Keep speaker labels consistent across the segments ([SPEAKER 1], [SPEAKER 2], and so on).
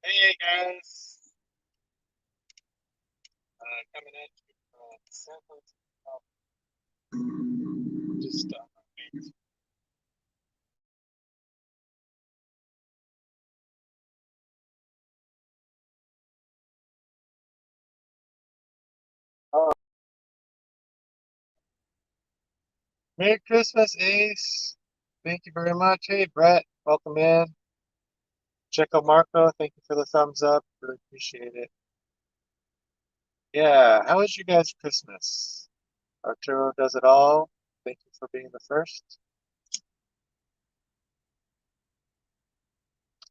[SPEAKER 1] Hey guys, coming at you from San Francisco. Just oh, Merry Christmas, Ace. Thank you very much. Hey Brett, welcome in. Checo Marco, thank you for the thumbs up. Really appreciate it. Yeah, how was you guys' Christmas? Arturo does it all. Thank you for being the first.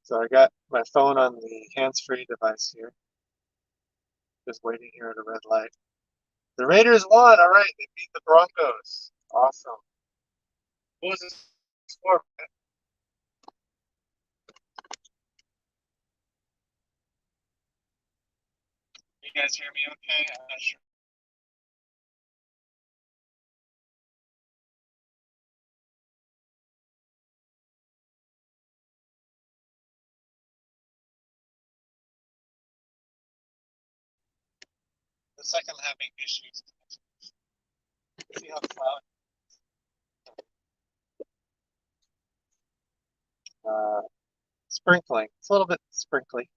[SPEAKER 1] So I got my phone on the hands-free device here. Just waiting here at a red light. The Raiders won. All right, they beat the Broncos. Awesome. What was the score? You guys hear me okay? I'm not sure. The second I'm having issues. See how cloudy. Sprinkling. It's a little bit sprinkly.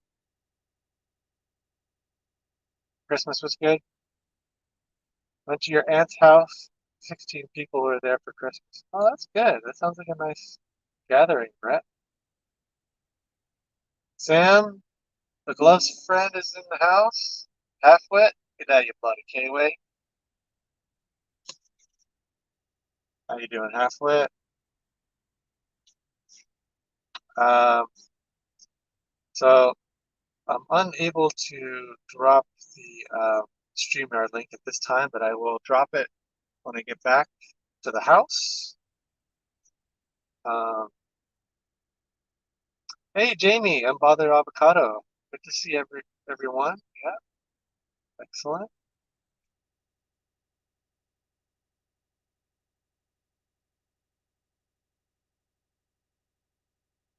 [SPEAKER 1] Christmas was good. Went to your aunt's house. 16 people were there for Christmas. Oh, that's good. That sounds like a nice gathering, Brett. Sam, the gloves friend is in the house. Halfwit. Get out, you bloody K-Way. How you doing, Halfwit? Um, so I'm unable to drop the StreamYard link at this time, but I will drop it when I get back to the house. Um, hey, Jamie, Unbothered Avocado. Good to see everyone. Yeah, excellent.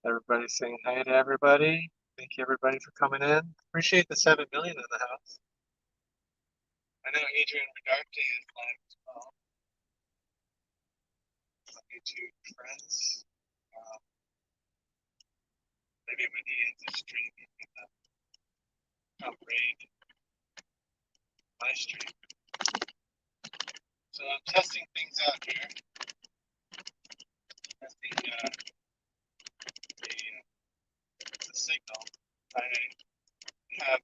[SPEAKER 1] Everybody's saying hi to everybody. Thank you, everybody, for coming in. Appreciate the 7 million in the house. I know Adrian Redarte is live as well. My YouTube friends. Um, maybe when he ends the stream, he can come raid my stream. So I'm testing things out here. Testing the signal. I have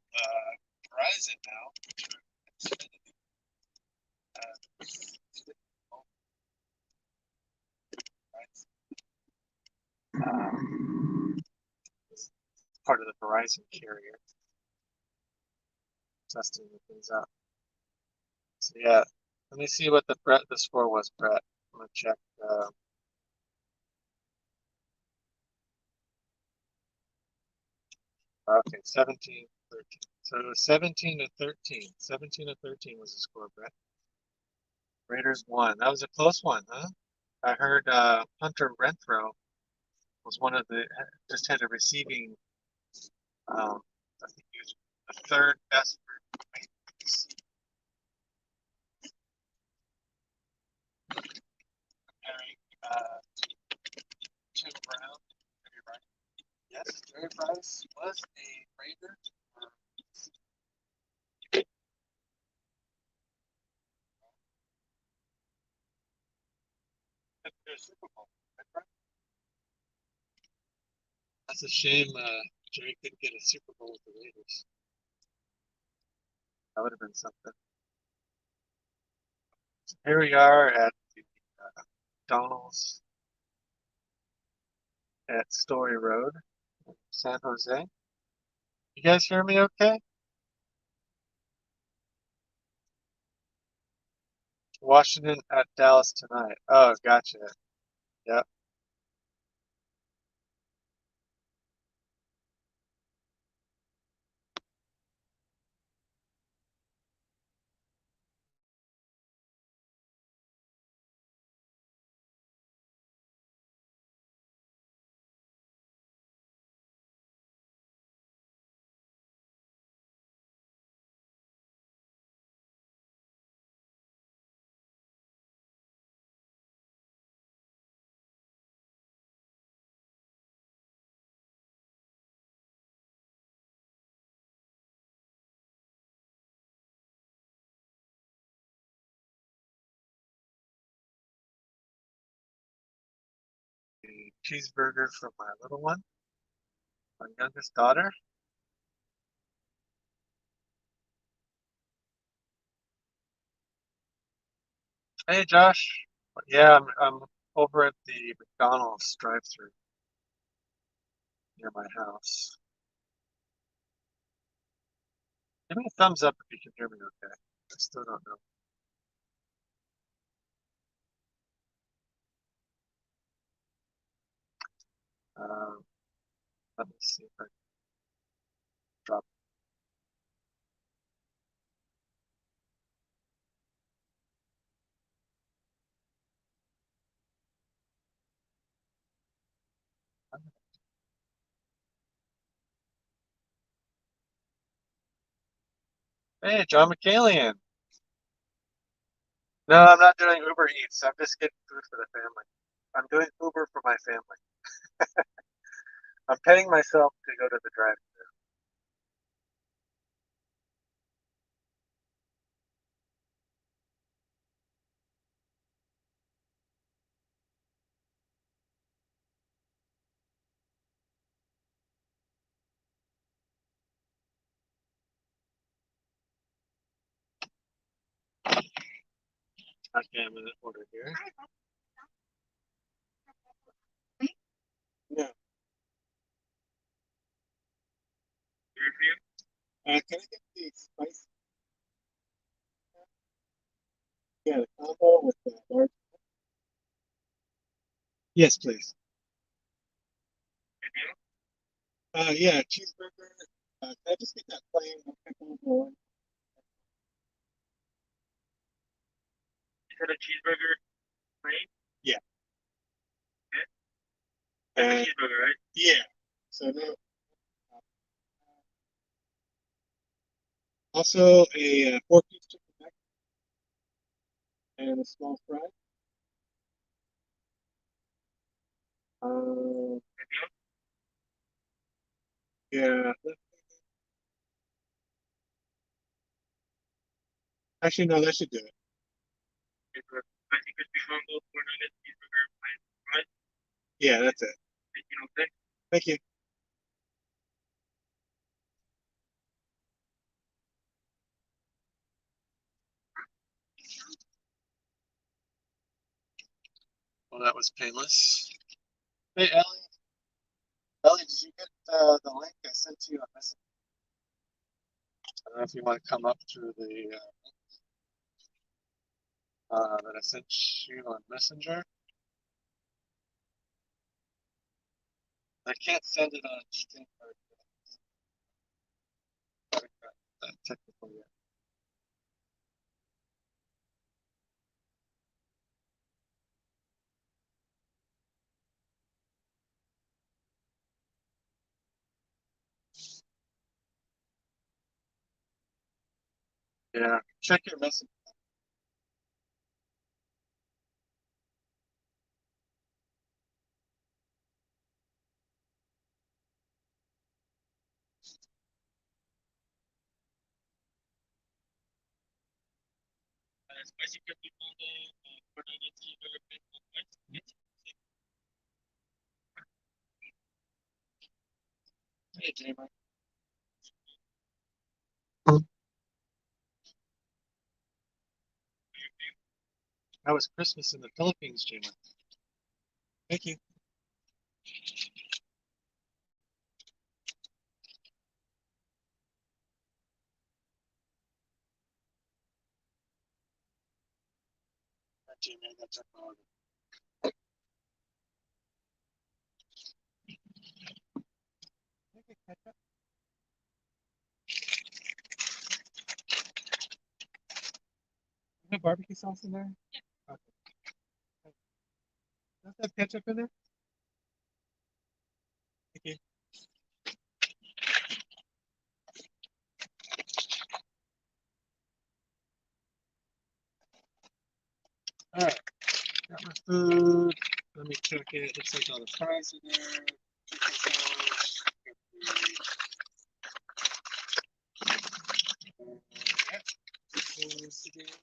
[SPEAKER 1] Verizon now. Uh, part of the Verizon carrier. Testing things out. So yeah, let me see what the score was, Brett. I'm gonna check. Okay, 17-13. So it was 17 to 13. 17 to 13 was the score, Brett. Raiders won. That was a close one, huh? I heard Hunter Renfro was one of the just had a receiving. I think he was the third best comparing Tim Brown. Right? Yes, Jerry Rice was a Raider. Super Bowl. Right? That's a shame Jerry couldn't get a Super Bowl with the Raiders. That would have been something. So here we are at the McDonald's at Story Road, San Jose. You guys hear me okay? Washington at Dallas tonight. Oh, gotcha. Yep. a cheeseburger for my little one, my youngest daughter. Hey, Josh. Yeah, I'm over at the McDonald's drive-thru near my house. Give me a thumbs up if you can hear me okay. I still don't know. Um, Let me see if I can drop. Hey, John McCallion. No, I'm not doing Uber Eats. I'm just getting food for the family. I'm doing Uber for my family. I'm paying myself to go to the drive. Okay, I'm gonna order here. Yeah. Can I get the spicy? Yeah, the combo with the large. Yes, please. Yeah, cheeseburger. Can I just get that plain no pickle one? You said a cheeseburger plain? Yeah. Okay. And a cheeseburger, right? Yeah. So no. Also a four-piece chicken nugget and a small fry. Uh, yeah. Actually, no, that should do it. Spicy crispy combo, four nuggets, cheeseburger, plain fries. Yeah, that's it. 1806. Thank you. Well, that was painless. Hey, Ellie. Ellie, did you get the link I sent you on Messenger? I don't know if you want to come up through the that I sent you on Messenger. I can't send it on Steam that technical yet. Yeah, check your Messenger. Spicy crispy combo, four nuggets, cheeseburger, plain fries. Hey, Jamer. How was Christmas in the Philippines, Jamer? Thank you. Jamer, that's a order. Is there barbecue sauce in there? Yeah. Okay. Does that have ketchup in there? Thank you. All right, got my food. Let me check it. Looks like all the fries are there. Chicken sauce. Yeah. Quesadilla.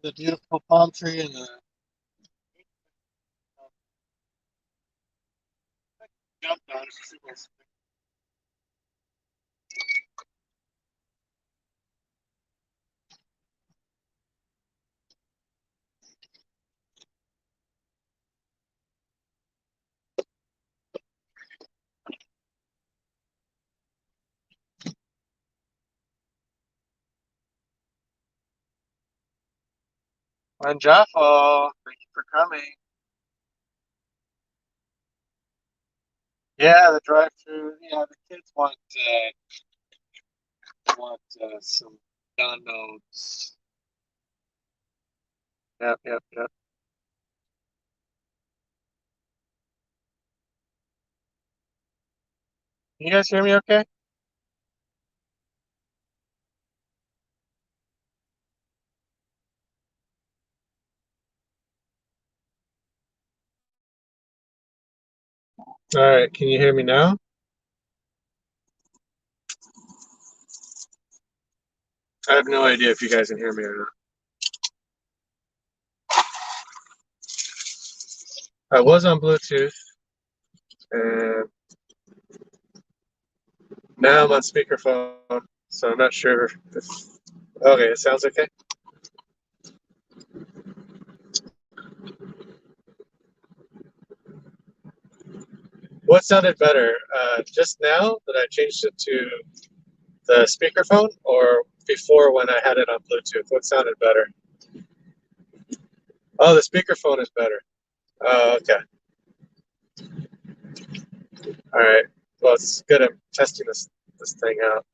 [SPEAKER 1] the beautiful palm tree and the jumped on it. Manjafo, thank you for coming. Yeah, the drive-through. Yeah, the kids want some donuts. Yep, yep, yep. Can you guys hear me okay? All right, can you hear me now? I have no idea if you guys can hear me or not. I was on Bluetooth, and now I'm on speakerphone, so I'm not sure if... Okay, it sounds okay? What sounded better, just now that I changed it to the speakerphone, or before when I had it on Bluetooth? What sounded better? Oh, the speakerphone is better. Oh, okay. All right. Well, it's good. I'm testing this thing out.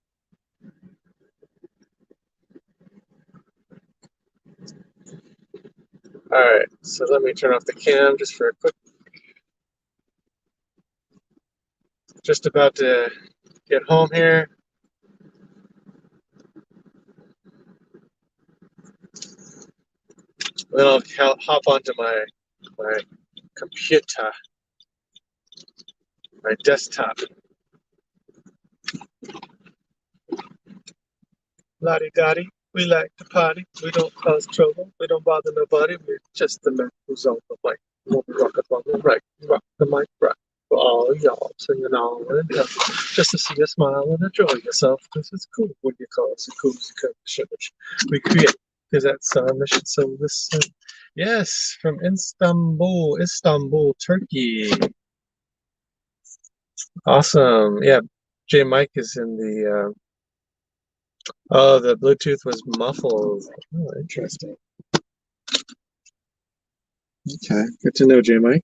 [SPEAKER 1] All right. So let me turn off the cam just for a quick. Just about to get home here. Then I'll hop onto my computer, my desktop. Lottie-dottie, we like to party. We don't cause trouble. We don't bother nobody. We're just the man who's on the mic. We'll rock it on the right. Rock the mic right. For all y'all singing all in heaven. Just to see you smile and enjoy yourself. Because it's cool when you call us a cozy kind of we create. Because that's our mission. So listen. Yes, from Istanbul, Turkey. Awesome. Yeah, J Mike is in the oh, the Bluetooth was muffled. Oh, interesting. Okay, good to know, J Mike.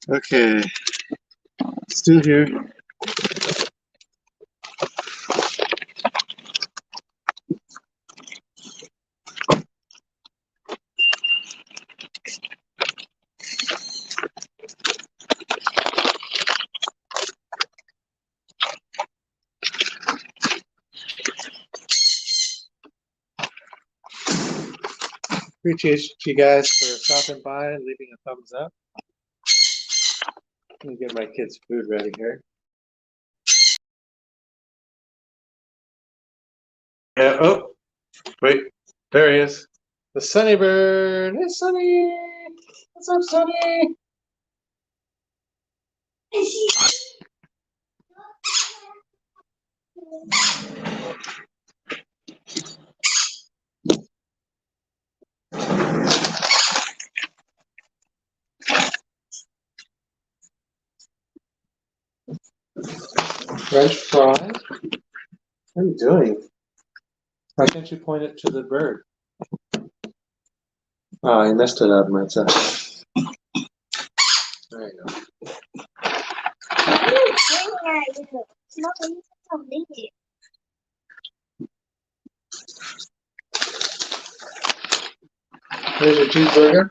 [SPEAKER 1] Okay, still here. Appreciate you guys for stopping by and leaving a thumbs up. Let me get my kids' food ready here. Yeah, oh, wait, there he is. The Sunny Bird. Hey, Sunny. What's up, Sunny? French fries? What are you doing? Why can't you point it to the bird? Oh, I messed it up myself. There you go. Here's your cheeseburger.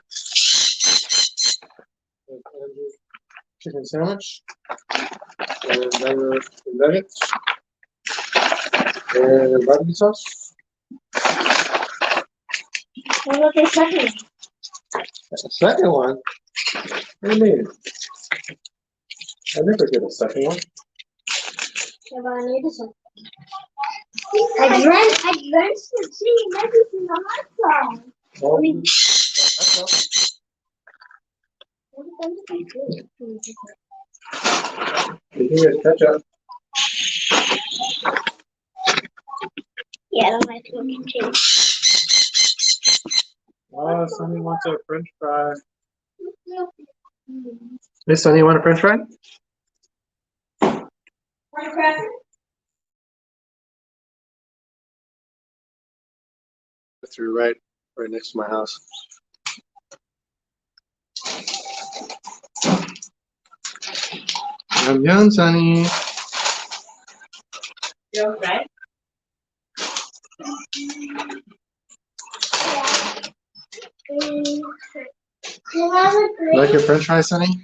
[SPEAKER 1] Chicken sandwich. And then the nuggets. And barbecue sauce.
[SPEAKER 2] What about the second one?
[SPEAKER 1] The second one? What do you mean? I never get a second one.
[SPEAKER 2] Yeah, but I need a second. I drenched the tea and everything in the hot sauce.
[SPEAKER 1] Well, you can get ketchup.
[SPEAKER 2] Yeah, I don't like smoking tea.
[SPEAKER 1] Oh, Sonny wants a French fry. Hey, Sonny, you want a French fry? Through right next to my house. Yum, Sonny.
[SPEAKER 2] You okay?
[SPEAKER 1] Like your French fry, Sonny?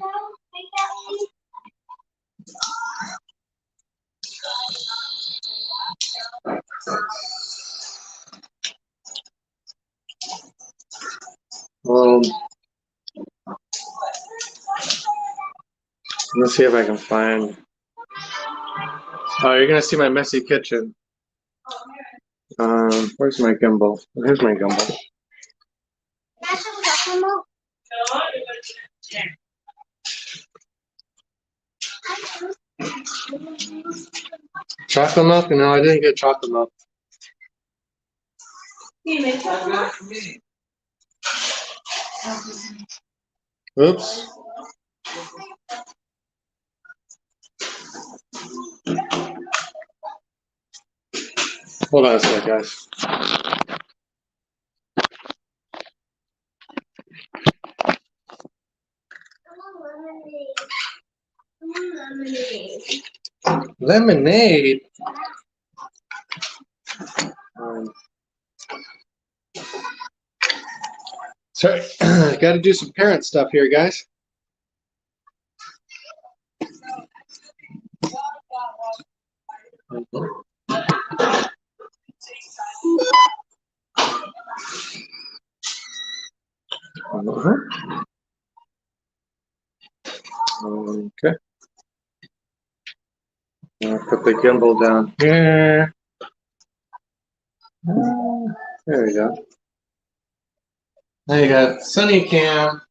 [SPEAKER 1] Let's see if I can find. Oh, you're gonna see my messy kitchen. Where's my gimbal? Here's my gimbal. Chocolate milk? No, I didn't get chocolate milk. Oops. Hold on a sec, guys. Lemonade? Sorry, got to do some parent stuff here, guys. Okay. I'll put the gimbal down here. There we go. Now you got Sunny Cam.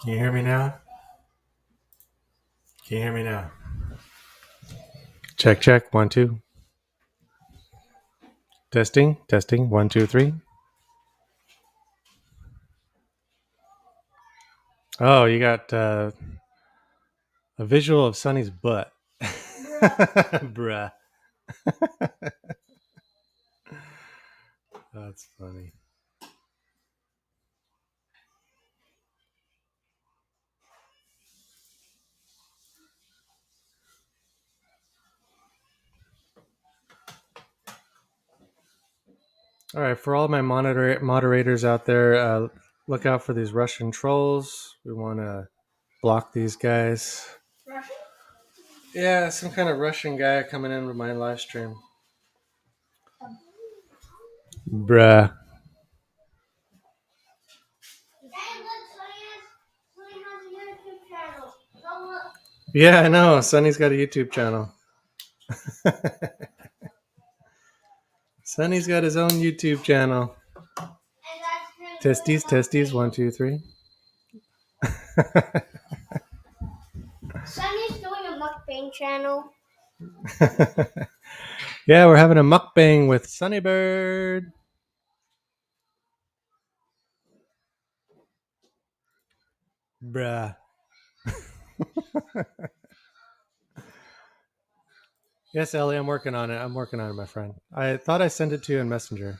[SPEAKER 3] Can you hear me now? Can you hear me now? Check, check. 1, 2. Testing, testing. 1, 2, 3. Oh, you got a visual of Sonny's butt. Bruh. That's funny. All right, for all my moderators out there, look out for these Russian trolls. We want to block these guys.
[SPEAKER 2] Russian?
[SPEAKER 3] Yeah, some kind of Russian guy coming in with my live stream. Bruh. Yeah, I know. Sonny's got a YouTube channel. Sonny's got his own YouTube channel. Testes, testes, 1, 2, 3.
[SPEAKER 2] Sunny's doing a mukbang channel.
[SPEAKER 3] Yeah, we're having a mukbang with Sunny Bird. Bruh. Yes, Ellie, I'm working on it. I'm working on it, my friend. I thought I sent it to you in Messenger.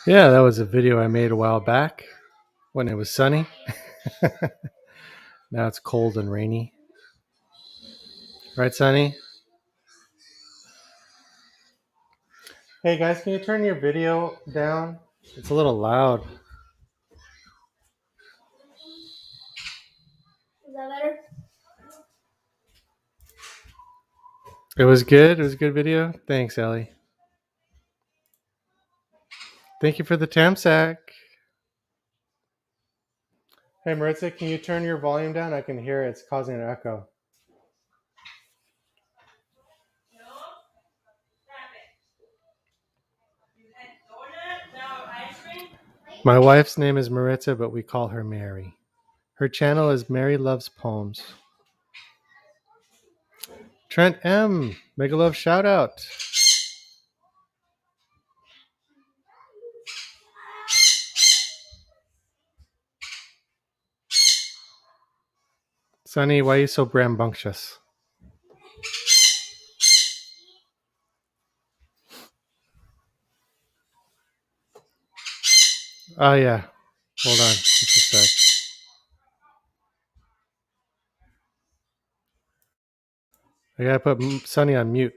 [SPEAKER 3] Yeah, that was a video I made a while back when it was sunny. Now it's cold and rainy. Right, Sunny? Hey guys, can you turn your video down? It's a little loud.
[SPEAKER 2] Is that better?
[SPEAKER 3] It was good. It was a good video. Thanks, Ellie. Thank you for the Tamsack. Hey, Maritza, can you turn your volume down? I can hear it. It's causing an echo. My wife's name is Maritza, but we call her Mary. Her channel is Mary Loves Poems. Trent M. Mega Love shout out. Sunny, why are you so rambunctious? Oh, yeah. Hold on. Just a sec. I gotta put Sunny on mute.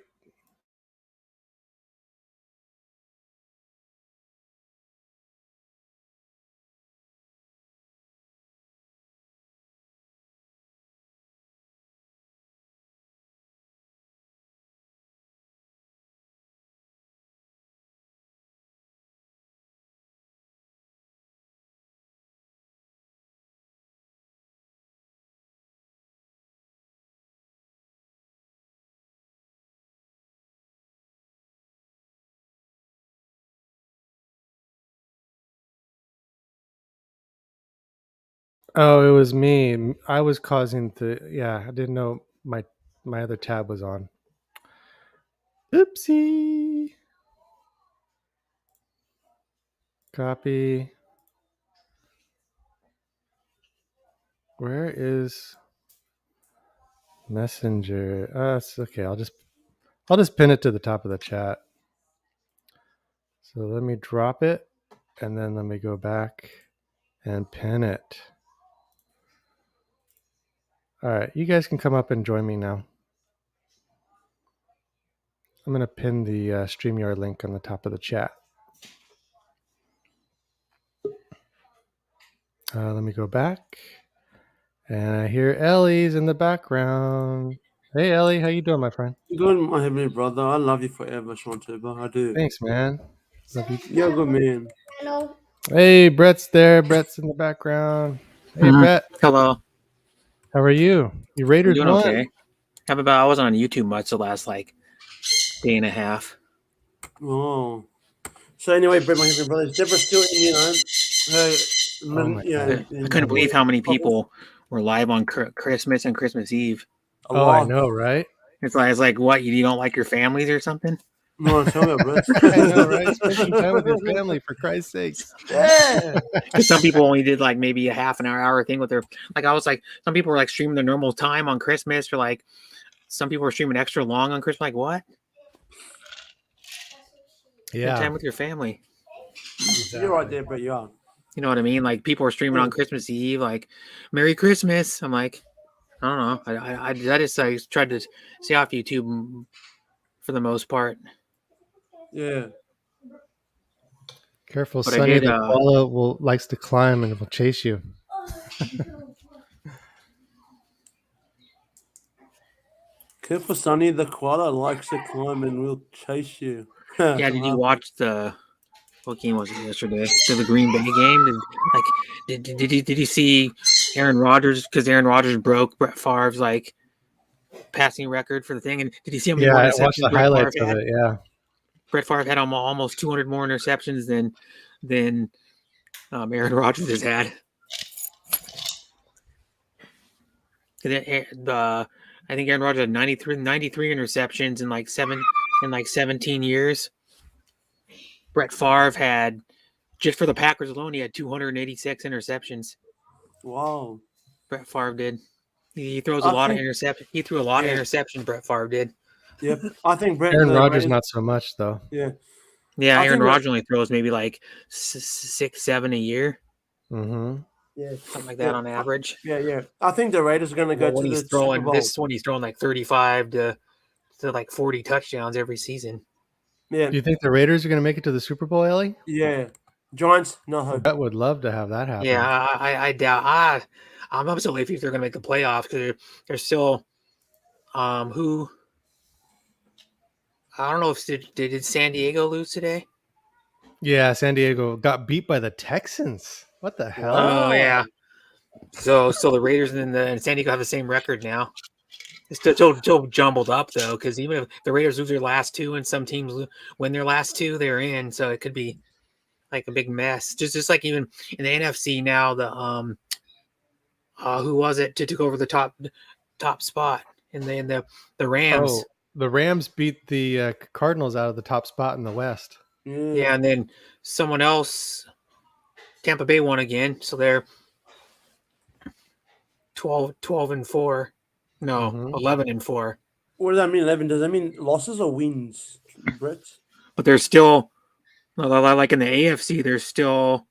[SPEAKER 3] Oh, it was me. I was causing the. Yeah, I didn't know my other tab was on. Oopsie. Copy. Where is Messenger? It's okay. I'll just pin it to the top of the chat. So let me drop it, and then let me go back and pin it. All right, you guys can come up and join me now. I'm going to pin the StreamYard link on the top of the chat. Let me go back. And I hear Ellie's in the background. Hey, Ellie, how you doing, my friend?
[SPEAKER 4] Good, my heavenly brother. I love you forever, Sean Tuber. I do.
[SPEAKER 3] Thanks, man. Love you.
[SPEAKER 4] You're a good man.
[SPEAKER 2] Hello.
[SPEAKER 3] Hey, Brett's there. Brett's in the background. Hey, Brett,
[SPEAKER 5] Hello.
[SPEAKER 3] how are you? You
[SPEAKER 5] I'm
[SPEAKER 3] Raiders
[SPEAKER 5] doing
[SPEAKER 3] won.
[SPEAKER 5] okay. How about I wasn't on YouTube much the last day and a half.
[SPEAKER 4] Oh. So anyway, Brett, my heavenly brother, is Deborah still in, her,
[SPEAKER 3] Oh my God.
[SPEAKER 5] I couldn't believe how many people were live on Christmas and Christmas Eve.
[SPEAKER 3] Oh, I know, right?
[SPEAKER 5] It's like what, you don't like your families or something?
[SPEAKER 4] No, tell me, Brett.
[SPEAKER 3] I know, right? Spend some time with your family, for Christ's sakes.
[SPEAKER 4] Yeah.
[SPEAKER 5] Because some people only did like maybe a half an hour thing with their, like I was like, some people were like streaming their normal time on Christmas, or like some people were streaming extra long on Christmas. Like what? Spend
[SPEAKER 3] Yeah.
[SPEAKER 5] time with your family.
[SPEAKER 4] You're right there, Brett. You are.
[SPEAKER 5] You know what I mean? Like people were streaming on Christmas Eve, like Merry Christmas. I'm like, I don't know. I just tried to stay off YouTube for the most part.
[SPEAKER 4] Yeah.
[SPEAKER 3] Careful,
[SPEAKER 5] But I
[SPEAKER 3] Sonny.
[SPEAKER 5] did,
[SPEAKER 3] The koala likes to climb and will chase you.
[SPEAKER 4] Careful, Sonny. The koala likes to climb and will chase you.
[SPEAKER 5] Yeah, did you watch what game was it yesterday? The Green Bay game? Did you see Aaron Rodgers? Because Aaron Rodgers broke Brett Favre's like passing record for the thing. And did you see how many more
[SPEAKER 3] Yeah, I watched
[SPEAKER 5] interceptions
[SPEAKER 3] the
[SPEAKER 5] Brett
[SPEAKER 3] highlights
[SPEAKER 5] Favre
[SPEAKER 3] of
[SPEAKER 5] had?
[SPEAKER 3] it. Yeah.
[SPEAKER 5] Brett Favre had almost 200 more interceptions than Aaron Rodgers has had. I think Aaron Rodgers had 93 interceptions in 17 years. Brett Favre had, just for the Packers alone, he had 286 interceptions.
[SPEAKER 4] Wow.
[SPEAKER 5] Brett Favre did. He throws a lot of interceptions. He threw a lot of interceptions. Brett Favre did.
[SPEAKER 4] Yep. I think Brett.
[SPEAKER 3] Aaron Rodgers not so much though.
[SPEAKER 4] Yeah.
[SPEAKER 5] Yeah, Aaron Rodgers only throws maybe like 6, 7 a year.
[SPEAKER 3] Mm-hmm.
[SPEAKER 4] Yeah,
[SPEAKER 5] something like that on average.
[SPEAKER 4] Yeah. I think the Raiders are going to go to the Super Bowl.
[SPEAKER 5] This is when he's throwing like 35 to like 40 touchdowns every season.
[SPEAKER 4] Yeah.
[SPEAKER 3] Do you think the Raiders are going to make it to the Super Bowl, Ellie?
[SPEAKER 4] Yeah. Giants, no hope.
[SPEAKER 3] That would love to have that happen.
[SPEAKER 5] Yeah, I doubt. I'm absolutely if they're going to make the playoffs because they're still who. I don't know if did San Diego lose today?
[SPEAKER 3] Yeah, San Diego got beat by the Texans. What the hell?
[SPEAKER 5] Oh yeah. So the Raiders and San Diego have the same record now. It's still jumbled up though, because even if the Raiders lose their last two and some teams win their last two, they're in. So it could be like a big mess. Just like even in the NFC now, the who was it to took over the top spot in the Rams?
[SPEAKER 3] Oh, the Rams beat the Cardinals out of the top spot in the West.
[SPEAKER 5] Yeah, and then someone else, Tampa Bay won again, so they're 12-4. No, 11-4.
[SPEAKER 4] What does that mean? 11? Does that mean losses or wins, Brett?
[SPEAKER 5] But they're still, like in the AFC, they're still,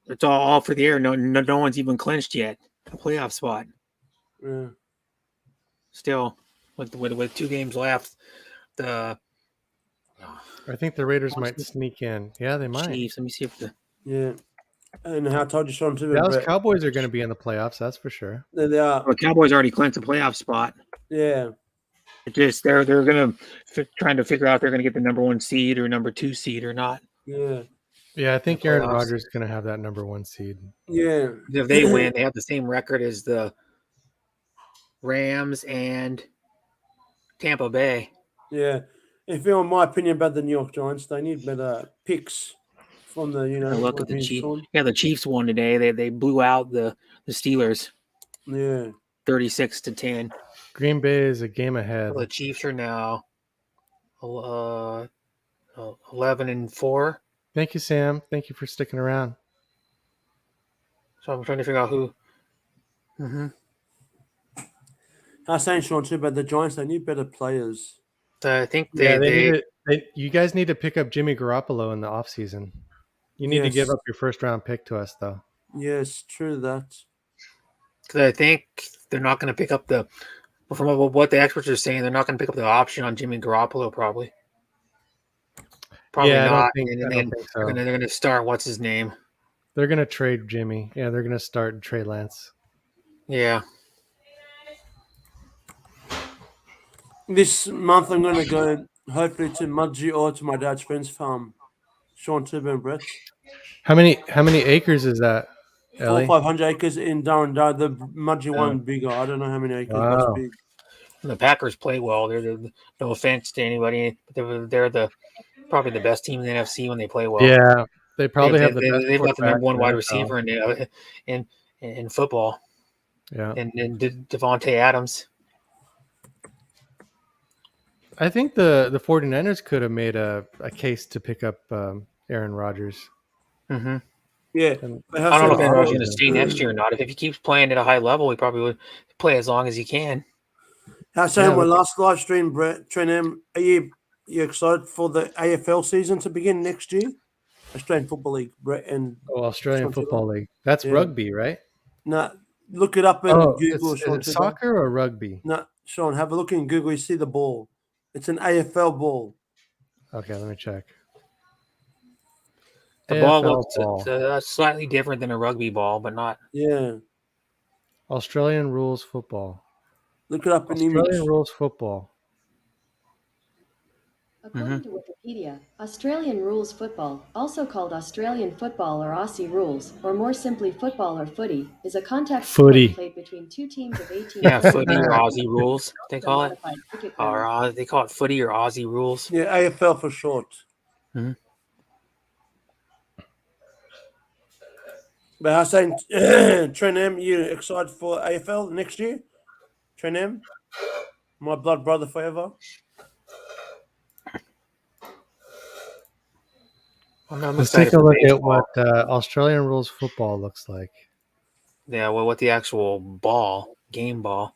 [SPEAKER 5] it's all for the air. No one's even clinched yet a playoff spot.
[SPEAKER 4] Yeah.
[SPEAKER 5] Still, with 2 games left,
[SPEAKER 3] I think the Raiders might sneak in. Yeah, they might.
[SPEAKER 5] Chiefs. Let me see if
[SPEAKER 4] Yeah. And how I told you, Sean, too.
[SPEAKER 3] Dallas Cowboys are going to be in the playoffs, that's for sure.
[SPEAKER 4] They are.
[SPEAKER 5] The Cowboys already clinched a playoff spot.
[SPEAKER 4] Yeah.
[SPEAKER 5] It just they're going to trying to figure out if they're going to get the number 1 seed or number 2 seed or not.
[SPEAKER 4] Yeah.
[SPEAKER 3] Yeah, I think Aaron Rodgers is going to have that number 1 seed.
[SPEAKER 4] Yeah.
[SPEAKER 5] If they win, they have the same record as the Rams and Tampa Bay.
[SPEAKER 4] Yeah. If you want my opinion about the New York Giants, they need better picks from the
[SPEAKER 5] Look
[SPEAKER 4] what
[SPEAKER 5] at the
[SPEAKER 4] he's
[SPEAKER 5] Chiefs.
[SPEAKER 4] doing.
[SPEAKER 5] Yeah, the Chiefs won today. They blew out the Steelers
[SPEAKER 4] Yeah.
[SPEAKER 5] 36-10.
[SPEAKER 3] Green Bay is a game ahead.
[SPEAKER 5] So the Chiefs are now 11-4.
[SPEAKER 3] Thank you, Sam. Thank you for sticking around.
[SPEAKER 5] So I'm trying to figure out who. Mm-hmm.
[SPEAKER 4] I was saying, Sean, too, about the Giants, they need better players.
[SPEAKER 5] I think
[SPEAKER 3] Yeah,
[SPEAKER 5] they
[SPEAKER 3] you guys need to pick up Jimmy Garoppolo in the offseason. You need to give
[SPEAKER 4] Yes.
[SPEAKER 3] up your first round pick to us, though.
[SPEAKER 4] Yes, true that.
[SPEAKER 5] because I think they're not going to pick up the. From what the experts are saying, they're not going to pick up the option on Jimmy Garoppolo. Probably
[SPEAKER 3] Yeah, I don't
[SPEAKER 5] not.
[SPEAKER 3] think-
[SPEAKER 5] and
[SPEAKER 3] I
[SPEAKER 5] then
[SPEAKER 3] don't think so.
[SPEAKER 5] they're going to start. What's his name?
[SPEAKER 3] They're going to trade Jimmy. Yeah, they're going to start Trey Lance.
[SPEAKER 5] Yeah.
[SPEAKER 4] This month I'm going to go, hopefully, to Mudgee or to my dad's friend's farm. Sean, Tuba, and Brett.
[SPEAKER 3] How many acres is that, Ellie?
[SPEAKER 4] 500 acres in Darren. The Mudgee one bigger. I don't know how many acres, but
[SPEAKER 3] Wow.
[SPEAKER 4] it's big.
[SPEAKER 5] The Packers play well. No offense to anybody, but they're probably the best team in the NFC when they play well.
[SPEAKER 3] Yeah, they probably have the best.
[SPEAKER 5] They've got the number one wide
[SPEAKER 3] quarterback in the
[SPEAKER 5] receiver in football,
[SPEAKER 3] NFL. Yeah,
[SPEAKER 5] and Devontae Adams.
[SPEAKER 3] I think the 49ers could have made a case to pick up Aaron Rodgers.
[SPEAKER 5] Mm-hmm.
[SPEAKER 4] Yeah.
[SPEAKER 3] And
[SPEAKER 4] But
[SPEAKER 5] I don't know if Aaron Rodgers is
[SPEAKER 3] Yeah.
[SPEAKER 5] going to stay next year or not. If he keeps playing at a high level, he probably would play as long as he can.
[SPEAKER 4] I was saying
[SPEAKER 3] Yeah,
[SPEAKER 4] my last live stream, Brett, Trent M, are you excited for the AFL season to begin next year? Australian Football League, Brett, and
[SPEAKER 3] Australian
[SPEAKER 4] Sean
[SPEAKER 3] Football League. That's
[SPEAKER 4] Yeah.
[SPEAKER 3] rugby, right?
[SPEAKER 4] no, look it up in Google.
[SPEAKER 3] Is
[SPEAKER 4] Sean,
[SPEAKER 3] it soccer or rugby?
[SPEAKER 4] No, Sean, have a look in Google. You see the ball. It's an AFL ball.
[SPEAKER 3] Okay, let me check.
[SPEAKER 5] The ball
[SPEAKER 3] AFL
[SPEAKER 5] looks
[SPEAKER 3] ball.
[SPEAKER 5] slightly different than a rugby ball, but not.
[SPEAKER 4] Yeah,
[SPEAKER 3] Australian rules football.
[SPEAKER 4] look it up in
[SPEAKER 3] Australian
[SPEAKER 4] image.
[SPEAKER 3] rules football.
[SPEAKER 6] According to Wikipedia, Australian rules football, also called Australian football or Aussie rules, or more simply football or footy, is a contact
[SPEAKER 3] Footy.
[SPEAKER 6] sport played between two teams of 18
[SPEAKER 5] Yeah,
[SPEAKER 6] players
[SPEAKER 5] footy or Aussie rules, they call it.
[SPEAKER 6] modified cricket ground.
[SPEAKER 5] Or they call it footy or Aussie rules.
[SPEAKER 4] Yeah, AFL for short.
[SPEAKER 5] Mhm.
[SPEAKER 4] But I was saying, Trent M, you excited for AFL next year? Trent M, my blood brother forever.
[SPEAKER 5] I'm
[SPEAKER 3] Let's
[SPEAKER 5] excited
[SPEAKER 3] take a
[SPEAKER 5] for
[SPEAKER 3] look at
[SPEAKER 5] baseball.
[SPEAKER 3] what Australian rules football looks like.
[SPEAKER 5] Yeah, well, what the actual game ball.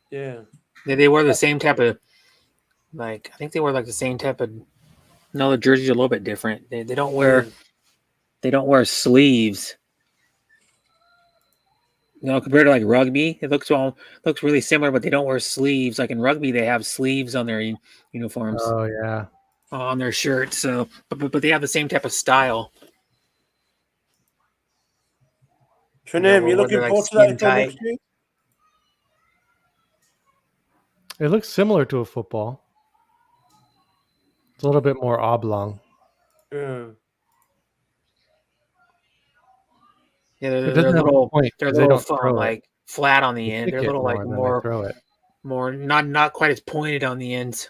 [SPEAKER 4] Yeah.
[SPEAKER 5] They wear the same type of, I think they wear like the same type of. No, the jerseys are a little bit different. They don't wear sleeves. Compared to like rugby, it looks really similar, but they don't wear sleeves. Like in rugby, they have sleeves on their uniforms,
[SPEAKER 3] Oh yeah.
[SPEAKER 5] on their shirts. So, but they have the same type of style.
[SPEAKER 4] Trent
[SPEAKER 5] Yeah,
[SPEAKER 4] M, you
[SPEAKER 5] well,
[SPEAKER 4] looking
[SPEAKER 5] they're, like,
[SPEAKER 4] forward to that
[SPEAKER 5] skin
[SPEAKER 4] until
[SPEAKER 5] tight.
[SPEAKER 4] next year?
[SPEAKER 3] It looks similar to a football. It's a little bit more oblong.
[SPEAKER 4] Yeah.
[SPEAKER 5] Yeah,
[SPEAKER 3] It
[SPEAKER 5] they're
[SPEAKER 3] doesn't have a
[SPEAKER 5] little,
[SPEAKER 3] point
[SPEAKER 5] they're
[SPEAKER 3] 'cause they
[SPEAKER 5] little
[SPEAKER 3] don't throw it.
[SPEAKER 5] like flat on the
[SPEAKER 3] They
[SPEAKER 5] end.
[SPEAKER 3] kick
[SPEAKER 5] They're a
[SPEAKER 3] it
[SPEAKER 5] little like
[SPEAKER 3] more than they
[SPEAKER 5] more
[SPEAKER 3] throw it.
[SPEAKER 5] not quite as pointed on the ends.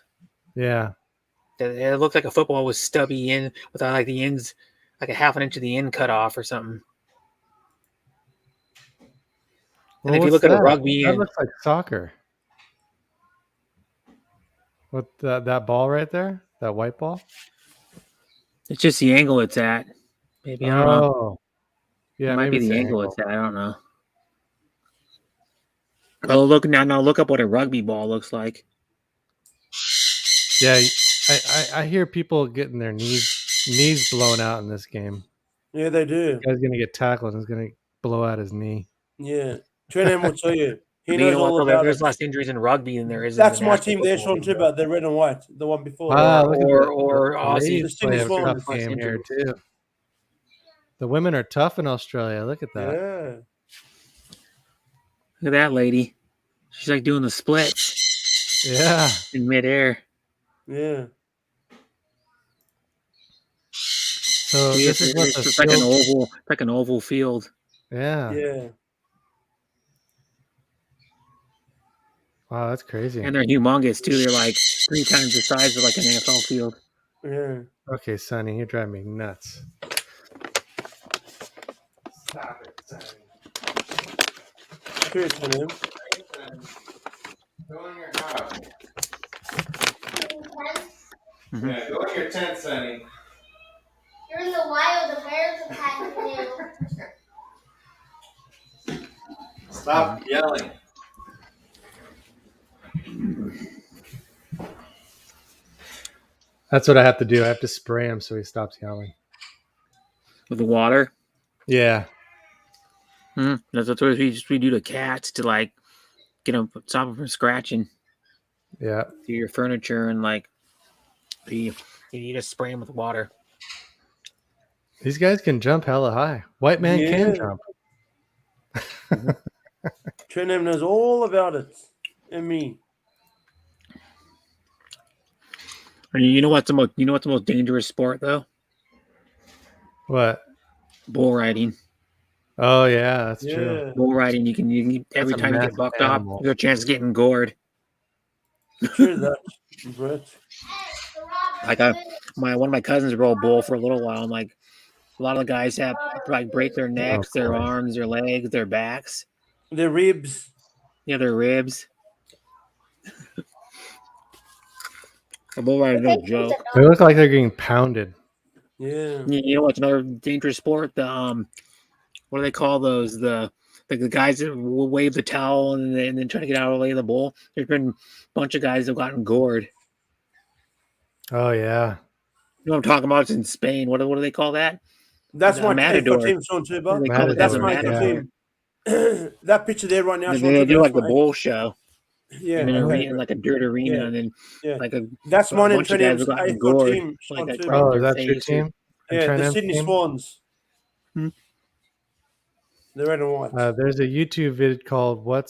[SPEAKER 3] Yeah.
[SPEAKER 5] It looked like a football was stubby in without like the ends, like a half an inch of the end cut off or something.
[SPEAKER 3] Well,
[SPEAKER 5] And if you
[SPEAKER 3] what's
[SPEAKER 5] look at a
[SPEAKER 3] that?
[SPEAKER 5] rugby
[SPEAKER 3] That
[SPEAKER 5] and
[SPEAKER 3] looks like soccer. What that ball right there? That white ball?
[SPEAKER 5] it's just the angle it's at. Maybe I don't know.
[SPEAKER 3] Oh. Yeah,
[SPEAKER 5] It might
[SPEAKER 3] maybe
[SPEAKER 5] be
[SPEAKER 3] it's
[SPEAKER 5] the angle it's at. I don't know. Oh, look now! Look up what a rugby ball looks like.
[SPEAKER 3] Yeah, I hear people getting their knees blown out in this game.
[SPEAKER 4] Yeah, they do.
[SPEAKER 3] The guy's gonna get tackled and he's gonna blow out his knee.
[SPEAKER 4] Yeah. Trent M will tell you. He
[SPEAKER 5] But
[SPEAKER 4] knows
[SPEAKER 5] you know what?
[SPEAKER 4] all
[SPEAKER 5] Though,
[SPEAKER 4] about
[SPEAKER 5] there's
[SPEAKER 4] it.
[SPEAKER 5] less injuries in rugby than there is. in
[SPEAKER 4] That's
[SPEAKER 5] the
[SPEAKER 4] my
[SPEAKER 5] National
[SPEAKER 4] team there,
[SPEAKER 5] Football
[SPEAKER 4] Sean
[SPEAKER 5] League.
[SPEAKER 4] Tuba, the red and white, the one before.
[SPEAKER 3] Wow, look at
[SPEAKER 5] or
[SPEAKER 3] the
[SPEAKER 5] Aussie.
[SPEAKER 3] ladies
[SPEAKER 4] The
[SPEAKER 3] play a
[SPEAKER 4] Sydney
[SPEAKER 3] tough
[SPEAKER 4] Swans.
[SPEAKER 3] game here too. The women are tough in Australia. Look at that.
[SPEAKER 4] Yeah.
[SPEAKER 5] Look at that lady. She's like doing the splits
[SPEAKER 3] Yeah.
[SPEAKER 5] in midair.
[SPEAKER 4] Yeah.
[SPEAKER 3] So
[SPEAKER 5] See,
[SPEAKER 3] this is what
[SPEAKER 5] it's
[SPEAKER 3] the
[SPEAKER 5] just like an
[SPEAKER 3] field-
[SPEAKER 5] oval, like an oval field.
[SPEAKER 3] Yeah.
[SPEAKER 4] Yeah.
[SPEAKER 3] Wow, that's crazy.
[SPEAKER 5] And they're humongous too. They're like 3 times the size of like an NFL field.
[SPEAKER 4] Yeah.
[SPEAKER 3] Okay, Sonny, you drive me nuts. Stop it, Sonny.
[SPEAKER 4] True, Trim.
[SPEAKER 3] Go in your house.
[SPEAKER 5] Mhm.
[SPEAKER 3] Yeah, go in your tent, Sonny.
[SPEAKER 2] You're in the wild. The bears attacking you.
[SPEAKER 3] Stop yelling. That's what I have to do. I have to spray him so he stops yelling.
[SPEAKER 5] With the water.
[SPEAKER 3] Yeah.
[SPEAKER 5] That's what we do to cats to like get them, stop them from scratching
[SPEAKER 3] Yeah.
[SPEAKER 5] through your furniture and like you need to spray them with water.
[SPEAKER 3] These guys can jump hella high. White man can
[SPEAKER 4] Yeah.
[SPEAKER 3] jump.
[SPEAKER 4] Trim knows all about it. And me.
[SPEAKER 5] And you know what's the most dangerous sport though?
[SPEAKER 3] What?
[SPEAKER 5] Bull riding.
[SPEAKER 3] Oh yeah, that's true.
[SPEAKER 4] Yeah.
[SPEAKER 5] Bull riding, you can every
[SPEAKER 3] a
[SPEAKER 5] time you get
[SPEAKER 3] massive
[SPEAKER 5] bucked off,
[SPEAKER 3] animal.
[SPEAKER 5] there's a chance of getting gored.
[SPEAKER 4] True that, Brett.
[SPEAKER 5] Like one of my cousins rode bull for a little while. And like a lot of the guys have like break their necks, their
[SPEAKER 3] course.
[SPEAKER 5] arms, their legs, their backs,
[SPEAKER 4] The ribs.
[SPEAKER 5] their ribs. A bull rider no joke.
[SPEAKER 3] They look like they're getting pounded.
[SPEAKER 4] Yeah.
[SPEAKER 5] You know what's another dangerous sport? The what do they call those? The guys that will wave the towel and then try to get out of the way of the bull. There's been a bunch of guys that have gotten gored.
[SPEAKER 3] Oh yeah.
[SPEAKER 5] You know what I'm talking about? It's in Spain. What do they call that?
[SPEAKER 4] That's
[SPEAKER 5] The
[SPEAKER 4] my
[SPEAKER 5] matador.
[SPEAKER 4] AFL team, Sean Tuber.
[SPEAKER 5] They call it
[SPEAKER 4] That's
[SPEAKER 5] the
[SPEAKER 4] my
[SPEAKER 3] Matador,
[SPEAKER 4] AFL
[SPEAKER 3] yeah.
[SPEAKER 4] team. That picture there right now,
[SPEAKER 5] They,
[SPEAKER 4] Sean
[SPEAKER 5] they do
[SPEAKER 4] Tuber,
[SPEAKER 5] like
[SPEAKER 4] that's
[SPEAKER 5] the
[SPEAKER 4] my
[SPEAKER 5] bull show
[SPEAKER 4] Yeah.
[SPEAKER 5] in an
[SPEAKER 4] Okay.
[SPEAKER 5] arena, like a dirt arena,
[SPEAKER 4] Yeah.
[SPEAKER 5] and then
[SPEAKER 4] Yeah.
[SPEAKER 5] like a
[SPEAKER 4] That's
[SPEAKER 5] a
[SPEAKER 4] mine and
[SPEAKER 5] bunch of guys
[SPEAKER 4] Trinim's
[SPEAKER 5] have gotten
[SPEAKER 4] AFL
[SPEAKER 5] gored,
[SPEAKER 4] team,
[SPEAKER 5] like
[SPEAKER 4] Sean
[SPEAKER 5] right
[SPEAKER 4] Tuber.
[SPEAKER 5] in
[SPEAKER 3] Oh,
[SPEAKER 5] their
[SPEAKER 3] is that your
[SPEAKER 5] face.
[SPEAKER 3] team? And
[SPEAKER 4] Yeah, the
[SPEAKER 3] Trinim's
[SPEAKER 4] Sydney
[SPEAKER 3] team?
[SPEAKER 4] Swans.
[SPEAKER 5] Hmm.
[SPEAKER 4] The red and white.
[SPEAKER 3] There's a YouTube vid called what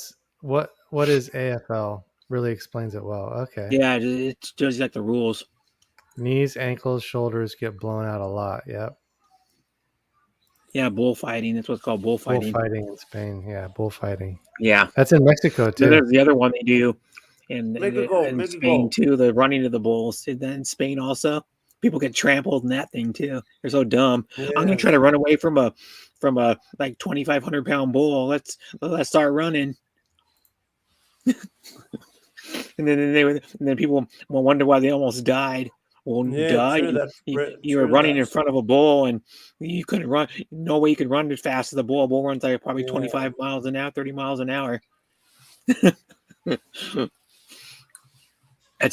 [SPEAKER 3] is AFL? Really explains it well. Okay.
[SPEAKER 5] Yeah, it's just like the rules.
[SPEAKER 3] Knees, ankles, shoulders get blown out a lot. Yep.
[SPEAKER 5] Yeah, bullfighting. That's what's called bullfighting.
[SPEAKER 3] Bullfighting in Spain. Yeah, bullfighting.
[SPEAKER 5] Yeah.
[SPEAKER 3] That's in Mexico
[SPEAKER 5] Then
[SPEAKER 3] too.
[SPEAKER 5] there's the other one they do in
[SPEAKER 4] Make a
[SPEAKER 5] Spain
[SPEAKER 4] goal.
[SPEAKER 5] too. The running of the bulls. And then in Spain also, people get trampled in that thing too. They're so dumb. I'm
[SPEAKER 4] Yeah.
[SPEAKER 5] gonna try to run away from a like 2,500-pound bull. Let's start running. and then people will wonder why they almost died. Well,
[SPEAKER 4] Yeah,
[SPEAKER 5] duh,
[SPEAKER 4] true that, Brett,
[SPEAKER 5] you were
[SPEAKER 4] true
[SPEAKER 5] running in
[SPEAKER 4] that.
[SPEAKER 5] front of a bull and you couldn't run. No way you could run as fast as the bull. A bull runs like probably
[SPEAKER 4] Yeah.
[SPEAKER 5] 25 miles an hour, 30 miles an hour. There's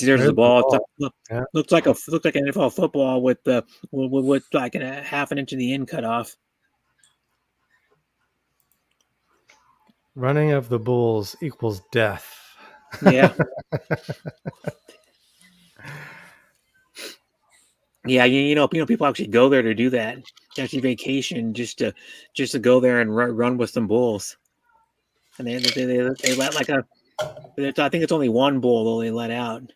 [SPEAKER 3] There's
[SPEAKER 5] the ball.
[SPEAKER 3] the ball. Yeah.
[SPEAKER 5] Looks like an NFL football with like a half an inch of the end cut off.
[SPEAKER 3] Running of the bulls equals death.
[SPEAKER 5] Yeah. Yeah, you know, people actually go there to do that. They actually vacation just to go there and run with some bulls. And they let like I think it's only one bull though they let out.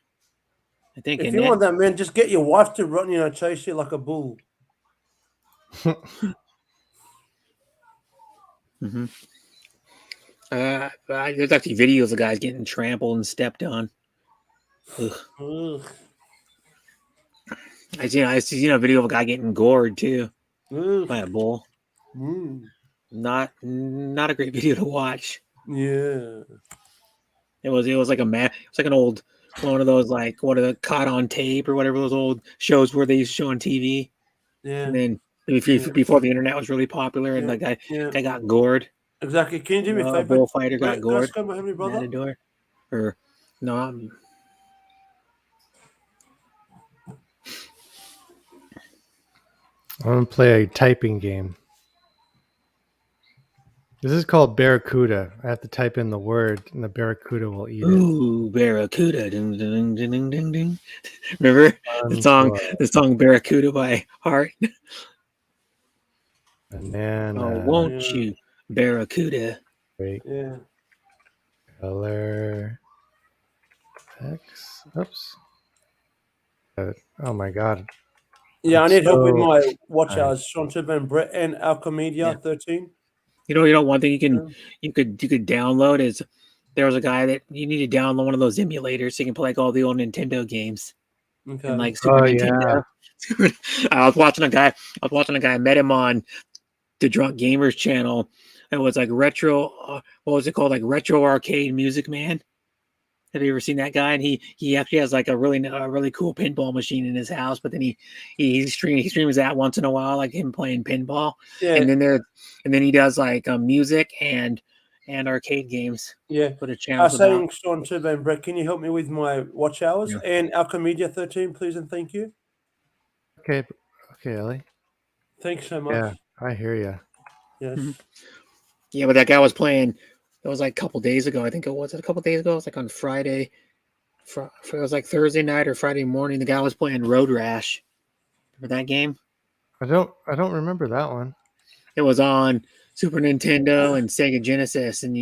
[SPEAKER 5] I think.
[SPEAKER 4] If
[SPEAKER 5] and
[SPEAKER 4] you
[SPEAKER 5] that-
[SPEAKER 4] want that, man, just get your wife to run, chase you like a bull.
[SPEAKER 5] Mhm. There's actually videos of guys getting trampled and stepped on. Ugh.
[SPEAKER 4] Ugh.
[SPEAKER 5] I seen a video of a guy getting gored too
[SPEAKER 4] Ugh.
[SPEAKER 5] by a bull.
[SPEAKER 4] Mm.
[SPEAKER 5] Not a great video to watch.
[SPEAKER 4] Yeah.
[SPEAKER 5] It was like it's like an old one of those like what are the caught on tape or whatever those old shows where they used to show on TV.
[SPEAKER 4] Yeah.
[SPEAKER 5] And then before the internet was really popular and
[SPEAKER 4] Yeah.
[SPEAKER 5] the
[SPEAKER 4] Yeah.
[SPEAKER 5] guy got gored.
[SPEAKER 4] Exactly. Can you do me a
[SPEAKER 5] A
[SPEAKER 4] favor?
[SPEAKER 5] bullfighter got
[SPEAKER 4] Brett, can I
[SPEAKER 5] gored.
[SPEAKER 4] ask you about me, brother?
[SPEAKER 5] Matador. Or no,
[SPEAKER 3] I'm gonna play a typing game. This is called Barracuda. I have to type in the word, and the Barracuda will eat it.
[SPEAKER 5] ooh, Barracuda. Ding, ding, ding, ding, ding, ding. Remember the song?
[SPEAKER 3] Unplug.
[SPEAKER 5] The song Barracuda by Heart.
[SPEAKER 3] Banana.
[SPEAKER 5] Oh, won't
[SPEAKER 4] Yeah.
[SPEAKER 5] you, Barracuda?
[SPEAKER 3] Break
[SPEAKER 4] Yeah.
[SPEAKER 3] color. X. Oops. Oh my god.
[SPEAKER 4] Yeah, I need help with
[SPEAKER 3] So
[SPEAKER 4] my watch
[SPEAKER 3] nice.
[SPEAKER 4] hours. Sean Tuber and Brett and Alcomedia
[SPEAKER 5] Yeah.
[SPEAKER 4] 13.
[SPEAKER 5] You know, one thing you could download is there was a guy that you need to download one of those emulators so you can play like all the old Nintendo games.
[SPEAKER 4] Okay.
[SPEAKER 5] and like Super
[SPEAKER 3] Oh,
[SPEAKER 5] Nintendo. I was watching a guy. I met him on the Drunk Gamers channel. It was like retro. What was it called? Like Retro Arcade Music Man. Have you ever seen that guy? And he actually has like a really cool pinball machine in his house. But then he streams that once in a while, like him playing pinball.
[SPEAKER 4] Yeah.
[SPEAKER 5] And then he does like music and arcade games
[SPEAKER 4] Yeah.
[SPEAKER 5] for the channels about.
[SPEAKER 4] Saying Sean Turbo and Brett, can you help me with my watch hours?
[SPEAKER 5] Yeah.
[SPEAKER 4] And Alcomedia 13, please and thank you.
[SPEAKER 3] Okay, Ellie.
[SPEAKER 4] Thanks so much.
[SPEAKER 3] Yeah, I hear you.
[SPEAKER 4] Yes.
[SPEAKER 5] Mhm. Yeah, but that guy was playing. It was like a couple days ago. I think it was a couple days ago. It was like on Friday. It was like Thursday night or Friday morning. The guy was playing Road Rash. Remember that game?
[SPEAKER 3] I don't remember that one.
[SPEAKER 5] It was on Super Nintendo and Sega Genesis, and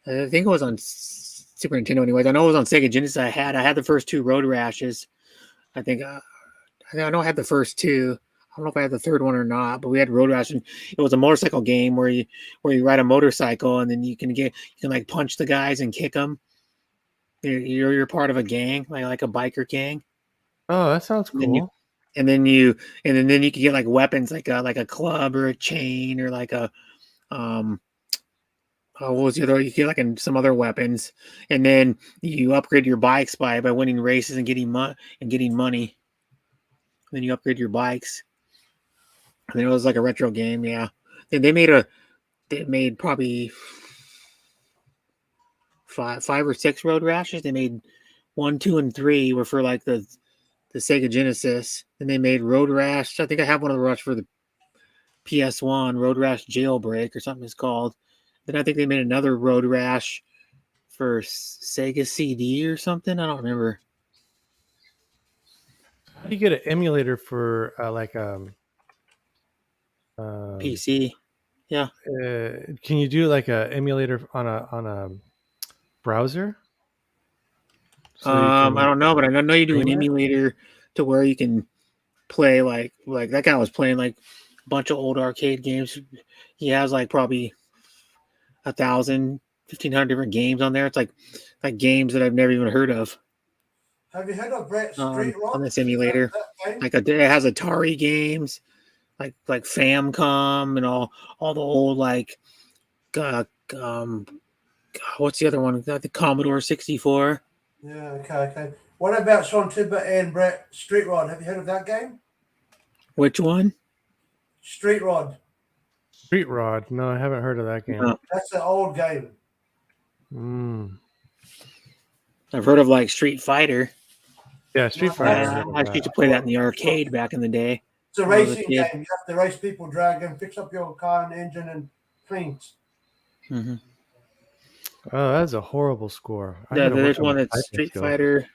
[SPEAKER 5] I think it was on Super Nintendo. Anyways, I know it was on Sega Genesis. I had the first two Road Rashes. I think I know I had the first two. I don't know if I had the third one or not, but we had Road Rash, and it was a motorcycle game where you ride a motorcycle, and then you can like punch the guys and kick them. You're part of a gang, like a biker gang.
[SPEAKER 3] Oh, that sounds cool.
[SPEAKER 5] And then you can get like weapons, like a club or a chain or like a what was the other? You get like some other weapons, and then you upgrade your bikes by winning races and getting money. And then you upgrade your bikes. And then it was like a retro game, yeah. Then they made probably five or six Road Rashes. They made 1, 2, and 3 were for like the Sega Genesis. Then they made Road Rash. I think I have one of the Rush for the PS1, Road Rash Jailbreak or something it's called. Then I think they made another Road Rash for Sega CD or something. I don't remember.
[SPEAKER 3] How do you get an emulator for
[SPEAKER 5] PC? Yeah.
[SPEAKER 3] Can you do like a emulator on a browser? So
[SPEAKER 5] I don't know, but I know you do an
[SPEAKER 3] stream it?
[SPEAKER 5] emulator to where you can play like that guy was playing like a bunch of old arcade games. He has like probably 1,000, 1,500 different games on there. It's like games that I've never even heard of.
[SPEAKER 4] Have you heard of Brett Street Rod?
[SPEAKER 5] On this emulator. Like it has Atari games, like Famicom and all the old like what's the other one? The Commodore 64.
[SPEAKER 4] Yeah, okay. What about Sean Tibbet and Brett Street Rod? Have you heard of that game?
[SPEAKER 5] Which one?
[SPEAKER 4] Street Rod.
[SPEAKER 3] Street Rod. No, I haven't heard of that game.
[SPEAKER 5] No.
[SPEAKER 4] That's an old game.
[SPEAKER 5] I've heard of like Street Fighter.
[SPEAKER 3] Yeah, Street Fighter.
[SPEAKER 5] I used to play that in the arcade back in the day.
[SPEAKER 4] It's a
[SPEAKER 5] when I was a
[SPEAKER 4] racing
[SPEAKER 5] kid.
[SPEAKER 4] game. You have to race people, drag them, fix up your car and engine and things.
[SPEAKER 5] Mm-hmm.
[SPEAKER 3] Oh, that's a horrible score. I
[SPEAKER 5] Yeah,
[SPEAKER 3] gotta
[SPEAKER 5] there's
[SPEAKER 3] work on
[SPEAKER 5] one
[SPEAKER 3] my
[SPEAKER 5] that's
[SPEAKER 3] typing
[SPEAKER 5] Street
[SPEAKER 3] skills.
[SPEAKER 5] Fighter.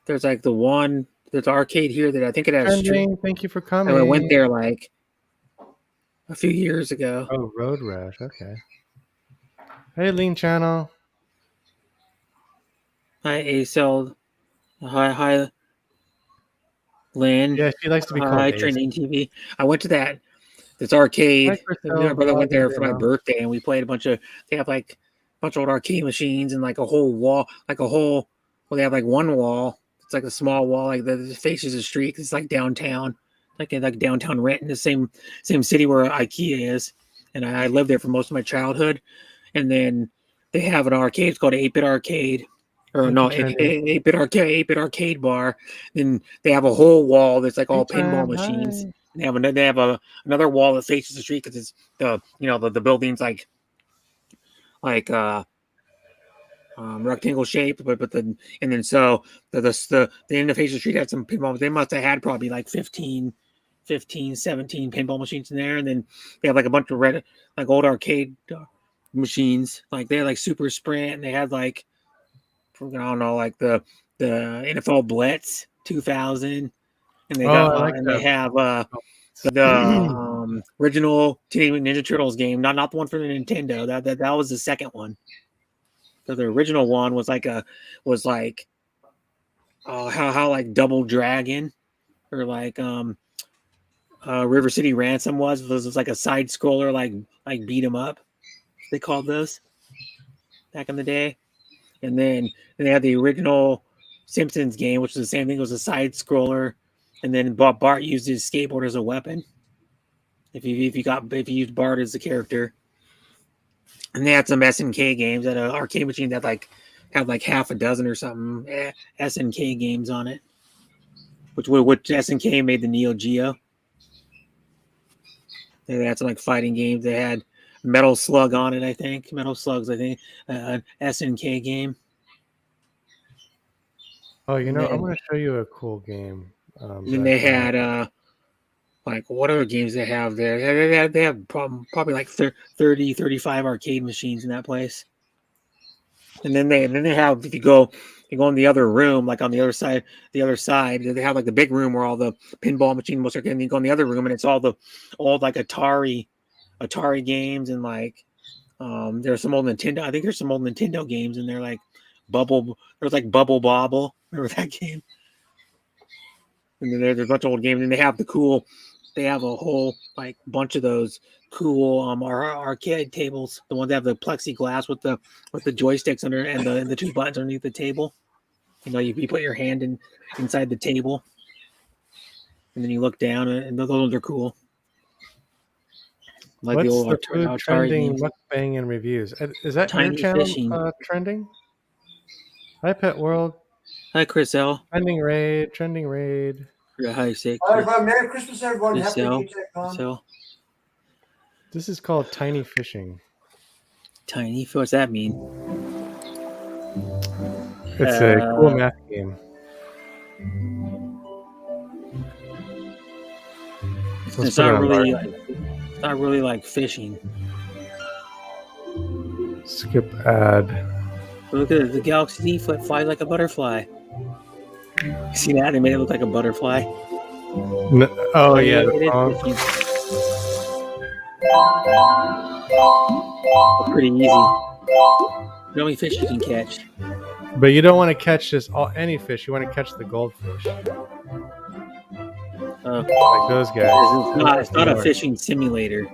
[SPEAKER 5] There's like there's arcade here that I think it has Street.
[SPEAKER 3] Trending, thank you for coming.
[SPEAKER 5] I went there like a few years ago.
[SPEAKER 3] Oh, Road Rash. Okay. Hey, Lean Channel.
[SPEAKER 5] Hi, ASL. Hi, Lynn.
[SPEAKER 3] Yeah, she likes to be called
[SPEAKER 5] Hi,
[SPEAKER 3] Ace.
[SPEAKER 5] Trending TV. I went to this arcade.
[SPEAKER 3] Hi, Christelle.
[SPEAKER 5] My brother went there for my
[SPEAKER 3] Hello.
[SPEAKER 5] birthday, and we played a bunch of. They have like a bunch of old arcade machines and like a whole wall, Well, they have like one wall. It's like a small wall, like that faces the street. It's like downtown, like downtown Renton, the same city where IKEA is. And I lived there for most of my childhood. And then they have an arcade. It's called 8-Bit Arcade. Or
[SPEAKER 3] Thank
[SPEAKER 5] no,
[SPEAKER 3] you, Trendy.
[SPEAKER 5] 8-Bit Arcade Bar. Then they have a whole wall that's like all
[SPEAKER 3] Hey,
[SPEAKER 5] pinball
[SPEAKER 3] Tom,
[SPEAKER 5] machines.
[SPEAKER 3] hi.
[SPEAKER 5] They have another wall that faces the street because it's the building's like rectangle shape, but then so the end of faces the street had some pinball. They must have had probably like 15, 17 pinball machines in there, and then they have like a bunch of old arcade machines. Like they had like Super Sprint, and they had like I don't know, like the NFL Blitz 2000, and they got
[SPEAKER 3] I like
[SPEAKER 5] and
[SPEAKER 3] that.
[SPEAKER 5] they have the original Teenage Mutant Ninja Turtles game, not the one for the Nintendo. That was the second one. So the original one was like how like Double Dragon or like River City Ransom was like a side scroller like beat 'em up. They called those back in the day. And then they had the original Simpsons game, which was the same thing. It was a side scroller, and then Bart used his skateboard as a weapon. If you used Bart as the character, and they had some SNK games at an arcade machine that had like half a dozen or something SNK games on it, which SNK made the Neo Geo. They had some like fighting games. They had Metal Slug on it, I think. Metal Slugs, I think, an SNK game.
[SPEAKER 3] Oh, you know,
[SPEAKER 5] Man.
[SPEAKER 3] I'm going to show you a cool game.
[SPEAKER 5] Then they had like what other games they have there? They have probably like 30, 35 arcade machines in that place. And then they have, if you go in the other room, like on the other side, they have like the big room where all the pinball machine most arcade. And you go in the other room and it's all like Atari games, and like there's some old Nintendo. I think there's some old Nintendo games in there, like Bubble Bobble. Remember that game? And then there's a bunch of old games, and they have a whole like bunch of those cool arcade tables, the ones that have the plexiglass with the joysticks under and the two buttons underneath the table. You know, you put your hand inside the table, and then you look down, and those ones are cool. Like
[SPEAKER 3] What's
[SPEAKER 5] the old
[SPEAKER 3] the food
[SPEAKER 5] Atari
[SPEAKER 3] trending
[SPEAKER 5] games.
[SPEAKER 3] mukbang and reviews? Is that
[SPEAKER 5] Tiny
[SPEAKER 3] your channel
[SPEAKER 5] fishing.
[SPEAKER 3] trending? Hi, Pet World.
[SPEAKER 5] Hi, Chris L.
[SPEAKER 3] Trending raid.
[SPEAKER 5] Hi, Sick.
[SPEAKER 4] All right, well, Merry Christmas, everyone.
[SPEAKER 5] Chris
[SPEAKER 4] Happy New
[SPEAKER 5] L.
[SPEAKER 4] Year,
[SPEAKER 5] Chris L.
[SPEAKER 3] This is called Tiny Fishing.
[SPEAKER 5] Tiny. What's that mean?
[SPEAKER 3] It's a cool math game.
[SPEAKER 5] It's not really like fishing.
[SPEAKER 3] Skip ad.
[SPEAKER 5] Look at it. The Galaxy Z Flip flies like a butterfly. See that? They made it look like a butterfly.
[SPEAKER 3] Oh yeah,
[SPEAKER 5] it
[SPEAKER 3] the
[SPEAKER 5] is
[SPEAKER 3] song.
[SPEAKER 5] fishing. Pretty easy. The only fish you can catch.
[SPEAKER 3] But you don't want to catch any fish. You want to catch the goldfish, like those guys.
[SPEAKER 5] It's not a fishing simulator.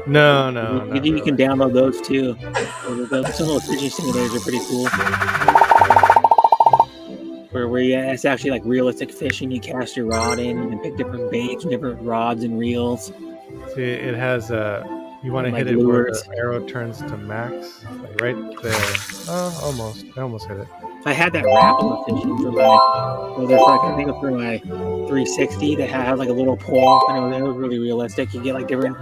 [SPEAKER 3] No.
[SPEAKER 5] You can download those too. Some of those fishing simulators are pretty cool. Where it's actually like realistic fishing. You cast your rod in and pick different baits, different rods and reels.
[SPEAKER 3] See, it has you want to
[SPEAKER 5] Like
[SPEAKER 3] hit it where
[SPEAKER 5] lures.
[SPEAKER 3] the arrow turns to max, like right there. Oh, almost. I almost hit it.
[SPEAKER 5] I had that Rapala fishing for my 360 that had like a little pole, and it was really realistic. You get like different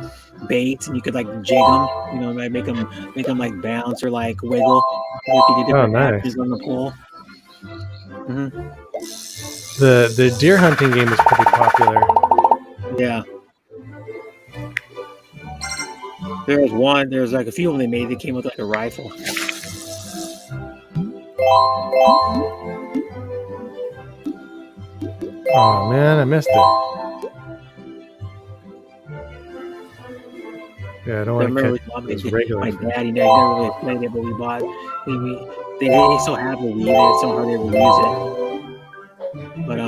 [SPEAKER 5] baits, and you could like jig them, you know, like make them like bounce or like wiggle if you did different
[SPEAKER 3] nice.
[SPEAKER 5] actions on the pole.
[SPEAKER 3] The deer hunting game is pretty popular.
[SPEAKER 5] Yeah. There's like a few of them they made that came with like a rifle.
[SPEAKER 3] Oh man, I missed it. Yeah, I don't want to catch those regular
[SPEAKER 5] my
[SPEAKER 3] fish.
[SPEAKER 5] dad, he never really played it, but we bought. They still have the Wii. It's so hard to ever use it. But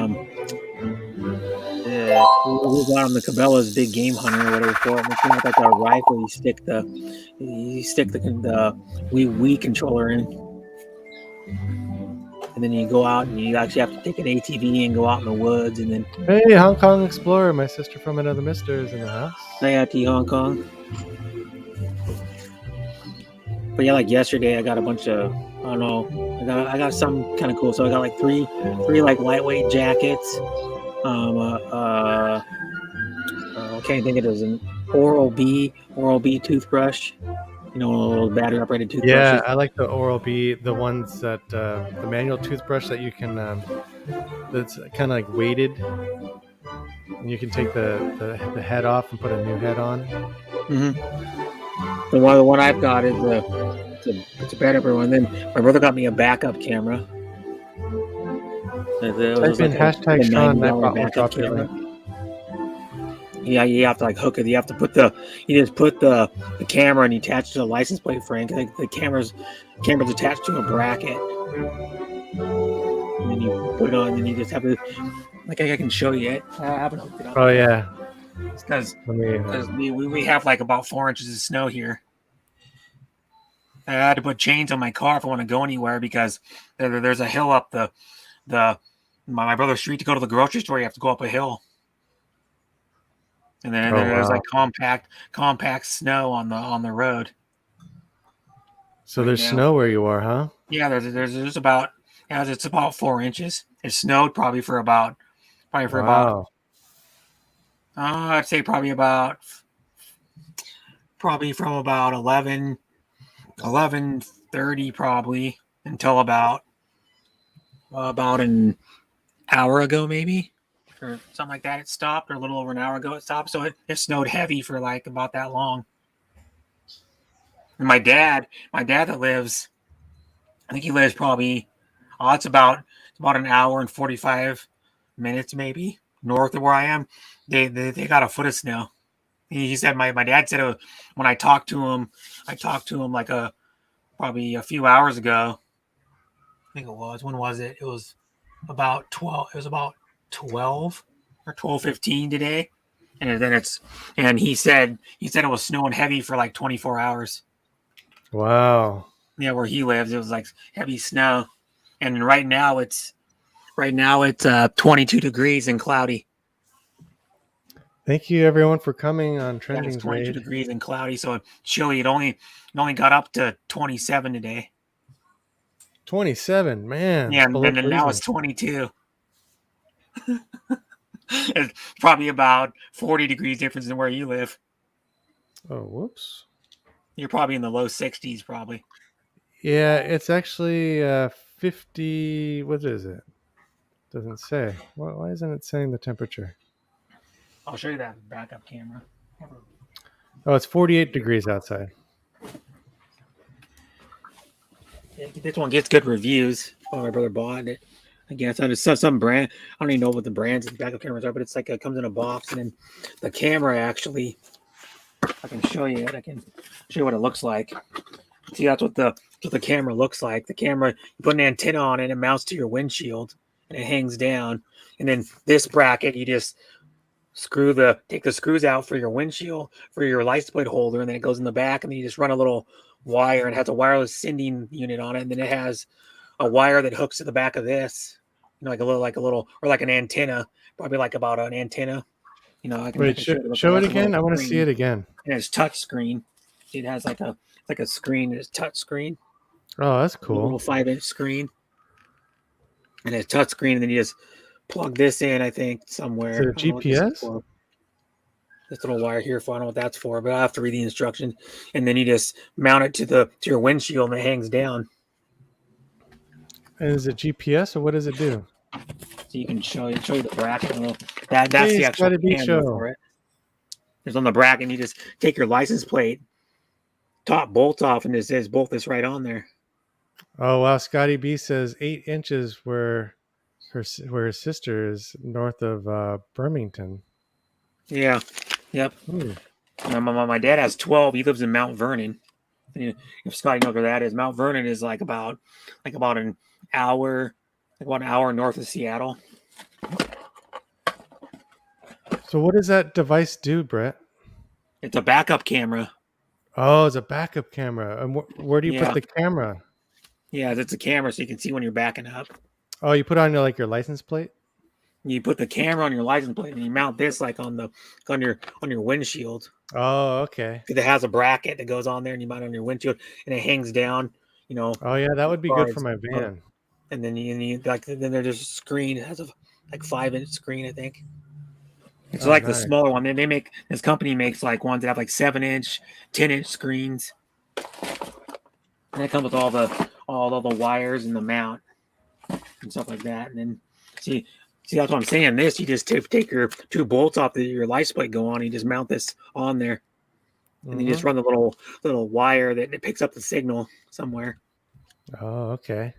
[SPEAKER 5] yeah, we bought him the Cabela's Big Game Hunter or whatever for it. And it came with like a rifle. You stick the Wii controller in, and then you go out and you actually have to take an ATV and go out in the woods. And then
[SPEAKER 3] Hey, Hong Kong Explorer, my sister from another mister is in the house.
[SPEAKER 5] IIT Hong Kong. But yeah, like yesterday, I got a bunch of, I don't know, I got some kind of cool. So I got like three like lightweight jackets. I can't think of it as an Oral-B toothbrush. You know, one of those battery operated toothbrushes.
[SPEAKER 3] Yeah, I like the Oral-B, the ones that the manual toothbrush that you can that's kind of like weighted. And you can take the head off and put a new head on.
[SPEAKER 5] The one I've got is it's a better one. Then my brother got me a backup camera.
[SPEAKER 3] Type in hashtag Sean, I bought one, drop your link.
[SPEAKER 5] Yeah, you have to like hook it. You have to you just put the camera and you attach it to the license plate frame. The camera's attached to a bracket. And then you put it on, and then you just have to, like, I can show you it. I haven't hooked it up.
[SPEAKER 3] Oh yeah.
[SPEAKER 5] Because
[SPEAKER 3] Let me.
[SPEAKER 5] we have like about 4 inches of snow here. I had to put chains on my car if I want to go anywhere because there's a hill up the my brother's street to go to the grocery store. You have to go up a hill, and then
[SPEAKER 3] Oh,
[SPEAKER 5] there's
[SPEAKER 3] wow.
[SPEAKER 5] like compact snow on the road.
[SPEAKER 3] So
[SPEAKER 5] Right
[SPEAKER 3] there's
[SPEAKER 5] now.
[SPEAKER 3] snow where you are, huh?
[SPEAKER 5] Yeah, there's about it's about 4 inches. It snowed probably for about
[SPEAKER 3] Wow.
[SPEAKER 5] I'd say probably from about 11:30 probably until about an hour ago maybe, or something like that. It stopped, or a little over an hour ago it stopped. So it snowed heavy for like about that long. And my dad that lives, I think he lives probably, it's about an hour and 45 minutes maybe north of where I am. They got a foot of snow. He said my dad said when I talked to him like probably a few hours ago. I think it was. When was it? It was about 12. It was about 12 or 12:15 today. And he said it was snowing heavy for like 24 hours.
[SPEAKER 3] Wow.
[SPEAKER 5] Yeah, where he lives, it was like heavy snow. And right now it's 22 degrees and cloudy.
[SPEAKER 3] Thank you everyone for coming on
[SPEAKER 5] Yeah, it's
[SPEAKER 3] Trending's
[SPEAKER 5] 22
[SPEAKER 3] raid.
[SPEAKER 5] degrees and cloudy, so chilly. It only got up to 27 today.
[SPEAKER 3] 27, man.
[SPEAKER 5] Yeah,
[SPEAKER 3] It's below
[SPEAKER 5] and then now
[SPEAKER 3] freezing.
[SPEAKER 5] it's 22. It's probably about 40 degrees difference than where you live.
[SPEAKER 3] Oh, whoops.
[SPEAKER 5] You're probably in the low 60s, probably.
[SPEAKER 3] Yeah, it's actually 50. What is it? Doesn't say. Why isn't it saying the temperature?
[SPEAKER 5] I'll show you that backup camera.
[SPEAKER 3] Oh, it's 48 degrees outside.
[SPEAKER 5] This one gets good reviews. Oh, my brother bought it. I guess it's some brand. I don't even know what the brands of backup cameras are, but it's like it comes in a box, and then the camera actually. I can show you it. I can show you what it looks like. See, that's what the camera looks like. The camera, you put an antenna on it, it mounts to your windshield, and it hangs down. And then this bracket, you just take the screws out for your windshield, for your license plate holder, and then it goes in the back, and then you just run a little wire, and it has a wireless sending unit on it, and then it has a wire that hooks to the back of this, like a little, or like an antenna, probably like about an antenna. I can
[SPEAKER 3] Wait, show it again. I want to see it again.
[SPEAKER 5] And it's touch screen. It has like a screen. It's touch screen.
[SPEAKER 3] Oh, that's
[SPEAKER 5] A
[SPEAKER 3] cool.
[SPEAKER 5] little 5-inch screen. And it's touch screen, and then you just plug this in, I think, somewhere.
[SPEAKER 3] Is it a GPS?
[SPEAKER 5] This little wire here, I don't know what that's for, but I'll have to read the instructions. And then you just mount it to your windshield, and it hangs down.
[SPEAKER 3] And is it GPS or what does it do?
[SPEAKER 5] So you can show you the bracket. That's
[SPEAKER 3] Hey,
[SPEAKER 5] the actual
[SPEAKER 3] Scotty B
[SPEAKER 5] camera
[SPEAKER 3] show.
[SPEAKER 5] for it. There's on the bracket, and you just take your license plate, top bolt off, and it says bolt this right on there.
[SPEAKER 3] Oh wow, Scotty B says 8 inches where his sister is north of Birmingham.
[SPEAKER 5] Yeah. Yep.
[SPEAKER 3] Ooh.
[SPEAKER 5] My dad has 12. He lives in Mount Vernon. If Scotty knows where that is, Mount Vernon is like about an hour, north of Seattle.
[SPEAKER 3] So what does that device do, Brett?
[SPEAKER 5] It's a backup camera.
[SPEAKER 3] Oh, it's a backup camera. And where do you
[SPEAKER 5] Yeah.
[SPEAKER 3] put the camera?
[SPEAKER 5] Yeah, it's a camera, so you can see when you're backing up.
[SPEAKER 3] Oh, you put it on your license plate?
[SPEAKER 5] You put the camera on your license plate, and you mount this like on your windshield.
[SPEAKER 3] Oh, okay.
[SPEAKER 5] Because it has a bracket that goes on there, and you mount it on your windshield, and it hangs down.
[SPEAKER 3] Oh yeah, that would be good for my van.
[SPEAKER 5] And then then there's a screen. It has a 5-inch screen, I think. It's like
[SPEAKER 3] nice.
[SPEAKER 5] the smaller one. This company makes like ones that have like 7-inch, 10-inch screens. And it comes with all the wires and the mount and stuff like that. And then see that's what I'm saying. This, you just take your 2 bolts off your license plate go on, and you just mount this on there. And then you just run the little wire that it picks up the signal somewhere.
[SPEAKER 3] Oh, okay.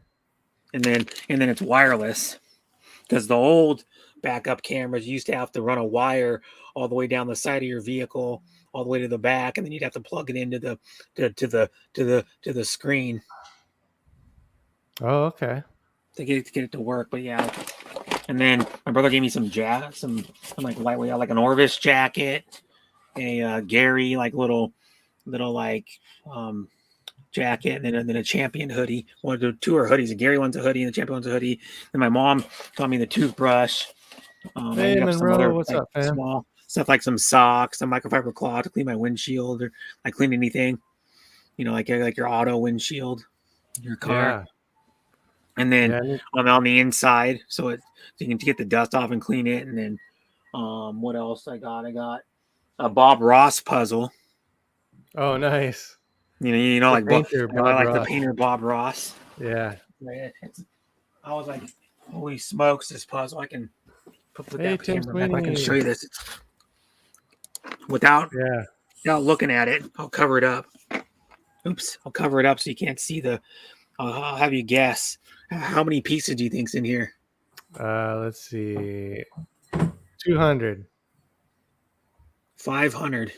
[SPEAKER 5] And then it's wireless. Because the old backup cameras used to have to run a wire all the way down the side of your vehicle, all the way to the back, and then you'd have to plug it into the screen.
[SPEAKER 3] Oh, okay.
[SPEAKER 5] To get it to work. But yeah. And then my brother gave me some like lightweight, like an Orvis jacket, a Gary like little like jacket, and then a champion hoodie. One of the two are hoodies. Gary one's a hoodie, and the champion one's a hoodie. And my mom got me the toothbrush. I
[SPEAKER 3] Hey,
[SPEAKER 5] ended up some
[SPEAKER 3] Monroe,
[SPEAKER 5] other
[SPEAKER 3] what's
[SPEAKER 5] like
[SPEAKER 3] up, fam?
[SPEAKER 5] small stuff like some socks, some microfiber cloth to clean my windshield or like clean anything, like your auto windshield, your car.
[SPEAKER 3] Yeah.
[SPEAKER 5] And then
[SPEAKER 3] Yeah.
[SPEAKER 5] on the inside, so you can get the dust off and clean it. And then what else I got? I got a Bob Ross puzzle.
[SPEAKER 3] Oh, nice.
[SPEAKER 5] Like
[SPEAKER 3] painter,
[SPEAKER 5] I
[SPEAKER 3] Bob
[SPEAKER 5] like the
[SPEAKER 3] Ross.
[SPEAKER 5] painter Bob Ross.
[SPEAKER 3] Yeah.
[SPEAKER 5] I was like, holy smokes, this puzzle! I can put
[SPEAKER 3] Hey,
[SPEAKER 5] that
[SPEAKER 3] Tim
[SPEAKER 5] camera back. I can
[SPEAKER 3] Sweeney.
[SPEAKER 5] show you this without looking at it. I'll cover it up. Oops, I'll cover it up so you can't see the. I'll have you guess. How many pieces do you think's in here?
[SPEAKER 3] Let's see. 200.
[SPEAKER 5] 500.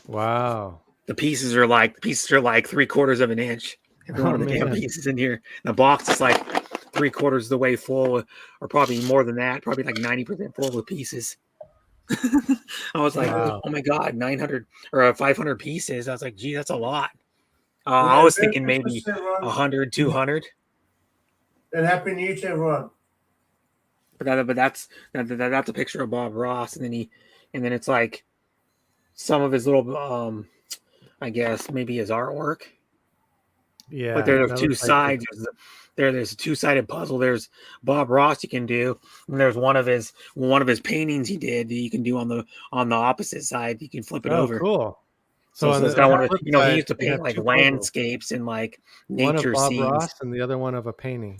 [SPEAKER 3] Wow.
[SPEAKER 5] The pieces are like 3/4 of an inch. Every one of the damn
[SPEAKER 3] man.
[SPEAKER 5] pieces in here. And the box is like 3/4 of the way full, or probably more than that. Probably like 90% full with pieces. I was like,
[SPEAKER 3] Wow.
[SPEAKER 5] oh my god, 900 or 500 pieces. I was like, gee, that's a lot. I was thinking maybe 100, 200.
[SPEAKER 4] And Happy New Year to everyone.
[SPEAKER 5] But that's a picture of Bob Ross, and then it's like some of his little I guess maybe his artwork.
[SPEAKER 3] Yeah.
[SPEAKER 5] But there are
[SPEAKER 3] that
[SPEAKER 5] two
[SPEAKER 3] looks like
[SPEAKER 5] sides. There's a two-sided puzzle. There's Bob Ross you can do, and there's one of his paintings he did that you can do on the opposite side. You can flip it over.
[SPEAKER 3] Cool.
[SPEAKER 5] So
[SPEAKER 3] on
[SPEAKER 5] it's
[SPEAKER 3] the
[SPEAKER 5] got one of
[SPEAKER 3] flip
[SPEAKER 5] he
[SPEAKER 3] side,
[SPEAKER 5] used to
[SPEAKER 3] you have
[SPEAKER 5] paint like
[SPEAKER 3] two puzzles.
[SPEAKER 5] landscapes and like
[SPEAKER 3] One of
[SPEAKER 5] nature
[SPEAKER 3] Bob
[SPEAKER 5] scenes.
[SPEAKER 3] Ross and the other one of a painting.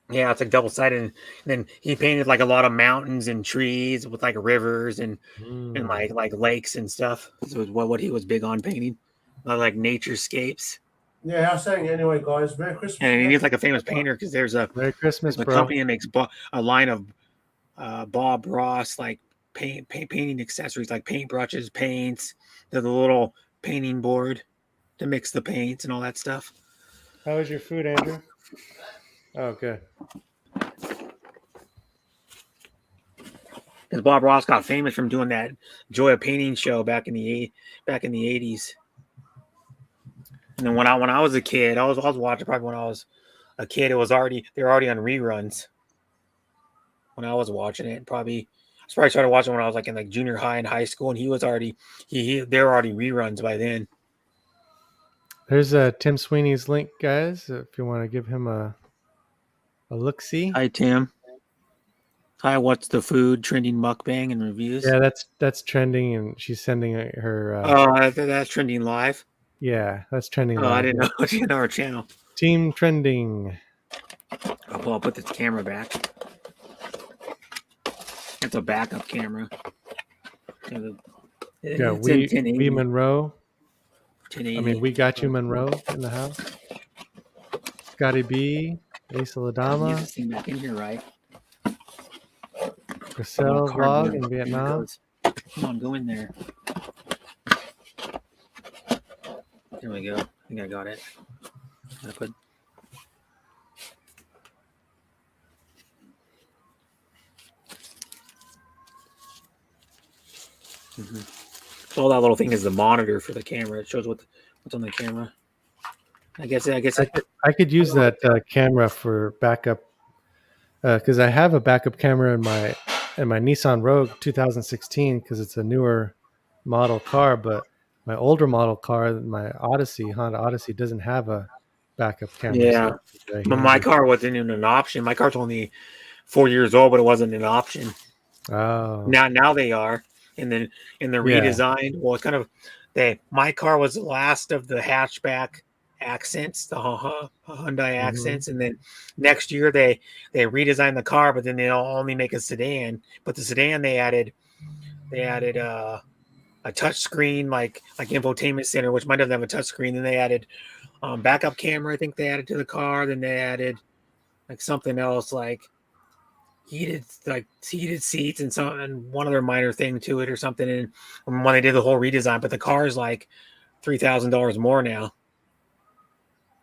[SPEAKER 5] Yeah, it's like double-sided. And then he painted like a lot of mountains and trees with like rivers and like lakes and stuff. So it was what he was big on painting, like naturescapes.
[SPEAKER 4] Yeah, I was saying anyway, guys. Merry Christmas.
[SPEAKER 5] And he's like a famous painter because there's a
[SPEAKER 3] Merry Christmas,
[SPEAKER 5] a
[SPEAKER 3] bro.
[SPEAKER 5] company that makes a line of Bob Ross like painting accessories, like paintbrushes, paints, the little painting board to mix the paints and all that stuff.
[SPEAKER 3] How was your food, Andrew? Oh, good.
[SPEAKER 5] Because Bob Ross got famous from doing that Joy of Painting show back in the 80s. And then when I was a kid, I was watching probably when I was a kid. They were already on reruns. When I was watching it, I started watching when I was like in like junior high and high school, and he was already they were already reruns by then.
[SPEAKER 3] There's Tim Sweeney's link, guys. If you want to give him a look-see.
[SPEAKER 5] Hi, Tim. Hi, what's the food trending mukbang and reviews?
[SPEAKER 3] Yeah, that's trending, and she's sending her.
[SPEAKER 5] That's trending live.
[SPEAKER 3] Yeah, that's trending.
[SPEAKER 5] Oh,
[SPEAKER 3] live.
[SPEAKER 5] I didn't know. I didn't know our channel.
[SPEAKER 3] Team trending.
[SPEAKER 5] I'll put this camera back. It's a backup camera.
[SPEAKER 3] Yeah,
[SPEAKER 5] It's in
[SPEAKER 3] we Monroe.
[SPEAKER 5] 1080.
[SPEAKER 3] I mean, we got you, Monroe, in the house. Scotty B, Ace
[SPEAKER 5] Get
[SPEAKER 3] Ladama,
[SPEAKER 5] this thing back in here, right?
[SPEAKER 3] Marcel
[SPEAKER 5] Cardboard.
[SPEAKER 3] vlog in
[SPEAKER 5] Here it
[SPEAKER 3] Vietnam.
[SPEAKER 5] goes. Come on, go in there. There we go. I think I got it. So all that little thing is the monitor for the camera. It shows what's on the camera. I guess
[SPEAKER 3] I could use that camera for backup because I have a backup camera in my Nissan Rogue 2016 because it's a newer model car, but my older model car, my Honda Odyssey, doesn't have a backup camera.
[SPEAKER 5] Yeah,
[SPEAKER 3] so it's very
[SPEAKER 5] but my
[SPEAKER 3] handy.
[SPEAKER 5] car wasn't even an option. My car's only 4 years old, but it wasn't an option.
[SPEAKER 3] Oh,
[SPEAKER 5] Now they are, and then in the redesigned. Well, it's kind of my car was the last of the hatchback accents, the Hyundai accents, and then next year they redesigned the car, but then they only make a sedan. But the sedan they added a touch screen like infotainment center, which might not have a touch screen. Then they added backup camera. I think they added to the car. Then they added like something else like heated seats and one other minor thing to it or something. And when they did the whole redesign, but the car is like $3,000 more now.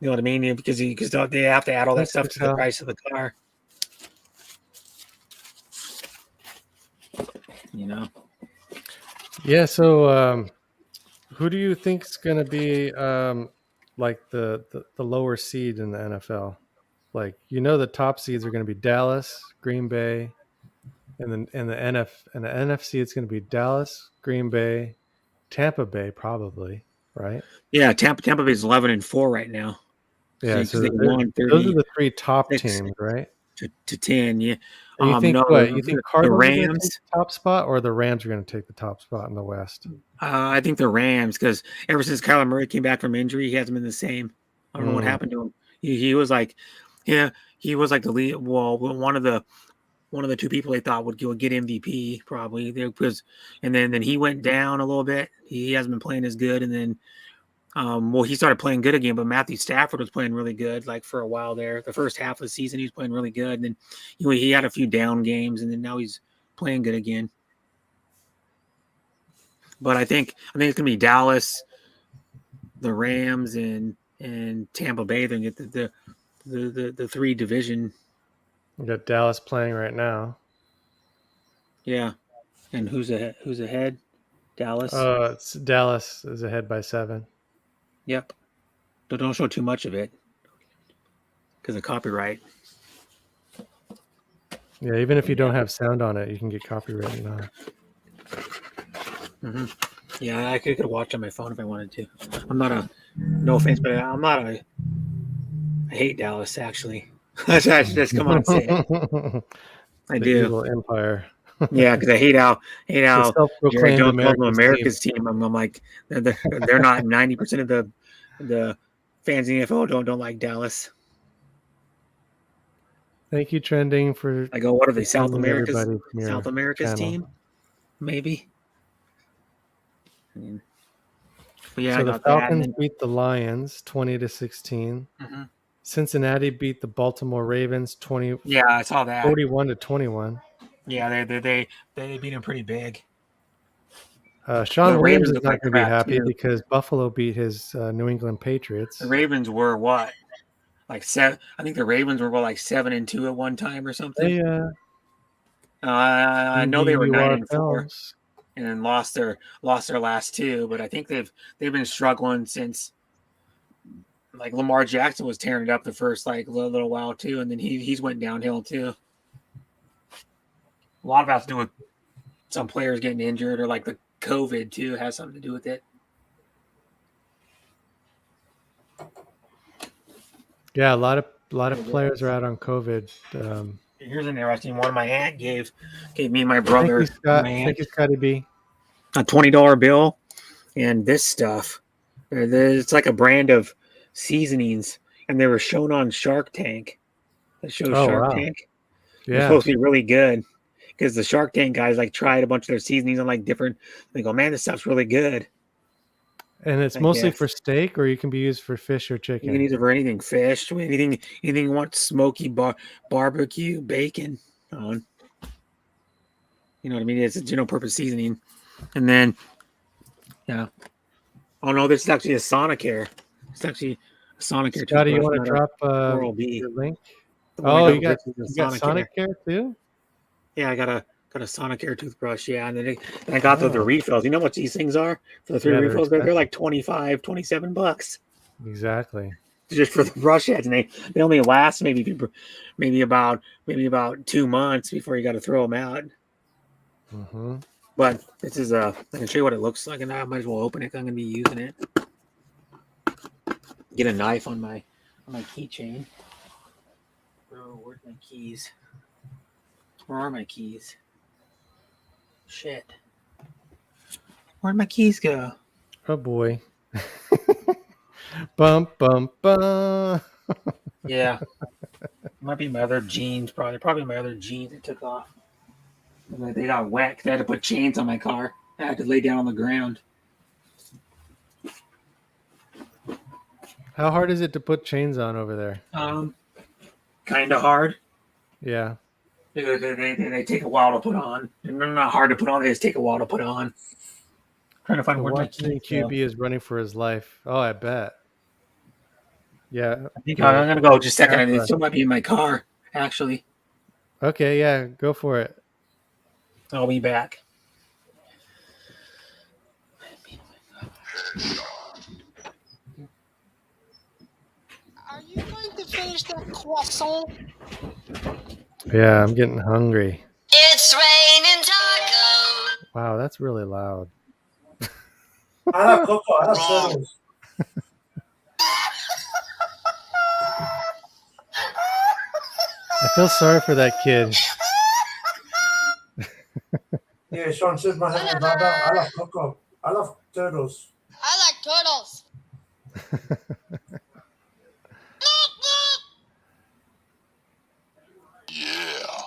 [SPEAKER 5] You know what I mean? Because they have to add all that stuff to the price of the car. You know. Yeah.
[SPEAKER 3] So who do you think is going to be like the lower seed in the NFL. Like the top seeds are going to be Dallas, Green Bay, and then and the NFC it's going to be Dallas, Green Bay, Tampa Bay probably, right?
[SPEAKER 5] Yeah, Tampa Bay's 11-4 right now
[SPEAKER 3] Yeah,
[SPEAKER 5] because
[SPEAKER 3] so
[SPEAKER 5] they won
[SPEAKER 3] those are the
[SPEAKER 5] 36
[SPEAKER 3] three top teams, right?
[SPEAKER 5] to 10. Yeah.
[SPEAKER 3] And you think
[SPEAKER 5] No,
[SPEAKER 3] what? You think
[SPEAKER 5] the
[SPEAKER 3] Cardinals are going to take
[SPEAKER 5] Rams.
[SPEAKER 3] the top spot, or the Rams are going to take the top spot in the West?
[SPEAKER 5] I think the Rams, because ever since Kyler Murray came back from injury, he hasn't been the same. I don't know what happened to him. He was like, yeah, he was like the lead. Well, one of the two people they thought would get MVP probably because, and then he went down a little bit. He hasn't been playing as good, and then he started playing good again. But Matthew Stafford was playing really good, like for a while there. The first half of the season, he was playing really good, and then he had a few down games, and then now he's playing good again. But I think it's gonna be Dallas, the Rams, and Tampa Bay. Then get the three division.
[SPEAKER 3] We got Dallas playing right now.
[SPEAKER 5] Yeah, and who's ahead? Dallas.
[SPEAKER 3] It's Dallas is ahead by 7.
[SPEAKER 5] Yep. Don't show too much of it because of copyright.
[SPEAKER 3] Yeah, even if you don't have sound on it, you can get copyrighted on it.
[SPEAKER 5] Mm-hmm. Yeah, I could watch on my phone if I wanted to. I'm not no offense, but I hate Dallas actually. Just come on and say it. I
[SPEAKER 3] The
[SPEAKER 5] do.
[SPEAKER 3] evil empire.
[SPEAKER 5] Yeah, because I hate how Jerry
[SPEAKER 3] Self-proclaimed
[SPEAKER 5] Jones calls them
[SPEAKER 3] America's
[SPEAKER 5] America's team. I'm like they're not 90% of the fans in the NFL don't like Dallas.
[SPEAKER 3] Thank you, Trending, for
[SPEAKER 5] I go, what are they? South
[SPEAKER 3] sending
[SPEAKER 5] America's
[SPEAKER 3] everybody from your channel.
[SPEAKER 5] team, maybe. But yeah,
[SPEAKER 3] So
[SPEAKER 5] I
[SPEAKER 3] the
[SPEAKER 5] got
[SPEAKER 3] Falcons
[SPEAKER 5] that.
[SPEAKER 3] beat the Lions 20-16.
[SPEAKER 5] Mm-hmm.
[SPEAKER 3] Cincinnati beat the Baltimore Ravens 41
[SPEAKER 5] Yeah, I saw that.
[SPEAKER 3] to 21.
[SPEAKER 5] Yeah, they beat him pretty big.
[SPEAKER 3] Sean
[SPEAKER 5] The
[SPEAKER 3] Williams
[SPEAKER 5] Ravens
[SPEAKER 3] is
[SPEAKER 5] look
[SPEAKER 3] not
[SPEAKER 5] like
[SPEAKER 3] going to be
[SPEAKER 5] crap,
[SPEAKER 3] happy
[SPEAKER 5] too.
[SPEAKER 3] because Buffalo beat his New England Patriots.
[SPEAKER 5] The Ravens were what? Like 7. I think the Ravens were like 7-2 at one time or something.
[SPEAKER 3] They
[SPEAKER 5] I know they were
[SPEAKER 3] you
[SPEAKER 5] 9-4
[SPEAKER 3] ourselves.
[SPEAKER 5] and then lost their last 2, but I think they've been struggling since like Lamar Jackson was tearing it up the first like little while too, and then he's went downhill too. A lot of it has to do with some players getting injured or like the COVID too has something to do with it.
[SPEAKER 3] Yeah, a lot of players are out on COVID.
[SPEAKER 5] Here's an interesting one. My aunt gave me and my brother
[SPEAKER 3] Thank you, Scotty B.
[SPEAKER 5] a $20 bill, and this stuff. It's like a brand of seasonings, and they were shown on Shark Tank. The show Shark Tank.
[SPEAKER 3] Yeah,
[SPEAKER 5] it's supposed to be really good because the Shark Tank guys like tried a bunch of their seasonings on like different. They go, man, this stuff's really good.
[SPEAKER 3] And it's mostly for steak, or you can be used for fish or chicken.
[SPEAKER 5] You can use it for anything, fish, anything you want, smoky barbecue, bacon on. You know what I mean? It's a general purpose seasoning. And then, yeah. Oh no, this is actually a Sonicare. It's actually a Sonicare.
[SPEAKER 3] Scotty, you want to drop your link? Oh, you got Sonicare too?
[SPEAKER 5] Yeah, I got a Sonicare toothbrush. Yeah, and then I got the refills. You know what these things are for the 3 refills? They're like $25, $27.
[SPEAKER 3] Exactly.
[SPEAKER 5] Just for the brush heads, and they only last maybe about 2 months before you got to throw them out.
[SPEAKER 3] Mm-hmm.
[SPEAKER 5] But this is I can show you what it looks like, and I might as well open it. I'm gonna be using it. Get a knife on my keychain. Where's my keys? Where are my keys? Shit. Where'd my keys go?
[SPEAKER 3] Oh boy. Bum bum bum.
[SPEAKER 5] Yeah. Might be my other jeans, probably my other jeans that took off. They got wet. They had to put chains on my car. I had to lay down on the ground.
[SPEAKER 3] How hard is it to put chains on over there?
[SPEAKER 5] Kind of hard.
[SPEAKER 3] Yeah.
[SPEAKER 5] They take a while to put on. They're not hard to put on. They just take a while to put on. Trying to find where my keys
[SPEAKER 3] QB is running for his life. Oh, I bet. Yeah.
[SPEAKER 5] I think I'm gonna go just a second. It still might be in my car, actually.
[SPEAKER 3] Okay, yeah, go for it.
[SPEAKER 5] I'll be back.
[SPEAKER 7] Just a croissant.
[SPEAKER 3] Yeah, I'm getting hungry.
[SPEAKER 7] It's raining tacos.
[SPEAKER 3] Wow, that's really loud.
[SPEAKER 4] I love Coco. I love turtles.
[SPEAKER 3] I feel sorry for that kid.
[SPEAKER 4] Yeah, Sean says my happy brother. I love Coco. I love turtles.
[SPEAKER 7] I like turtles. Yeah.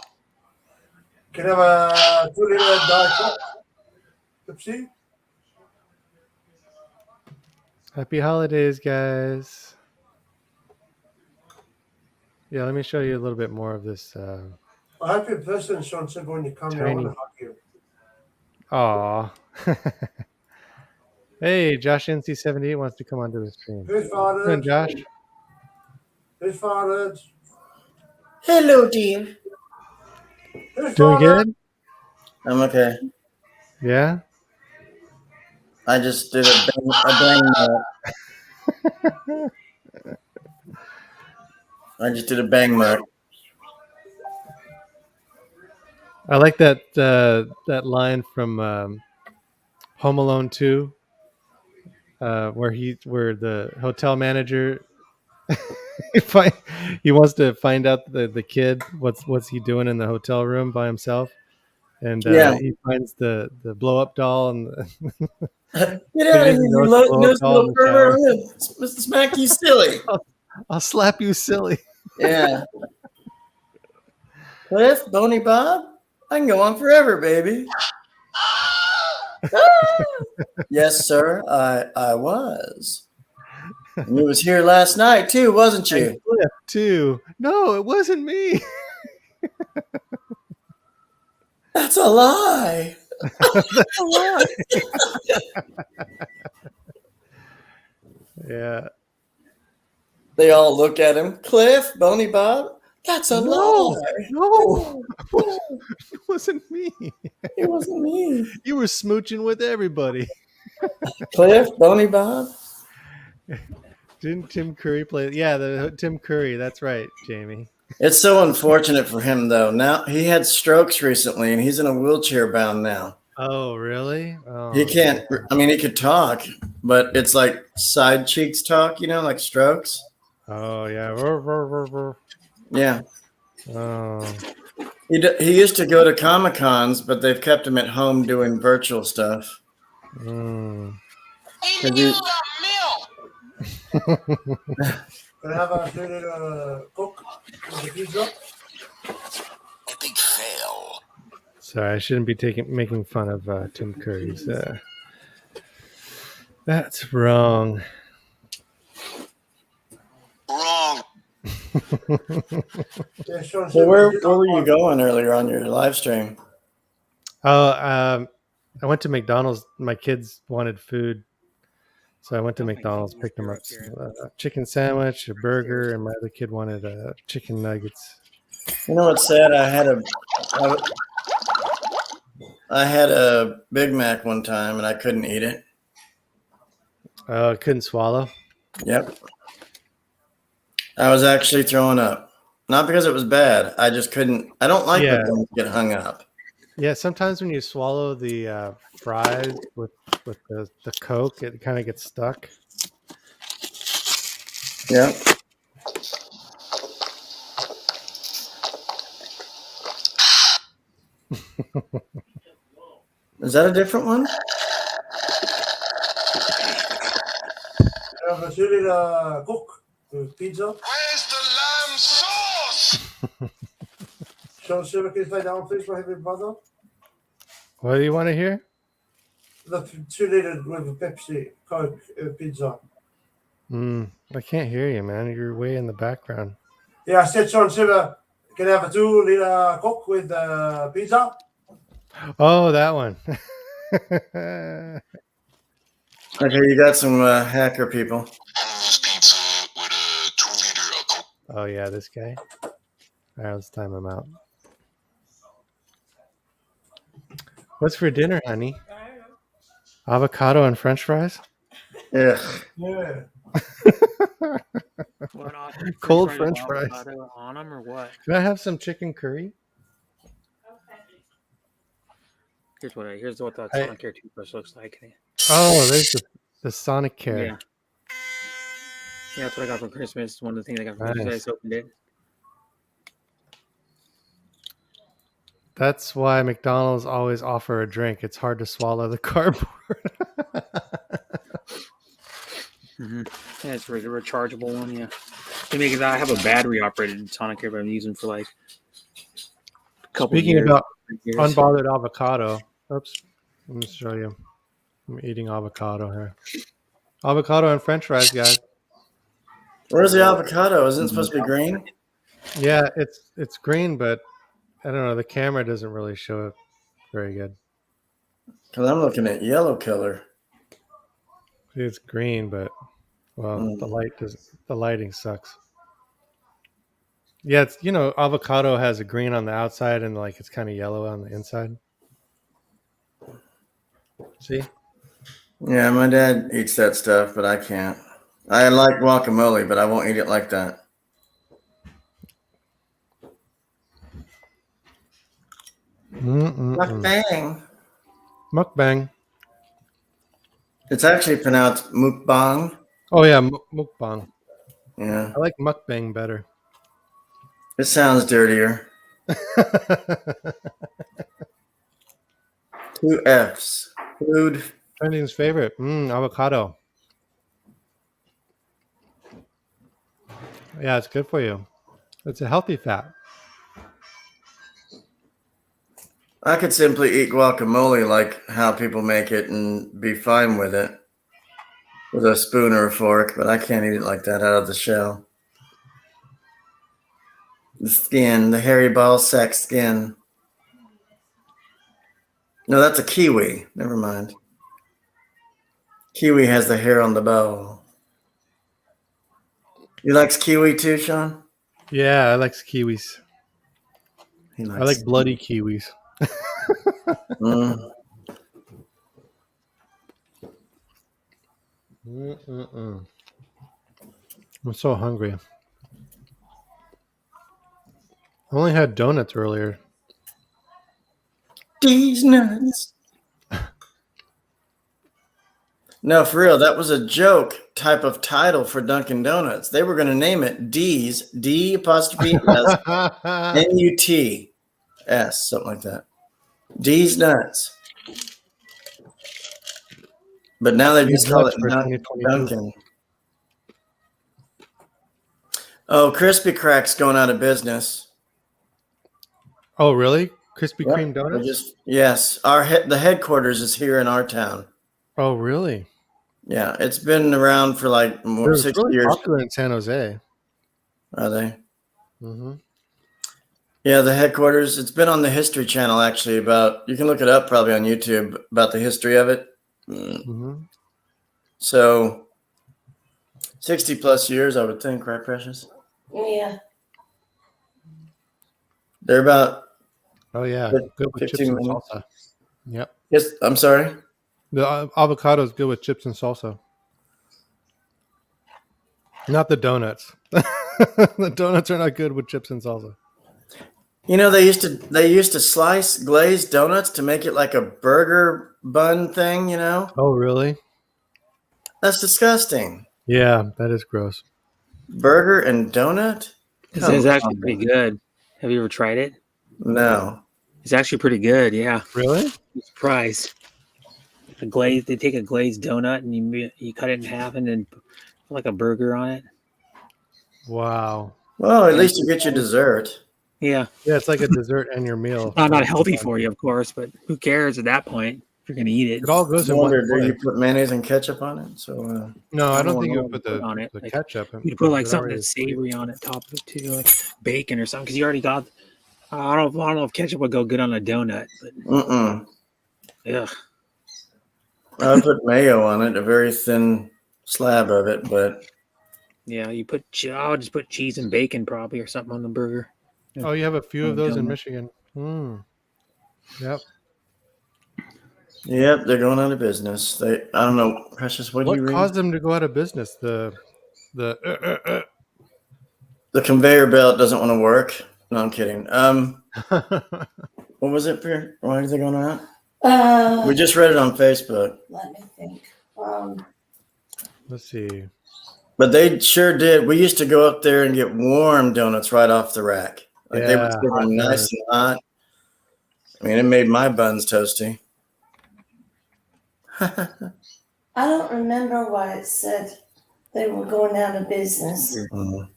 [SPEAKER 4] Can I have a 2-liter Diet Coke? Pepsi?
[SPEAKER 3] Happy holidays, guys. Yeah, let me show you a little bit more of this.
[SPEAKER 4] I hope you're person, Sean said, when you come here. I want to
[SPEAKER 3] Tiny.
[SPEAKER 4] hug you.
[SPEAKER 3] Aw. Hey, Josh NC78 wants to come onto the stream.
[SPEAKER 4] Who's
[SPEAKER 3] Come on,
[SPEAKER 4] farted?
[SPEAKER 3] Josh.
[SPEAKER 4] Who's farted?
[SPEAKER 8] Hello, dear.
[SPEAKER 4] Who's
[SPEAKER 3] Doing
[SPEAKER 4] farted?
[SPEAKER 3] good?
[SPEAKER 8] I'm okay.
[SPEAKER 3] Yeah?
[SPEAKER 8] I just did a bang I just did a bang mark.
[SPEAKER 3] I like that that line from Home Alone 2, where the hotel manager he wants to find out the kid what's he doing in the hotel room by himself, and
[SPEAKER 8] Yeah.
[SPEAKER 3] he finds the blow up doll and
[SPEAKER 8] Get out of here, you little pervert. Mr. Smack you silly.
[SPEAKER 3] I'll slap you silly.
[SPEAKER 8] Yeah. Cliff, Boney Bob, I can go on forever, baby. Yes, sir, I was. And you was here last night too, wasn't you?
[SPEAKER 3] And Cliff too. No, it wasn't me.
[SPEAKER 8] That's a lie.
[SPEAKER 3] That's a lie. Yeah.
[SPEAKER 8] They all look at him. Cliff, Boney Bob, that's a lie.
[SPEAKER 3] No, it wasn't me.
[SPEAKER 8] It wasn't me.
[SPEAKER 3] You were smooching with everybody.
[SPEAKER 8] Cliff, Boney Bob.
[SPEAKER 3] Didn't Tim Curry play? Yeah, Tim Curry. That's right, Jamie.
[SPEAKER 8] It's so unfortunate for him, though. Now he had strokes recently, and he's in a wheelchair bound now.
[SPEAKER 3] Oh, really? Oh.
[SPEAKER 8] He can't. I mean, he could talk, but it's like side cheeks talk, like strokes.
[SPEAKER 3] Oh yeah.
[SPEAKER 8] Yeah.
[SPEAKER 3] Oh.
[SPEAKER 8] He used to go to Comic-Cons, but they've kept him at home doing virtual stuff.
[SPEAKER 3] Mm.
[SPEAKER 4] Can I have a 2-liter Coke with a pizza?
[SPEAKER 7] Epic fail.
[SPEAKER 3] Sorry, I shouldn't be making fun of Tim Curry's. That's wrong.
[SPEAKER 7] Wrong.
[SPEAKER 4] Yeah, Sean
[SPEAKER 8] So
[SPEAKER 4] said,
[SPEAKER 8] where were you going earlier on your live stream?
[SPEAKER 3] Oh, I went to McDonald's. My kids wanted food, so I went to McDonald's, picked them up some chicken sandwich, a burger, and my other kid wanted chicken nuggets.
[SPEAKER 8] You know what's sad? I had a Big Mac one time, and I couldn't eat it.
[SPEAKER 3] Oh, I couldn't swallow.
[SPEAKER 8] Yep. I was actually throwing up. Not because it was bad. I just couldn't. I don't like when things get hung up.
[SPEAKER 3] Yeah, sometimes when you swallow the fries with the Coke, it kind of gets stuck.
[SPEAKER 8] Yeah. Is that a different one?
[SPEAKER 4] Can I have a 2-liter Coke with pizza?
[SPEAKER 7] Where's the lamb sauce?
[SPEAKER 4] Sean Silver, can you play down, please, my heavy brother?
[SPEAKER 3] What do you want to hear?
[SPEAKER 4] The 2-liter with a Pepsi, Coke, pizza.
[SPEAKER 3] I can't hear you, man. You're way in the background.
[SPEAKER 4] Yeah, I said, Sean Silver, can I have a 2-liter Coke with pizza?
[SPEAKER 3] Oh, that one.
[SPEAKER 8] Okay, you got some hacker people.
[SPEAKER 7] Pizza with a 2-liter Coke.
[SPEAKER 3] Oh, yeah, this guy. All right, let's time him out. What's for dinner, honey? Avocado and French fries?
[SPEAKER 8] Yeah.
[SPEAKER 4] Yeah.
[SPEAKER 5] What off?
[SPEAKER 3] Cold
[SPEAKER 5] with
[SPEAKER 3] French fries.
[SPEAKER 5] avocado on them or what?
[SPEAKER 3] Can I have some chicken curry?
[SPEAKER 5] Here's what the
[SPEAKER 3] I-
[SPEAKER 5] Sonicare toothbrush looks like.
[SPEAKER 3] Oh, there's the Sonic Care.
[SPEAKER 5] Yeah. Yeah, that's what I got for Christmas. One of the things I got for Christmas. I
[SPEAKER 3] Nice.
[SPEAKER 5] just opened it.
[SPEAKER 3] That's why McDonald's always offer a drink. It's hard to swallow the cardboard.
[SPEAKER 5] Yeah, it's a rechargeable one. Yeah. I have a battery operated Sonicare, but I'm using for like a couple
[SPEAKER 3] Speaking
[SPEAKER 5] years.
[SPEAKER 3] about
[SPEAKER 5] years.
[SPEAKER 3] unbothered avocado. Oops. Let me show you. I'm eating avocado here. Avocado and French fries, guys.
[SPEAKER 8] Where's the avocado? Isn't it supposed to be green?
[SPEAKER 3] Yeah, it's green, but I don't know. The camera doesn't really show it very good.
[SPEAKER 8] Because I'm looking at yellow killer.
[SPEAKER 3] It's green, but well,
[SPEAKER 8] Mm.
[SPEAKER 3] the lighting sucks. Yeah, it's avocado has a green on the outside and like it's kind of yellow on the inside. See?
[SPEAKER 8] Yeah, my dad eats that stuff, but I can't. I like guacamole, but I won't eat it like that. Mukbang.
[SPEAKER 3] Mukbang.
[SPEAKER 8] It's actually pronounced mukbang.
[SPEAKER 3] Oh yeah, mukbang.
[SPEAKER 8] Yeah,
[SPEAKER 3] I like mukbang better.
[SPEAKER 8] it sounds dirtier. 2 F's. Food.
[SPEAKER 3] Trending's favorite. Avocado. Yeah, it's good for you. It's a healthy fat.
[SPEAKER 8] I could simply eat guacamole like how people make it and be fine with it with a spoon or a fork, but I can't eat it like that out of the shell. The skin, the hairy ball sack skin. No, that's a kiwi. Never mind. Kiwi has the hair on the bowl. You likes kiwi too, Sean?
[SPEAKER 3] Yeah, I like kiwis.
[SPEAKER 8] He
[SPEAKER 3] I like bloody kiwis.
[SPEAKER 8] Mm.
[SPEAKER 3] I'm so hungry. I only had donuts earlier.
[SPEAKER 8] These nuts. No, for real, that was a joke type of title for Dunkin' Donuts. They were going to name it D's, D apostrophe S, N-U-T-S, something like that. D's Nuts. But now they just call it Dunkin'. Oh, Krispy Kreme's going out of business.
[SPEAKER 3] Oh, really? Krispy
[SPEAKER 8] Yep,
[SPEAKER 3] Kreme donuts?
[SPEAKER 8] Yes, the headquarters is here in our town.
[SPEAKER 3] Oh, really?
[SPEAKER 8] Yeah, it's been around for like
[SPEAKER 3] They're
[SPEAKER 8] 60
[SPEAKER 3] really
[SPEAKER 8] years.
[SPEAKER 3] popular in San Jose.
[SPEAKER 8] Are they?
[SPEAKER 3] Mm-hmm.
[SPEAKER 8] Yeah, the headquarters. It's been on the History Channel actually. You can look it up probably on YouTube about the history of it.
[SPEAKER 3] Mm-hmm.
[SPEAKER 8] So, 60 plus years, I would think, right, Precious?
[SPEAKER 2] Yeah.
[SPEAKER 8] They're about.
[SPEAKER 3] Oh yeah,
[SPEAKER 8] Good-
[SPEAKER 3] good with chips
[SPEAKER 8] 15
[SPEAKER 3] and
[SPEAKER 8] minutes.
[SPEAKER 3] salsa. Yep.
[SPEAKER 8] Yes, I'm sorry.
[SPEAKER 3] The avocado is good with chips and salsa. Not the donuts. The donuts are not good with chips and salsa.
[SPEAKER 8] You know, they used to slice glazed donuts to make it like a burger bun thing. You know,
[SPEAKER 3] Oh, really?
[SPEAKER 8] that's disgusting.
[SPEAKER 3] Yeah, that is gross.
[SPEAKER 8] Burger and donut?
[SPEAKER 5] This
[SPEAKER 8] Come
[SPEAKER 5] is actually
[SPEAKER 8] on.
[SPEAKER 5] pretty good. Have you ever tried it?
[SPEAKER 8] No.
[SPEAKER 5] It's actually pretty good. Yeah.
[SPEAKER 3] Really?
[SPEAKER 5] I'm surprised. They take a glazed donut and you cut it in half and then put like a burger on it.
[SPEAKER 3] Wow.
[SPEAKER 8] Well, at least you get your dessert.
[SPEAKER 5] Yeah.
[SPEAKER 3] Yeah, it's like a dessert and your meal.
[SPEAKER 5] Not healthy for you, of course, but who cares at that point if you're going to eat it?
[SPEAKER 3] It all goes
[SPEAKER 8] I
[SPEAKER 3] in one
[SPEAKER 8] wonder, do you
[SPEAKER 3] plate.
[SPEAKER 8] put mayonnaise and ketchup on it? So,
[SPEAKER 3] No, I don't
[SPEAKER 5] No,
[SPEAKER 3] think you
[SPEAKER 5] no,
[SPEAKER 3] would put
[SPEAKER 5] put on it,
[SPEAKER 3] the
[SPEAKER 5] like,
[SPEAKER 3] ketchup.
[SPEAKER 5] You put like
[SPEAKER 3] It's
[SPEAKER 5] something
[SPEAKER 3] already
[SPEAKER 5] that's
[SPEAKER 3] sweet.
[SPEAKER 5] savory on it, top of it too, like bacon or something, because you already got. I don't know if ketchup would go good on a donut, but ugh.
[SPEAKER 8] I put mayo on it, a very thin slab of it, but
[SPEAKER 5] Yeah, I'll just put cheese and bacon probably or something on the burger.
[SPEAKER 3] Oh, you have a few of those in
[SPEAKER 5] Donut.
[SPEAKER 3] Michigan. Yep.
[SPEAKER 8] yep, they're going out of business. I don't know, Precious, what do
[SPEAKER 3] What
[SPEAKER 8] you read?
[SPEAKER 3] caused them to go out of business? The
[SPEAKER 8] The conveyor belt doesn't want to work. No, I'm kidding. What was it, Pierre? Why are they going on? We just read it on Facebook.
[SPEAKER 2] Let me think.
[SPEAKER 3] Let's see.
[SPEAKER 8] But they sure did. We used to go up there and get warm donuts right off the rack. Like they would
[SPEAKER 3] Yeah,
[SPEAKER 8] sit
[SPEAKER 3] hot
[SPEAKER 8] them nice and hot. I mean, it made my buns toasty.
[SPEAKER 2] I don't remember why it said they were going out of business,
[SPEAKER 8] Mhm.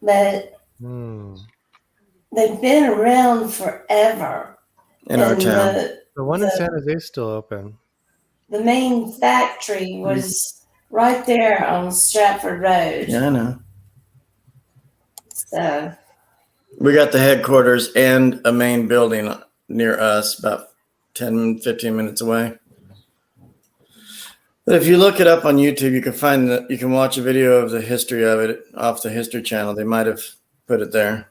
[SPEAKER 2] but
[SPEAKER 3] Hmm.
[SPEAKER 2] they've been around forever.
[SPEAKER 8] In our
[SPEAKER 2] And
[SPEAKER 8] town.
[SPEAKER 3] The one in
[SPEAKER 2] The-
[SPEAKER 3] San Jose is still open.
[SPEAKER 2] The main factory was right there on Stratford Road.
[SPEAKER 8] Yeah, I know.
[SPEAKER 2] So
[SPEAKER 8] We got the headquarters and a main building near us, about 10, 15 minutes away. But if you look it up on YouTube, you can find that you can watch a video of the history of it off the History Channel. They might have put it there.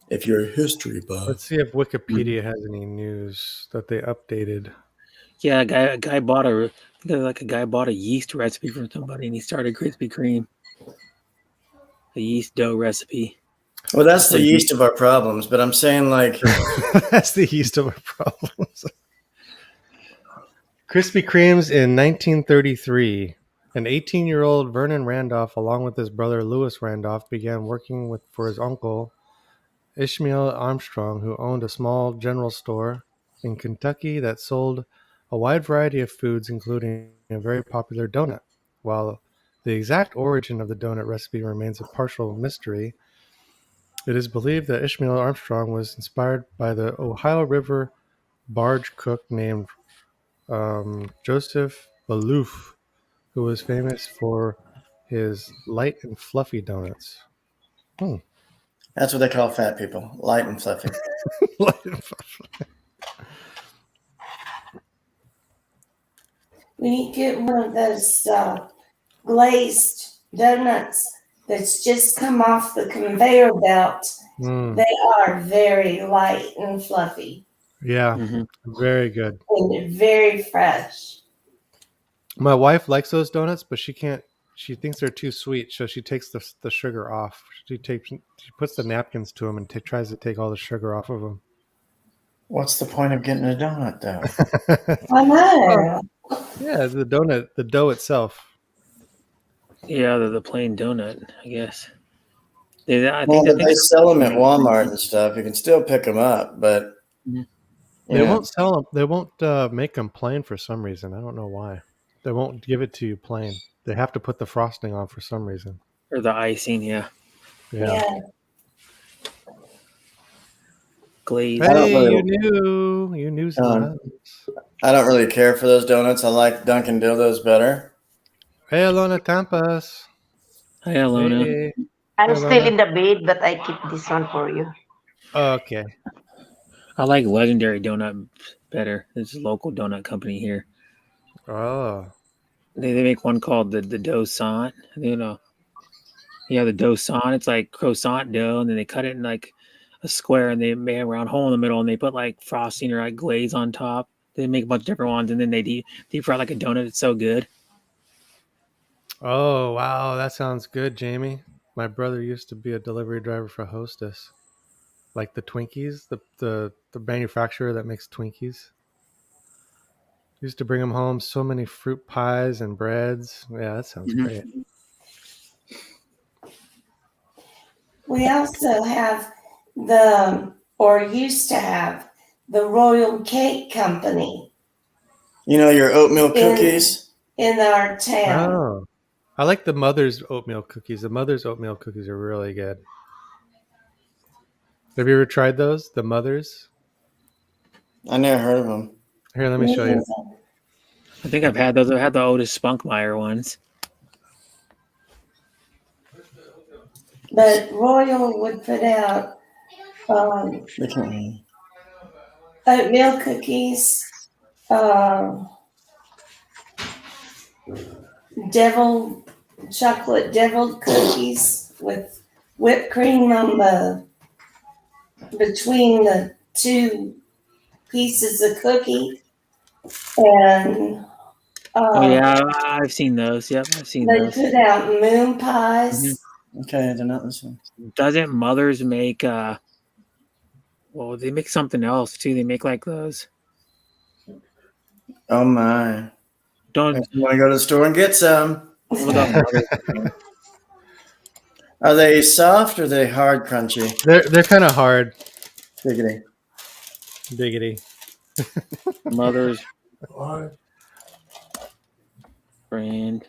[SPEAKER 8] If you're a history buff.
[SPEAKER 3] Let's see if Wikipedia has any news that they updated.
[SPEAKER 5] Yeah, a guy bought a yeast recipe from somebody, and he started Krispy Kreme. A yeast dough recipe.
[SPEAKER 8] Well, that's the yeast of our problems, but I'm saying like
[SPEAKER 3] That's the yeast of our problems. Krispy Kreme's in 1933. An 18-year-old Vernon Randolph, along with his brother Louis Randolph, began working for his uncle Ishmael Armstrong, who owned a small general store in Kentucky that sold a wide variety of foods, including a very popular donut. While the exact origin of the donut recipe remains a partial mystery, it is believed that Ishmael Armstrong was inspired by the Ohio River barge cook named Joseph Balouf, who was famous for his light and fluffy donuts.
[SPEAKER 8] that's what they call fat people, light and fluffy.
[SPEAKER 3] Light and fluffy.
[SPEAKER 2] when you get one of those glazed donuts that's just come off the conveyor belt,
[SPEAKER 3] Mm,
[SPEAKER 2] they are very light and fluffy
[SPEAKER 3] yeah,
[SPEAKER 5] Mhm.
[SPEAKER 3] very good.
[SPEAKER 2] and they're very fresh.
[SPEAKER 3] My wife likes those donuts, but she can't. She thinks they're too sweet, so she takes the sugar off. She puts the napkins to them and tries to take all the sugar off of them.
[SPEAKER 8] What's the point of getting a donut though?
[SPEAKER 2] I know.
[SPEAKER 3] Yeah, the dough itself.
[SPEAKER 5] Yeah, the plain donut, I guess. I
[SPEAKER 8] Well,
[SPEAKER 5] think
[SPEAKER 8] they sell them at Walmart and stuff. You can still pick them up, but
[SPEAKER 5] Mhm.
[SPEAKER 3] They
[SPEAKER 8] yeah.
[SPEAKER 3] won't sell them. They won't make them plain for some reason. I don't know why. They won't give it to you plain. They have to put the frosting on for some reason.
[SPEAKER 5] or the icing, yeah,
[SPEAKER 3] Yeah.
[SPEAKER 5] glaze.
[SPEAKER 8] I don't
[SPEAKER 3] Hey,
[SPEAKER 8] really-
[SPEAKER 3] you knew some.
[SPEAKER 8] I don't really care for those donuts. I like Dunkin' Dildos better.
[SPEAKER 3] Hey, Alona Tampas.
[SPEAKER 5] Hi, Alona.
[SPEAKER 3] Hey.
[SPEAKER 9] I'm
[SPEAKER 3] Hello.
[SPEAKER 9] still in the bed, but I keep this one for you.
[SPEAKER 3] Okay.
[SPEAKER 5] I like Legendary Donut better. It's a local donut company here.
[SPEAKER 3] Oh.
[SPEAKER 5] They make one called the Dosant. You know, yeah, the Dosant. It's like croissant dough, and then they cut it in like a square, and they make a round hole in the middle, and they put like frosting or like glaze on top. They make a bunch of different ones, and then they deep fry like a donut. It's so good.
[SPEAKER 3] Oh, wow. That sounds good, Jamie. My brother used to be a delivery driver for Hostess. Like the Twinkies, the manufacturer that makes Twinkies. Used to bring them home so many fruit pies and breads. Yeah, that sounds
[SPEAKER 5] Mhm.
[SPEAKER 3] great.
[SPEAKER 2] We also have or used to have, the Royal Cake Company
[SPEAKER 8] You know your oatmeal
[SPEAKER 2] Yeah.
[SPEAKER 8] cookies?
[SPEAKER 2] in our town.
[SPEAKER 3] Oh. I like the Mother's oatmeal cookies. The Mother's oatmeal cookies are really good. Have you ever tried those? The Mother's?
[SPEAKER 8] I never heard of them.
[SPEAKER 3] Here, let me show you.
[SPEAKER 5] I think I've had those. I've had the Otis Spunkmeyer ones.
[SPEAKER 2] But Royal would put out
[SPEAKER 8] They can't hear you.
[SPEAKER 2] oatmeal cookies, chocolate deviled cookies with whipped cream on between the two pieces of cookie, and
[SPEAKER 5] Oh yeah, I've seen those. Yep, I've seen
[SPEAKER 2] They
[SPEAKER 5] those.
[SPEAKER 2] put out moon pies.
[SPEAKER 8] Okay, they're not listening.
[SPEAKER 5] Doesn't Mother's make well, they make something else too. They make like those.
[SPEAKER 8] Oh my!
[SPEAKER 5] Don't
[SPEAKER 8] I want to go to the store and get some.
[SPEAKER 5] what about Mother's?
[SPEAKER 8] Are they soft or are they hard, crunchy?
[SPEAKER 3] They're kind of hard.
[SPEAKER 8] Diggity.
[SPEAKER 3] Diggity.
[SPEAKER 5] Mother's
[SPEAKER 4] Alright.
[SPEAKER 5] brand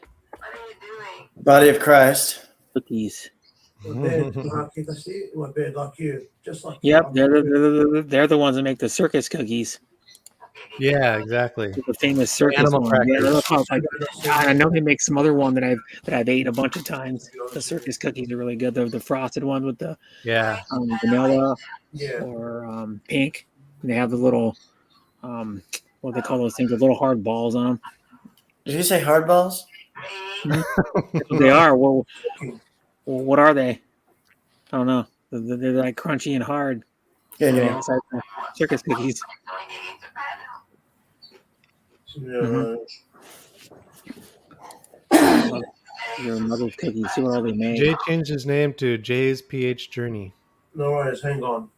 [SPEAKER 8] Body of Christ.
[SPEAKER 5] cookies.
[SPEAKER 4] My bed, like you can see, my bed like you, just like
[SPEAKER 5] Yep,
[SPEAKER 4] you.
[SPEAKER 5] they're the ones that make the circus cookies.
[SPEAKER 3] Yeah, exactly.
[SPEAKER 5] The famous circus
[SPEAKER 3] Animal
[SPEAKER 5] one. Yeah,
[SPEAKER 3] crackers.
[SPEAKER 5] they're called, like, I know they make some other one that I've eaten a bunch of times. The circus cookies are really good. They're the frosted one with the
[SPEAKER 3] Yeah.
[SPEAKER 5] vanilla
[SPEAKER 4] Yeah.
[SPEAKER 5] or pink. And they have the little what do they call those things? The little hard balls on them.
[SPEAKER 8] Did you say hard balls?
[SPEAKER 5] That's what they are. Well, what are they? I don't know. They're like crunchy and hard.
[SPEAKER 8] Yeah,
[SPEAKER 5] on the
[SPEAKER 8] yeah.
[SPEAKER 5] outside of the circus cookies.
[SPEAKER 4] Yeah.
[SPEAKER 5] Your Mother's cookies. See what all they make.
[SPEAKER 3] Jay changed his name to Jay's PH Journey.
[SPEAKER 4] No worries, hang on.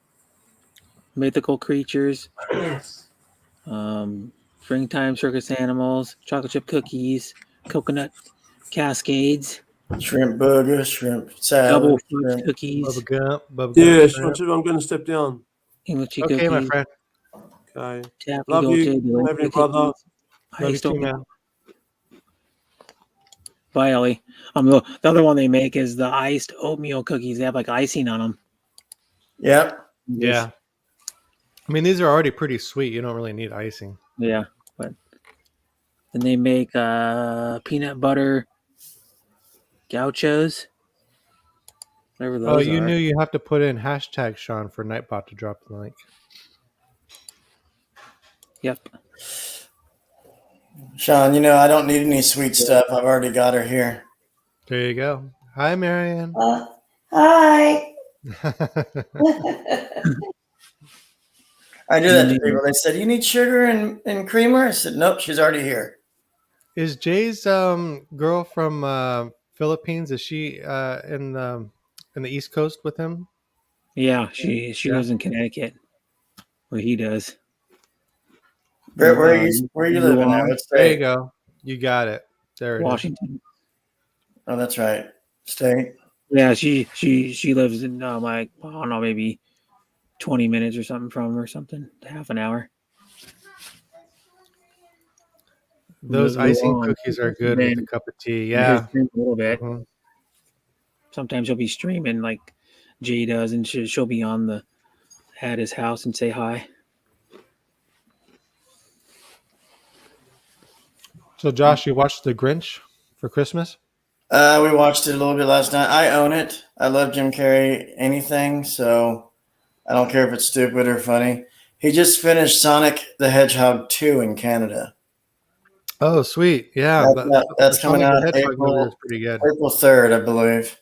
[SPEAKER 5] Mythical creatures. Springtime circus animals. Chocolate chip cookies. Coconut cascades.
[SPEAKER 8] Shrimp burger, shrimp salad.
[SPEAKER 5] Double fudge
[SPEAKER 8] shrimp.
[SPEAKER 5] cookies.
[SPEAKER 3] Bubba Gump. Bubba
[SPEAKER 4] Yeah,
[SPEAKER 3] Gump.
[SPEAKER 4] I'm going to step down.
[SPEAKER 5] English
[SPEAKER 3] Okay, my
[SPEAKER 5] cookies.
[SPEAKER 3] friend.
[SPEAKER 4] Okay.
[SPEAKER 5] Taffy
[SPEAKER 4] Love
[SPEAKER 5] Dolce,
[SPEAKER 4] you.
[SPEAKER 5] Delicious
[SPEAKER 4] Love you, brother.
[SPEAKER 5] cookies,
[SPEAKER 3] Love you
[SPEAKER 5] iced
[SPEAKER 3] too,
[SPEAKER 5] oatmeal.
[SPEAKER 3] man.
[SPEAKER 5] Bye, Ellie. The other one they make is the iced oatmeal cookies. They have like icing on them.
[SPEAKER 8] Yep.
[SPEAKER 3] Yeah. I mean, these are already pretty sweet. You don't really need icing.
[SPEAKER 5] Yeah, but then they make peanut butter gauchos. Whatever those
[SPEAKER 3] Oh, you
[SPEAKER 5] are.
[SPEAKER 3] knew you have to put in hashtag Sean for Nightbot to drop the link.
[SPEAKER 5] Yep.
[SPEAKER 8] Sean, I don't need any sweet stuff. I've already got her here.
[SPEAKER 3] There you go. Hi, Marianne.
[SPEAKER 2] Hi.
[SPEAKER 8] I do that to people. They said, "You need sugar and creamer?" I said, "Nope, she's already here."
[SPEAKER 3] Is Jay's girl from Philippines? Is she in the East Coast with him?
[SPEAKER 5] Yeah, she lives in Connecticut, where he does.
[SPEAKER 8] Where are you living now? What
[SPEAKER 3] There you
[SPEAKER 8] state?
[SPEAKER 3] go. You got it. There it is.
[SPEAKER 5] Washington.
[SPEAKER 8] Oh, that's right. State.
[SPEAKER 5] Yeah, she lives in like I don't know, maybe 20 minutes or something from her, something, half an hour.
[SPEAKER 3] Those
[SPEAKER 5] Maybe
[SPEAKER 3] icing
[SPEAKER 5] long.
[SPEAKER 3] cookies are good with a
[SPEAKER 5] Then
[SPEAKER 3] cup of tea.
[SPEAKER 5] you
[SPEAKER 3] Yeah.
[SPEAKER 5] just drink a little bit.
[SPEAKER 3] Mhm.
[SPEAKER 5] Sometimes she'll be streaming like Jay does, and she'll be on at his house and say hi.
[SPEAKER 3] So, Josh, you watched The Grinch for Christmas?
[SPEAKER 8] We watched it a little bit last night. I own it. I love Jim Carrey. Anything, so I don't care if it's stupid or funny. He just finished Sonic the Hedgehog 2 in Canada.
[SPEAKER 3] Oh, sweet. Yeah.
[SPEAKER 8] That's coming
[SPEAKER 3] Sonic
[SPEAKER 8] out
[SPEAKER 3] the Hedgehog movie
[SPEAKER 8] April
[SPEAKER 3] was pretty good.
[SPEAKER 8] 3rd, I believe.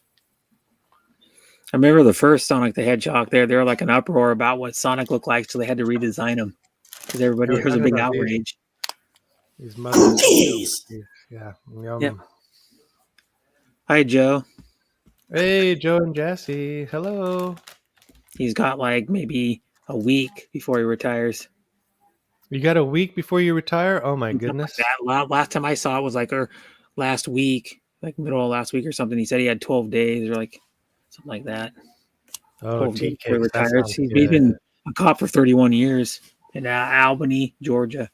[SPEAKER 5] I remember the first Sonic the Hedgehog. They were like an uproar about what Sonic looked like, so they had to redesign him because everybody
[SPEAKER 3] They were
[SPEAKER 5] there was a
[SPEAKER 3] talking
[SPEAKER 5] big
[SPEAKER 3] about these-
[SPEAKER 5] outrage.
[SPEAKER 3] These mothers.
[SPEAKER 8] Jeez.
[SPEAKER 3] Yeah. Yum.
[SPEAKER 5] Yep. Hi, Joe.
[SPEAKER 3] Hey, Joe and Jesse. Hello.
[SPEAKER 5] He's got like maybe a week before he retires.
[SPEAKER 3] You got a week before you retire? Oh, my goodness.
[SPEAKER 5] That last time I saw it was like last week, like middle of last week or something. He said he had 12 days or like something like that.
[SPEAKER 3] Oh,
[SPEAKER 5] 12 days
[SPEAKER 3] tea
[SPEAKER 5] before he
[SPEAKER 3] cakes. That
[SPEAKER 5] retires.
[SPEAKER 3] sounds
[SPEAKER 5] He's
[SPEAKER 3] good.
[SPEAKER 5] been a cop for 31 years in Albany, Georgia.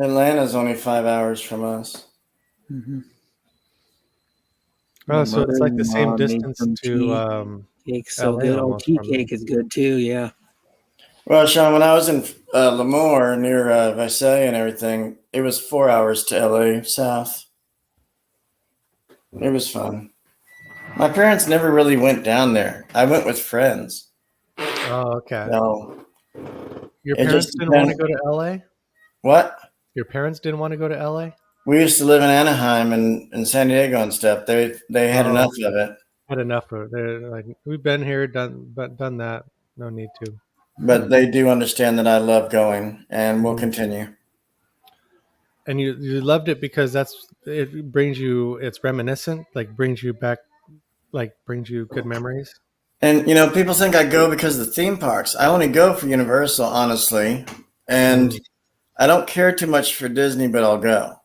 [SPEAKER 8] Atlanta's only 5 hours from us.
[SPEAKER 5] Mm-hmm.
[SPEAKER 3] Oh, so it's like the same
[SPEAKER 5] Mother-in-law made
[SPEAKER 3] distance
[SPEAKER 5] some
[SPEAKER 3] to
[SPEAKER 5] Cake's so
[SPEAKER 3] LA
[SPEAKER 5] good. Oh,
[SPEAKER 3] almost
[SPEAKER 5] tea
[SPEAKER 3] from me.
[SPEAKER 5] cake is good too. Yeah.
[SPEAKER 8] Well, Sean, when I was in Lemoore near Visalia and everything, it was 4 hours to LA south. It was fun. My parents never really went down there. I went with friends.
[SPEAKER 3] Oh, okay.
[SPEAKER 8] No.
[SPEAKER 3] Your
[SPEAKER 8] It
[SPEAKER 3] parents
[SPEAKER 8] just
[SPEAKER 3] didn't want to
[SPEAKER 8] depends-
[SPEAKER 3] go to LA?
[SPEAKER 8] What?
[SPEAKER 3] Your parents didn't want to go to LA?
[SPEAKER 8] We used to live in Anaheim and San Diego and stuff. They had
[SPEAKER 3] Oh.
[SPEAKER 8] enough of it.
[SPEAKER 3] Had enough of it. They're like, we've been here, done that. No need to.
[SPEAKER 8] but they do understand that I love going, and will continue.
[SPEAKER 3] And you loved it because it brings you, it's reminiscent, like brings you back, like brings you good memories.
[SPEAKER 8] And people think I go because of the theme parks. I only go for Universal, honestly, and I don't care too much for Disney, but I'll go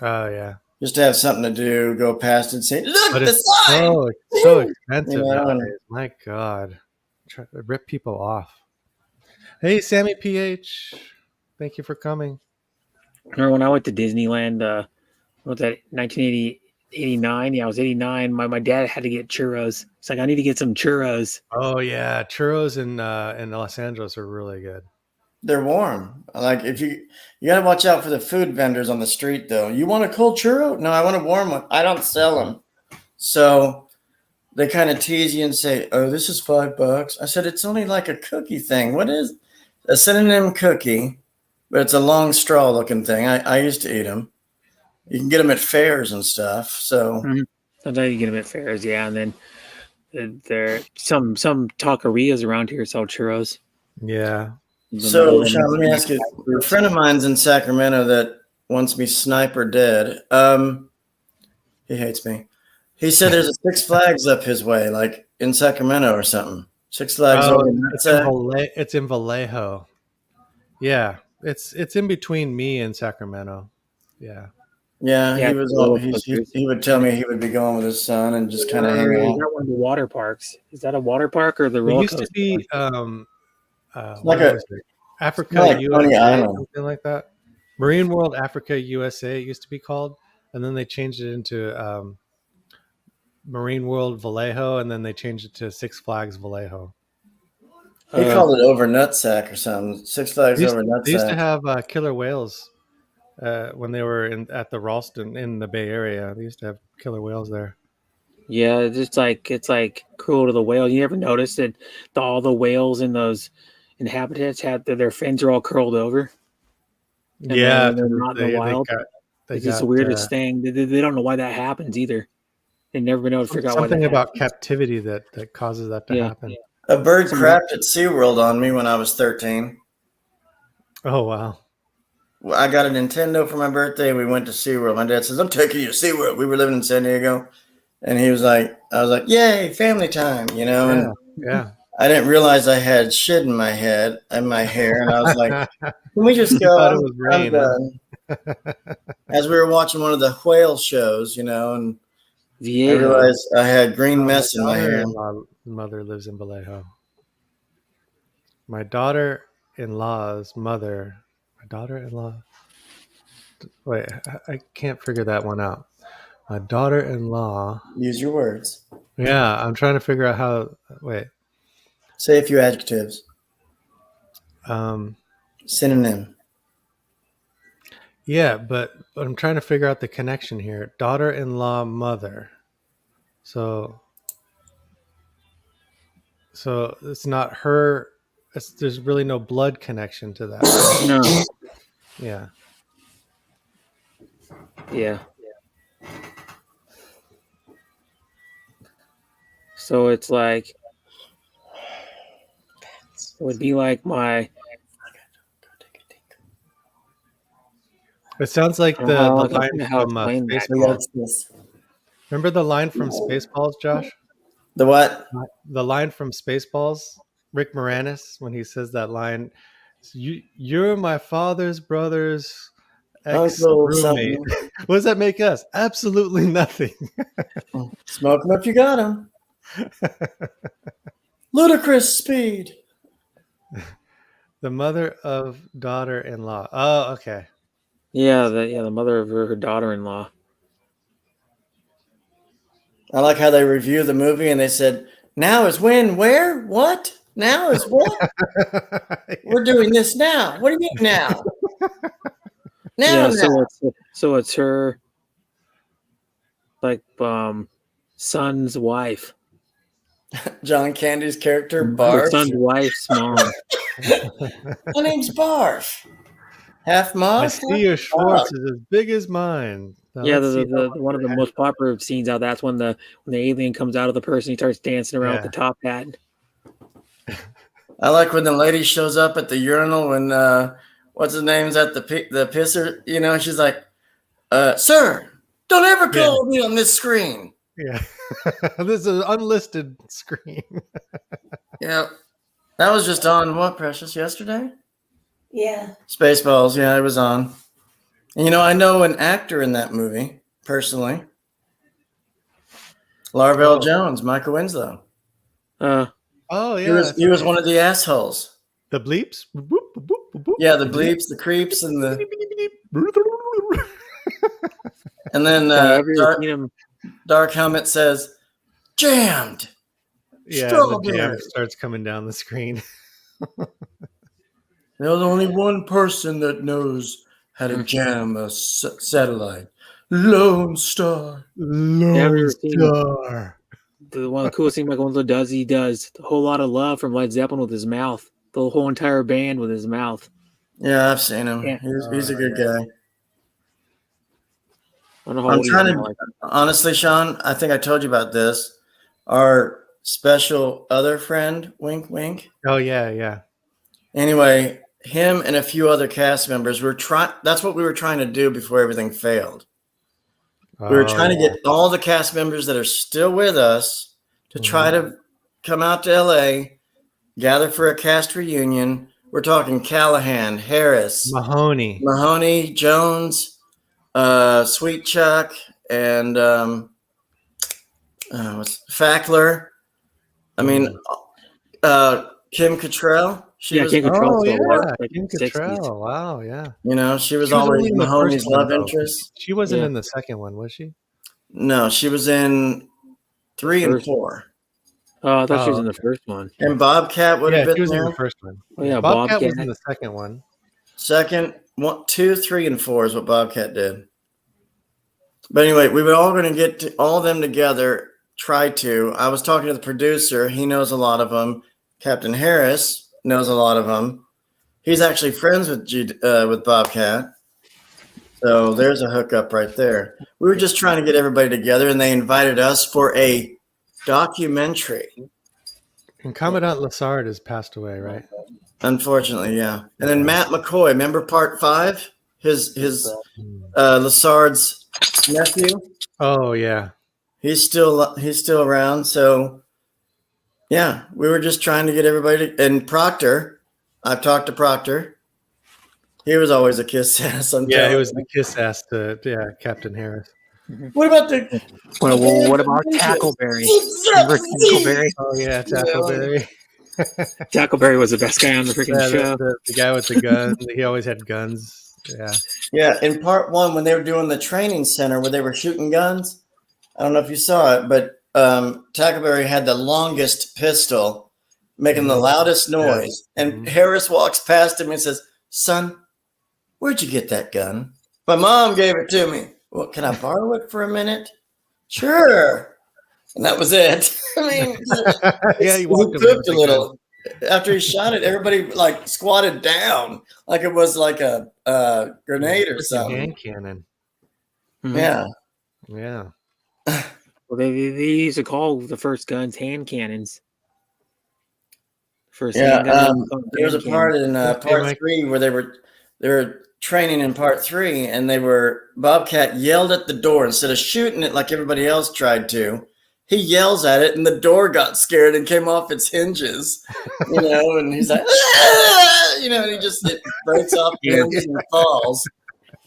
[SPEAKER 3] Oh yeah,
[SPEAKER 8] just to have something to do. Go past and say, "Look,
[SPEAKER 3] but
[SPEAKER 8] the
[SPEAKER 3] it's
[SPEAKER 8] slide!"
[SPEAKER 3] so expensive
[SPEAKER 8] You know, and-
[SPEAKER 3] nowadays. My God, try to rip people off. Hey, Sammy PH, thank you for coming.
[SPEAKER 5] Remember when I went to Disneyland? What was that? 1980, 89. Yeah, I was 89. My dad had to get churros. It's like I need to get some churros.
[SPEAKER 3] Oh yeah, churros in Los Angeles are really good.
[SPEAKER 8] They're warm. Like if you got to watch out for the food vendors on the street, though. You want a cold churro? No, I want a warm one. I don't sell them, so they kind of tease you and say, "Oh, this is $5." I said, "It's only like a cookie thing. What is a synonym cookie?" But it's a long straw looking thing. I used to eat them. You can get them at fairs and stuff. So
[SPEAKER 5] Sometimes you get them at fairs, yeah, and then there some taquerias around here sell churros.
[SPEAKER 3] Yeah.
[SPEAKER 8] So, Sean, let me ask you. A friend of mine's in Sacramento that wants me sniper dead. He hates me. He said there's a Six Flags up his way, like in Sacramento or something. Six Flags over in
[SPEAKER 3] it's in Vallejo. Yeah, it's in between me and Sacramento. Yeah.
[SPEAKER 8] Yeah,
[SPEAKER 5] Yeah,
[SPEAKER 8] he was. He would tell me he would be going with his son and just kind of hang
[SPEAKER 5] Is
[SPEAKER 8] out.
[SPEAKER 5] that one of the water parks? Is that a water park or the
[SPEAKER 3] It
[SPEAKER 5] roller
[SPEAKER 3] used to
[SPEAKER 5] coaster
[SPEAKER 3] be
[SPEAKER 5] one?
[SPEAKER 8] like
[SPEAKER 3] what was it? Africa
[SPEAKER 8] like Coney
[SPEAKER 3] USA,
[SPEAKER 8] Island.
[SPEAKER 3] something like that. Marine World Africa USA it used to be called, and then they changed it into Marine World Vallejo, and then they changed it to Six Flags Vallejo.
[SPEAKER 8] He called it over Nutsack or something. Six Flags over
[SPEAKER 3] They used to
[SPEAKER 8] Nutsack.
[SPEAKER 3] have killer whales when they were at the Ralston in the Bay Area. They used to have killer whales there.
[SPEAKER 5] Yeah, it's like cruel to the whale. You ever notice that all the whales in those habitats have their fins are all curled over? And
[SPEAKER 3] Yeah,
[SPEAKER 5] they're not in the wild. It's just the weirdest thing. They don't know why that happens either. They've never been able to figure out why
[SPEAKER 3] something
[SPEAKER 5] that
[SPEAKER 3] about
[SPEAKER 5] happens.
[SPEAKER 3] captivity that causes that to happen.
[SPEAKER 8] A bird crapped at SeaWorld on me when I was 13.
[SPEAKER 3] Oh wow.
[SPEAKER 8] Well, I got a Nintendo for my birthday. We went to SeaWorld. My dad says, "I'm taking you to SeaWorld." We were living in San Diego. And he was like, I was like, "Yay, family time," and
[SPEAKER 3] Yeah.
[SPEAKER 8] I didn't realize I had shit in my head and my hair. And I was like, "Can we just
[SPEAKER 3] You
[SPEAKER 8] go?
[SPEAKER 3] thought it was rain, huh?
[SPEAKER 8] done." As we were watching one of the whale shows, and I
[SPEAKER 5] Viejo.
[SPEAKER 8] realized I had green mess in my hair.
[SPEAKER 3] daughter-in-law mother lives in Vallejo. My daughter-in-law's mother. My daughter-in-law. Wait, I can't figure that one out. My daughter-in-law.
[SPEAKER 8] Use your words.
[SPEAKER 3] Yeah, I'm trying to figure out how. Wait.
[SPEAKER 8] Say a few adjectives. Synonym.
[SPEAKER 3] Yeah, but I'm trying to figure out the connection here. Daughter-in-law mother. So it's not her. There's really no blood connection to that.
[SPEAKER 5] No.
[SPEAKER 3] Yeah.
[SPEAKER 5] Yeah. So it's like it would be like my.
[SPEAKER 3] It sounds like the
[SPEAKER 5] I
[SPEAKER 3] line
[SPEAKER 5] don't know how to
[SPEAKER 3] from
[SPEAKER 5] explain that.
[SPEAKER 3] Spaceballs. Remember the line from Spaceballs, Josh?
[SPEAKER 8] The what?
[SPEAKER 3] The line from Spaceballs, Rick Moranis, when he says that line, "You're my father's brother's ex-roommate." What does that make us? Absolutely nothing.
[SPEAKER 8] Smoke them if you got them. Ludicrous speed.
[SPEAKER 3] The mother of daughter-in-law. Oh, okay.
[SPEAKER 5] Yeah, the mother of her daughter-in-law.
[SPEAKER 8] I like how they review the movie and they said, "Now is when, where, what? Now is what? We're doing this now. What do you mean now? Now,
[SPEAKER 5] Yeah, so it's her like son's wife.
[SPEAKER 8] John Candy's character,
[SPEAKER 5] Her
[SPEAKER 8] Barf.
[SPEAKER 5] son's wife's mom.
[SPEAKER 8] My name's Barf. Half mom.
[SPEAKER 3] I see your Schwartz is as big as mine. Now
[SPEAKER 5] Yeah,
[SPEAKER 3] let's see
[SPEAKER 5] the one of the most popular scenes out. That's when the alien comes out of the person, he starts dancing around with the top hat.
[SPEAKER 8] I like when the lady shows up at the urinal when what's his name's at the pisser. You know, she's like, "Sir, don't ever call me on this screen."
[SPEAKER 3] Yeah. This is an unlisted screen.
[SPEAKER 8] Yeah, that was just on what, Precious, yesterday?
[SPEAKER 2] Yeah.
[SPEAKER 8] Spaceballs. Yeah, it was on. And you know, I know an actor in that movie personally. Larvell Jones, Michael Winslow.
[SPEAKER 3] Oh yeah.
[SPEAKER 8] He was one of the assholes.
[SPEAKER 3] The bleeps.
[SPEAKER 8] Yeah, the bleeps, the creeps, and the and then Dark Helmet says, "Jammed."
[SPEAKER 3] Yeah,
[SPEAKER 8] Strawberry.
[SPEAKER 3] the jam starts coming down the screen.
[SPEAKER 8] There's only one person that knows how to jam a satellite. Lone Star.
[SPEAKER 3] Lone Star.
[SPEAKER 5] One of the coolest things Michael Winslow does, he does a whole lot of love from Led Zeppelin with his mouth. The whole entire band with his mouth.
[SPEAKER 8] Yeah, I've seen him.
[SPEAKER 5] Yeah.
[SPEAKER 8] He's a good guy.
[SPEAKER 5] I don't know how
[SPEAKER 8] I'm
[SPEAKER 5] old he is
[SPEAKER 8] trying
[SPEAKER 5] now,
[SPEAKER 8] to, honestly, Sean, I think I told you about this. Our special other friend, Wink Wink.
[SPEAKER 3] Oh yeah.
[SPEAKER 8] Anyway, him and a few other cast members that's what we were trying to do before everything failed. We were trying to get all the cast members that are still with us to try to come out to LA, gather for a cast reunion. We're talking Callahan, Harris,
[SPEAKER 3] Mahoney,
[SPEAKER 8] Jones, Sweet Chuck, and Fackler. I mean, Kim Cattrall.
[SPEAKER 5] Kim
[SPEAKER 3] Kim
[SPEAKER 5] Cattrall.
[SPEAKER 3] Cattrall. Wow, yeah.
[SPEAKER 8] You know, she was
[SPEAKER 3] She was
[SPEAKER 8] always
[SPEAKER 3] only in the
[SPEAKER 8] Mahoney's
[SPEAKER 3] first one,
[SPEAKER 8] love
[SPEAKER 3] though.
[SPEAKER 8] interest.
[SPEAKER 3] She wasn't in the second one, was she?
[SPEAKER 8] No, she was in 3 and 4.
[SPEAKER 5] Oh, I thought she was in the first one.
[SPEAKER 8] And Bobcat would have been
[SPEAKER 3] she was
[SPEAKER 8] there.
[SPEAKER 3] in the first one.
[SPEAKER 5] Oh yeah,
[SPEAKER 3] Bobcat was in the second one.
[SPEAKER 8] Second, 1, 2, 3, and 4 is what Bobcat did. But anyway, we were all going to get all of them together. Try to. I was talking to the producer. He knows a lot of them. Captain Harris knows a lot of them. He's actually friends with Bobcat. So there's a hookup right there. We were just trying to get everybody together, and they invited us for a documentary.
[SPEAKER 3] And Commandant Lassard has passed away, right?
[SPEAKER 8] Unfortunately, yeah. And then Matt McCoy, remember part 5? His Lassard's nephew.
[SPEAKER 3] Oh yeah.
[SPEAKER 8] He's still around. So yeah, we were just trying to get everybody and Proctor. I've talked to Proctor. He was always a kiss ass.
[SPEAKER 3] He was the kiss ass to Captain Harris.
[SPEAKER 8] What about the?
[SPEAKER 5] What about Tackleberry? Remember Tackleberry?
[SPEAKER 3] Oh yeah, Tackleberry.
[SPEAKER 5] Tackleberry was the best guy on the freaking show.
[SPEAKER 3] The guy with the gun. He always had guns. Yeah.
[SPEAKER 8] Yeah. In part 1, when they were doing the training center where they were shooting guns, I don't know if you saw it, but Tackleberry had the longest pistol, making the loudest noise. And Harris walks past him and says, "Son, where'd you get that gun?" "My mom gave it to me." "Well, can I borrow it for a minute?" "Sure." And that was it. I mean,
[SPEAKER 3] he walked
[SPEAKER 8] he cooked a little. After he shot it, everybody like squatted down like it was like a grenade or something.
[SPEAKER 3] Hand cannon.
[SPEAKER 8] Yeah.
[SPEAKER 3] Yeah.
[SPEAKER 5] Well, they used to call the first guns hand cannons.
[SPEAKER 8] There was a part in part 3 where they were training in part 3, and Bobcat yelled at the door instead of shooting it like everybody else tried to. He yells at it, and the door got scared and came off its hinges, and he's like, "Ah!" And it breaks off the hinges and falls.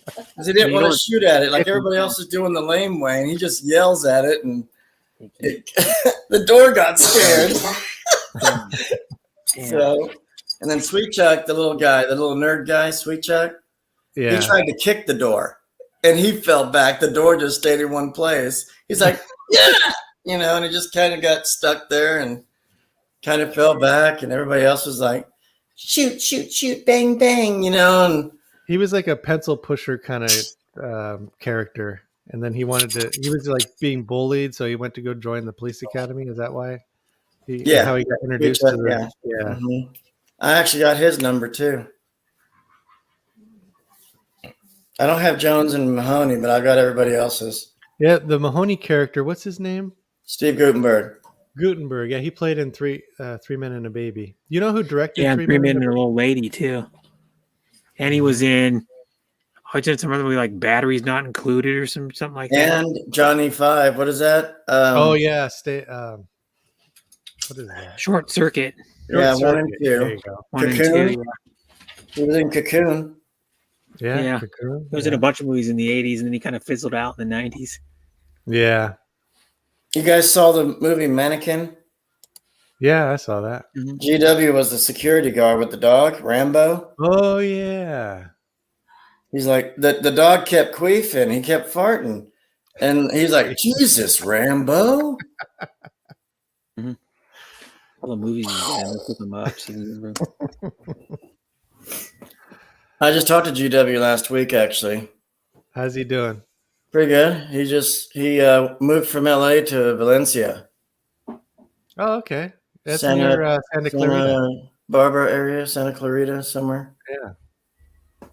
[SPEAKER 8] Because he didn't want to shoot at it like everybody else is doing the lame way, and he just yells at it, and the door got scared. So, and then Sweet Chuck, the little nerd guy, Sweet Chuck, he tried to kick the door, and he fell back. The door just stayed in one place. He's like, "Yeah!" And he just kind of got stuck there and kind of fell back, and everybody else was like, "Shoot, shoot, shoot, bang, bang," and
[SPEAKER 3] he was like a pencil pusher kind of character. And then he was like being bullied. So he went to go join the police academy. Is that why? How he got introduced to the,
[SPEAKER 8] Mm-hmm. I actually got his number too. I don't have Jones and Mahoney, but I got everybody else's.
[SPEAKER 3] Yeah. The Mahoney character. What's his name?
[SPEAKER 8] Steve Gutenberg.
[SPEAKER 3] Gutenberg. Yeah, he played in Three Men and a Baby. You know who directed
[SPEAKER 5] Yeah,
[SPEAKER 3] Three
[SPEAKER 5] Three
[SPEAKER 3] Men
[SPEAKER 5] Men
[SPEAKER 3] and a
[SPEAKER 5] and a
[SPEAKER 3] Baby?
[SPEAKER 5] Little Lady too. And he was in. I did some other movie like Batteries Not Included or something like that.
[SPEAKER 8] And Johnny Five. What is that?
[SPEAKER 3] Oh yeah, what is that?
[SPEAKER 5] Short Circuit
[SPEAKER 8] Yeah,
[SPEAKER 3] Short
[SPEAKER 8] 1 and
[SPEAKER 3] Circuit. There
[SPEAKER 8] 2.
[SPEAKER 3] you go.
[SPEAKER 5] 1 and 2.
[SPEAKER 8] Cocoon.
[SPEAKER 5] Yeah.
[SPEAKER 8] He was in Cocoon.
[SPEAKER 3] Yeah,
[SPEAKER 5] Yeah.
[SPEAKER 3] Cocoon,
[SPEAKER 5] He was in a bunch of movies in the 80s and then he kind of fizzled out in the 90s.
[SPEAKER 3] Yeah,
[SPEAKER 8] You guys saw the movie Mannequin?
[SPEAKER 3] yeah, I saw that.
[SPEAKER 8] GW was the security guard with the dog, Rambo.
[SPEAKER 3] Oh yeah.
[SPEAKER 8] He's like, the dog kept queefing. He kept farting. And he's like, Jesus, Rambo.
[SPEAKER 5] All the movies he's in, let's look them up. See if we remember.
[SPEAKER 8] I just talked to GW last week, actually.
[SPEAKER 3] How's he doing?
[SPEAKER 8] Pretty good. He moved from LA to Valencia.
[SPEAKER 3] Oh, okay. That's
[SPEAKER 8] Santa-
[SPEAKER 3] near Santa Clarita.
[SPEAKER 8] Santa Barbara area, Santa Clarita, somewhere.
[SPEAKER 3] Yeah.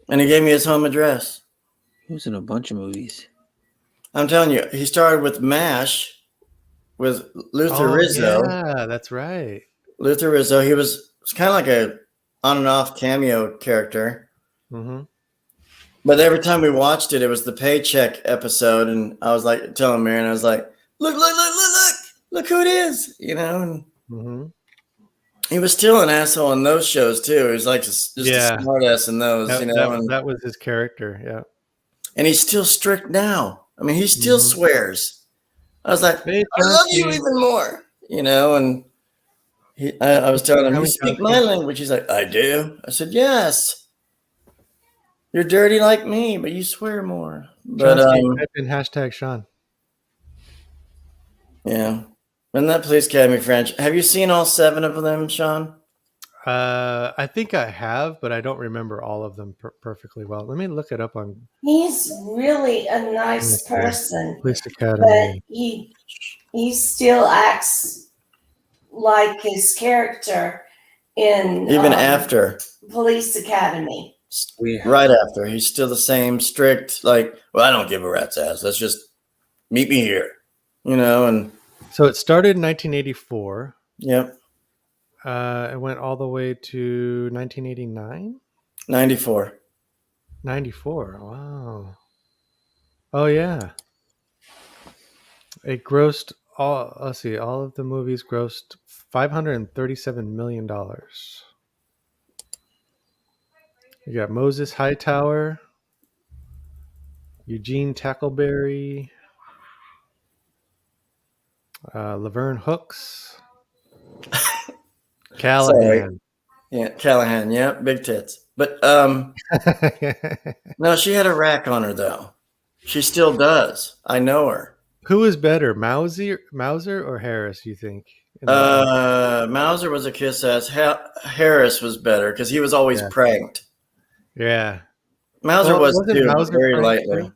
[SPEAKER 8] And he gave me his home address.
[SPEAKER 5] He was in a bunch of movies.
[SPEAKER 8] I'm telling you, he started with MASH with Luther
[SPEAKER 3] Oh,
[SPEAKER 8] Rizzo.
[SPEAKER 3] yeah, that's right.
[SPEAKER 8] Luther Rizzo. He was kind of like a on and off cameo character.
[SPEAKER 3] Mm-hmm.
[SPEAKER 8] But every time we watched it, it was the paycheck episode, and I was like telling Marion, I was like, look who it is, you know. And
[SPEAKER 3] Mm-hmm.
[SPEAKER 8] he was still an asshole in those shows too. He was like just
[SPEAKER 3] Yeah.
[SPEAKER 8] a smart ass in those,
[SPEAKER 3] That,
[SPEAKER 8] you know.
[SPEAKER 3] that,
[SPEAKER 8] and,
[SPEAKER 3] that was his character. Yeah.
[SPEAKER 8] and he's still strict now. I mean, he still
[SPEAKER 3] Mhm.
[SPEAKER 8] swears. I was like,
[SPEAKER 3] Hey,
[SPEAKER 8] I love you
[SPEAKER 3] Chauncey.
[SPEAKER 8] even more, you know. And I was telling him,
[SPEAKER 3] How
[SPEAKER 8] you
[SPEAKER 3] many
[SPEAKER 8] speak
[SPEAKER 3] Chauncey?
[SPEAKER 8] my language. He's like, I do. I said, yes. You're dirty like me, but you swear more. But
[SPEAKER 3] Chauncey, type in hashtag Sean.
[SPEAKER 8] yeah. And that Police Academy franchise. Have you seen all 7 of them, Sean?
[SPEAKER 3] I think I have, but I don't remember all of them perfectly well. Let me look it up on
[SPEAKER 2] He's really a nice
[SPEAKER 3] Okay.
[SPEAKER 2] person,
[SPEAKER 3] Police
[SPEAKER 2] but
[SPEAKER 3] Academy.
[SPEAKER 2] he still acts like his character in
[SPEAKER 8] Even after,
[SPEAKER 2] Police Academy.
[SPEAKER 8] right after, he's still the same strict, like, well, I don't give a rat's ass. Let's just meet me here, you know. And
[SPEAKER 3] So it started in 1984.
[SPEAKER 8] yep,
[SPEAKER 3] It went all the way to 1989.
[SPEAKER 8] 94.
[SPEAKER 3] 94. Wow. Oh yeah. It grossed all. Let's see. All of the movies grossed $537 million. You got Moses Hightower, Eugene Tackleberry, Laverne Hooks, Callahan.
[SPEAKER 8] Yeah, Callahan. Yep, big tits. But no, she had a rack on her though. She still does. I know her.
[SPEAKER 3] Who is better, Mauser or Harris? You think? In the-
[SPEAKER 8] Mauser was a kiss ass. Harris was better because he was always
[SPEAKER 3] Yeah.
[SPEAKER 8] pranked.
[SPEAKER 3] yeah.
[SPEAKER 8] Mauser
[SPEAKER 3] Well,
[SPEAKER 8] was
[SPEAKER 3] wasn't
[SPEAKER 8] too,
[SPEAKER 3] Mauser
[SPEAKER 8] very
[SPEAKER 3] pranked
[SPEAKER 8] lightly.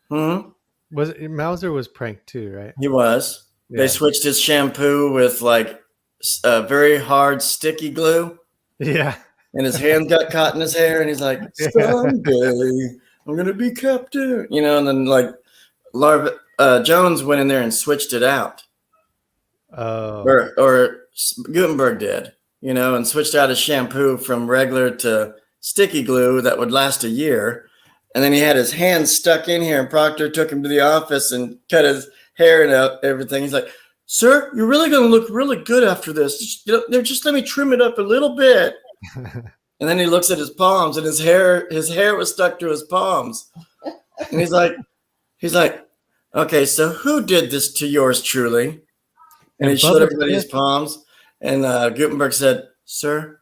[SPEAKER 3] too? Mauser was pranked too, right?
[SPEAKER 8] He was.
[SPEAKER 3] Yeah.
[SPEAKER 8] They switched his shampoo with like very hard sticky glue,
[SPEAKER 3] Yeah.
[SPEAKER 8] and his hand got caught in his hair, and he's like, "Someday I'm gonna be captain," you know. And then like Jones went in there and switched it out,
[SPEAKER 3] Oh.
[SPEAKER 8] or Gutenberg did, you know, and switched out his shampoo from regular to sticky glue that would last a year. And then he had his hand stuck in here, and Proctor took him to the office and cut his hair and everything. He's like, "Sir, you're really going to look really good after this. Just let me trim it up a little bit." And then he looks at his palms, and his hair was stuck to his palms. And he's like, "Okay, so who did this to yours truly?" And he
[SPEAKER 3] And
[SPEAKER 8] showed
[SPEAKER 3] Bubba
[SPEAKER 8] everybody his
[SPEAKER 3] Smith-
[SPEAKER 8] palms. And Gutenberg said, "Sir,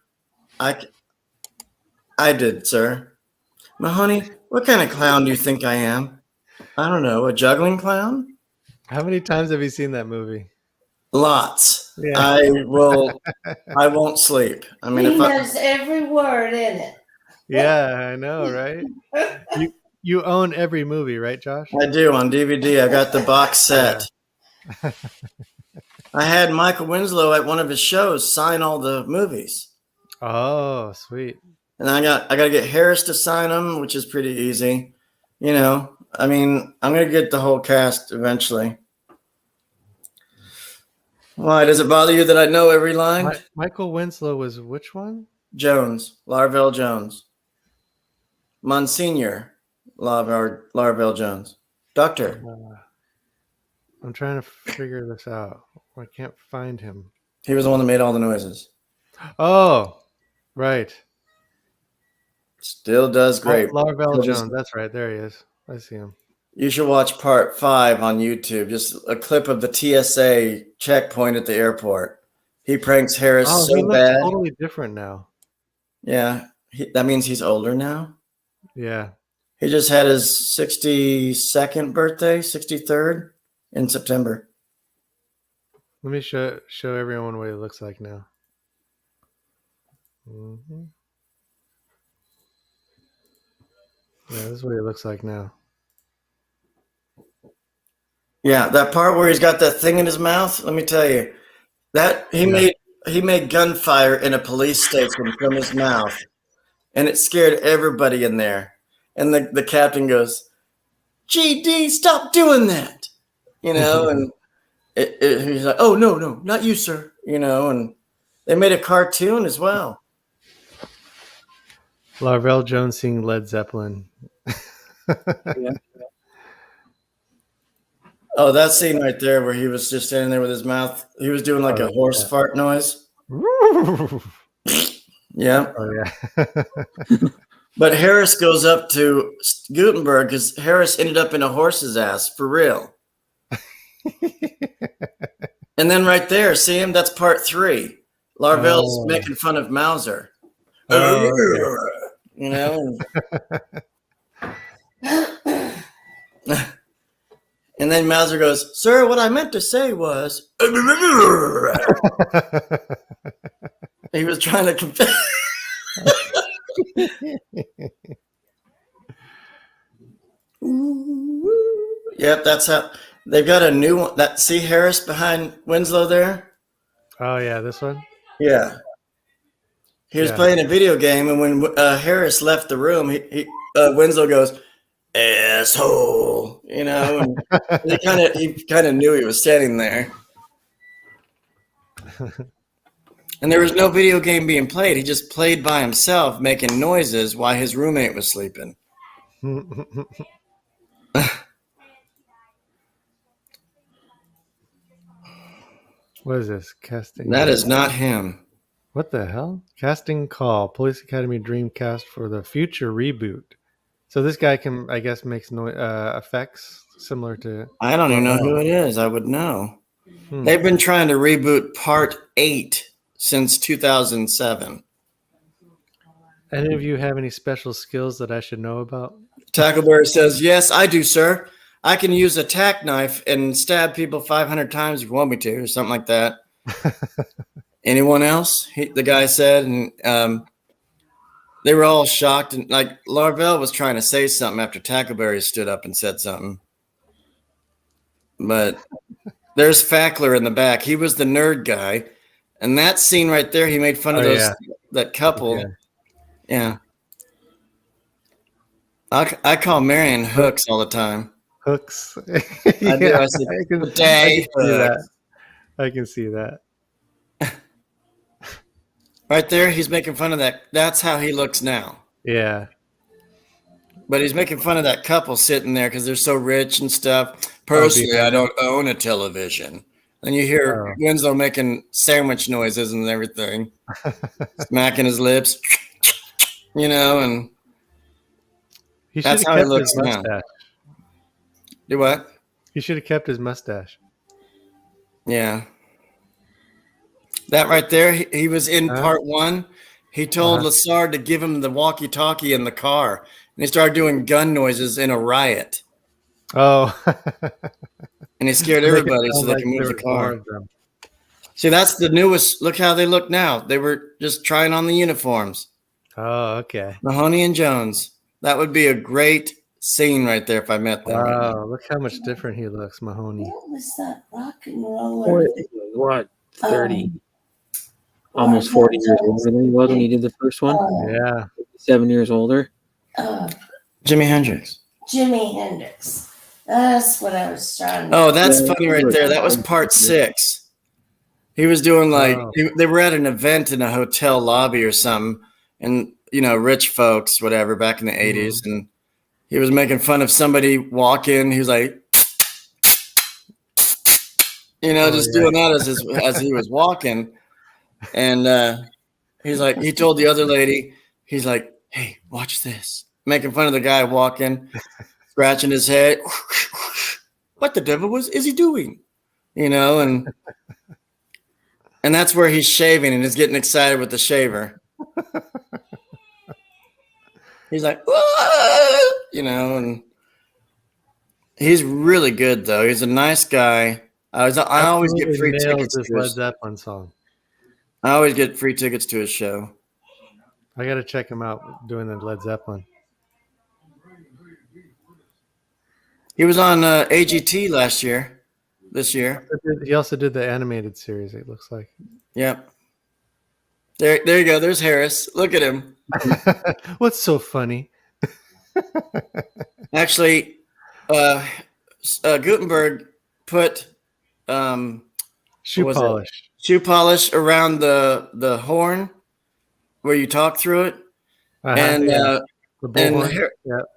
[SPEAKER 8] I did, sir." "Mahoney, what kind of clown do you think I am?" "I don't know, a juggling clown?"
[SPEAKER 3] How many times have you seen that movie?
[SPEAKER 8] Lots.
[SPEAKER 3] Yeah.
[SPEAKER 8] I won't sleep. I mean,
[SPEAKER 2] He
[SPEAKER 8] if I,
[SPEAKER 2] knows every word in it.
[SPEAKER 3] Yeah, I know, right? You own every movie, right, Josh?
[SPEAKER 8] I do on DVD, I got the box set. I had Michael Winslow at one of his shows sign all the movies.
[SPEAKER 3] Oh, sweet.
[SPEAKER 8] And I got to get Harris to sign them, which is pretty easy. You know, I mean, I'm going to get the whole cast eventually. Why does it bother you that I know every line?
[SPEAKER 3] Michael Winslow was which one?
[SPEAKER 8] Jones, Larvell Jones, Monsignor Larvell Jones, Doctor.
[SPEAKER 3] I'm trying to figure this out. I can't find him.
[SPEAKER 8] He was the one that made all the noises.
[SPEAKER 3] Oh, right.
[SPEAKER 8] Still does great.
[SPEAKER 3] Larvell
[SPEAKER 8] Still just-
[SPEAKER 3] Jones. That's right. There he is. I see him.
[SPEAKER 8] You should watch part 5 on YouTube. Just a clip of the TSA checkpoint at the airport. He pranks Harris
[SPEAKER 3] Oh, he
[SPEAKER 8] so
[SPEAKER 3] looks
[SPEAKER 8] bad.
[SPEAKER 3] totally different now.
[SPEAKER 8] Yeah, that means he's older now.
[SPEAKER 3] Yeah.
[SPEAKER 8] He just had his 62nd birthday, 63rd in September.
[SPEAKER 3] Let me show everyone what he looks like now. Mm-hmm. Yeah, this is what he looks like now.
[SPEAKER 8] Yeah, that part where he's got that thing in his mouth. Let me tell you, that he made gunfire in a police station from his mouth, and it scared everybody in there. And the captain goes, "GD, stop doing that," and he's like, "Oh no, not you, sir," And they made a cartoon as well.
[SPEAKER 3] Larvell Jones singing Led Zeppelin.
[SPEAKER 8] Yeah. Oh, that scene right there where he was just standing there with his mouth. He was doing like a horse fart noise. Yeah.
[SPEAKER 3] Oh, yeah.
[SPEAKER 8] But Harris goes up to Gutenberg because Harris ended up in a horse's ass for real. And then right there, see him? That's part 3. Larvell's making fun of Mauser. And then Mauser goes, "Sir, what I meant to say was..." He was trying to compare. Yep, that's how they've got a new one. See Harris behind Winslow there?
[SPEAKER 3] Oh, yeah, this one?
[SPEAKER 8] Yeah. He was playing a video game, and when Harris left the room, Winslow goes, "Asshole," and he kind of knew he was standing there. And there was no video game being played. He just played by himself, making noises while his roommate was sleeping.
[SPEAKER 3] What is this? Casting.
[SPEAKER 8] That is not him.
[SPEAKER 3] What the hell? Casting call. Police Academy Dreamcast for the future reboot. So this guy can, I guess, makes effects similar to.
[SPEAKER 8] I don't even know who it is. I would know. They've been trying to reboot Part 8 since 2007.
[SPEAKER 3] Any of you have any special skills that I should know about?
[SPEAKER 8] Tackleberry says, "Yes, I do, sir. I can use a tack knife and stab people 500 times if you want me to," or something like that. Anyone else? The guy said, and they were all shocked. And like Larvell was trying to say something after Tackleberry stood up and said something. But there's Fackler in the back. He was the nerd guy. And that scene right there, he made fun of that couple. Yeah. I call Marion Hooks all the time.
[SPEAKER 3] Hooks.
[SPEAKER 8] I do. I said, "Day Hooks."
[SPEAKER 3] I can see that.
[SPEAKER 8] Right there, he's making fun of that. That's how he looks now.
[SPEAKER 3] Yeah.
[SPEAKER 8] But he's making fun of that couple sitting there because they're so rich and stuff. Personally, I don't own a television. And you hear Winslow making sandwich noises and everything, smacking his lips, and that's how he looks now. Do what?
[SPEAKER 3] He should have kept his mustache.
[SPEAKER 8] Yeah. That right there, he was in part 1. He told Lassard to give him the walkie-talkie in the car, and he started doing gun noises in a riot.
[SPEAKER 3] Oh.
[SPEAKER 8] And he scared everybody so they can move the car. See, that's the newest. Look how they look now. They were just trying on the uniforms.
[SPEAKER 3] Oh, okay.
[SPEAKER 8] Mahoney and Jones. That would be a great scene right there if I met them.
[SPEAKER 3] Wow, look how much different he looks, Mahoney.
[SPEAKER 2] What was that rock and roller?
[SPEAKER 5] What? 30. Almost 40 years older than he was when he did the first one.
[SPEAKER 3] Yeah.
[SPEAKER 5] 7 years older.
[SPEAKER 8] Jimi Hendrix.
[SPEAKER 2] Jimi Hendrix. That's what I was trying to.
[SPEAKER 8] Oh, that's funny right there. That was part 6. He was doing like
[SPEAKER 3] Oh.
[SPEAKER 8] they were at an event in a hotel lobby or something, and rich folks, whatever, back in the '80s, and he was making fun of somebody walking. He was like, just doing that as he was walking, and he told the other lady, he's like, "Hey, watch this," making fun of the guy walking, scratching his head. What the devil is he doing? And that's where he's shaving and is getting excited with the shaver. He's like, "Whoa!" and he's really good though. He's a nice guy. I always get free
[SPEAKER 3] Absolutely nails
[SPEAKER 8] tickets
[SPEAKER 3] this
[SPEAKER 8] to
[SPEAKER 3] Led
[SPEAKER 8] his,
[SPEAKER 3] Zeppelin song.
[SPEAKER 8] I always get free tickets to his show.
[SPEAKER 3] I got to check him out doing the Led Zeppelin.
[SPEAKER 8] He was on AGT this year.
[SPEAKER 3] He also did the animated series, it looks like.
[SPEAKER 8] Yep. There you go. There's Harris. Look at him.
[SPEAKER 3] What's so funny?
[SPEAKER 8] Actually, Gutenberg put
[SPEAKER 3] Shoe
[SPEAKER 8] what was it?
[SPEAKER 3] polish.
[SPEAKER 8] Shoe polish around the horn where you talk through it, and
[SPEAKER 3] The bullhorn.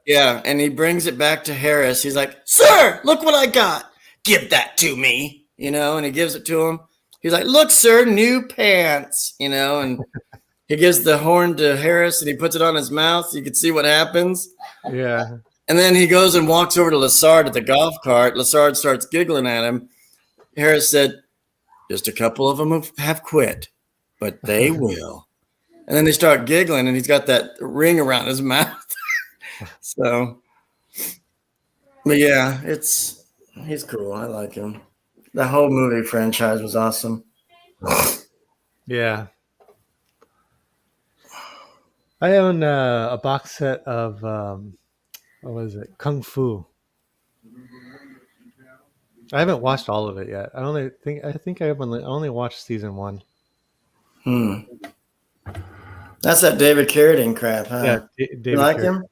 [SPEAKER 8] yeah, and he brings it back to Harris. He's like, "Sir, look what I got. Give that to me," and he gives it to him. He's like, "Look, sir, new pants," and he gives the horn to Harris and he puts it on his mouth so you can see what happens.
[SPEAKER 3] Yeah.
[SPEAKER 8] And then he goes and walks over to Lassard at the golf cart. Lassard starts giggling at him. Harris said, "Just a couple of them have quit, but they will." And then they start giggling, and he's got that ring around his mouth. So, but yeah, he's cool. I like him. The whole movie franchise was awesome.
[SPEAKER 3] Yeah. I own a box set of what was it? Kung Fu. I haven't watched all of it yet. I think I only watched season 1.
[SPEAKER 8] That's that David Carradine crap, huh?
[SPEAKER 3] Yeah, David
[SPEAKER 8] You like
[SPEAKER 3] Carradine.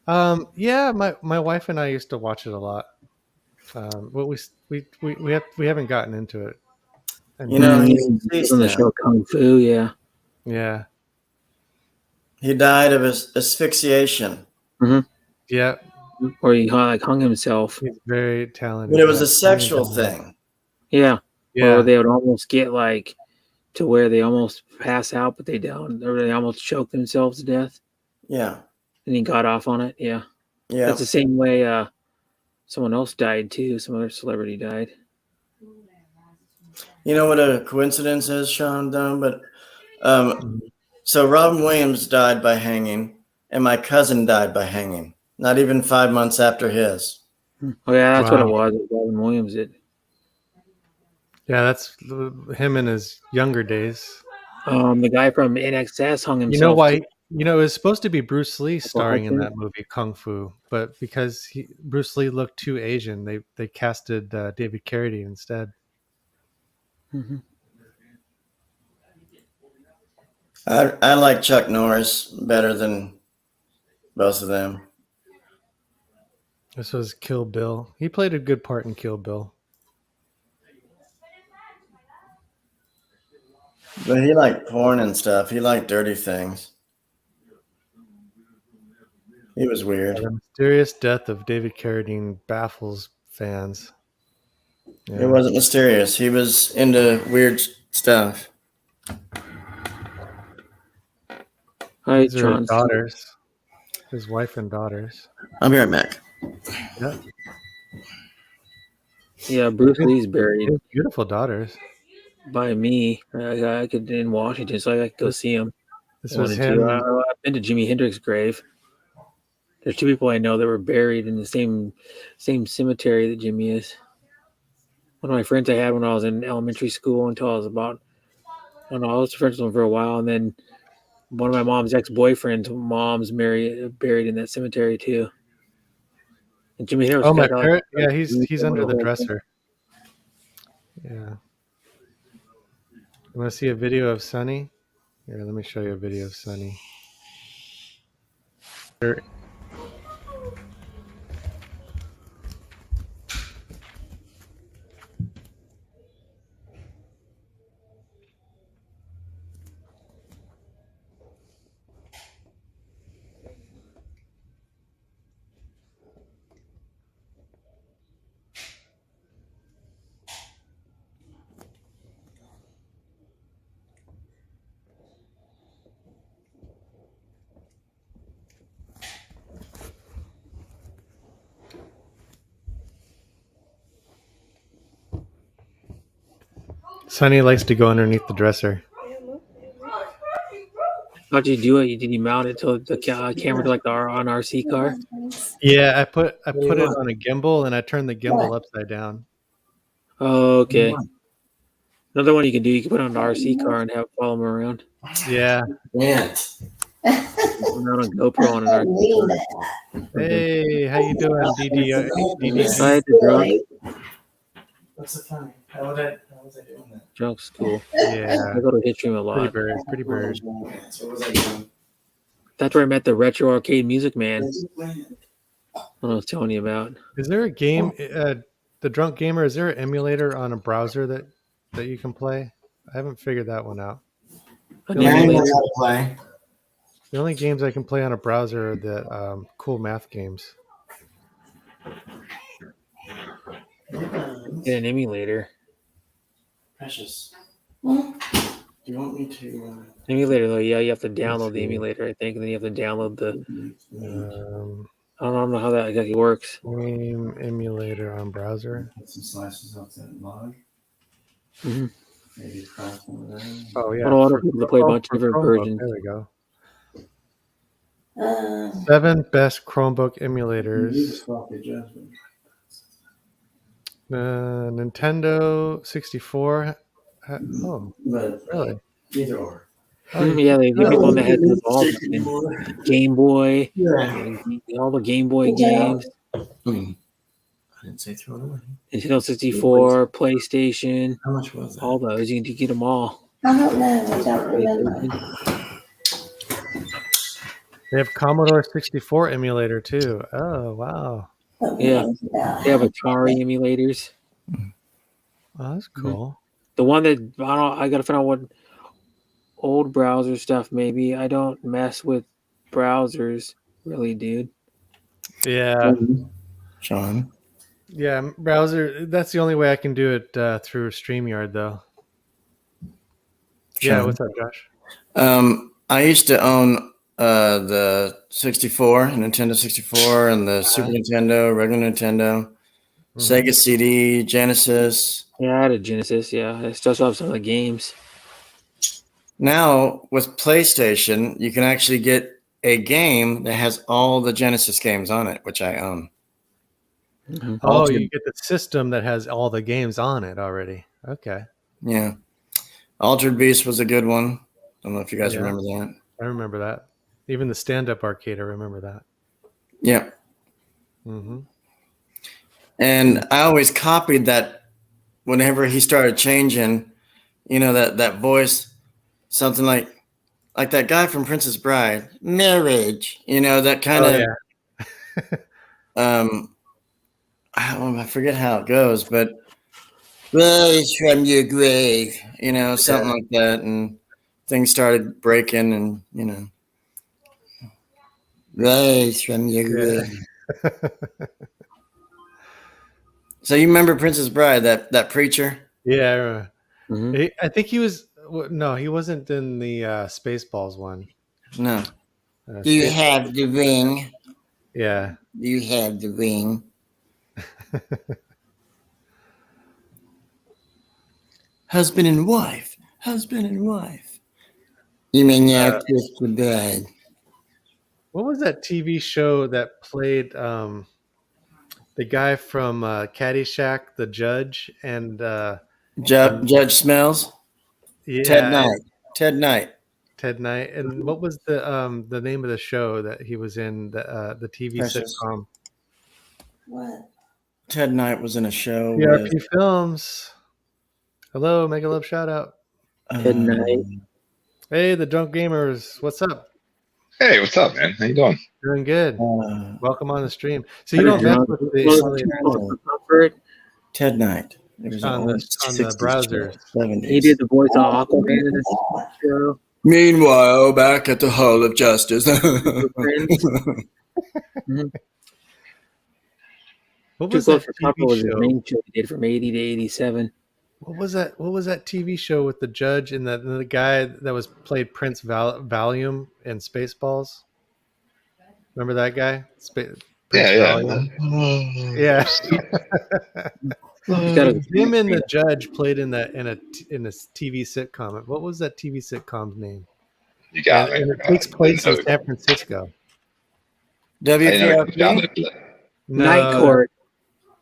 [SPEAKER 8] him?
[SPEAKER 3] Yeah, my wife and I used to watch it a lot. But we haven't gotten into it. And
[SPEAKER 8] He's deceased
[SPEAKER 5] on the
[SPEAKER 8] now.
[SPEAKER 5] show Kung Fu, yeah.
[SPEAKER 3] yeah,
[SPEAKER 8] He died of asphyxiation.
[SPEAKER 3] yeah,
[SPEAKER 5] Or he hung himself.
[SPEAKER 3] he's very talented.
[SPEAKER 8] But it was a sexual thing.
[SPEAKER 5] Yeah.
[SPEAKER 3] Yeah,
[SPEAKER 5] Or they would almost get to where they almost pass out, but they don't. Or they almost choke themselves to death.
[SPEAKER 8] Yeah.
[SPEAKER 5] And he got off on it. Yeah.
[SPEAKER 8] Yeah.
[SPEAKER 5] That's the same way someone else died too. Some other celebrity died.
[SPEAKER 8] You know what a coincidence is, Sean, though? But so Robin Williams died by hanging, and my cousin died by hanging. Not even 5 months after his.
[SPEAKER 5] Oh yeah, that's what it
[SPEAKER 3] Wow.
[SPEAKER 5] was. Robin Williams did.
[SPEAKER 3] yeah, that's him in his younger days.
[SPEAKER 5] The guy from NXS hung himself.
[SPEAKER 3] You know why?
[SPEAKER 5] too.
[SPEAKER 3] It was supposed to be Bruce Lee starring in that movie Kung Fu, but because Bruce Lee looked too Asian, they casted David Carradine instead.
[SPEAKER 5] Mm-hmm.
[SPEAKER 8] I like Chuck Norris better than both of them.
[SPEAKER 3] This was Kill Bill. He played a good part in Kill Bill.
[SPEAKER 8] But he liked porn and stuff. He liked dirty things. He was weird.
[SPEAKER 3] The mysterious death of David Carradine baffles fans. Yeah.
[SPEAKER 8] It wasn't mysterious. He was into weird stuff.
[SPEAKER 5] Hi,
[SPEAKER 3] These are his
[SPEAKER 5] John.
[SPEAKER 3] daughters, his wife and daughters.
[SPEAKER 8] I'll be right back.
[SPEAKER 3] Yeah,
[SPEAKER 5] Yeah, Bruce Lee's buried
[SPEAKER 3] his beautiful daughters.
[SPEAKER 5] by me. I could in Washington, so I could go see him.
[SPEAKER 3] This was
[SPEAKER 5] Wanted to.
[SPEAKER 3] him.
[SPEAKER 5] I've been to Jimi Hendrix's grave. There's 2 people I know that were buried in the same cemetery that Jimmy is. One of my friends I had when I was in elementary school until I was about, I don't know, I was friends with him for a while, and then one of my mom's ex-boyfriend's mom's buried in that cemetery too. And Jimmy Hendrix.
[SPEAKER 3] Oh, my
[SPEAKER 5] got,
[SPEAKER 3] parrot. Yeah, he's under the
[SPEAKER 5] whole
[SPEAKER 3] dresser. Yeah. You want to see a video of Sonny? Here, let me show you a video of Sonny. Here. Sonny likes to go underneath the dresser.
[SPEAKER 5] How'd you do it? Did you mount it to the camera to like on RC car?
[SPEAKER 3] Yeah, I put it on a gimbal and I turned the gimbal upside down.
[SPEAKER 5] Oh, okay. Another one you can do, you can put it on an RC car and have follow them around.
[SPEAKER 3] Yeah.
[SPEAKER 8] Can't.
[SPEAKER 5] Mount on GoPro on an RC car.
[SPEAKER 3] Hey, how you doing, DD?
[SPEAKER 5] I had to drunk.
[SPEAKER 8] What's the funny? How was I doing that?
[SPEAKER 5] Drunk's cool.
[SPEAKER 3] Yeah.
[SPEAKER 5] I go to Hitstream a
[SPEAKER 3] Pretty
[SPEAKER 5] lot.
[SPEAKER 3] bird. Pretty bird.
[SPEAKER 8] So what was I doing?
[SPEAKER 5] That's where I met the retro arcade music man. What I was telling you about.
[SPEAKER 3] Is there a game, the Drunk Gamer, is there an emulator on a browser that you can play? I haven't figured that one out.
[SPEAKER 5] I
[SPEAKER 3] The
[SPEAKER 5] think
[SPEAKER 8] Yeah, I
[SPEAKER 3] only,
[SPEAKER 8] know
[SPEAKER 5] it's-
[SPEAKER 8] how to play.
[SPEAKER 3] the only games I can play on a browser are the cool math games.
[SPEAKER 5] Get an emulator.
[SPEAKER 8] Precious.
[SPEAKER 2] Hmm?
[SPEAKER 8] Do you want me to?
[SPEAKER 5] Emulator though, yeah, you have to download the emulator, I think, and then you have to download the. I don't know how that exactly works.
[SPEAKER 3] Game emulator on browser.
[SPEAKER 8] Put some slices off that log.
[SPEAKER 5] Mhm.
[SPEAKER 8] Maybe cross one of them.
[SPEAKER 3] Oh yeah.
[SPEAKER 5] I don't want people to play a bunch of
[SPEAKER 3] for
[SPEAKER 5] different
[SPEAKER 3] Chromebook,
[SPEAKER 5] versions.
[SPEAKER 3] There we go.
[SPEAKER 2] 嗯
[SPEAKER 3] 7 best Chromebook
[SPEAKER 8] You
[SPEAKER 3] emulators.
[SPEAKER 8] just swap the adjustment.
[SPEAKER 3] Nintendo 64. Oh,
[SPEAKER 8] But
[SPEAKER 3] really?
[SPEAKER 8] either or.
[SPEAKER 5] Yeah, they give me one that has the Evolve and Game Boy,
[SPEAKER 8] Yeah.
[SPEAKER 5] and all the Game Boy
[SPEAKER 2] Good job.
[SPEAKER 5] games,
[SPEAKER 8] I didn't say throw it away.
[SPEAKER 5] Nintendo 64, PlayStation,
[SPEAKER 8] How much was that?
[SPEAKER 5] all those. You can get them all.
[SPEAKER 2] I don't know. I don't remember.
[SPEAKER 3] They have Commodore 64 emulator too. Oh, wow.
[SPEAKER 5] Yeah. They have Atari emulators.
[SPEAKER 3] Oh, that's cool.
[SPEAKER 5] The one that I gotta find out what old browser stuff. Maybe I don't mess with browsers, really, dude.
[SPEAKER 3] Yeah.
[SPEAKER 8] Sean.
[SPEAKER 3] Yeah, browser. That's the only way I can do it through StreamYard, though. Yeah,
[SPEAKER 8] Sean.
[SPEAKER 3] what's up, Josh?
[SPEAKER 8] I used to own the 64, Nintendo 64, and the Super Nintendo, regular Nintendo, Sega CD, Genesis.
[SPEAKER 5] Yeah, I had a Genesis. Yeah, I still have some of the games.
[SPEAKER 8] Now with PlayStation, you can actually get a game that has all the Genesis games on it, which I own.
[SPEAKER 3] Oh,
[SPEAKER 8] Altered-
[SPEAKER 3] you get the system that has all the games on it already. Okay,
[SPEAKER 8] Yeah. Altered Beast was a good one. I don't know if you guys
[SPEAKER 3] Yeah.
[SPEAKER 8] remember that.
[SPEAKER 3] I remember that. Even the stand-up arcade, I remember that.
[SPEAKER 8] Yeah.
[SPEAKER 3] Hmm.
[SPEAKER 8] And I always copied that whenever he started changing, that voice, something like that guy from Princess Bride, marriage, that kind of, I forget how it goes, but rise from your grave, something like that. And things started breaking and, rise from your grave. So you remember Princess Bride, that preacher?
[SPEAKER 3] Yeah, I remember.
[SPEAKER 5] Mhm.
[SPEAKER 3] I think he was. No, he wasn't in the Spaceballs one.
[SPEAKER 8] No. Do you have the ring?
[SPEAKER 3] Yeah.
[SPEAKER 8] Do you have the ring? Husband and wife. Husband and wife. You may now kiss the bride.
[SPEAKER 3] What was that TV show that played the guy from Caddyshack, the judge, and
[SPEAKER 8] Judge Smells?
[SPEAKER 3] yeah,
[SPEAKER 8] Ted Knight. Ted Knight.
[SPEAKER 3] Ted Knight. And what was the name of the show that he was in, the TV
[SPEAKER 8] Precious.
[SPEAKER 3] sitcom?
[SPEAKER 2] What?
[SPEAKER 8] Ted Knight was in a show.
[SPEAKER 3] PRP Films. Hello, Mega Love shout out.
[SPEAKER 5] Ted Knight.
[SPEAKER 3] Hey, the Drunk Gamers. What's up?
[SPEAKER 10] Hey, what's up, man? How you doing?
[SPEAKER 3] Doing good.
[SPEAKER 8] Uh,
[SPEAKER 3] Welcome on the stream. So you don't mess with the
[SPEAKER 5] Comfort.
[SPEAKER 8] Ted Knight. It was
[SPEAKER 3] on
[SPEAKER 8] an
[SPEAKER 3] the
[SPEAKER 8] old 60s
[SPEAKER 3] browsers.
[SPEAKER 8] show, 70s.
[SPEAKER 5] He did the voice of Aquaman in this show.
[SPEAKER 8] Meanwhile, back at the Hall of Justice.
[SPEAKER 3] What
[SPEAKER 5] Too
[SPEAKER 3] was
[SPEAKER 5] Close
[SPEAKER 3] that
[SPEAKER 5] for Comfort
[SPEAKER 3] TV
[SPEAKER 5] was his
[SPEAKER 3] show?
[SPEAKER 5] main show he did from 80 to 87.
[SPEAKER 3] What was that? What was that TV show with the judge and the guy that was played Prince Valium in Spaceballs? Remember that guy? Prince
[SPEAKER 10] Yeah.
[SPEAKER 3] Valium? Yeah. Him and the judge played in a TV sitcom. What was that TV sitcom's name?
[SPEAKER 10] You got
[SPEAKER 3] And
[SPEAKER 10] me.
[SPEAKER 3] it takes place in San Francisco.
[SPEAKER 10] I didn't know John
[SPEAKER 4] WPRP?
[SPEAKER 10] did.
[SPEAKER 5] Night Court.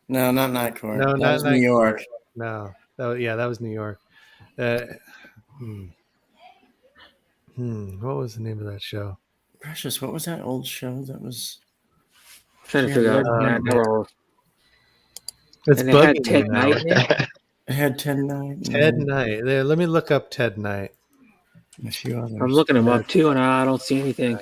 [SPEAKER 8] No, not Night Court.
[SPEAKER 3] No,
[SPEAKER 8] that
[SPEAKER 3] not
[SPEAKER 8] was
[SPEAKER 3] Night
[SPEAKER 8] New York.
[SPEAKER 3] Court. No, that was New York. What was the name of that show?
[SPEAKER 8] Precious, what was that old show that was?
[SPEAKER 5] Trying to figure out.
[SPEAKER 3] It's
[SPEAKER 5] And it had
[SPEAKER 3] bugging
[SPEAKER 5] Ted
[SPEAKER 3] me now.
[SPEAKER 5] Knight in it.
[SPEAKER 8] It had Ted Knight.
[SPEAKER 3] Ted Knight. There, let me look up Ted Knight.
[SPEAKER 8] A few others.
[SPEAKER 5] I'm looking him up too, and I don't see anything.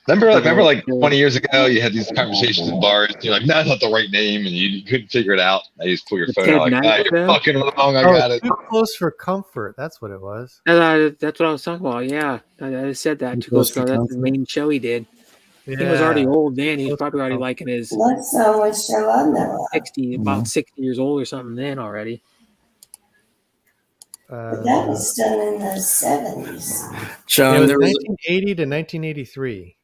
[SPEAKER 10] Remember, like 20 years ago, you had these conversations in bars. You're like, "No, that's not the right name," and you couldn't figure it out. I just pull your
[SPEAKER 5] The
[SPEAKER 10] phone
[SPEAKER 5] Ted
[SPEAKER 10] out, like,
[SPEAKER 5] Knight
[SPEAKER 10] "You're
[SPEAKER 5] show?
[SPEAKER 10] fucking wrong. I got it."
[SPEAKER 3] Too Close for Comfort. That's what it was.
[SPEAKER 5] That's what I was talking about. Yeah, I said that. Too close. That's the main show he did.
[SPEAKER 3] Yeah.
[SPEAKER 5] He was already old then. He was probably already like in his
[SPEAKER 2] That's the only show I know of.
[SPEAKER 5] 60, about 60 years old or something then already.
[SPEAKER 2] But that was done in the 70s.
[SPEAKER 8] Sean,
[SPEAKER 3] It was
[SPEAKER 8] there was
[SPEAKER 3] 1980 to 1983.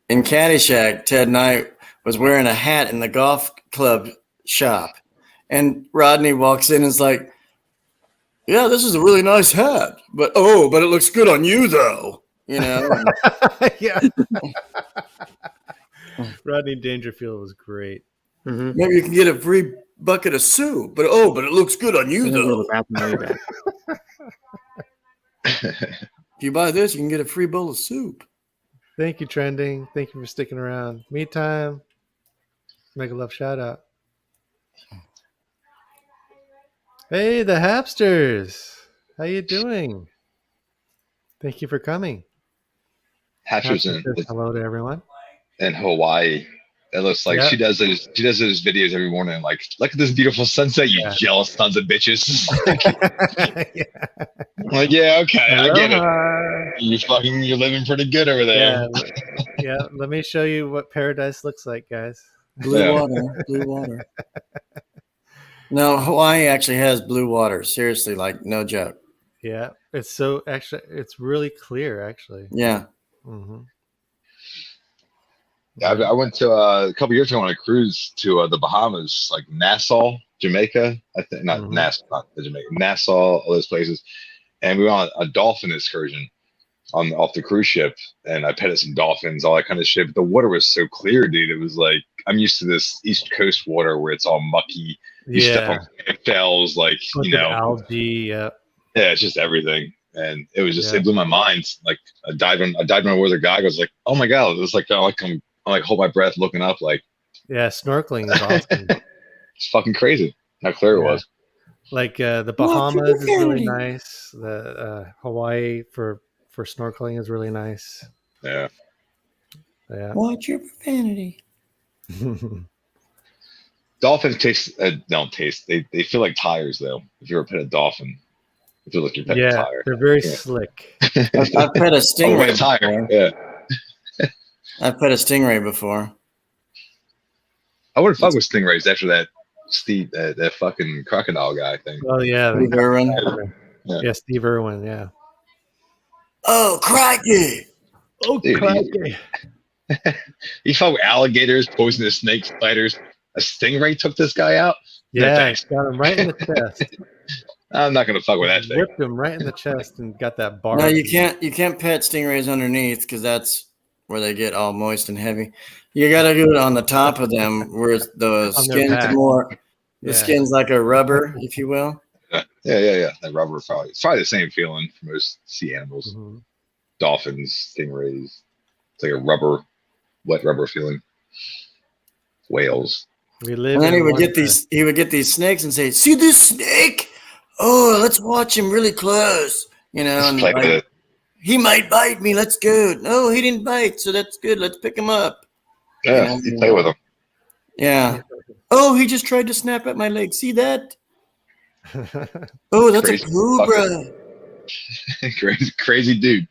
[SPEAKER 8] in Caddyshack, Ted Knight was wearing a hat in the golf club shop. And Rodney walks in and is like, "Yeah, this is a really nice hat. But it looks good on you though." You know?
[SPEAKER 3] Yeah. Rodney Dangerfield was great.
[SPEAKER 8] Maybe you can get a free bucket of soup. But it looks good on you though. If you buy this, you can get a free bowl of soup.
[SPEAKER 3] Thank you, Trending. Thank you for sticking around. Me time. Make a love shout out. Hey, the Hapsters. How you doing? Thank you for coming.
[SPEAKER 10] Hatcher's
[SPEAKER 3] Hapster says hello to everyone.
[SPEAKER 10] in Hawaii. It looks like
[SPEAKER 3] Yeah.
[SPEAKER 10] she does those videos every morning. Like, look at this beautiful sunset, you jealous sons of bitches.
[SPEAKER 3] Yeah.
[SPEAKER 10] I'm like, yeah, okay, I get it.
[SPEAKER 3] Aloha.
[SPEAKER 10] You're living pretty good over there.
[SPEAKER 3] Yeah. Let me show you what paradise looks like, guys.
[SPEAKER 8] Blue water. No, Hawaii actually has blue water. Seriously, like no joke.
[SPEAKER 3] Yeah, it's really clear, actually.
[SPEAKER 8] Yeah.
[SPEAKER 3] Mm-hmm.
[SPEAKER 10] I went to a couple years ago on a cruise to the Bahamas, like Nassau, Jamaica. I think not Nassau, not Jamaica, Nassau, all those places. And we went on a dolphin excursion off the cruise ship, and I petted some dolphins, all that kind of shit. But the water was so clear, dude. It was like I'm used to this East Coast water where it's all mucky. You step on shells, like
[SPEAKER 3] algae. Yeah,
[SPEAKER 10] it's just everything. And it was just it blew my mind. Like I dived underwater with a guy. I was like, oh my god, it was like I'm like hold my breath, looking up, like
[SPEAKER 3] snorkeling is awesome.
[SPEAKER 10] It's fucking crazy how clear it was.
[SPEAKER 3] Like the Bahamas is really nice. The Hawaii for snorkeling is really nice.
[SPEAKER 10] Yeah.
[SPEAKER 8] Watch your profanity.
[SPEAKER 10] Dolphins don't taste. They feel like tires though. If you ever pet a dolphin, it feels like you're petting a tire.
[SPEAKER 3] They're very slick.
[SPEAKER 8] I've pet a stingray.
[SPEAKER 10] Tire. Yeah.
[SPEAKER 8] I've pet a stingray before.
[SPEAKER 10] I would have fucked with stingrays after that that fucking crocodile guy thing.
[SPEAKER 3] Oh yeah,
[SPEAKER 8] Steve Irwin.
[SPEAKER 3] Yeah, Steve Irwin. Yeah.
[SPEAKER 8] Oh, crikey!
[SPEAKER 3] Oh,
[SPEAKER 10] Dude,
[SPEAKER 3] crikey!
[SPEAKER 10] He fought with alligators, poisonous snakes, spiders. A stingray took this guy out.
[SPEAKER 3] Yeah,
[SPEAKER 10] thanks.
[SPEAKER 3] got him right in the chest.
[SPEAKER 10] I'm not gonna fuck with that thing.
[SPEAKER 3] Whipped him right in the chest and got that bar.
[SPEAKER 8] No, you can't pet stingrays underneath because that's where they get all moist and heavy. You got to do it on the top of them where the skin's more. The skin's like a rubber, if you will.
[SPEAKER 10] Yeah. That rubber it's probably the same feeling for most sea animals.
[SPEAKER 3] Mm-hmm.
[SPEAKER 10] Dolphins, stingrays. It's like a wet rubber feeling. Whales.
[SPEAKER 3] We live.
[SPEAKER 8] And then he would get these snakes and say, "See this snake? Oh, let's watch him really close." You know, and
[SPEAKER 10] play with it.
[SPEAKER 8] He might bite me. Let's go. No, he didn't bite, so that's good. Let's pick him up.
[SPEAKER 10] Yeah, you play with them.
[SPEAKER 8] Yeah. Oh, he just tried to snap at my leg. See that? Oh, that's
[SPEAKER 10] Crazy
[SPEAKER 8] a cobra.
[SPEAKER 10] crazy dude.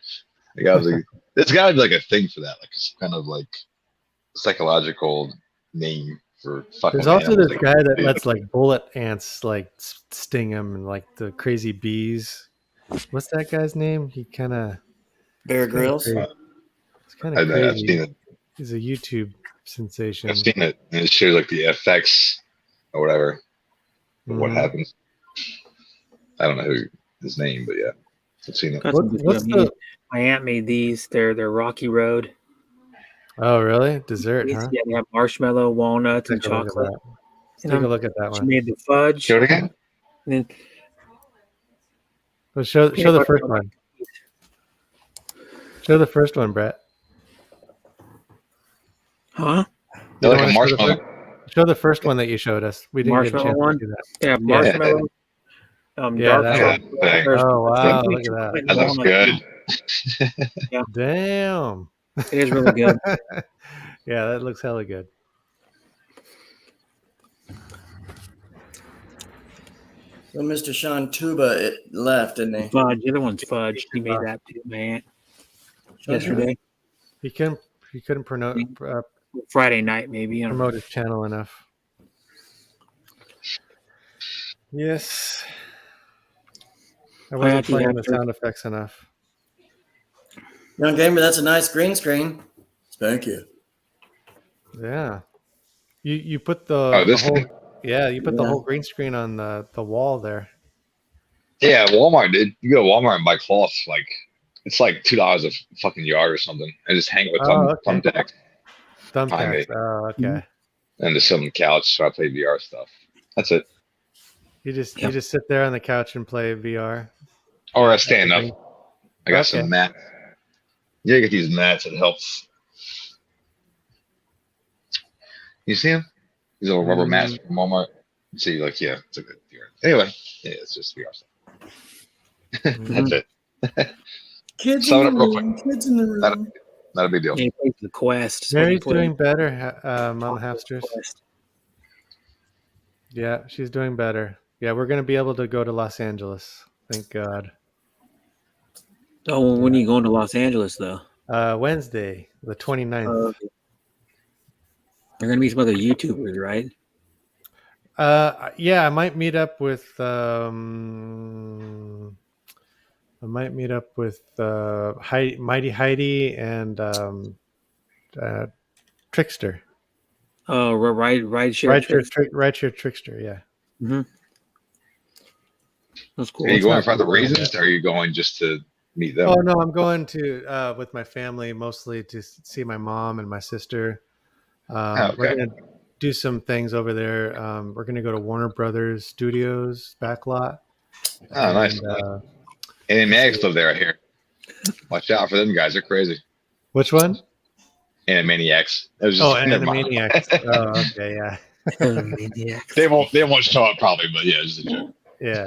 [SPEAKER 10] Like I was like, there's got to be like a thing for that, like some kind of like psychological name for fucking.
[SPEAKER 3] There's also
[SPEAKER 10] animals.
[SPEAKER 3] this guy that lets like bullet ants like sting him, and like the crazy bees. What's that guy's name? He kind of
[SPEAKER 8] Bear Grylls.
[SPEAKER 3] It's kind of
[SPEAKER 10] I've
[SPEAKER 3] crazy.
[SPEAKER 10] seen it.
[SPEAKER 3] He's a YouTube sensation.
[SPEAKER 10] I've seen it, and it shows like the effects or whatever. what
[SPEAKER 3] Mhm.
[SPEAKER 10] happens. I don't know who his name, but yeah, I've seen it.
[SPEAKER 5] Got some good
[SPEAKER 3] What's
[SPEAKER 5] food.
[SPEAKER 3] the?
[SPEAKER 5] My aunt made these. They're Rocky Road.
[SPEAKER 3] Oh, really? Dessert,
[SPEAKER 5] These,
[SPEAKER 3] huh?
[SPEAKER 5] yeah, they have marshmallow, walnuts, and
[SPEAKER 3] Take a look at
[SPEAKER 5] chocolate.
[SPEAKER 3] that. Let's
[SPEAKER 5] in
[SPEAKER 3] take a
[SPEAKER 5] them.
[SPEAKER 3] look at that
[SPEAKER 5] She
[SPEAKER 3] one.
[SPEAKER 5] made the fudge.
[SPEAKER 10] Show it again.
[SPEAKER 5] And then
[SPEAKER 3] Well, show
[SPEAKER 5] peanut
[SPEAKER 3] the
[SPEAKER 5] butter
[SPEAKER 3] first
[SPEAKER 5] and
[SPEAKER 3] one. Show the first one, Brett.
[SPEAKER 5] Huh?
[SPEAKER 10] They're
[SPEAKER 3] You
[SPEAKER 10] like a
[SPEAKER 3] wanna show the
[SPEAKER 10] marshmallow.
[SPEAKER 3] first- Show the first one that you showed us. We didn't get a
[SPEAKER 5] Marshmallow
[SPEAKER 3] chance
[SPEAKER 5] one?
[SPEAKER 3] to do that.
[SPEAKER 5] They have
[SPEAKER 3] Yeah.
[SPEAKER 5] marshmallow,
[SPEAKER 3] Yeah,
[SPEAKER 5] dark
[SPEAKER 3] that
[SPEAKER 10] Yeah,
[SPEAKER 5] chocolate.
[SPEAKER 10] thing.
[SPEAKER 5] There's
[SPEAKER 3] Oh, wow.
[SPEAKER 5] cinnamon,
[SPEAKER 3] Look at
[SPEAKER 5] chocolate,
[SPEAKER 3] that.
[SPEAKER 5] and
[SPEAKER 10] That looks
[SPEAKER 5] walnut.
[SPEAKER 10] good.
[SPEAKER 3] Damn.
[SPEAKER 5] It is really good.
[SPEAKER 3] Yeah, that looks hella good.
[SPEAKER 8] Well, Mr. Sean Tuba left, didn't he?
[SPEAKER 5] Fudge. The other one's fudge. He made that too, my aunt. Yesterday.
[SPEAKER 3] He couldn't promote
[SPEAKER 5] Friday night, maybe. I don't know.
[SPEAKER 3] promote his channel enough. Yes. I wasn't
[SPEAKER 5] actually
[SPEAKER 3] playing
[SPEAKER 5] have
[SPEAKER 3] the
[SPEAKER 5] to-
[SPEAKER 3] sound effects enough.
[SPEAKER 8] Young gamer, that's a nice green screen. Thank you.
[SPEAKER 3] Yeah. You put the,
[SPEAKER 10] Oh,
[SPEAKER 3] the
[SPEAKER 10] this
[SPEAKER 3] whole
[SPEAKER 10] thing?
[SPEAKER 3] the
[SPEAKER 8] Yeah.
[SPEAKER 3] whole green screen on the wall there.
[SPEAKER 10] Yeah, Walmart, dude. You go to Walmart and buy cloth, like it's like $2 a fucking yard or something, and just hang it with
[SPEAKER 3] Oh, okay.
[SPEAKER 10] thumbtacks
[SPEAKER 3] Thumbtacks. Oh, okay.
[SPEAKER 10] and just sit on the couch so I play VR stuff. That's it.
[SPEAKER 3] You just sit there on the couch and play VR.
[SPEAKER 10] Or I stand up. I got
[SPEAKER 3] Okay.
[SPEAKER 10] some mats. Yeah, get these mats. It helps. You see them? These little rubber mats from Walmart. You see, like, yeah, it's a good VR. Anyway, yeah, it's just VR stuff. That's it.
[SPEAKER 8] Kids
[SPEAKER 10] Sum it
[SPEAKER 8] in
[SPEAKER 10] up
[SPEAKER 8] the
[SPEAKER 10] real
[SPEAKER 8] room. Kids in the room.
[SPEAKER 10] Not a big deal.
[SPEAKER 5] Yeah, he plays the Quest. is what he
[SPEAKER 3] Mary's
[SPEAKER 5] plays.
[SPEAKER 3] doing better, Mom Hamsters.
[SPEAKER 5] Quest.
[SPEAKER 3] Yeah, she's doing better. Yeah, we're gonna be able to go to Los Angeles. Thank God.
[SPEAKER 5] Oh, well, when are you going to Los Angeles, though?
[SPEAKER 3] Wednesday, the 29th.
[SPEAKER 5] There are going to be some other YouTubers, right?
[SPEAKER 3] Yeah, I might meet up with Mighty Heidi and Trickster.
[SPEAKER 5] Oh, ride share.
[SPEAKER 3] Rideshare Trickster, yeah.
[SPEAKER 5] That's cool.
[SPEAKER 10] Are you
[SPEAKER 3] It's
[SPEAKER 10] going
[SPEAKER 3] not
[SPEAKER 10] for the
[SPEAKER 3] cool,
[SPEAKER 10] reasons, or are you going just to meet them?
[SPEAKER 3] Oh no, I'm going to with my family mostly to see my mom and my sister. We're
[SPEAKER 10] Okay.
[SPEAKER 3] gonna do some things over there. We're gonna go to Warner Brothers Studios backlot.
[SPEAKER 10] Oh, nice.
[SPEAKER 3] And,
[SPEAKER 10] Animaniacs live there, I hear. Watch out for them guys. They're crazy.
[SPEAKER 3] which one?
[SPEAKER 10] Animaniacs. It was just,
[SPEAKER 3] Oh,
[SPEAKER 10] never mind.
[SPEAKER 3] Animaniacs. Oh, okay, yeah,
[SPEAKER 10] They won't show up probably, but yeah, it's just a joke.
[SPEAKER 3] yeah.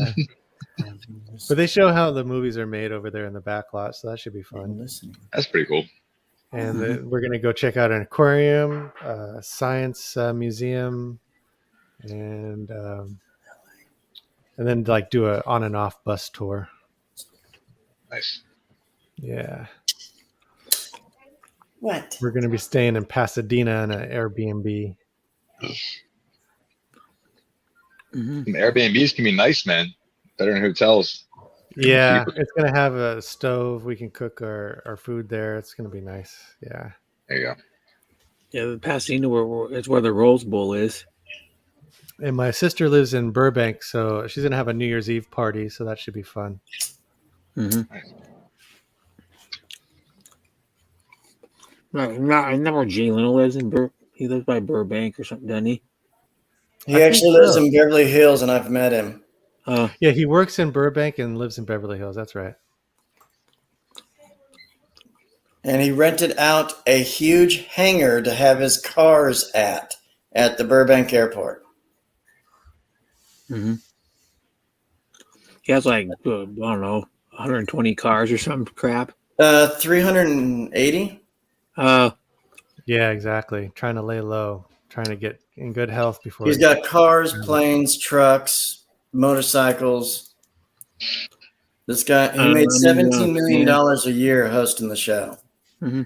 [SPEAKER 3] But they show how the movies are made over there in the backlot, so that should be fun.
[SPEAKER 8] Listening.
[SPEAKER 10] That's pretty cool.
[SPEAKER 3] And we're gonna go check out an aquarium, science museum, and then like do a on and off bus tour.
[SPEAKER 10] Nice.
[SPEAKER 3] Yeah,
[SPEAKER 2] What?
[SPEAKER 3] we're gonna be staying in Pasadena in an Airbnb.
[SPEAKER 10] And Airbnbs can be nice, man. Better than hotels.
[SPEAKER 3] Yeah,
[SPEAKER 10] Cheaper.
[SPEAKER 3] it's gonna have a stove. We can cook our food there. It's gonna be nice. Yeah.
[SPEAKER 10] There you go.
[SPEAKER 5] Yeah, the Pasadena, it's where the Rose Bowl is.
[SPEAKER 3] And my sister lives in Burbank, so she's gonna have a New Year's Eve party, so that should be fun.
[SPEAKER 5] I know where Jay Leno lives he lives by Burbank or something, doesn't he?
[SPEAKER 8] He
[SPEAKER 3] I think
[SPEAKER 8] actually lives
[SPEAKER 3] so.
[SPEAKER 8] in Beverly Hills, and I've met him.
[SPEAKER 3] Yeah, he works in Burbank and lives in Beverly Hills. That's right.
[SPEAKER 8] And he rented out a huge hangar to have his cars at the Burbank airport.
[SPEAKER 5] He has like, I don't know, 120 cars or some crap.
[SPEAKER 8] 380.
[SPEAKER 3] Yeah, exactly. Trying to lay low, trying to get in good health before
[SPEAKER 8] He's got cars, planes, trucks, motorcycles. This guy, he made $17 million a year hosting the show.
[SPEAKER 5] Yeah,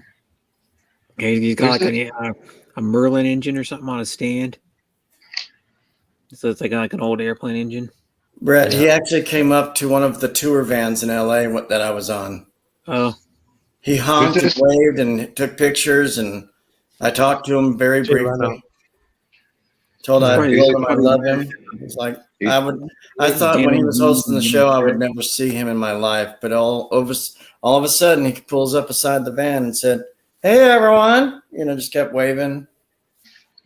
[SPEAKER 5] he's got like a Merlin engine or something on a stand. So it's like an old airplane engine.
[SPEAKER 8] Brett, he actually came up to one of the tour vans in LA that I was on.
[SPEAKER 5] Oh,
[SPEAKER 8] He honked and waved and took pictures, and I talked to him very
[SPEAKER 3] Jay Leno.
[SPEAKER 8] briefly. Told I
[SPEAKER 5] Right.
[SPEAKER 8] told him I love him. It's like I thought when he was hosting the show I would never see him in my life, but all of a sudden he pulls up beside the van and said, "Hey everyone," just kept waving.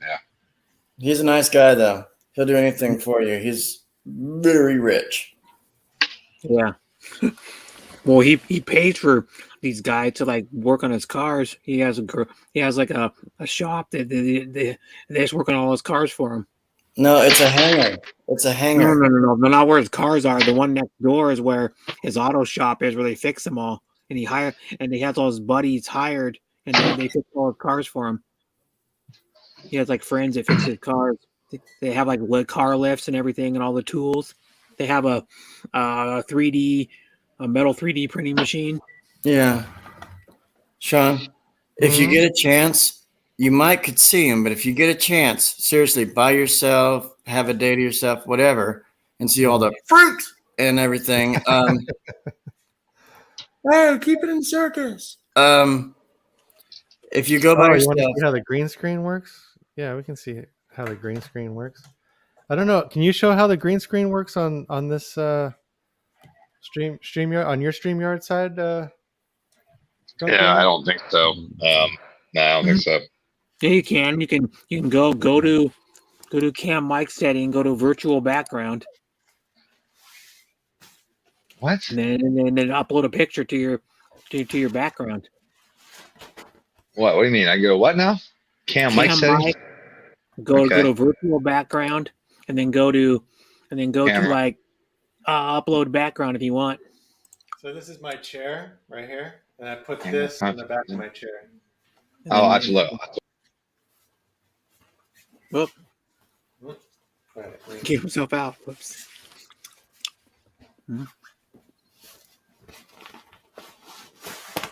[SPEAKER 10] Yeah.
[SPEAKER 8] He's a nice guy though. He'll do anything for you. He's very rich.
[SPEAKER 5] Yeah. Well, he pays for these guys to like work on his cars. He has like a shop that they just work on all his cars for him.
[SPEAKER 8] No, it's a hangar. It's a hangar.
[SPEAKER 5] No. Not where his cars are. The one next door is where his auto shop is, where they fix them all. And he has all his buddies hired, and they fix all his cars for him. He has like friends that fix his cars. They have like car lifts and everything, and all the tools. They have a metal 3D printing machine.
[SPEAKER 8] Yeah. Sean, if you get a chance, you could see him, but if you get a chance, seriously, by yourself, have a day to yourself, whatever, and see all the fruits and everything. Hey, keep it in circus. If you go by
[SPEAKER 3] You want to
[SPEAKER 8] yourself,
[SPEAKER 3] see how the green screen works? Yeah, we can see how the green screen works. I don't know. Can you show how the green screen works on this StreamYard on your StreamYard side?
[SPEAKER 10] Yeah, I don't think so. No, I don't think so.
[SPEAKER 5] Yeah, you can. You can go to cam mic setting, go to virtual background,
[SPEAKER 10] What?
[SPEAKER 5] and then upload a picture to your background.
[SPEAKER 10] What? What do you mean? I go what now? Cam mic settings?
[SPEAKER 5] Go
[SPEAKER 10] Okay.
[SPEAKER 5] to virtual background, and then go to
[SPEAKER 10] Camera.
[SPEAKER 5] like upload background if you want.
[SPEAKER 3] So this is my chair right here, and I put
[SPEAKER 10] Camera.
[SPEAKER 3] this in the back of my chair.
[SPEAKER 10] Oh, absolutely.
[SPEAKER 5] Whoop,
[SPEAKER 3] Right, wait.
[SPEAKER 5] get himself out. Whoops.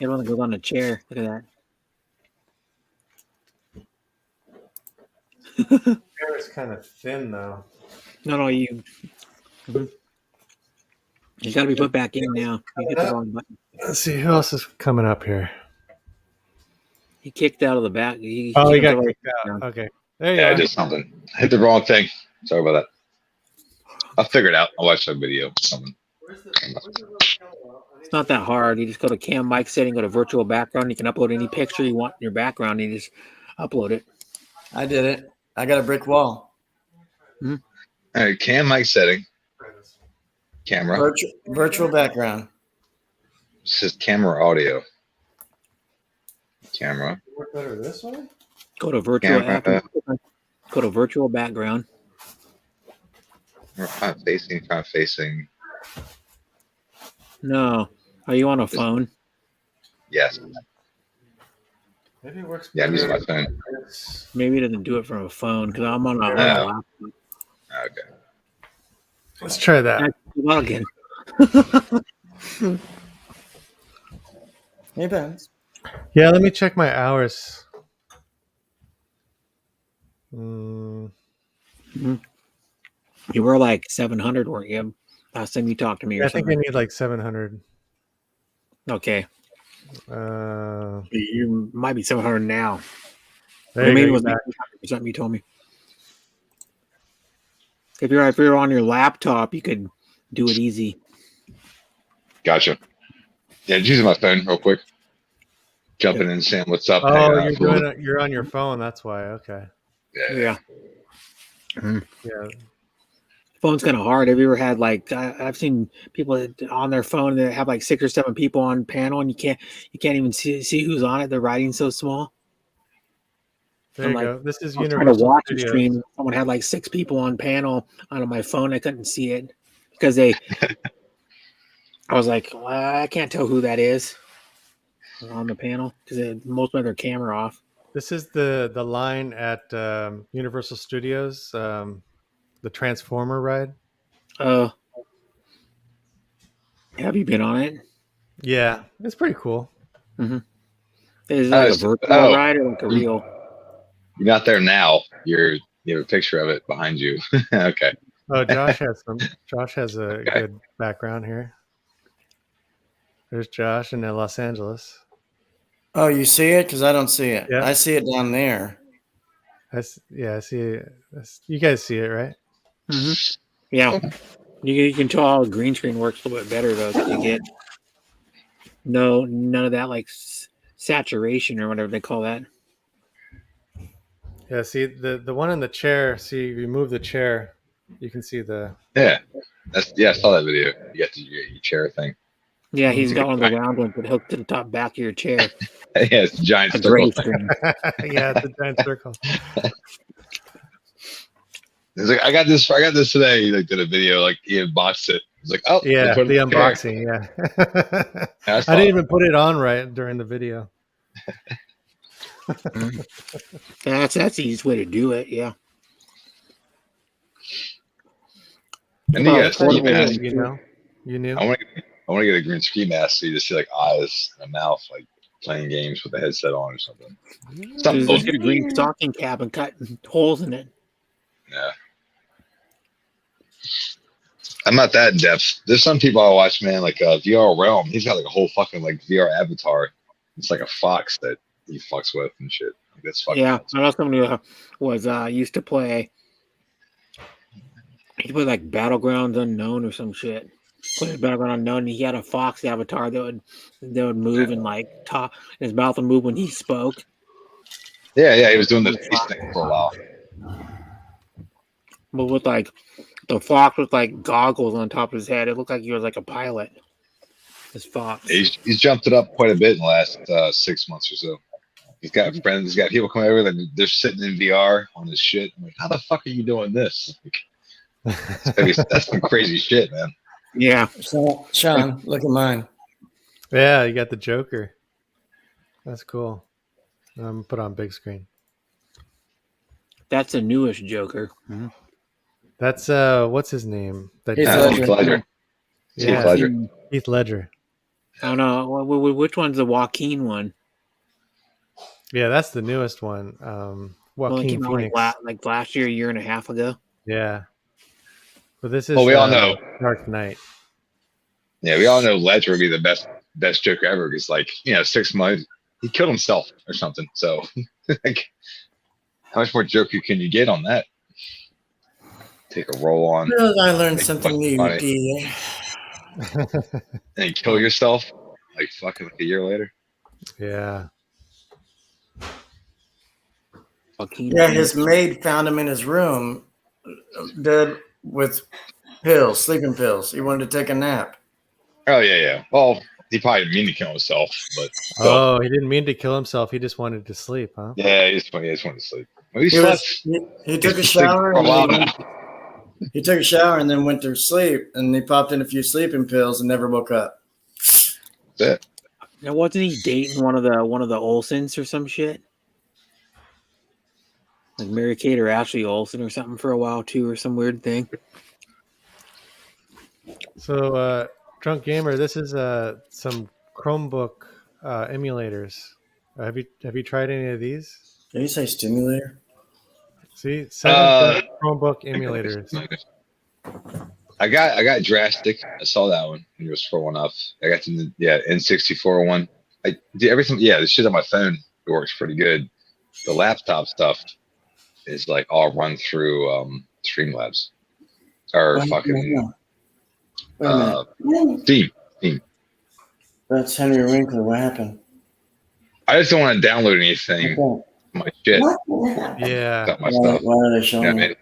[SPEAKER 5] Everyone goes on the chair. Look at that.
[SPEAKER 3] Chair is kind of thin though.
[SPEAKER 5] No, you got to be put back in now. You hit the wrong button.
[SPEAKER 3] Let's see who else is coming up here.
[SPEAKER 5] He kicked out of the back. He
[SPEAKER 3] Oh, he
[SPEAKER 5] kicked
[SPEAKER 3] got
[SPEAKER 5] the
[SPEAKER 3] kicked out.
[SPEAKER 5] background.
[SPEAKER 3] Okay, there you
[SPEAKER 10] Yeah, I
[SPEAKER 3] go.
[SPEAKER 10] did something. I hit the wrong thing. Sorry about that. I'll figure it out. I'll watch that video. Something.
[SPEAKER 5] It's not that hard. You just go to cam mic setting, go to virtual background. You can upload any picture you want in your background. And you just upload it.
[SPEAKER 8] I did it. I got a brick wall.
[SPEAKER 10] All right, cam mic setting. Camera.
[SPEAKER 8] Virtual background.
[SPEAKER 10] This is camera audio. Camera.
[SPEAKER 3] Work better this way.
[SPEAKER 5] Go to virtual.
[SPEAKER 10] Camera.
[SPEAKER 5] Go to virtual background.
[SPEAKER 10] We're front facing.
[SPEAKER 5] No, are you on a phone?
[SPEAKER 10] Yes.
[SPEAKER 3] Maybe it works.
[SPEAKER 10] Yeah, I'm using my
[SPEAKER 3] better.
[SPEAKER 10] phone.
[SPEAKER 5] Maybe it doesn't do it from a phone because I'm on a
[SPEAKER 10] Yeah.
[SPEAKER 5] laptop.
[SPEAKER 10] Okay.
[SPEAKER 3] Let's try that.
[SPEAKER 5] Log in.
[SPEAKER 8] Hey, Ben.
[SPEAKER 3] Yeah, let me check my hours. Mm,
[SPEAKER 5] You were like 700, weren't you? Last time you talked to me or
[SPEAKER 3] I think I
[SPEAKER 5] something.
[SPEAKER 3] need like 700.
[SPEAKER 5] Okay.
[SPEAKER 3] There
[SPEAKER 5] You might be 700 now.
[SPEAKER 3] you
[SPEAKER 5] Maybe
[SPEAKER 3] go.
[SPEAKER 5] it
[SPEAKER 3] You're
[SPEAKER 5] was
[SPEAKER 3] back.
[SPEAKER 5] something you told me. If you're on your laptop, you could do it easy.
[SPEAKER 10] Gotcha. Yeah, just using my phone real quick. Jumping in, saying what's up.
[SPEAKER 3] Oh,
[SPEAKER 10] hanging out
[SPEAKER 3] you're
[SPEAKER 10] for a little
[SPEAKER 3] doing it. You're on your phone. That's why. Okay.
[SPEAKER 10] bit. Yeah.
[SPEAKER 5] Yeah.
[SPEAKER 3] Yeah.
[SPEAKER 5] Phone's kind of hard. Have you ever had I've seen people that on their phone that have like 6 or 7 people on panel and you can't even see who's on it. The writing's so small.
[SPEAKER 3] There
[SPEAKER 5] I'm
[SPEAKER 3] you
[SPEAKER 5] like,
[SPEAKER 3] go. This is
[SPEAKER 5] I was trying to
[SPEAKER 3] Universal
[SPEAKER 5] watch a
[SPEAKER 3] Studios.
[SPEAKER 5] stream. Someone had like 6 people on panel on my phone. I couldn't see it because I was like, well, I can't tell who that is on the panel because most of their camera off.
[SPEAKER 3] This is the line at Universal Studios, the Transformer ride.
[SPEAKER 5] Have you been on it?
[SPEAKER 3] Yeah, it's pretty cool.
[SPEAKER 5] Is it like a virtual ride or like a real?
[SPEAKER 10] You're not there now. You have a picture of it behind you. Okay.
[SPEAKER 3] Oh, Josh has a good background here. There's Josh in Los Angeles.
[SPEAKER 8] Oh, you see it? Because I don't see it.
[SPEAKER 3] Yeah.
[SPEAKER 8] I see it down there.
[SPEAKER 3] I see. You guys see it, right?
[SPEAKER 5] Yeah, you can tell how green screen works a little bit better though. 'Cause you get none of that like saturation or whatever they call that.
[SPEAKER 3] Yeah. See the one in the chair. See, if you move the chair, you can see the.
[SPEAKER 10] Yeah, I saw that video. You got your chair thing.
[SPEAKER 5] Yeah, he's got one of the round ones that hooked to the top back of your chair.
[SPEAKER 10] Yeah, it's a giant
[SPEAKER 5] A
[SPEAKER 10] circle.
[SPEAKER 5] gray screen.
[SPEAKER 3] Yeah, it's a giant circle.
[SPEAKER 10] It's like I got this today. He like did a video, like he unboxed it. It's like, oh they
[SPEAKER 3] Yeah,
[SPEAKER 10] put it
[SPEAKER 3] the
[SPEAKER 10] in the chair.
[SPEAKER 3] unboxing. Yeah.
[SPEAKER 10] Yeah,
[SPEAKER 3] I didn't even put it on right during the video.
[SPEAKER 5] That's the easiest way to do it. Yeah.
[SPEAKER 10] And you got a ski
[SPEAKER 5] portable
[SPEAKER 10] mask.
[SPEAKER 5] one.
[SPEAKER 3] You know, you knew.
[SPEAKER 10] I want to get a green ski mask so you just see like eyes and a mouth, like playing games with the headset on or something. Something.
[SPEAKER 5] Just get a green stocking cap and cut holes in it.
[SPEAKER 10] Yeah. I'm not that in depth. There's some people I watch, man, like VR Realm. He's got like a whole fucking like VR avatar. It's like a fox that he fucks with and shit. Like, that's fucking
[SPEAKER 5] Yeah,
[SPEAKER 10] awesome.
[SPEAKER 5] I know somebody who was used to play. He played like Battlegrounds Unknown or some shit. Played Battleground Unknown, and he had a fox avatar that would move and like talk. His mouth would move when he spoke.
[SPEAKER 10] Yeah, he was doing the face thing for a while.
[SPEAKER 5] But with like the fox with like goggles on top of his head, it looked like he was like a pilot. This fox.
[SPEAKER 10] He's jumped it up quite a bit in the last 6 months or so. He's got friends, he's got people coming over that they're sitting in VR on his shit. I'm like, how the fuck are you doing this? Like, that's some crazy shit, man.
[SPEAKER 5] Yeah.
[SPEAKER 8] So, Sean, look at mine.
[SPEAKER 3] Yeah, you got the Joker. That's cool. Put on big screen.
[SPEAKER 5] That's the newest Joker.
[SPEAKER 3] That's what's his name? That
[SPEAKER 8] Heath
[SPEAKER 3] guy-
[SPEAKER 10] Heath Ledger.
[SPEAKER 3] Yeah.
[SPEAKER 10] Heath Ledger.
[SPEAKER 3] Heath Ledger.
[SPEAKER 5] I don't know. Which one's the Joaquin one?
[SPEAKER 3] Yeah, that's the newest one.
[SPEAKER 5] Well, it
[SPEAKER 3] Joaquin
[SPEAKER 5] came out
[SPEAKER 3] Phoenix.
[SPEAKER 5] like last year and a half ago.
[SPEAKER 3] Yeah. But this is
[SPEAKER 10] Well, we all know.
[SPEAKER 3] Dark Knight.
[SPEAKER 10] Yeah, we all know Ledger would be the best Joker ever because, like, 6 months he killed himself or something. So, like, how much more Joker can you get on that? Take a roll on
[SPEAKER 8] I learned something new.
[SPEAKER 10] funny.
[SPEAKER 8] D.
[SPEAKER 10] and kill yourself like fucking like a year later.
[SPEAKER 3] Yeah.
[SPEAKER 5] Joaquin
[SPEAKER 8] Yeah,
[SPEAKER 5] Phoenix.
[SPEAKER 8] his maid found him in his room, dead with pills, sleeping pills. He wanted to take a nap.
[SPEAKER 10] Oh yeah. Well, he probably didn't mean to kill himself, but still.
[SPEAKER 3] Oh, he didn't mean to kill himself. He just wanted to sleep, huh?
[SPEAKER 10] Yeah, he just wanted to sleep. Well, he
[SPEAKER 8] He,
[SPEAKER 10] slept.
[SPEAKER 8] was, he took a
[SPEAKER 10] He's sleeping
[SPEAKER 8] shower.
[SPEAKER 10] for a while
[SPEAKER 8] And
[SPEAKER 10] now.
[SPEAKER 8] he took a shower and then went to sleep. And he popped in a few sleeping pills and never woke up.
[SPEAKER 10] That's it.
[SPEAKER 5] Now, wasn't he dating one of the Olsens or some shit? Like Mary Kate or Ashley Olsen or something for a while too, or some weird thing.
[SPEAKER 3] So, Drunk Gamer, this is some Chromebook emulators. Have you tried any of these?
[SPEAKER 8] Did you say stimulator?
[SPEAKER 3] See, 7 Chromebook emulators.
[SPEAKER 10] I got Drastic. I saw that one. It was for one up. I got the N64 one. I did everything. Yeah, the shit on my phone it works pretty good. The laptop stuff is like all run through Streamlabs or fucking
[SPEAKER 8] Wait a minute.
[SPEAKER 10] Steam.
[SPEAKER 8] That's Henry Winkler. What happened?
[SPEAKER 10] I just don't want to download anything.
[SPEAKER 8] Okay.
[SPEAKER 10] My shit.
[SPEAKER 2] What?
[SPEAKER 3] Yeah,
[SPEAKER 10] Got my
[SPEAKER 8] Why,
[SPEAKER 10] stuff.
[SPEAKER 8] why are they
[SPEAKER 10] You know
[SPEAKER 8] showing
[SPEAKER 10] what I
[SPEAKER 8] it?
[SPEAKER 10] mean?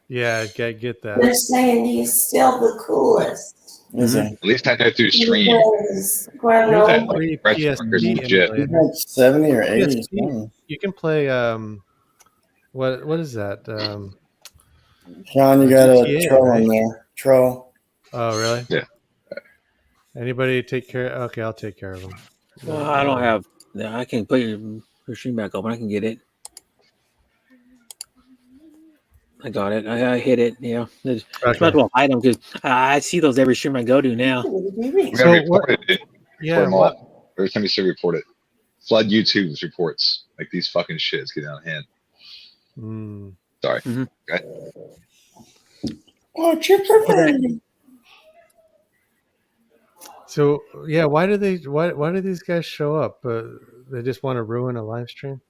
[SPEAKER 3] yeah, get that.
[SPEAKER 2] They're saying he's still the coolest.
[SPEAKER 8] Is it?
[SPEAKER 10] At least I know through Stream.
[SPEAKER 2] Because grown
[SPEAKER 3] There's
[SPEAKER 10] that,
[SPEAKER 2] old.
[SPEAKER 10] like,
[SPEAKER 3] free
[SPEAKER 10] press
[SPEAKER 3] PSP
[SPEAKER 10] markers and shit.
[SPEAKER 8] He's
[SPEAKER 3] emulator.
[SPEAKER 8] like 70 or 80.
[SPEAKER 3] PSP.
[SPEAKER 8] something.
[SPEAKER 3] You can play what is that?
[SPEAKER 8] Sean, you got a
[SPEAKER 3] GTA,
[SPEAKER 8] troll
[SPEAKER 3] right?
[SPEAKER 8] in there. Troll.
[SPEAKER 3] Oh, really?
[SPEAKER 10] Yeah.
[SPEAKER 3] Anybody take care? Okay, I'll take care of them.
[SPEAKER 5] Well, I don't have. I can put your stream back open. I can get it. I got it. I hit it. Yeah. It's
[SPEAKER 3] Okay.
[SPEAKER 5] might as well hide them because I see those every stream I go to now.
[SPEAKER 10] We
[SPEAKER 3] So
[SPEAKER 10] gotta
[SPEAKER 3] what-
[SPEAKER 10] report it.
[SPEAKER 3] Yeah.
[SPEAKER 10] Report 'em
[SPEAKER 3] What,
[SPEAKER 10] all. Every time you say report it. Flood YouTube's reports. Like these fucking shits get out of hand. Sorry. Okay.
[SPEAKER 2] What's your profanity?
[SPEAKER 3] so yeah, why do these guys show up? They just want to ruin a live stream.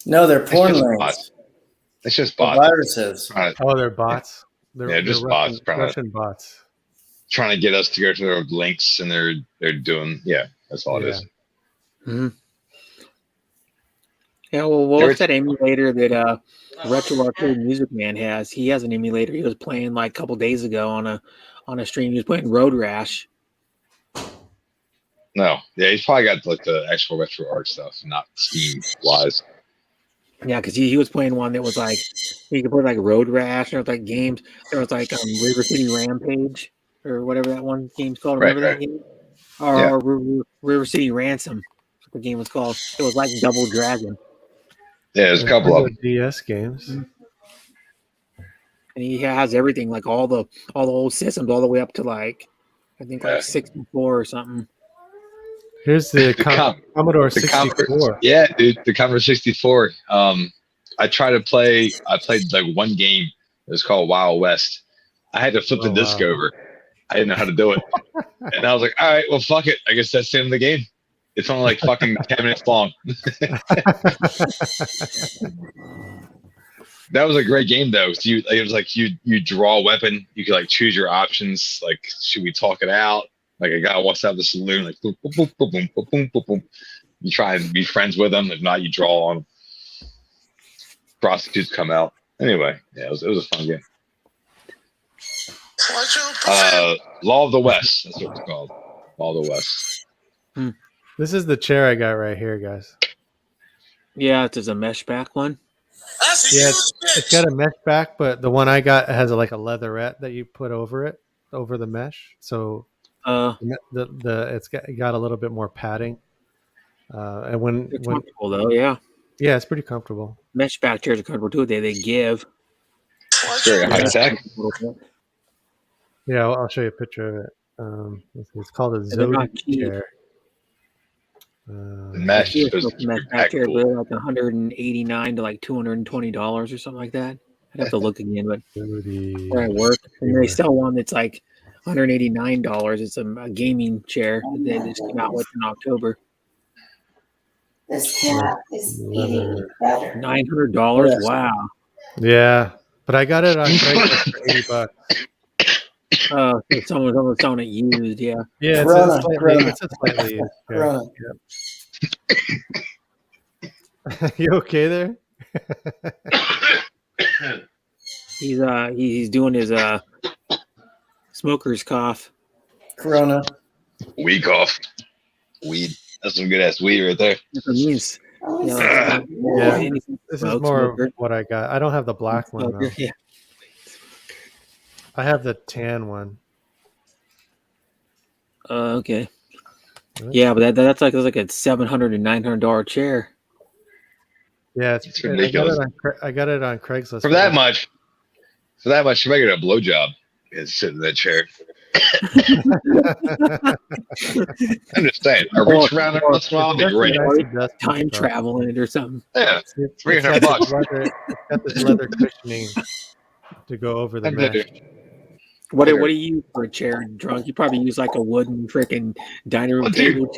[SPEAKER 8] No, they're porn
[SPEAKER 10] just
[SPEAKER 8] links.
[SPEAKER 10] bots. It's just
[SPEAKER 8] The
[SPEAKER 10] bots.
[SPEAKER 8] viruses.
[SPEAKER 3] Oh, they're bots.
[SPEAKER 10] Yeah, just bots trying to-
[SPEAKER 3] Russian bots.
[SPEAKER 10] Trying to get us to go to their links, and they're doing. Yeah, that's all it is.
[SPEAKER 5] Mhm. Yeah, well, what's that emulator that Retro Arcade Music Man has? He has an emulator. He was playing like a couple days ago on a stream. He was playing Road Rash.
[SPEAKER 10] No, yeah, he's probably got like the actual retro art stuff, not Steam wise.
[SPEAKER 5] Yeah, because he was playing one that was like you could play like Road Rash or like games. There was like River City Rampage or whatever that one game's called. Remember that game? Or River City Ransom. That's what the game was called. It was like Double Dragon.
[SPEAKER 10] Yeah, there's a couple of them.
[SPEAKER 3] DS games.
[SPEAKER 5] And he has everything, like all the old systems, all the way up to like I think like 64 or something.
[SPEAKER 3] Here's the Commodore
[SPEAKER 10] the
[SPEAKER 3] 64.
[SPEAKER 10] Yeah, dude, the Commodore 64. I played like one game. It was called Wild West. I had to flip the disc over. I didn't know how to do it. And I was like, all right, well, fuck it. I guess that's the end of the game. It's only like fucking 10 minutes long. That was a great game though. So it was like you draw a weapon. You could like choose your options. Like, should we talk it out? Like a guy walks out of the saloon, like boom, boom, boom, boom, boom, boom, boom, boom, boom. You try and be friends with them. If not, you draw on. Prostitutes come out. Anyway, yeah, it was a fun game. Law of the West. That's what it's called. Law of the West.
[SPEAKER 3] This is the chair I got right here, guys.
[SPEAKER 5] Yeah, it's just a mesh back one.
[SPEAKER 3] Yeah, it's got a mesh back, but the one I got has like a leatherette that you put over it, over the mesh. So it's got a little bit more padding. And when
[SPEAKER 5] comfortable though, yeah,
[SPEAKER 3] it's pretty comfortable.
[SPEAKER 5] Mesh back chairs are comfortable too. They give.
[SPEAKER 10] Very high tech.
[SPEAKER 3] Yeah, I'll show you a picture of it. It's called a
[SPEAKER 5] They're not
[SPEAKER 3] Zodi
[SPEAKER 5] cheap.
[SPEAKER 3] chair.
[SPEAKER 10] Mesh
[SPEAKER 5] Mesh
[SPEAKER 10] is
[SPEAKER 5] back chairs are like $189 to like $220 or something like that. I'd have to look again, but
[SPEAKER 3] Zodi.
[SPEAKER 5] where I work, and they sell one that's like $189. It's a gaming chair that they just came out with in October.
[SPEAKER 2] This cat is eating better.
[SPEAKER 5] $900.
[SPEAKER 8] Yes.
[SPEAKER 5] Wow.
[SPEAKER 3] Yeah, but I got it on Craigslist for $80.
[SPEAKER 5] So someone's selling it used. Yeah.
[SPEAKER 3] Yeah,
[SPEAKER 8] Corona.
[SPEAKER 3] it's a slightly used chair.
[SPEAKER 8] Corona.
[SPEAKER 3] Yep. You okay there?
[SPEAKER 5] He's doing his smoker's cough.
[SPEAKER 8] Corona.
[SPEAKER 10] weed cough. Weed. That's some good ass weed right there.
[SPEAKER 5] That's what it means.
[SPEAKER 2] Oh,
[SPEAKER 5] You know,
[SPEAKER 3] Yeah.
[SPEAKER 5] anything
[SPEAKER 3] This
[SPEAKER 5] smoke,
[SPEAKER 3] is more
[SPEAKER 5] smoker.
[SPEAKER 3] of what I got. I don't have the black one though.
[SPEAKER 5] Yeah.
[SPEAKER 3] I have the tan one.
[SPEAKER 5] Okay.
[SPEAKER 3] Really?
[SPEAKER 5] Yeah, but that's like a $700 and $900 chair.
[SPEAKER 3] Yeah,
[SPEAKER 10] It's ridiculous.
[SPEAKER 3] I got it on Craigslist
[SPEAKER 10] For that much, you might get a blowjob and sit in that chair. I'm just saying, a reach around every once in a while would be great.
[SPEAKER 5] Time travel in it or something.
[SPEAKER 10] Yeah,
[SPEAKER 3] It's
[SPEAKER 10] $300
[SPEAKER 3] got
[SPEAKER 10] bucks.
[SPEAKER 3] it's got this leather cushioning to go over the mesh.
[SPEAKER 5] What do you use for a chair drunk? You probably use like a wooden freaking dining room table.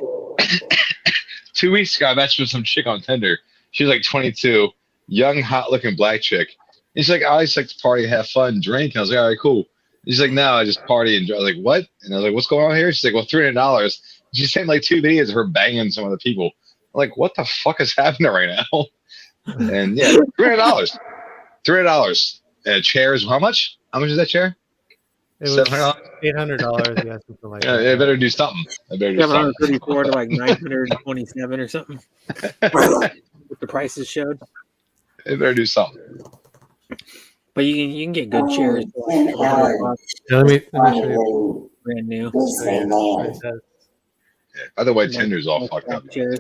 [SPEAKER 10] 2 weeks ago, I matched with some chick on Tinder. She was like 22, young, hot-looking black chick. And she's like, I just like to party, have fun, drink. And I was like, all right, cool. And she's like, no, I just party and drink. I was like, what? And I was like, what's going on here? She's like, well, $300. She sent like 2 videos of her banging some other people. I'm like, what the fuck is happening right now? And yeah, $300. $300. And chairs, how much? How much is that chair?
[SPEAKER 3] It was
[SPEAKER 10] $700.
[SPEAKER 3] $800. Yeah, something like
[SPEAKER 10] Yeah,
[SPEAKER 3] that.
[SPEAKER 10] they better do something. They better do something.
[SPEAKER 5] 734 to like 927 or something. What the prices showed.
[SPEAKER 10] They better do something.
[SPEAKER 5] But you can get good chairs for like $100
[SPEAKER 3] Yeah, let me show you.
[SPEAKER 5] brand new.
[SPEAKER 3] What it says.
[SPEAKER 10] Yeah. By the way, Tinder's all fucked up.
[SPEAKER 5] Chairs.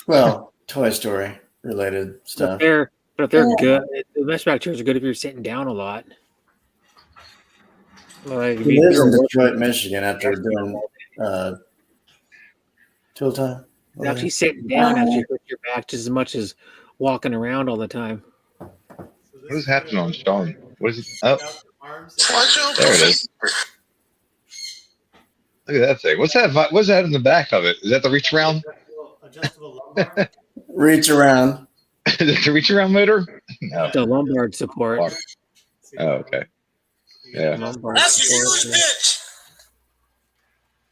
[SPEAKER 8] Well, Toy Story related stuff.
[SPEAKER 5] But if they're good, the meshback chairs are good if you're sitting down a lot. Like,
[SPEAKER 8] He lives in Detroit, Michigan after doing tool time.
[SPEAKER 5] actually sitting down actually hurts your back just as much as walking around all the time.
[SPEAKER 10] What is happening on Sean? What is it? Oh, there it is. Look at that thing. What's that? What's that in the back of it? Is that the reach around?
[SPEAKER 8] Reach around.
[SPEAKER 10] The reach around motor? No.
[SPEAKER 5] The Lombard support.
[SPEAKER 10] Oh, okay. Yeah.
[SPEAKER 5] Lombard support, yeah.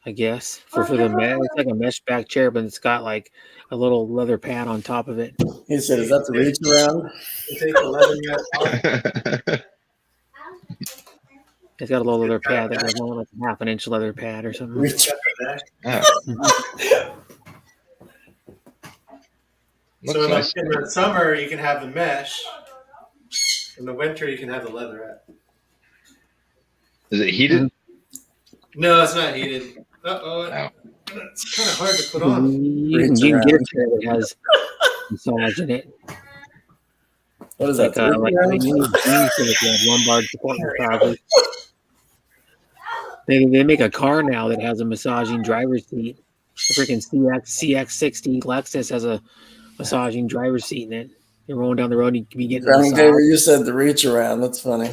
[SPEAKER 5] I guess for the mesh, it's like a mesh back chair, but it's got like a little leather pad on top of it.
[SPEAKER 8] He said, "Is that the reach around?"
[SPEAKER 5] It's got a little leather pad that goes on like a half an inch leather pad or something.
[SPEAKER 8] Reach.
[SPEAKER 3] So in the summer, you can have the mesh. In the winter, you can have the leatherette.
[SPEAKER 10] Is it heated?
[SPEAKER 3] No, it's not heated. Uh-oh.
[SPEAKER 10] No.
[SPEAKER 3] It's kind of hard to put on.
[SPEAKER 5] You can get a chair that has massage in it.
[SPEAKER 8] What is
[SPEAKER 5] Like
[SPEAKER 8] that?
[SPEAKER 5] like you have lumbar support massages. They make a car now that has a massaging driver's seat. The freaking CX60 Lexus has a massaging driver's seat in it. You're rolling down the road, you can be getting a
[SPEAKER 8] Drowning
[SPEAKER 5] massage.
[SPEAKER 8] David, you said the reach around. That's funny.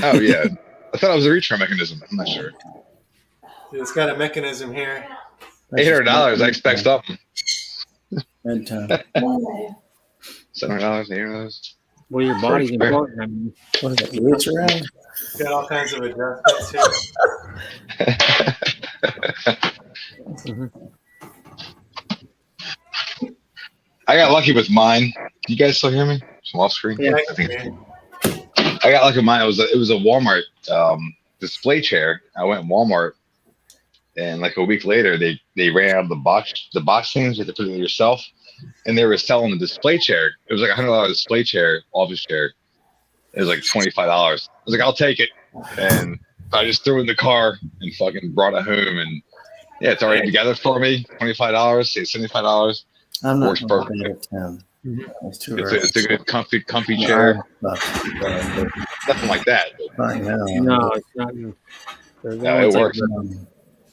[SPEAKER 10] Oh yeah. I thought it was a reach around mechanism. I'm not sure.
[SPEAKER 3] It's got a mechanism here.
[SPEAKER 10] $800. I expect something.
[SPEAKER 8] Bedtime.
[SPEAKER 2] Oh,
[SPEAKER 10] $700, $800.
[SPEAKER 5] Well, your body's important. I mean,
[SPEAKER 8] What is it? Reach around?
[SPEAKER 3] It's got all kinds of adjustments here.
[SPEAKER 10] I got lucky with mine. Can you guys still hear me? From off screen?
[SPEAKER 5] Yeah.
[SPEAKER 10] I think I got lucky with mine. It was a Walmart display chair. I went in Walmart, and like a week later, they ran out of the box things. You had to put it in yourself, and they were selling the display chair. It was like $100 display chair, office chair. It was like $25. I was like, I'll take it, and I just threw it in the car and fucking brought it home. And yeah, it's already together for me. $25, say $75.
[SPEAKER 8] I'm not
[SPEAKER 10] Works perfect.
[SPEAKER 8] out of town. It's too
[SPEAKER 10] It's a good comfy chair.
[SPEAKER 8] Nothing
[SPEAKER 10] Nothing like that. But
[SPEAKER 8] I know.
[SPEAKER 5] no, it's not.
[SPEAKER 10] no, it works.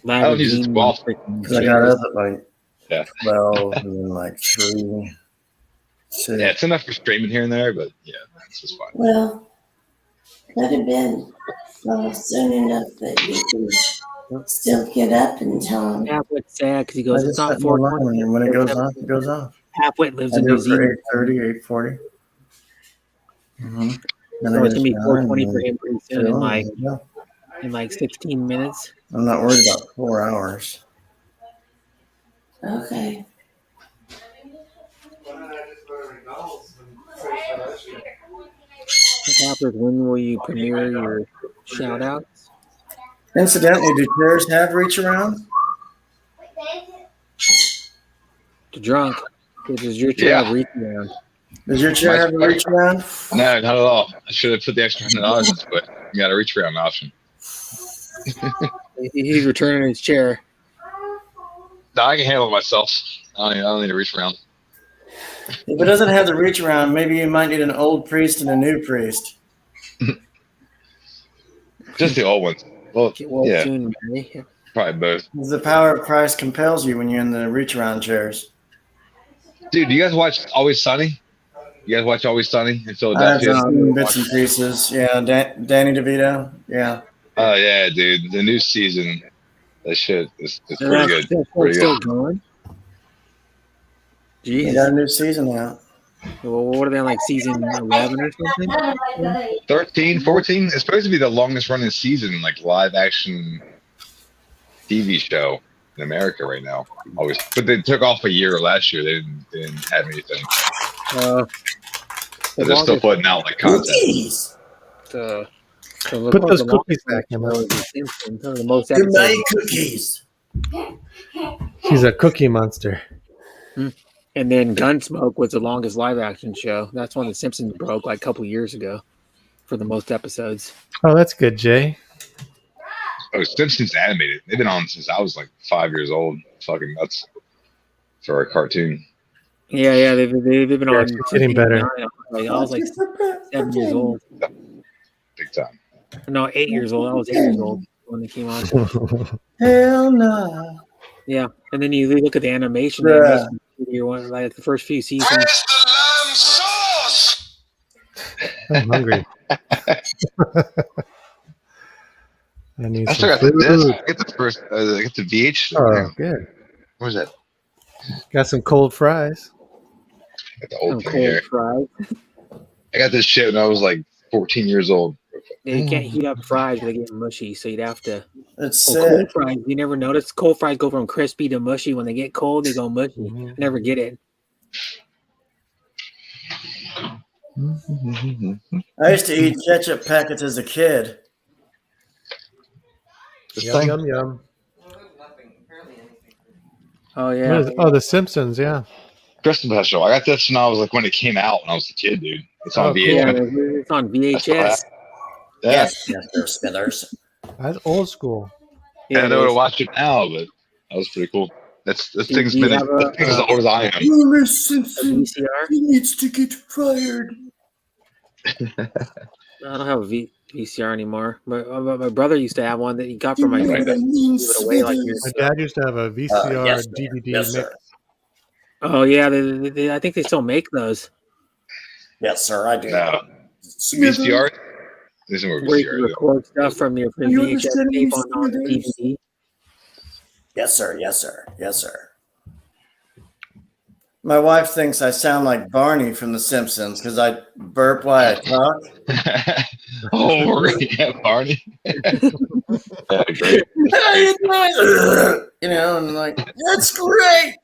[SPEAKER 10] I don't use it too often.
[SPEAKER 8] Because I got up at like
[SPEAKER 10] Yeah.
[SPEAKER 8] 12 and then like 3. 6.
[SPEAKER 10] Yeah, it's enough for streaming here and there, but yeah, it's just fine.
[SPEAKER 2] well, could have been soon enough that you can still get up in time.
[SPEAKER 5] Halfwit's sad because he
[SPEAKER 8] I
[SPEAKER 5] goes,
[SPEAKER 8] just
[SPEAKER 5] it's not
[SPEAKER 8] set my alarm,
[SPEAKER 5] 420.
[SPEAKER 8] and when it goes off, it goes off.
[SPEAKER 5] Halfwit lives
[SPEAKER 8] I
[SPEAKER 5] in
[SPEAKER 8] do
[SPEAKER 5] New
[SPEAKER 8] it for
[SPEAKER 5] Zealand.
[SPEAKER 8] 8:30, 8:40. Mm-hmm.
[SPEAKER 5] So it's gonna be 420 for him pretty soon in like 16 minutes.
[SPEAKER 8] I'm not worried about 4 hours.
[SPEAKER 2] Okay.
[SPEAKER 5] Patrick, when will you premiere your shout outs?
[SPEAKER 8] Incidentally, do chairs have reach around?
[SPEAKER 5] To drunk. Does your chair have reach around?
[SPEAKER 8] Does your chair have a reach around?
[SPEAKER 10] No, not at all. I should have put the extra $100 into it. You got a reach around option.
[SPEAKER 5] He's returning his chair.
[SPEAKER 10] No, I can handle it myself. I don't need to reach around.
[SPEAKER 8] If it doesn't have the reach around, maybe you might need an old priest and a new priest.
[SPEAKER 10] Just the old ones. Well, yeah,
[SPEAKER 5] Soon, maybe.
[SPEAKER 10] probably both.
[SPEAKER 8] The power of Christ compels you when you're in the reach around chairs.
[SPEAKER 10] Dude, do you guys watch Always Sunny? You guys watch Always Sunny in
[SPEAKER 8] I've
[SPEAKER 10] Philadelphia?
[SPEAKER 8] seen bits and pieces. Yeah, Danny DeVito. Yeah.
[SPEAKER 10] Oh yeah, dude. The new season, that shit is pretty good. Pretty
[SPEAKER 5] Still
[SPEAKER 10] good.
[SPEAKER 5] going.
[SPEAKER 8] They
[SPEAKER 5] Jeez.
[SPEAKER 8] got a new season out.
[SPEAKER 5] Well, what are they like, season 11 or something?
[SPEAKER 10] 13, 14. It's supposed to be the longest running season, like live action TV show in America right now. Always, but they took off a year last year. They didn't have anything.
[SPEAKER 5] The
[SPEAKER 10] But they're still
[SPEAKER 5] longest-
[SPEAKER 10] putting out like content.
[SPEAKER 2] Cookies.
[SPEAKER 5] the
[SPEAKER 3] Put those cookies back in.
[SPEAKER 5] The Simpsons, those are the most
[SPEAKER 8] Good night,
[SPEAKER 5] episodes.
[SPEAKER 8] cookies.
[SPEAKER 3] He's a cookie monster.
[SPEAKER 5] And then Gunsmoke was the longest live action show. That's when The Simpsons broke like a couple years ago for the most episodes.
[SPEAKER 3] Oh, that's good, Jay.
[SPEAKER 10] Oh, Simpsons animated. They've been on since I was like 5 years old. Fucking nuts for a cartoon.
[SPEAKER 5] Yeah, they've been
[SPEAKER 3] Yeah,
[SPEAKER 5] on.
[SPEAKER 3] it's getting better.
[SPEAKER 5] I was like 7 years old.
[SPEAKER 10] Big time.
[SPEAKER 5] No, 8 years old. I was 8 years old when they came on.
[SPEAKER 8] Hell no.
[SPEAKER 5] Yeah, and then you look at the animation.
[SPEAKER 8] Bruh.
[SPEAKER 5] You're one like the first few seasons.
[SPEAKER 7] Where's the lamb sauce?
[SPEAKER 3] I'm hungry. I need
[SPEAKER 10] I still
[SPEAKER 3] some
[SPEAKER 10] got the disc.
[SPEAKER 3] food.
[SPEAKER 10] I get the first. I get the VH.
[SPEAKER 3] Oh, good.
[SPEAKER 10] Where's that?
[SPEAKER 3] Got some cold fries.
[SPEAKER 10] Got the old thing
[SPEAKER 5] cold
[SPEAKER 10] here.
[SPEAKER 5] fries.
[SPEAKER 10] I got this shit when I was like 14 years old.
[SPEAKER 5] Yeah, you can't heat up fries; they get mushy. So you'd have to.
[SPEAKER 8] It's
[SPEAKER 5] Cold
[SPEAKER 8] sick.
[SPEAKER 5] fries. You never notice cold fries go from crispy to mushy. When they get cold, they go mushy.
[SPEAKER 3] Mhm.
[SPEAKER 5] I never get it.
[SPEAKER 8] I used to eat ketchup packets as a kid.
[SPEAKER 10] This
[SPEAKER 3] Yum
[SPEAKER 10] thing?
[SPEAKER 3] yum yum.
[SPEAKER 5] Oh
[SPEAKER 3] What
[SPEAKER 5] yeah.
[SPEAKER 3] is- oh, The Simpsons. Yeah.
[SPEAKER 10] Christmas special. I got this when I was like when it came out when I was a kid, dude. It's on
[SPEAKER 3] Oh, cool.
[SPEAKER 5] Yeah,
[SPEAKER 10] VHS.
[SPEAKER 5] it's on
[SPEAKER 10] I still have-
[SPEAKER 5] VHS.
[SPEAKER 10] Yeah.
[SPEAKER 8] Mr. Smithers.
[SPEAKER 3] That's old school.
[SPEAKER 10] I
[SPEAKER 5] Yeah,
[SPEAKER 10] know
[SPEAKER 5] it
[SPEAKER 10] to
[SPEAKER 5] is.
[SPEAKER 10] watch it now, but that was pretty cool. This thing's
[SPEAKER 5] do you
[SPEAKER 10] been
[SPEAKER 5] have
[SPEAKER 10] this thing's as
[SPEAKER 5] a-
[SPEAKER 10] old as I am.
[SPEAKER 8] Homer
[SPEAKER 5] A
[SPEAKER 8] Simpson,
[SPEAKER 5] VCR.
[SPEAKER 8] he needs to get fired.
[SPEAKER 5] I don't have a VCR anymore. My brother used to have one that he got from my friend. Give it away like years
[SPEAKER 3] My
[SPEAKER 5] ago.
[SPEAKER 3] dad used to have a VCR
[SPEAKER 8] yes,
[SPEAKER 3] DVD
[SPEAKER 8] yes,
[SPEAKER 3] mix.
[SPEAKER 8] sir.
[SPEAKER 5] Oh yeah, I think they still make those.
[SPEAKER 8] Yes, sir, I do.
[SPEAKER 10] No. VCR? There's no more
[SPEAKER 5] Where you
[SPEAKER 10] VCR.
[SPEAKER 5] can
[SPEAKER 10] though.
[SPEAKER 5] record stuff from your
[SPEAKER 8] You
[SPEAKER 5] VHS
[SPEAKER 8] understand
[SPEAKER 5] tape
[SPEAKER 8] me,
[SPEAKER 5] on
[SPEAKER 8] Smithers?
[SPEAKER 5] DVD.
[SPEAKER 8] Yes, sir. Yes, sir. Yes, sir. My wife thinks I sound like Barney from The Simpsons because I burp while I talk.
[SPEAKER 10] Oh, yeah, Barney. Yeah, great.
[SPEAKER 8] How you doing? You know, and I'm like, that's great.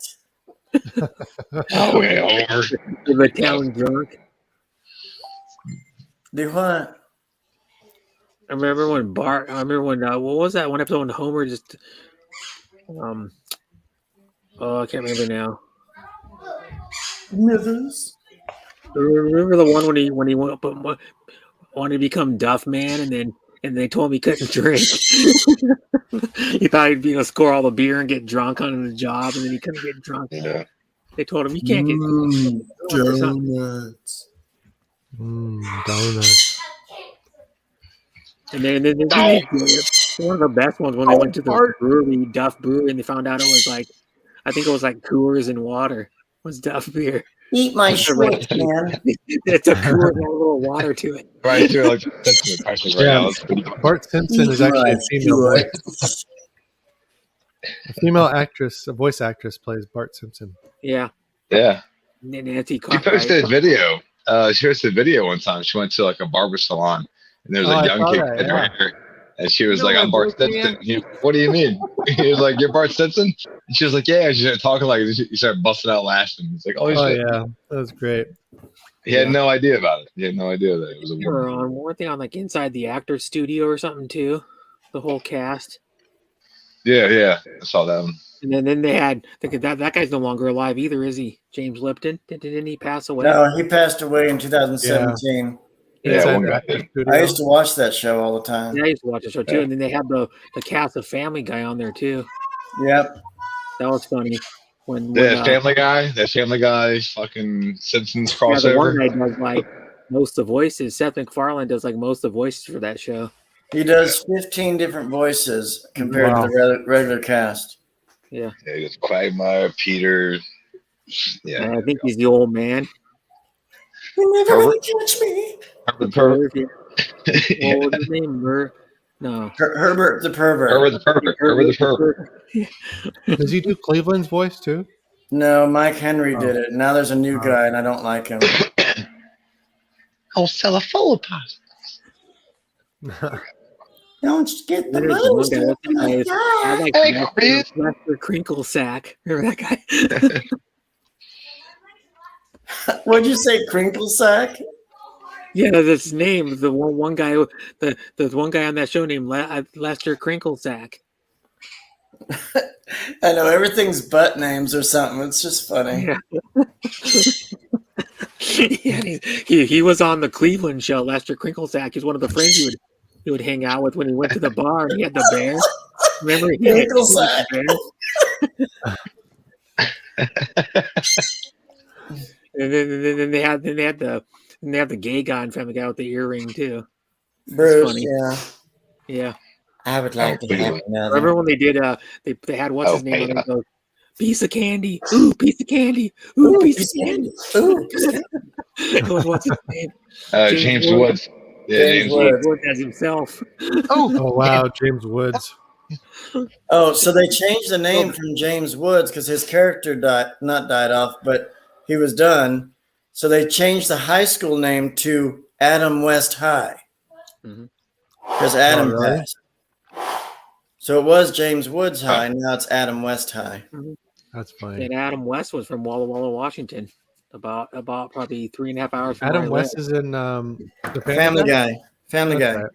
[SPEAKER 10] Oh, yeah, Homer.
[SPEAKER 5] The town drunk.
[SPEAKER 8] Do what?
[SPEAKER 5] I remember when what was that one episode when Homer just oh, I can't remember now.
[SPEAKER 8] Smithers.
[SPEAKER 5] Remember the one when he went up wanted to become Duff Man and they told him he couldn't drink. He thought he'd be able to score all the beer and get drunk on the job, and then he couldn't get drunk.
[SPEAKER 10] Yeah.
[SPEAKER 5] They told him you can't get
[SPEAKER 8] Donuts.
[SPEAKER 3] Donuts.
[SPEAKER 5] And then one of the best ones when they went to the brewery, Duff Brewery, and they found out it was like, I think it was like Coors and water was Duff beer.
[SPEAKER 8] Eat my shorts, man.
[SPEAKER 5] It's a Coors and a little water to it.
[SPEAKER 10] Right, too. Like, that's right now. It's pretty cool.
[SPEAKER 3] Bart Simpson is actually a female voice. A female actress, a voice actress, plays Bart Simpson.
[SPEAKER 5] Yeah.
[SPEAKER 10] Yeah.
[SPEAKER 5] Nancy
[SPEAKER 10] She
[SPEAKER 5] Cartwright.
[SPEAKER 10] posted a video. She posted a video one time. She went to like a barber salon, and there was
[SPEAKER 3] Oh,
[SPEAKER 10] a
[SPEAKER 3] I
[SPEAKER 10] young
[SPEAKER 3] saw
[SPEAKER 10] kid
[SPEAKER 3] that,
[SPEAKER 10] in
[SPEAKER 3] yeah.
[SPEAKER 10] her hair, and she was
[SPEAKER 5] You know
[SPEAKER 10] like,
[SPEAKER 5] my
[SPEAKER 10] "I'm Bart
[SPEAKER 5] voice,
[SPEAKER 10] Simpson."
[SPEAKER 5] man?
[SPEAKER 10] What do you mean? He was like, "You're Bart Simpson," and she was like, "Yeah." She started talking like you started busting out laughing. He's like, "Oh,
[SPEAKER 3] Oh
[SPEAKER 10] shit!"
[SPEAKER 3] yeah, that was great.
[SPEAKER 10] He had no idea about it. He had no idea that it was a woman.
[SPEAKER 5] Weren't they on like Inside the Actors Studio or something too? The whole cast.
[SPEAKER 10] Yeah. I saw that one.
[SPEAKER 5] And then they had that guy's no longer alive either, is he? James Lipton. Didn't he pass away?
[SPEAKER 8] No, he passed away in 2017.
[SPEAKER 10] Yeah,
[SPEAKER 3] Inside
[SPEAKER 10] one
[SPEAKER 3] the
[SPEAKER 10] guy
[SPEAKER 3] Actors
[SPEAKER 10] did.
[SPEAKER 3] Studio.
[SPEAKER 8] I used to watch that show all the time.
[SPEAKER 5] Yeah, I used to watch the show too. And then they had the cast of Family Guy on there too.
[SPEAKER 8] Yep.
[SPEAKER 5] That was funny. When
[SPEAKER 10] That Family Guy, fucking Simpsons
[SPEAKER 5] yeah, the one
[SPEAKER 10] crossover.
[SPEAKER 5] guy does like most of the voices. Seth MacFarlane does like most of the voices for that show.
[SPEAKER 8] He does 15 different voices compared
[SPEAKER 3] Wow.
[SPEAKER 8] to the regular cast.
[SPEAKER 5] Yeah.
[SPEAKER 10] Yeah, he does Quagmire, Peter. Yeah,
[SPEAKER 5] And I think he's the old man.
[SPEAKER 8] You never
[SPEAKER 10] Herbert?
[SPEAKER 8] really catch me.
[SPEAKER 10] Herbert the
[SPEAKER 5] What was his name? No.
[SPEAKER 8] Herbert the pervert.
[SPEAKER 10] Herbert the Pervert.
[SPEAKER 3] Does he do Cleveland's voice too?
[SPEAKER 8] No, Mike Henry did it. Now there's a new guy, and I don't like him.
[SPEAKER 10] I'll sell a full of pasta.
[SPEAKER 8] Don't get the
[SPEAKER 5] There's the one
[SPEAKER 8] most
[SPEAKER 5] guy,
[SPEAKER 8] of
[SPEAKER 5] what's his
[SPEAKER 8] my
[SPEAKER 5] name? I
[SPEAKER 8] God.
[SPEAKER 5] like
[SPEAKER 10] Hey,
[SPEAKER 5] Lester Crinkle Sack. Remember that guy?
[SPEAKER 8] What'd you say, Crinkle Sack?
[SPEAKER 5] Yeah, that's his name. The one guy, the one guy on that show named Lester Crinkle Sack.
[SPEAKER 8] I know everything's butt names or something. It's just funny.
[SPEAKER 5] Yeah. Yeah, he was on the Cleveland show. Lester Crinkle Sack. He's one of the friends he would hang out with when he went to the bar. And he had the bear. Remember, he had
[SPEAKER 8] Crinkle Sack.
[SPEAKER 5] the bear. And then they had the gay guy and Family Guy with the earring too.
[SPEAKER 8] Bruce,
[SPEAKER 5] funny.
[SPEAKER 8] yeah.
[SPEAKER 5] Yeah.
[SPEAKER 8] I would like to have another.
[SPEAKER 5] Remember when they did they had what's his name on it, goes, piece of candy, ooh, piece of candy, ooh, piece of candy.
[SPEAKER 8] Ooh.
[SPEAKER 5] It was what's his name?
[SPEAKER 10] James Woods. Yeah,
[SPEAKER 8] James
[SPEAKER 10] James Woods.
[SPEAKER 5] Wood as himself.
[SPEAKER 3] Oh wow, James Woods.
[SPEAKER 8] Oh, so they changed the name from James Woods because his character not died off, but he was done. So they changed the high school name to Adam West High
[SPEAKER 5] Mhm.
[SPEAKER 8] because Adam
[SPEAKER 3] really?
[SPEAKER 8] passed. So it was James Woods High. Now it's Adam West High.
[SPEAKER 3] That's funny.
[SPEAKER 5] And Adam West was from Walla Walla, Washington, about probably 3.5 hours from
[SPEAKER 3] Adam
[SPEAKER 5] where I
[SPEAKER 3] West
[SPEAKER 5] live.
[SPEAKER 3] is in the
[SPEAKER 8] Family Guy. Family
[SPEAKER 3] That's
[SPEAKER 8] Guy.
[SPEAKER 3] right.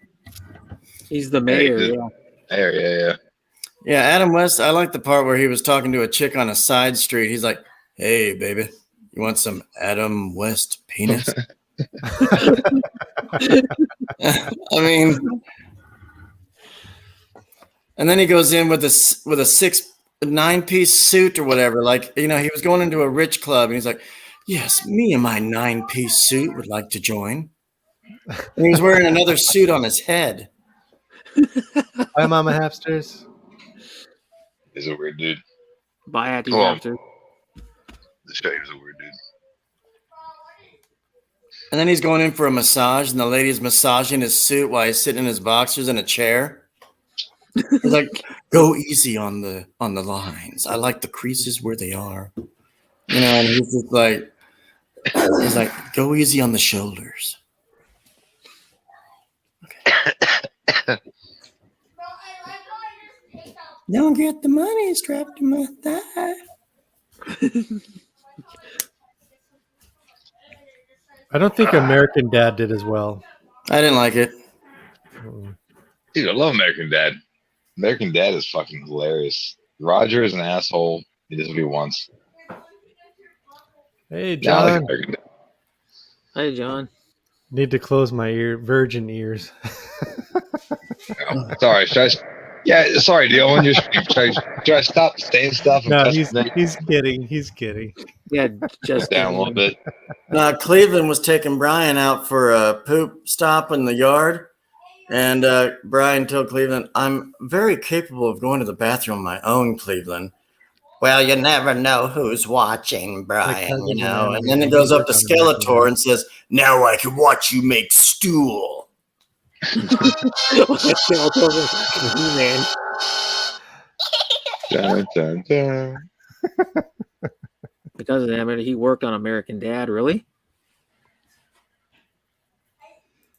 [SPEAKER 5] He's the mayor.
[SPEAKER 10] did.
[SPEAKER 5] Yeah.
[SPEAKER 10] There, yeah.
[SPEAKER 8] Yeah, Adam West. I like the part where he was talking to a chick on a side street. He's like, "Hey, baby, you want some Adam West penis?" I mean, and then he goes in with a 9-piece suit or whatever. Like, he was going into a rich club, and he's like, "Yes, me and my 9-piece suit would like to join." And he was wearing another suit on his head.
[SPEAKER 3] Bye, Mama Hapsters.
[SPEAKER 10] He's a weird dude.
[SPEAKER 5] Bye, Happy
[SPEAKER 10] Cool.
[SPEAKER 5] After.
[SPEAKER 10] The show is a weird dude.
[SPEAKER 8] And then he's going in for a massage, and the lady's massaging his suit while he's sitting in his boxers in a chair. He's like, "Go easy on the lines. I like the creases where they are." And he's just like, "Go easy on the shoulders." Okay. Don't get the money strapped to my thigh.
[SPEAKER 3] I don't think American Dad did as well.
[SPEAKER 8] I didn't like it.
[SPEAKER 10] Dude, I love American Dad. American Dad is fucking hilarious. Roger is an asshole. He does what he wants.
[SPEAKER 3] Hey,
[SPEAKER 10] Yeah, I like
[SPEAKER 3] John.
[SPEAKER 10] American Dad.
[SPEAKER 5] Hey, John.
[SPEAKER 3] Need to close my virgin ears.
[SPEAKER 10] Oh, sorry, sorry, Dylan. Should I stop saying stuff? And
[SPEAKER 3] No,
[SPEAKER 10] touch
[SPEAKER 3] he's
[SPEAKER 10] things
[SPEAKER 3] kidding. He's kidding.
[SPEAKER 5] Yeah, just
[SPEAKER 10] down a little bit?
[SPEAKER 8] Cleveland was taking Brian out for a poop stop in the yard. And Brian told Cleveland, "I'm very capable of going to the bathroom on my own, Cleveland." "Well, you never know who's watching, Brian, And then he goes up to Skeletor and says, "Now I can watch you make stool."
[SPEAKER 5] Man.
[SPEAKER 10] Dun, dun, dun.
[SPEAKER 5] Because of that, he worked on American Dad. Really?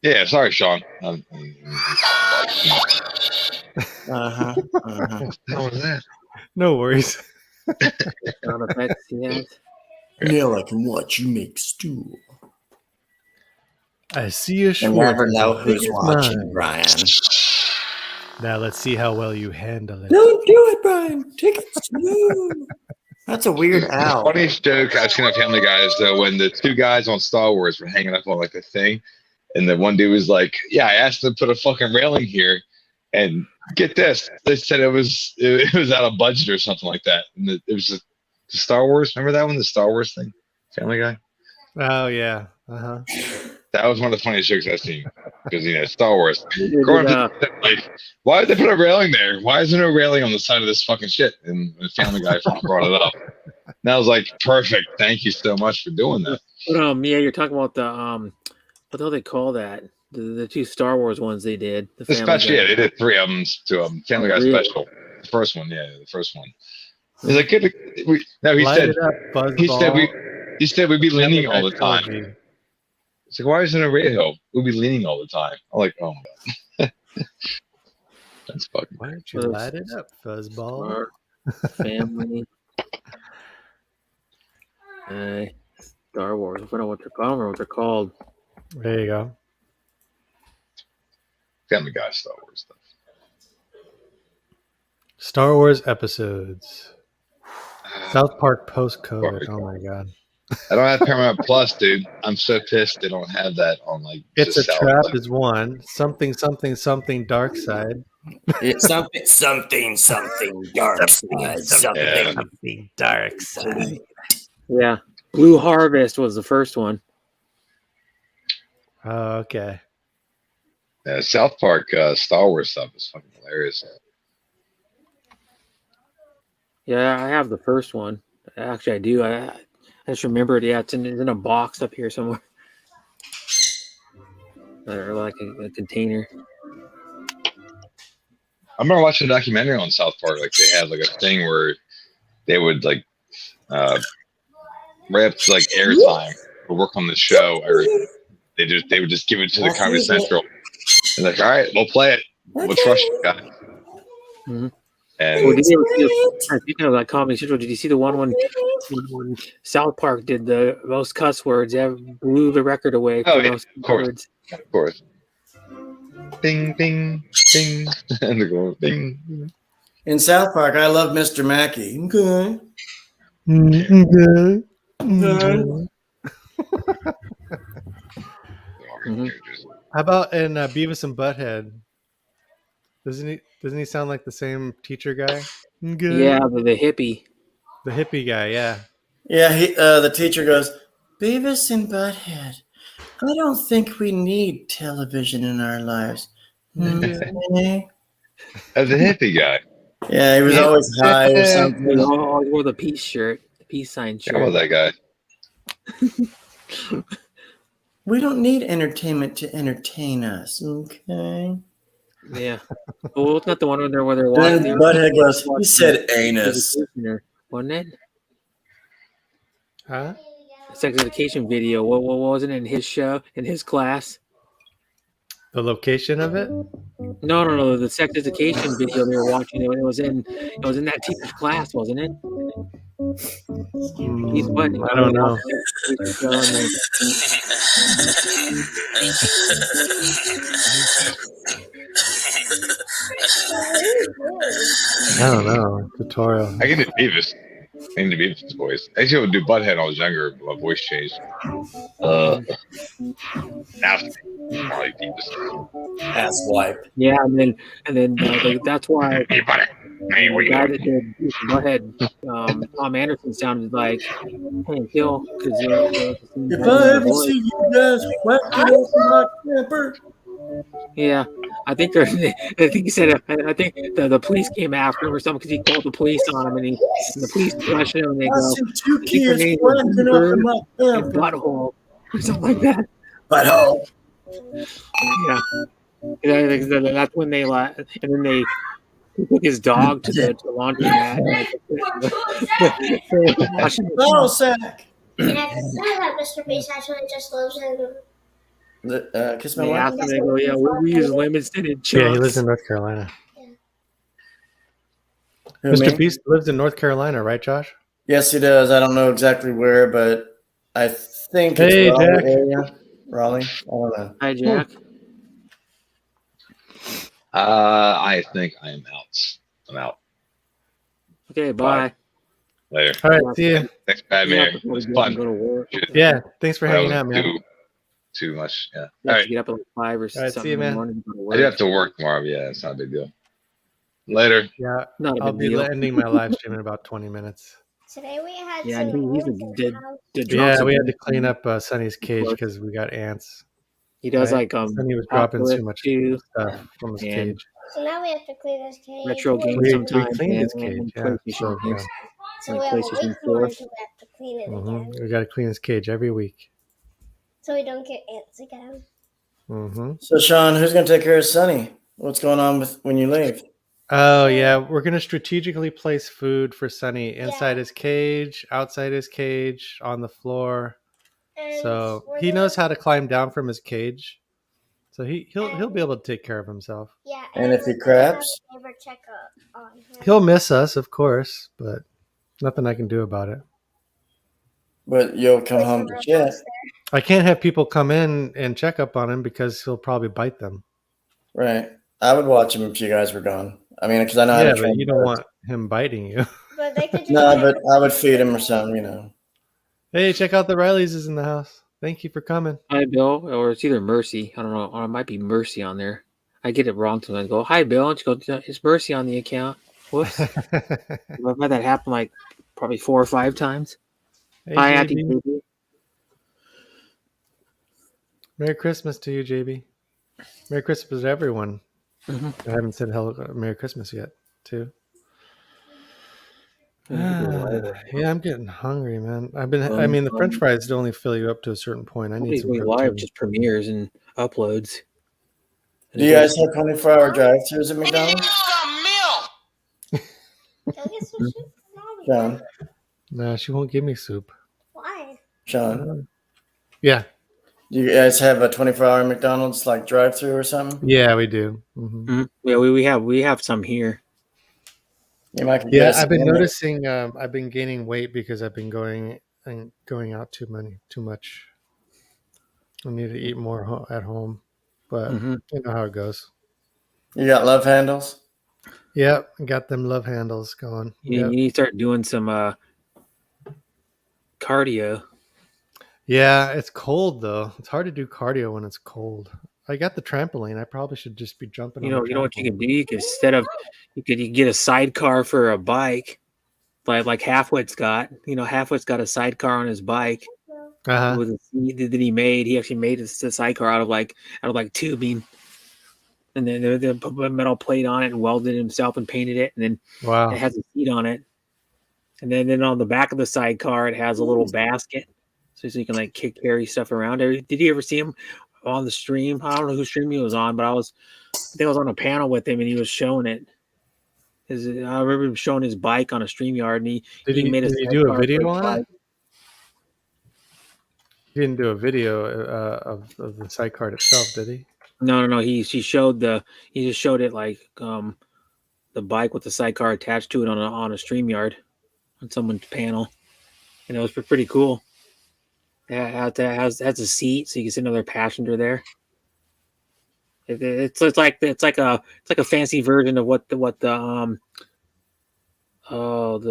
[SPEAKER 10] Yeah, sorry, Sean.
[SPEAKER 8] Uh-huh.
[SPEAKER 10] How was that?
[SPEAKER 3] No worries.
[SPEAKER 5] Sound effects he has.
[SPEAKER 8] Now I can watch you make stool.
[SPEAKER 3] I see a
[SPEAKER 8] You
[SPEAKER 3] Schwartz.
[SPEAKER 8] never know
[SPEAKER 3] as big
[SPEAKER 8] who's
[SPEAKER 3] as
[SPEAKER 8] watching,
[SPEAKER 3] mine.
[SPEAKER 8] Brian.
[SPEAKER 3] Now let's see how well you handle it.
[SPEAKER 8] Don't do it, Brian. Take it smooth. That's a weird owl.
[SPEAKER 10] Funniest joke I've seen on Family Guy is when the two guys on Star Wars were hanging up on like a thing, and the one dude was like, "Yeah, I asked them to put a fucking railing here," and get this, they said it was out of budget or something like that. And it was the Star Wars. Remember that one, the Star Wars thing, Family Guy.
[SPEAKER 3] Oh yeah.
[SPEAKER 10] That was one of the funniest jokes I've seen because Star Wars.
[SPEAKER 5] Did,
[SPEAKER 10] Like, why did they put a railing there? Why is there no railing on the side of this fucking shit? And the Family Guy brought it up. And I was like, perfect. Thank you so much for doing that.
[SPEAKER 5] But yeah, you're talking about the what do they call that? The two Star Wars ones they did.
[SPEAKER 10] The special, yeah, they did 3 of them to Family Guy
[SPEAKER 5] really?
[SPEAKER 10] special. The first one, yeah, the first one. He's like, he
[SPEAKER 3] Light
[SPEAKER 10] said,
[SPEAKER 3] it up, Buzzball.
[SPEAKER 10] he said we'd be leaning all the time.
[SPEAKER 3] Trilogy.
[SPEAKER 10] It's like, why isn't it a radio? We'll be leaning all the time. I'm like, oh my god. That's fucking.
[SPEAKER 3] Why don't you light it up, Fuzzball?
[SPEAKER 5] Family. Star Wars. I don't know what they're called. I don't remember what they're called.
[SPEAKER 3] There you go.
[SPEAKER 10] Family Guy Star Wars stuff.
[SPEAKER 3] Star Wars episodes. South Park post-COVID. Oh my god.
[SPEAKER 10] I don't have Paramount Plus, dude. I'm so pissed they don't have that on like.
[SPEAKER 3] It's a
[SPEAKER 10] just
[SPEAKER 3] Trap
[SPEAKER 10] South.
[SPEAKER 3] is one. Something dark side.
[SPEAKER 8] It's something dark side.
[SPEAKER 10] Yeah.
[SPEAKER 3] Something dark side.
[SPEAKER 5] Yeah. Blue Harvest was the first one.
[SPEAKER 3] Oh, okay.
[SPEAKER 10] Yeah, South Park Star Wars stuff is fucking hilarious.
[SPEAKER 5] Yeah, I have the first one. Actually, I do. I just remembered. Yeah, it's in a box up here somewhere, or like a container.
[SPEAKER 10] I remember watching a documentary on South Park. Like they had like a thing where they would like right up to like airtime, or work on the show, or they would just give it to the Comedy Central. And like, all right, we'll play it. What's Russian guy?
[SPEAKER 5] Mhm.
[SPEAKER 10] And
[SPEAKER 5] Well, did you ever see, speaking of like Comedy Central, did you see the one when South Park did the most cuss words, ever, blew the record away for
[SPEAKER 10] Oh, yeah,
[SPEAKER 5] most
[SPEAKER 10] of course.
[SPEAKER 5] words?
[SPEAKER 10] of course, bing, bing, bing, and they're going bing.
[SPEAKER 8] In South Park, I love Mr. Mackey. Okay.
[SPEAKER 3] Okay.
[SPEAKER 8] Okay.
[SPEAKER 5] Mhm.
[SPEAKER 3] How about in Beavis and Butthead? Doesn't he sound like the same teacher guy? Okay.
[SPEAKER 5] Yeah, the hippie.
[SPEAKER 3] The hippie guy, yeah.
[SPEAKER 8] Yeah, the teacher goes, Beavis and Butthead. I don't think we need television in our lives. Okay.
[SPEAKER 10] As a hippie guy.
[SPEAKER 8] Yeah, he was always high or
[SPEAKER 5] He
[SPEAKER 8] something.
[SPEAKER 5] always wore the peace shirt, the peace sign
[SPEAKER 10] How about
[SPEAKER 5] shirt.
[SPEAKER 10] that guy?
[SPEAKER 8] We don't need entertainment to entertain us. Okay.
[SPEAKER 5] Yeah. Well, it's not the one where they're
[SPEAKER 8] Then
[SPEAKER 5] watching.
[SPEAKER 8] Butthead goes, he said anus.
[SPEAKER 5] Wasn't it?
[SPEAKER 3] Huh?
[SPEAKER 5] Sex education video. What wasn't it in his show, in his class?
[SPEAKER 3] The location of it?
[SPEAKER 5] No. The sex education video they were watching. It was in that teacher's class, wasn't it? He's what?
[SPEAKER 3] I don't know. I don't know. Tutorial.
[SPEAKER 10] I can do Beavis. I can do Beavis' voice. I actually would do Butthead when I was younger, but my voice changed. Now probably Beavis.
[SPEAKER 8] Ass wipe.
[SPEAKER 5] Yeah, and then that's why
[SPEAKER 10] Hey, buddy. Hey,
[SPEAKER 5] the guy that did Butthead, Tom Anderson sounded like Hank Hill because
[SPEAKER 8] If I ever see you guys whacking off my camper.
[SPEAKER 5] yeah, I think he said I think the police came after him or something because he called the police on him and the police questioned him and they
[SPEAKER 8] I
[SPEAKER 5] go,
[SPEAKER 8] see two
[SPEAKER 5] I think your
[SPEAKER 8] kids
[SPEAKER 5] name was
[SPEAKER 8] whacking off my
[SPEAKER 5] and
[SPEAKER 8] camper.
[SPEAKER 5] Butthole or something like that.
[SPEAKER 8] Butthole.
[SPEAKER 5] Yeah. And that's when they and then they took his dog to the laundromat.
[SPEAKER 8] Bottle sack.
[SPEAKER 11] And I know that Mr. Beast actually just lives in.
[SPEAKER 8] Kiss my
[SPEAKER 5] They
[SPEAKER 8] wife.
[SPEAKER 5] asked him, they go, yeah, we use Livingston and
[SPEAKER 3] Yeah, he lives
[SPEAKER 5] Chunks.
[SPEAKER 3] in North Carolina.
[SPEAKER 8] Who,
[SPEAKER 3] Mr.
[SPEAKER 8] me?
[SPEAKER 3] Beast lives in North Carolina, right, Josh?
[SPEAKER 8] Yes, he does. I don't know exactly where, but I think it's
[SPEAKER 3] Hey,
[SPEAKER 8] Raleigh
[SPEAKER 3] Jack.
[SPEAKER 8] area. Raleigh. I don't know.
[SPEAKER 5] Hi, Jack.
[SPEAKER 10] I think I am out. I'm out.
[SPEAKER 5] Okay, bye.
[SPEAKER 10] Later.
[SPEAKER 3] All right, see you.
[SPEAKER 10] Thanks, Bad Mayor. It was fun.
[SPEAKER 5] Go to work.
[SPEAKER 3] Yeah, thanks for
[SPEAKER 10] That
[SPEAKER 3] hanging
[SPEAKER 10] was
[SPEAKER 3] out, man.
[SPEAKER 10] Too much. Yeah.
[SPEAKER 5] You
[SPEAKER 10] All
[SPEAKER 5] have
[SPEAKER 10] right.
[SPEAKER 5] to get up at like 5 or
[SPEAKER 3] right,
[SPEAKER 5] something
[SPEAKER 3] see you,
[SPEAKER 5] in the
[SPEAKER 3] man.
[SPEAKER 5] morning to go to
[SPEAKER 10] I do
[SPEAKER 5] work.
[SPEAKER 10] have to work tomorrow, but yeah, it's not a big deal. Later.
[SPEAKER 3] Yeah,
[SPEAKER 5] Not a
[SPEAKER 3] I'll
[SPEAKER 5] big
[SPEAKER 3] be
[SPEAKER 5] deal.
[SPEAKER 3] ending my live stream in about 20 minutes.
[SPEAKER 11] Today we had
[SPEAKER 5] Yeah,
[SPEAKER 11] some
[SPEAKER 5] and he's
[SPEAKER 11] rules in
[SPEAKER 5] the
[SPEAKER 11] the house.
[SPEAKER 3] Yeah, we had to clean up Sonny's cage because we got ants.
[SPEAKER 5] He does
[SPEAKER 3] Right.
[SPEAKER 5] like
[SPEAKER 3] Sonny was dropping too
[SPEAKER 5] Apocalypse
[SPEAKER 3] much
[SPEAKER 5] 2,
[SPEAKER 3] stuff from his
[SPEAKER 5] and
[SPEAKER 3] cage.
[SPEAKER 11] So now we have to clean this cage.
[SPEAKER 5] retro games
[SPEAKER 3] We
[SPEAKER 5] sometimes.
[SPEAKER 3] cleaned his
[SPEAKER 5] and
[SPEAKER 3] cage, yeah.
[SPEAKER 5] PlayStation
[SPEAKER 3] So,
[SPEAKER 5] games.
[SPEAKER 11] So
[SPEAKER 5] like
[SPEAKER 11] we have a
[SPEAKER 5] PlayStation
[SPEAKER 11] week more
[SPEAKER 5] 4.
[SPEAKER 11] until we have to clean it again.
[SPEAKER 3] We got to clean his cage every week.
[SPEAKER 11] So we don't get ants again.
[SPEAKER 8] So, Sean, who's going to take care of Sonny? What's going on with when you leave?
[SPEAKER 3] Oh yeah, we're gonna strategically place food for Sonny inside his cage, outside his cage, on the floor.
[SPEAKER 11] And
[SPEAKER 3] So
[SPEAKER 11] we're
[SPEAKER 3] he
[SPEAKER 11] gonna-
[SPEAKER 3] knows how to climb down from his cage. So he'll be able to take care of himself.
[SPEAKER 11] Yeah,
[SPEAKER 8] And if he
[SPEAKER 11] we're gonna have
[SPEAKER 8] craps?
[SPEAKER 11] a neighbor check up on him.
[SPEAKER 3] He'll miss us, of course, but nothing I can do about it.
[SPEAKER 8] But you'll come home to chat.
[SPEAKER 3] I can't have people come in and check up on him because he'll probably bite them.
[SPEAKER 8] Right. I would watch him if you guys were gone. I mean, because I know how
[SPEAKER 3] Yeah,
[SPEAKER 8] to
[SPEAKER 3] but
[SPEAKER 8] train
[SPEAKER 3] you don't
[SPEAKER 8] birds.
[SPEAKER 3] want him biting you.
[SPEAKER 11] But they could just
[SPEAKER 8] No, but I would feed him or something, you know.
[SPEAKER 3] Hey, check out the Rileys is in the house. Thank you for coming.
[SPEAKER 5] Hi, Bill, or it's either Mercy. I don't know, or it might be Mercy on there. I get it wrong sometimes. I go, hi, Bill, and she goes, it's Mercy on the account. Whoops. I've had that happen like probably 4 or 5 times.
[SPEAKER 3] Hey,
[SPEAKER 5] Hi, Auntie
[SPEAKER 3] JB.
[SPEAKER 5] Baby.
[SPEAKER 3] Merry Christmas to you, JB. Merry Christmas to everyone.
[SPEAKER 5] Mhm.
[SPEAKER 3] I haven't said hello, Merry Christmas yet, too.
[SPEAKER 5] Yeah,
[SPEAKER 3] Yeah, I'm getting hungry, man. I mean, the French fries only fill you up to a certain point. I need
[SPEAKER 5] Nobody's
[SPEAKER 3] some
[SPEAKER 5] going live,
[SPEAKER 3] protein.
[SPEAKER 5] just premieres and uploads.
[SPEAKER 8] Do you guys have 24-hour drive-thrus at McDonald's?
[SPEAKER 11] Go get some soup for Mommy.
[SPEAKER 8] Sean,
[SPEAKER 3] No, she won't give me soup.
[SPEAKER 11] Why?
[SPEAKER 8] Sean,
[SPEAKER 3] Yeah.
[SPEAKER 8] Do you guys have a 24-hour McDonald's like drive-through or something?
[SPEAKER 3] Yeah, we do. Hmm.
[SPEAKER 5] Mhm. Yeah, we have some here.
[SPEAKER 8] You might could get
[SPEAKER 3] Yeah,
[SPEAKER 8] us
[SPEAKER 3] I've been
[SPEAKER 8] in there.
[SPEAKER 3] noticing I've been gaining weight because I've been going out too much. I need to eat more at home, but
[SPEAKER 5] Mhm.
[SPEAKER 3] you know how it goes.
[SPEAKER 8] You got love handles?
[SPEAKER 3] Yep, got them love handles going.
[SPEAKER 5] You
[SPEAKER 3] Yep.
[SPEAKER 5] need to start doing some cardio.
[SPEAKER 3] Yeah, it's cold though. It's hard to do cardio when it's cold. I got the trampoline. I probably should just be jumping on the
[SPEAKER 5] You know what you
[SPEAKER 3] trampoline.
[SPEAKER 5] can do? You can instead of you could get a sidecar for a bike, like Halfwit's got. Halfwit's got a sidecar on his bike
[SPEAKER 3] Uh-huh.
[SPEAKER 5] with a seat that he made. He actually made the sidecar out of like tubing, and then they put a metal plate on it and welded it himself and painted it, and then
[SPEAKER 3] Wow.
[SPEAKER 5] it has a seat on it. And then on the back of the sidecar, it has a little basket, so you can like carry stuff around. Did you ever see him on the stream? I don't know whose stream he was on, but I think I was on a panel with him and he was showing it. I remember him showing his bike on a StreamYard, and he made a
[SPEAKER 3] did he do a
[SPEAKER 5] sidecar for
[SPEAKER 3] video
[SPEAKER 5] his
[SPEAKER 3] on
[SPEAKER 5] bike.
[SPEAKER 3] it? He didn't do a video of the sidecar itself, did he?
[SPEAKER 5] No. He showed he just showed it like the bike with the sidecar attached to it on a StreamYard on someone's panel, and it was pretty cool. Yeah, it has a seat so you can sit another passenger there. It's like a fancy version of what the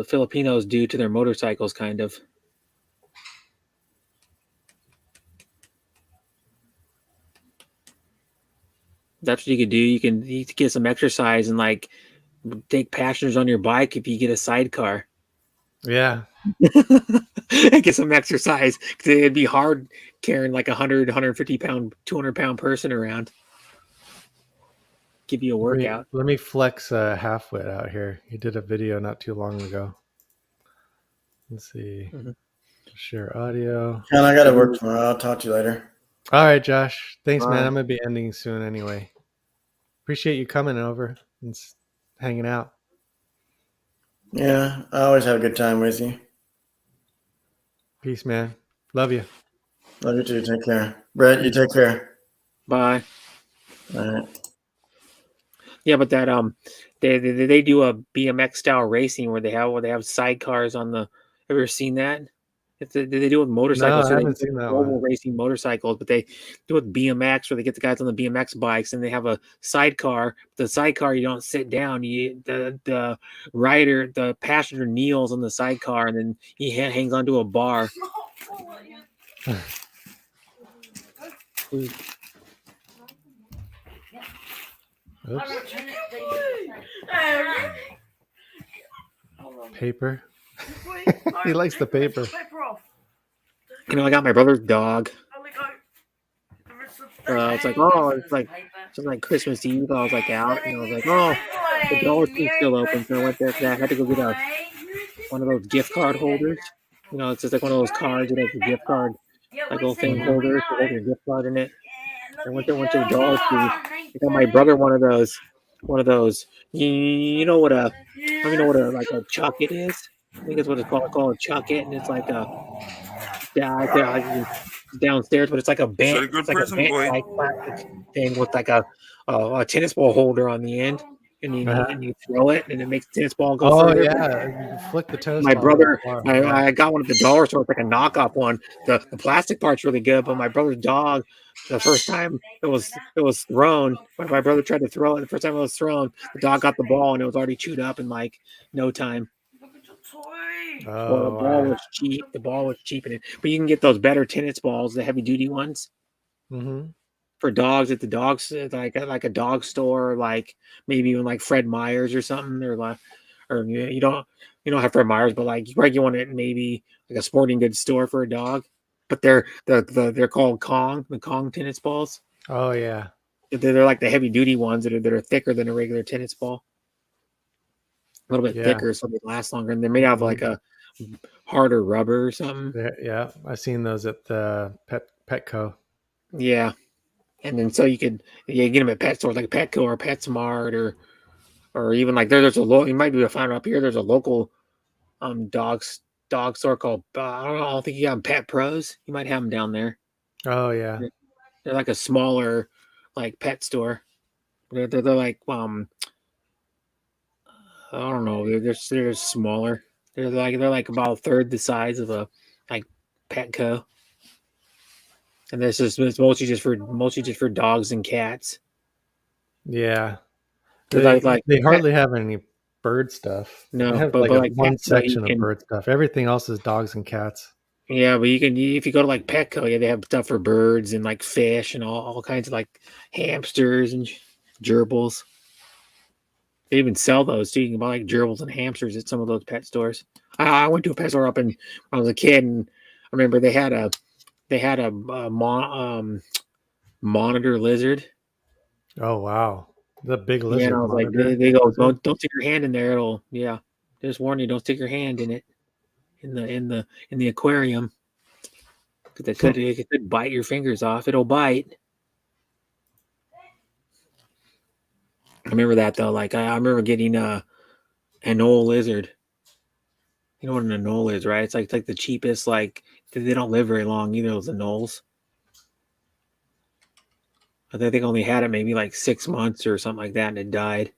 [SPEAKER 5] Filipinos do to their motorcycles, kind of. That's what you could do. You can get some exercise and like take passengers on your bike if you get a sidecar.
[SPEAKER 3] Yeah.
[SPEAKER 5] And get some exercise, because it'd be hard carrying like 100, 150 pound, 200 pound person around. Give you a workout.
[SPEAKER 3] Let me flex Halfwit out here. He did a video not too long ago. Let's see. Share audio.
[SPEAKER 8] John, I gotta work tomorrow. I'll talk to you later.
[SPEAKER 3] All right, Josh. Thanks,
[SPEAKER 5] All
[SPEAKER 3] man.
[SPEAKER 5] right.
[SPEAKER 3] I'm gonna be ending soon anyway. Appreciate you coming over and hanging out.
[SPEAKER 8] Yeah, I always have a good time with you.
[SPEAKER 3] Peace, man. Love you.
[SPEAKER 8] Love you too. Take care. Brett, you take care.
[SPEAKER 5] Bye.
[SPEAKER 8] All right.
[SPEAKER 5] Yeah, but that they do a BMX style racing where they have sidecars on the. Have you ever seen that? They do it with motorcycles.
[SPEAKER 3] No, I
[SPEAKER 5] They
[SPEAKER 3] haven't
[SPEAKER 5] do
[SPEAKER 3] seen that
[SPEAKER 5] global
[SPEAKER 3] one.
[SPEAKER 5] racing motorcycles, but they do it with BMX where they get the guys on the BMX bikes and they have a sidecar. The sidecar, you don't sit down. The rider, the passenger kneels on the sidecar and then he hangs onto a bar.
[SPEAKER 3] Oops. Paper. He likes the paper.
[SPEAKER 5] I got my brother's dog. It's like Christmas Eve. I was like out, and I was like, oh, the Dollar Tree's still open. So I went there. I had to go get one of those gift card holders. It's just like one of those cards that has a gift card, like little thing holder, so there's a gift card in it. I went to the Dollar Tree. I got my brother one of those. You know what a chuck it is? I think that's what it's called a chuck it, and it's like downstairs, but it's like a bent, plastic thing with like a tennis ball holder on the end, and you throw it, and it makes the tennis ball go further.
[SPEAKER 3] Yeah, you flick the tennis
[SPEAKER 5] My
[SPEAKER 3] ball
[SPEAKER 5] brother,
[SPEAKER 3] really far.
[SPEAKER 5] I got one at the dollar store. It's like a knockoff one. The plastic part's really good, but my brother's dog, the first time it was thrown, when my brother tried to throw it, the first time it was thrown, the dog got the ball and it was already chewed up in like no time. Well, the ball was cheap. The ball was cheap, but you can get those better tennis balls, the heavy duty ones, for dogs at the dogs like a dog store, like maybe even like Fred Meyer's or something, or you don't have Fred Meyer's, but like you want it maybe like a sporting goods store for a dog. But they're called the Kong tennis balls.
[SPEAKER 3] Oh yeah,
[SPEAKER 5] they're like the heavy duty ones that are thicker than a regular tennis ball. A little bit thicker, so they last longer, and they're made out of like a harder rubber or something.
[SPEAKER 3] Yeah, I've seen those at the Petco.
[SPEAKER 5] Yeah, and then so you get them at pet stores like Petco or PetSmart or even like there's a local. You might be able to find it up here. There's a local dog store called I don't think you got them Pet Pros. You might have them down there.
[SPEAKER 3] Oh yeah.
[SPEAKER 5] They're like a smaller, like pet store. They're like I don't know. They're smaller. They're like about a third the size of a like Petco. And this is it's mostly just for dogs and cats.
[SPEAKER 3] Yeah.
[SPEAKER 5] They're
[SPEAKER 3] They hardly have any bird stuff.
[SPEAKER 5] No,
[SPEAKER 3] they have
[SPEAKER 5] but like
[SPEAKER 3] one
[SPEAKER 5] pets, so you
[SPEAKER 3] section of
[SPEAKER 5] can-
[SPEAKER 3] bird stuff. Everything else is dogs and cats.
[SPEAKER 5] Yeah, but if you go to like Petco, yeah, they have stuff for birds and like fish and all kinds of like hamsters and gerbils. They even sell those too. You can buy like gerbils and hamsters at some of those pet stores. I went to a pet store up in when I was a kid, and I remember they had a monitor lizard.
[SPEAKER 3] Oh wow, the big
[SPEAKER 5] Yeah,
[SPEAKER 3] lizard.
[SPEAKER 5] and I was like,
[SPEAKER 3] monitor.
[SPEAKER 5] they go, don't stick your hand in there. It'll just warn you, don't stick your hand in it in the aquarium. Because it could bite your fingers off. It'll bite. I remember that though. Like I remember getting an anole lizard. You know what an anole is, right? It's like the cheapest. Like they don't live very long either. Those anoles. I think they only had it maybe like 6 months or something like that, and it died.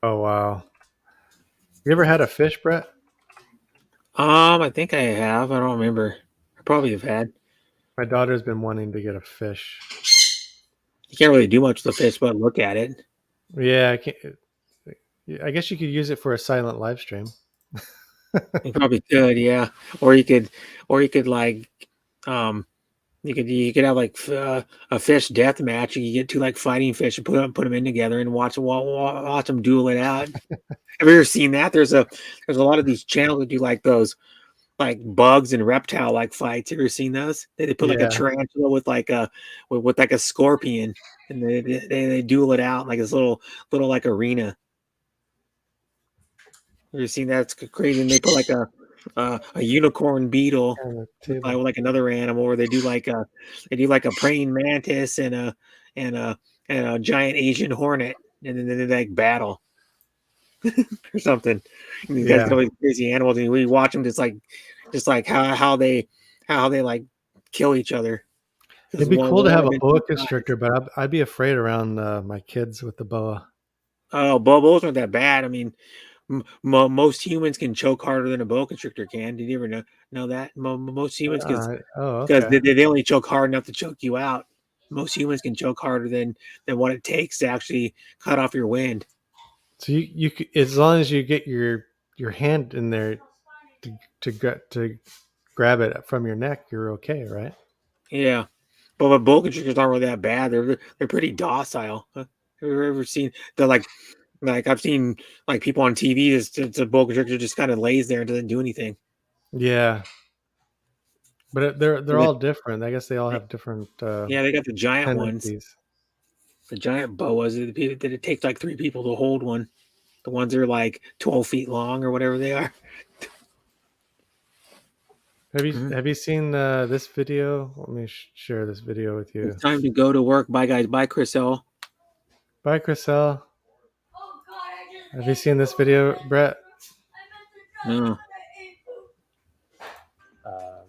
[SPEAKER 3] Oh wow. You ever had a fish, Brett?
[SPEAKER 5] I think I have. I don't remember. I probably have had.
[SPEAKER 3] My daughter's been wanting to get a fish.
[SPEAKER 5] You can't really do much with the fish, but look at it.
[SPEAKER 3] Yeah, I can't. I guess you could use it for a silent live stream.
[SPEAKER 5] You probably could, yeah. Or you could like, you could have like a fish death match. You get two like fighting fish and put them in together and watch them duel it out. Have you ever seen that? There's a lot of these channels that do like those like bugs and reptile like fights. Have you ever seen those? They put like a tarantula with like a scorpion, and they duel it out in like this little like arena. Have you seen that? It's crazy. And they put like a unicorn beetle with like another animal, or they do like a praying mantis and a giant Asian hornet, and then they like battle or something. And these guys got all these crazy animals, and we watch them just like how they like kill each other.
[SPEAKER 3] It'd be cool to have a boa constrictor, but I'd be afraid around my kids with the boa.
[SPEAKER 5] Oh, boas aren't that bad. I mean, most humans can choke harder than a boa constrictor can. Did you ever know that? Most humans because they only choke hard enough to choke you out. Most humans can choke harder than what it takes to actually cut off your wind.
[SPEAKER 3] So you as long as you get your hand in there to grab it from your neck, you're okay, right?
[SPEAKER 5] Yeah, but boa constrictors aren't really that bad. They're pretty docile. Have you ever seen like I've seen like people on TV, it's a boa constrictor just kind of lays there and doesn't do anything.
[SPEAKER 3] Yeah, but they're all different. I guess they all have different.
[SPEAKER 5] Yeah, they got the giant
[SPEAKER 3] tendencies.
[SPEAKER 5] ones. The giant boas that it takes like 3 people to hold one. The ones that are like 12 feet long or whatever they are.
[SPEAKER 3] Have you seen this video? Let me share this video with you.
[SPEAKER 5] It's time to go to work. Bye, guys. Bye, Chriselle.
[SPEAKER 3] Bye, Chriselle. Have you seen this video, Brett?
[SPEAKER 5] No.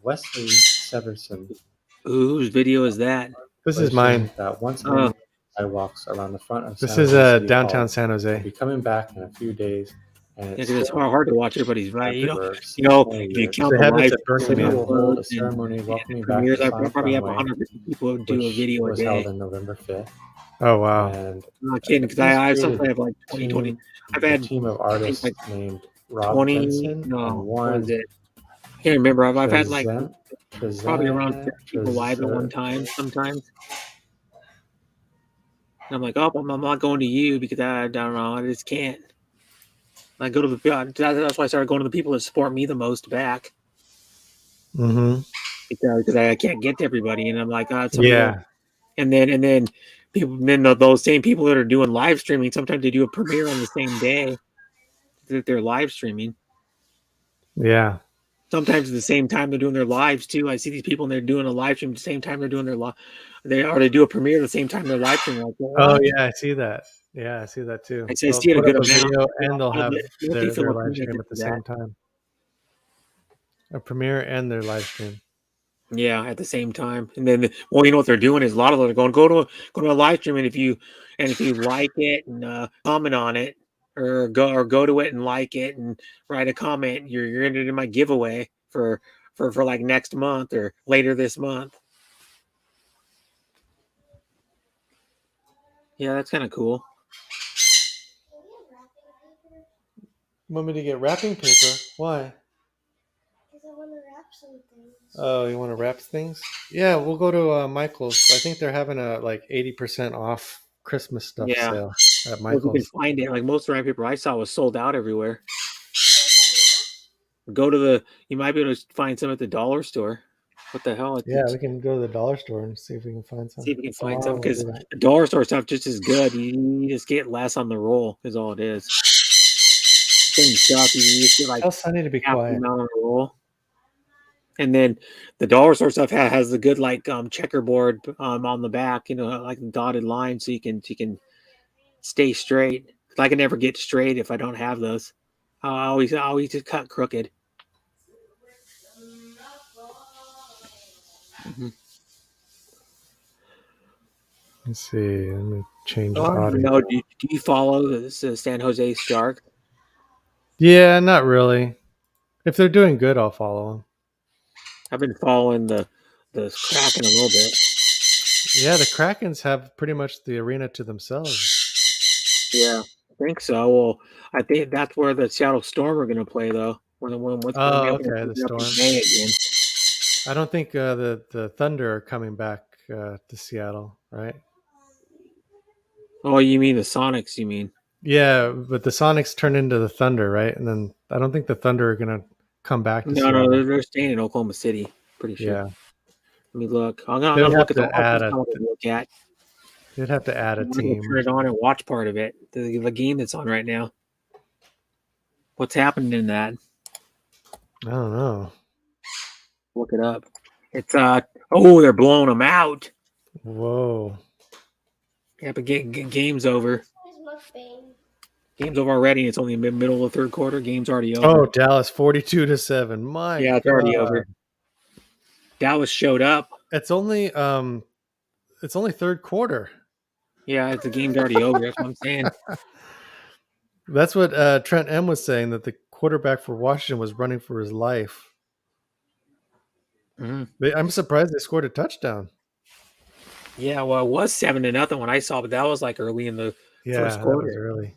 [SPEAKER 12] Wesley Severson.
[SPEAKER 5] Whose video is that?
[SPEAKER 3] This is mine.
[SPEAKER 12] That once again, sidewalks around the front of
[SPEAKER 3] this
[SPEAKER 12] San
[SPEAKER 3] is
[SPEAKER 12] Jose
[SPEAKER 3] downtown
[SPEAKER 12] Hall.
[SPEAKER 3] San Jose.
[SPEAKER 12] I'll be coming back in a few days. And
[SPEAKER 5] Yeah, because it's hard to watch everybody's right. You know, if you count
[SPEAKER 3] They
[SPEAKER 5] the
[SPEAKER 3] have it
[SPEAKER 5] live
[SPEAKER 3] at Burning Man.
[SPEAKER 12] will hold a ceremony welcoming back
[SPEAKER 5] premieres,
[SPEAKER 12] the
[SPEAKER 5] I
[SPEAKER 12] Sonic
[SPEAKER 5] probably have
[SPEAKER 12] Runway,
[SPEAKER 5] 150 people who do a
[SPEAKER 12] which
[SPEAKER 5] video a
[SPEAKER 12] was
[SPEAKER 5] day.
[SPEAKER 12] held on November 5th.
[SPEAKER 3] Oh wow!
[SPEAKER 12] And
[SPEAKER 5] I'm not kidding, because I sometimes have like 20. I've had
[SPEAKER 12] a team of artists
[SPEAKER 5] like
[SPEAKER 12] named Rob
[SPEAKER 5] 20.
[SPEAKER 12] Benson and
[SPEAKER 5] No, what
[SPEAKER 12] Warren
[SPEAKER 5] was it? I can't remember. I've had like
[SPEAKER 12] Trezent-
[SPEAKER 5] probably around 50 people live at
[SPEAKER 12] Trezent-
[SPEAKER 5] one time sometimes. And I'm like, oh, I'm not going to you because I don't know. I just can't. I go to the. That's why I started going to the people that support me the most back.
[SPEAKER 3] Mm-hmm.
[SPEAKER 5] Because I can't get to everybody, and I'm like, oh, it's
[SPEAKER 3] Yeah.
[SPEAKER 5] And then people, those same people that are doing live streaming, sometimes they do a premiere on the same day that they're live streaming.
[SPEAKER 3] Yeah.
[SPEAKER 5] Sometimes at the same time they're doing their lives too. I see these people and they're doing a live stream at the same time they're doing their live. They do a premiere at the same time they're live streaming. Like,
[SPEAKER 3] oh yeah, I see that. Yeah, I see that too.
[SPEAKER 5] I see it a
[SPEAKER 3] They'll
[SPEAKER 5] good
[SPEAKER 3] put up
[SPEAKER 5] amount.
[SPEAKER 3] video and they'll have
[SPEAKER 5] Their
[SPEAKER 3] their live stream at the same time. A premiere and their live stream.
[SPEAKER 5] Yeah, at the same time, and then well, you know what they're doing is a lot of them are going go to a live stream, and if you like it and comment on it, or go to it and like it and write a comment, you're entered in my giveaway for like next month or later this month. Yeah, that's kind of cool.
[SPEAKER 3] Want me to get wrapping paper? Why?
[SPEAKER 11] Because I want to wrap some things.
[SPEAKER 3] Oh, you want to wrap things? Yeah, we'll go to Michael's. I think they're having a like 80% off Christmas stuff
[SPEAKER 5] Yeah.
[SPEAKER 3] sale at
[SPEAKER 5] Well, if you can
[SPEAKER 3] Michael's.
[SPEAKER 5] find it, like most wrapping paper I saw was sold out everywhere. Go to you might be able to find some at the dollar store. What the hell?
[SPEAKER 3] Yeah, we can go to the dollar store and see if we can find some.
[SPEAKER 5] See if we can find
[SPEAKER 3] Tomorrow
[SPEAKER 5] some,
[SPEAKER 3] we'll
[SPEAKER 5] because
[SPEAKER 3] do that.
[SPEAKER 5] the dollar store stuff just as good. You just get less on the roll is all it is. Same stuff. You just get like
[SPEAKER 3] Tell Sunny to be
[SPEAKER 5] half the
[SPEAKER 3] quiet.
[SPEAKER 5] amount on the roll. And then the dollar store stuff has the good like checkerboard on the back, like the dotted line, so you can stay straight. I can never get straight if I don't have those. I always just cut crooked.
[SPEAKER 3] Let's see. Let me change the audio.
[SPEAKER 5] No, do you follow the San Jose Sharks?
[SPEAKER 3] Yeah, not really. If they're doing good, I'll follow them.
[SPEAKER 5] I've been following the Kraken a little bit.
[SPEAKER 3] Yeah, the Krakens have pretty much the arena to themselves.
[SPEAKER 5] Yeah, I think so. Well, I think that's where the Seattle Storm are going to play, though. When
[SPEAKER 3] Okay, the Storm.
[SPEAKER 5] May again.
[SPEAKER 3] I don't think the Thunder are coming back to Seattle, right?
[SPEAKER 5] Oh, you mean the Sonics? You mean?
[SPEAKER 3] Yeah, but the Sonics turn into the Thunder, right? And then I don't think the Thunder are gonna come back to Seattle.
[SPEAKER 5] No, they're staying in Oklahoma City. Pretty sure.
[SPEAKER 3] Yeah.
[SPEAKER 5] Let me look. I'm gonna look at look at.
[SPEAKER 3] They'd have to add a team.
[SPEAKER 5] Turn it on and watch part of it. The game that's on right now. What's happening in that?
[SPEAKER 3] I don't know.
[SPEAKER 5] Look it up. It's they're blowing them out.
[SPEAKER 3] Whoa.
[SPEAKER 5] Yeah, but game's over.
[SPEAKER 11] Where's mukbang?
[SPEAKER 5] Game's over already. It's only middle of the third quarter. Game's already over.
[SPEAKER 3] Oh, Dallas 42-7. My
[SPEAKER 5] yeah, it's already over. Dallas showed up.
[SPEAKER 3] It's only third quarter.
[SPEAKER 5] Yeah, the game's already over. That's what I'm saying.
[SPEAKER 3] That's what Trent M was saying, that the quarterback for Washington was running for his life.
[SPEAKER 5] Mm-hmm.
[SPEAKER 3] I'm surprised they scored a touchdown.
[SPEAKER 5] Yeah, well, it was 7-0 when I saw, but that was like early in the first quarter.
[SPEAKER 3] That was early.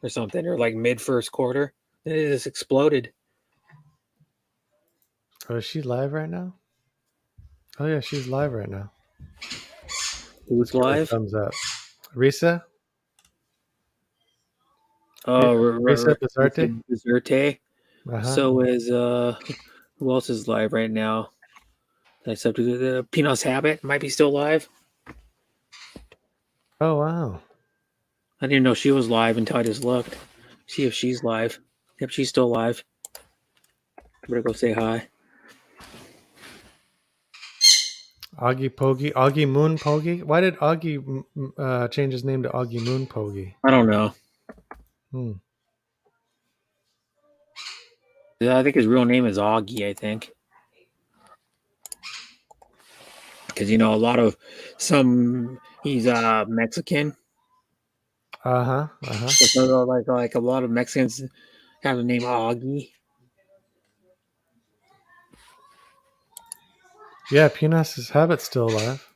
[SPEAKER 5] Or something, or like mid first quarter. Then it just exploded.
[SPEAKER 3] Oh, is she live right now? Oh yeah, she's live right now.
[SPEAKER 5] Who's live?
[SPEAKER 3] Thumbs up. Risa?
[SPEAKER 5] Oh,
[SPEAKER 3] Risa Bizarte?
[SPEAKER 5] Bizarte. So is who else is live right now? Except the Pinos Habit might be still live.
[SPEAKER 3] Oh wow.
[SPEAKER 5] I didn't know she was live until I just looked. See if she's live. Yep, she's still live. Better go say hi.
[SPEAKER 3] Augie Moon Pogie? Why did Augie change his name to Augie Moon Pogie?
[SPEAKER 5] I don't know. I think his real name is Augie, I think. Because, he's Mexican. So like a lot of Mexicans have the name Augie.
[SPEAKER 3] Yeah, Pinos Habit's still alive.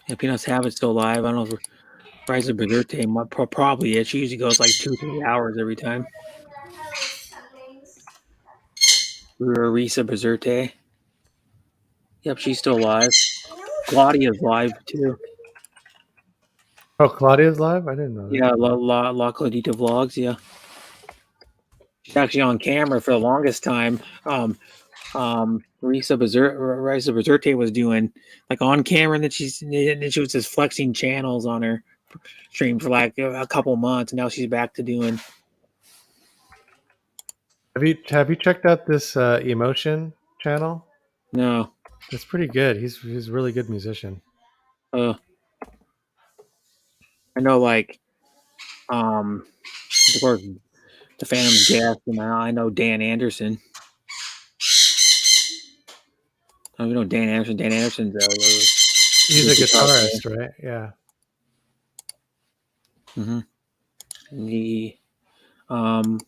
[SPEAKER 5] Yeah, Pinos Habit's still alive. I don't know if Risa Bizerte probably is. She usually goes like 2-3 hours every time. Risa Bizerte. Yep, she's still live. Claudia's live too.
[SPEAKER 3] Oh, Claudia's live? I didn't know that.
[SPEAKER 5] Yeah, La Claudita Vlogs, yeah. She's actually on camera for the longest time. Risa Bizerte was doing like on camera, and then she was just flexing channels on her stream for like a couple months, and now she's back to doing.
[SPEAKER 3] Have you checked out this Emotion channel?
[SPEAKER 5] No.
[SPEAKER 3] It's pretty good. He's a really good musician.
[SPEAKER 5] I know, like, of course, the Phantom's Guest, and I know Dan Anderson. Oh, you know Dan Anderson. Dan Anderson's
[SPEAKER 3] He's a guitarist, right? Yeah.
[SPEAKER 5] Mm-hmm. The I don't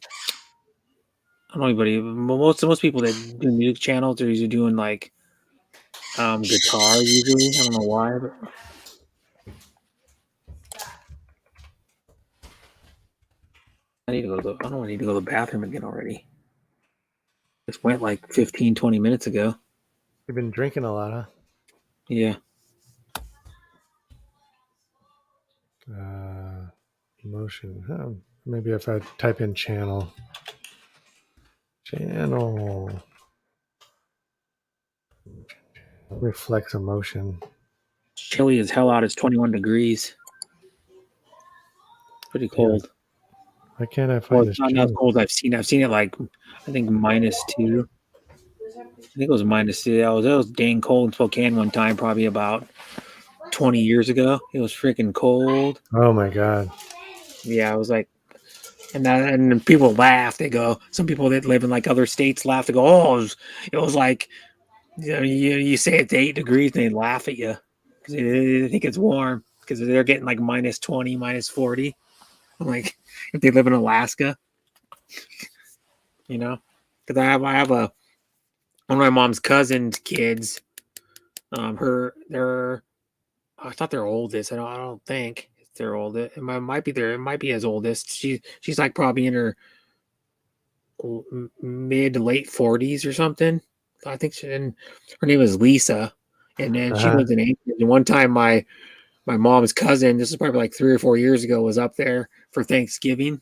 [SPEAKER 5] know anybody. Most people that do music channels are usually doing like guitar. Usually, I don't know why, but I need to go to the. I don't need to go to the bathroom again already. Just went like 15, 20 minutes ago.
[SPEAKER 3] You've been drinking a lot, huh?
[SPEAKER 5] Yeah.
[SPEAKER 3] Motion. Huh. Maybe if I type in channel. Reflects emotion.
[SPEAKER 5] Chilly as hell out. It's 21 degrees. Pretty cold.
[SPEAKER 3] Why can't I find this
[SPEAKER 5] Not as cold as I've seen. I've seen it like I think -2. I think it was -2. It was dang cold in Spokane one time, probably about 20 years ago. It was freaking cold.
[SPEAKER 3] Oh my god.
[SPEAKER 5] Yeah, it was like, and people laugh. They go, some people that live in like other states laugh. They go, oh, it was like, you know, you say it's 8 degrees, and they laugh at you because they think it's warm because they're getting like -20, -40. I'm like, if they live in Alaska, you know, because I have one of my mom's cousin's kids. They're I thought their oldest. I don't think it's their oldest. It might be their. It might be his oldest. She's like probably in her mid to late 40s or something. I think and her name is Lisa, and then she lives in Anchorage. And one time, my mom's cousin, this is probably like 3 or 4 years ago, was up there for Thanksgiving.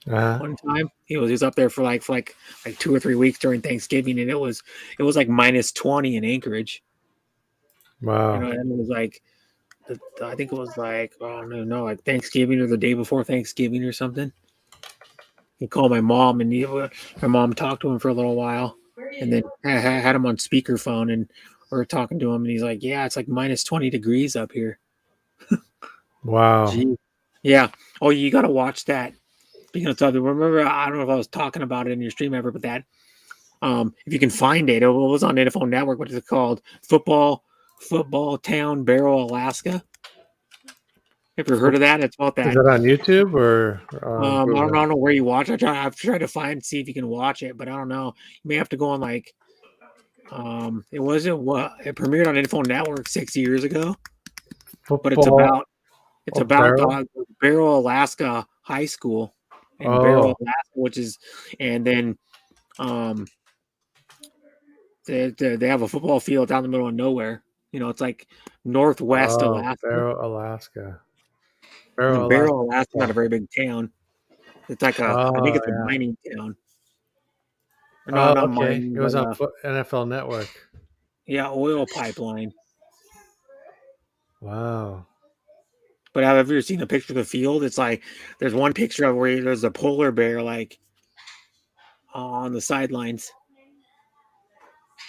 [SPEAKER 5] One time he was up there for like 2 or 3 weeks during Thanksgiving, and it was like -20 in Anchorage.
[SPEAKER 3] Wow.
[SPEAKER 5] You know, and it was like, I think it was like, oh no, like Thanksgiving or the day before Thanksgiving or something. He called my mom, and my mom talked to him for a little while, and then had him on speakerphone, and we were talking to him, and he's like, yeah, it's like -20 degrees up here.
[SPEAKER 3] Wow.
[SPEAKER 5] Gee. Yeah. Oh, you got to watch that. Speaking of something, remember, I don't know if I was talking about it in your stream ever, but that, if you can find it, it was on NFL Network. What is it called? Football Town Barrow, Alaska. Have you heard of that? It's about that.
[SPEAKER 3] Is it on YouTube or?
[SPEAKER 5] I don't know where you watch it. I've tried to see if you can watch it, but I don't know. You may have to go on like, it premiered on NFL Network 6 years ago, but it's about Barrow, Alaska High School in Barrow, Alaska, which is, and then they have a football field down the middle of nowhere. You know, it's like northwest Alaska.
[SPEAKER 3] Barrow, Alaska.
[SPEAKER 5] Barrow, Alaska, not a very big town. It's like I think it's a mining town.
[SPEAKER 3] No, not mining. It was on NFL Network.
[SPEAKER 5] Yeah, oil pipeline.
[SPEAKER 3] Wow.
[SPEAKER 5] But have you ever seen a picture of the field? It's like there's one picture of where there's a polar bear like on the sidelines.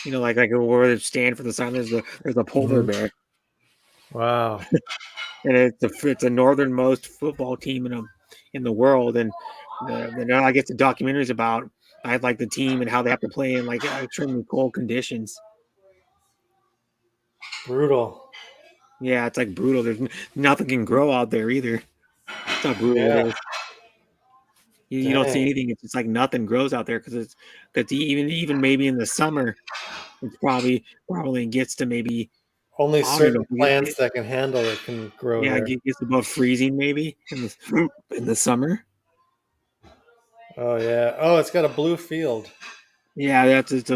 [SPEAKER 5] You know, like where they stand for the sign. There's a polar bear.
[SPEAKER 3] Wow.
[SPEAKER 5] And it's a northernmost football team in the world, and I guess the documentaries about like the team and how they have to play in like extremely cold conditions.
[SPEAKER 3] Brutal.
[SPEAKER 5] Yeah, it's like brutal. There's nothing can grow out there either. That's how brutal it is. You don't see anything. It's just like nothing grows out there because even maybe in the summer, it's probably gets to maybe
[SPEAKER 3] only certain plants that can handle it can grow.
[SPEAKER 5] Yeah, it gets above freezing maybe in the summer.
[SPEAKER 3] Oh yeah. Oh, it's got a blue field.
[SPEAKER 5] Yeah, that's it's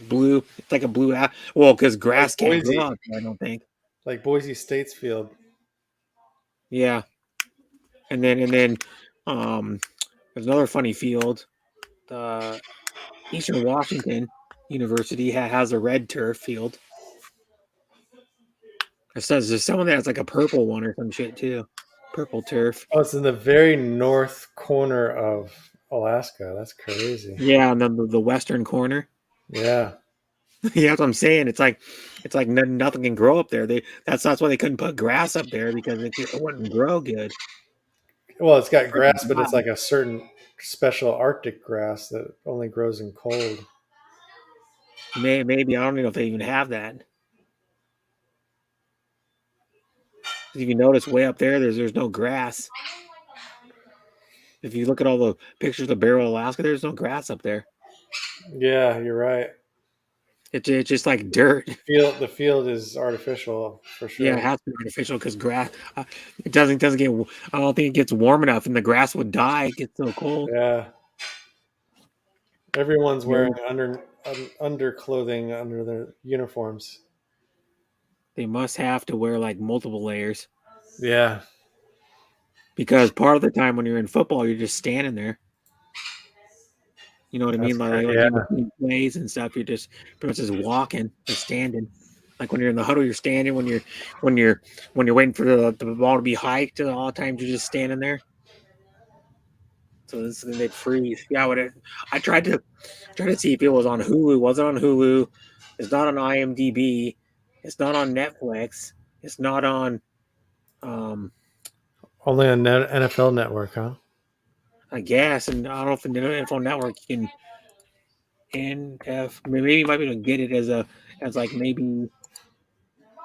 [SPEAKER 5] blue. It's like a blue. Well, because grass can't grow out there, I don't think.
[SPEAKER 3] Like Boise State's field.
[SPEAKER 5] Yeah, and then there's another funny field. Eastern Washington University has a red turf field. It says there's someone that has like a purple one or some shit too. Purple turf.
[SPEAKER 3] Oh, it's in the very north corner of Alaska. That's crazy.
[SPEAKER 5] Yeah, and then the western corner.
[SPEAKER 3] Yeah.
[SPEAKER 5] Yeah, that's what I'm saying. It's like nothing can grow up there. That's why they couldn't put grass up there because it wouldn't grow good.
[SPEAKER 3] Well, it's got grass, but it's like a certain special Arctic grass that only grows in cold.
[SPEAKER 5] Maybe I don't even know if they even have that. If you notice, way up there's no grass. If you look at all the pictures of Barrow, Alaska, there's no grass up there.
[SPEAKER 3] Yeah, you're right.
[SPEAKER 5] It's just like dirt.
[SPEAKER 3] The field is artificial for sure.
[SPEAKER 5] Yeah, it has to be artificial because grass. It doesn't get. I don't think it gets warm enough, and the grass would die. It gets so cold.
[SPEAKER 3] Yeah. Everyone's
[SPEAKER 5] Yeah.
[SPEAKER 3] wearing underclothing under their uniforms.
[SPEAKER 5] They must have to wear like multiple layers
[SPEAKER 3] Yeah.
[SPEAKER 5] because part of the time when you're in football, you're just standing there. You know what I mean?
[SPEAKER 3] That's
[SPEAKER 5] Like
[SPEAKER 3] great, yeah.
[SPEAKER 5] in between plays and stuff, you're just pretty much just walking, just standing. Like when you're in the huddle, you're standing. When you're waiting for the ball to be hiked, all the times you're just standing there. So this they'd freeze. Yeah, I tried to see if it was on Hulu. It wasn't on Hulu. It's not on IMDb. It's not on Netflix. It's not on.
[SPEAKER 3] Only on NFL Network, huh?
[SPEAKER 5] I guess, and I don't know if the NFL Network can. And maybe you might be able to get it as like maybe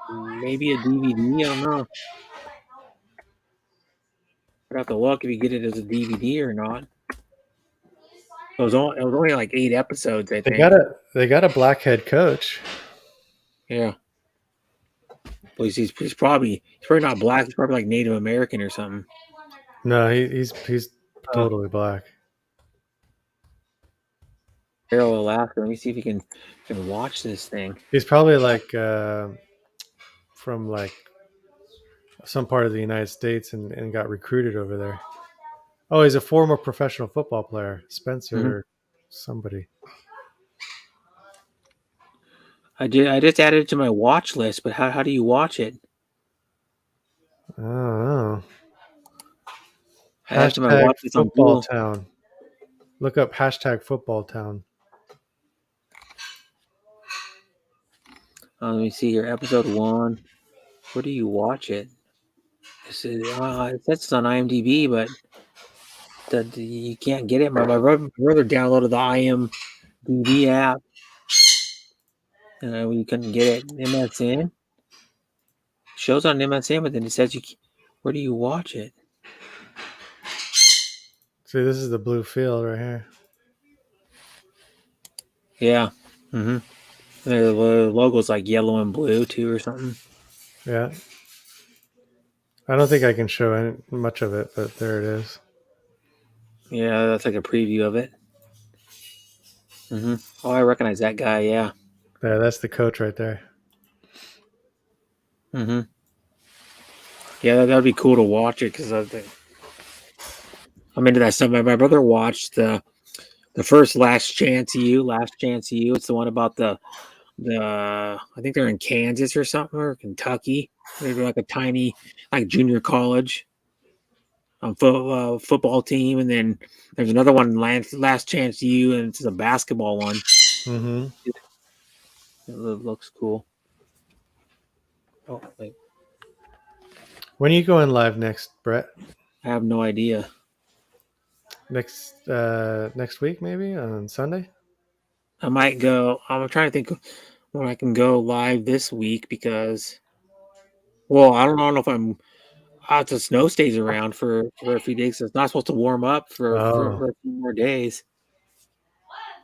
[SPEAKER 5] a DVD. I don't know. I'd have to look if you get it as a DVD or not. It was only like 8 episodes. I think
[SPEAKER 3] They got a black head coach.
[SPEAKER 5] Yeah. Well, he's probably not black. He's probably like Native American or something.
[SPEAKER 3] No, he's totally black.
[SPEAKER 5] Barrow, Alaska. Let me see if you can watch this thing.
[SPEAKER 3] He's probably like from like some part of the United States and got recruited over there. Oh, he's a former professional football player, Spencer somebody.
[SPEAKER 5] I just added it to my watch list, but how do you watch it?
[SPEAKER 3] I don't know.
[SPEAKER 5] I added to my watch list on
[SPEAKER 3] Football
[SPEAKER 5] Google.
[SPEAKER 3] Town. Look up hashtag Football Town.
[SPEAKER 5] Let me see here. Episode 1. Where do you watch it? It says it's on IMDb, but you can't get it. My brother downloaded the IMDb app. We couldn't get it. MSN. Shows on MSN, but then it says where do you watch it?
[SPEAKER 3] See, this is the blue field right here.
[SPEAKER 5] Yeah. Mm-hmm. The logo's like yellow and blue too, or something.
[SPEAKER 3] Yeah. I don't think I can show much of it, but there it is.
[SPEAKER 5] Yeah, that's like a preview of it. Mm-hmm. Oh, I recognize that guy. Yeah.
[SPEAKER 3] Yeah, that's the coach right there.
[SPEAKER 5] Mm-hmm. Yeah, that'd be cool to watch it because I'm into that stuff. My brother watched the first Last Chance U. It's the one about the I think they're in Kansas or something, or Kentucky. They're like a tiny like junior college football team, and then there's another one, Last Chance U, and it's a basketball one.
[SPEAKER 3] Mm-hmm.
[SPEAKER 5] It looks cool. Oh, wait.
[SPEAKER 3] When are you going live next, Brett?
[SPEAKER 5] I have no idea.
[SPEAKER 3] Next week, maybe on Sunday.
[SPEAKER 5] I might go. I'm trying to think when I can go live this week because, well, I don't know if I'm. The snow stays around for a few days. So it's not supposed to warm up for a few more days.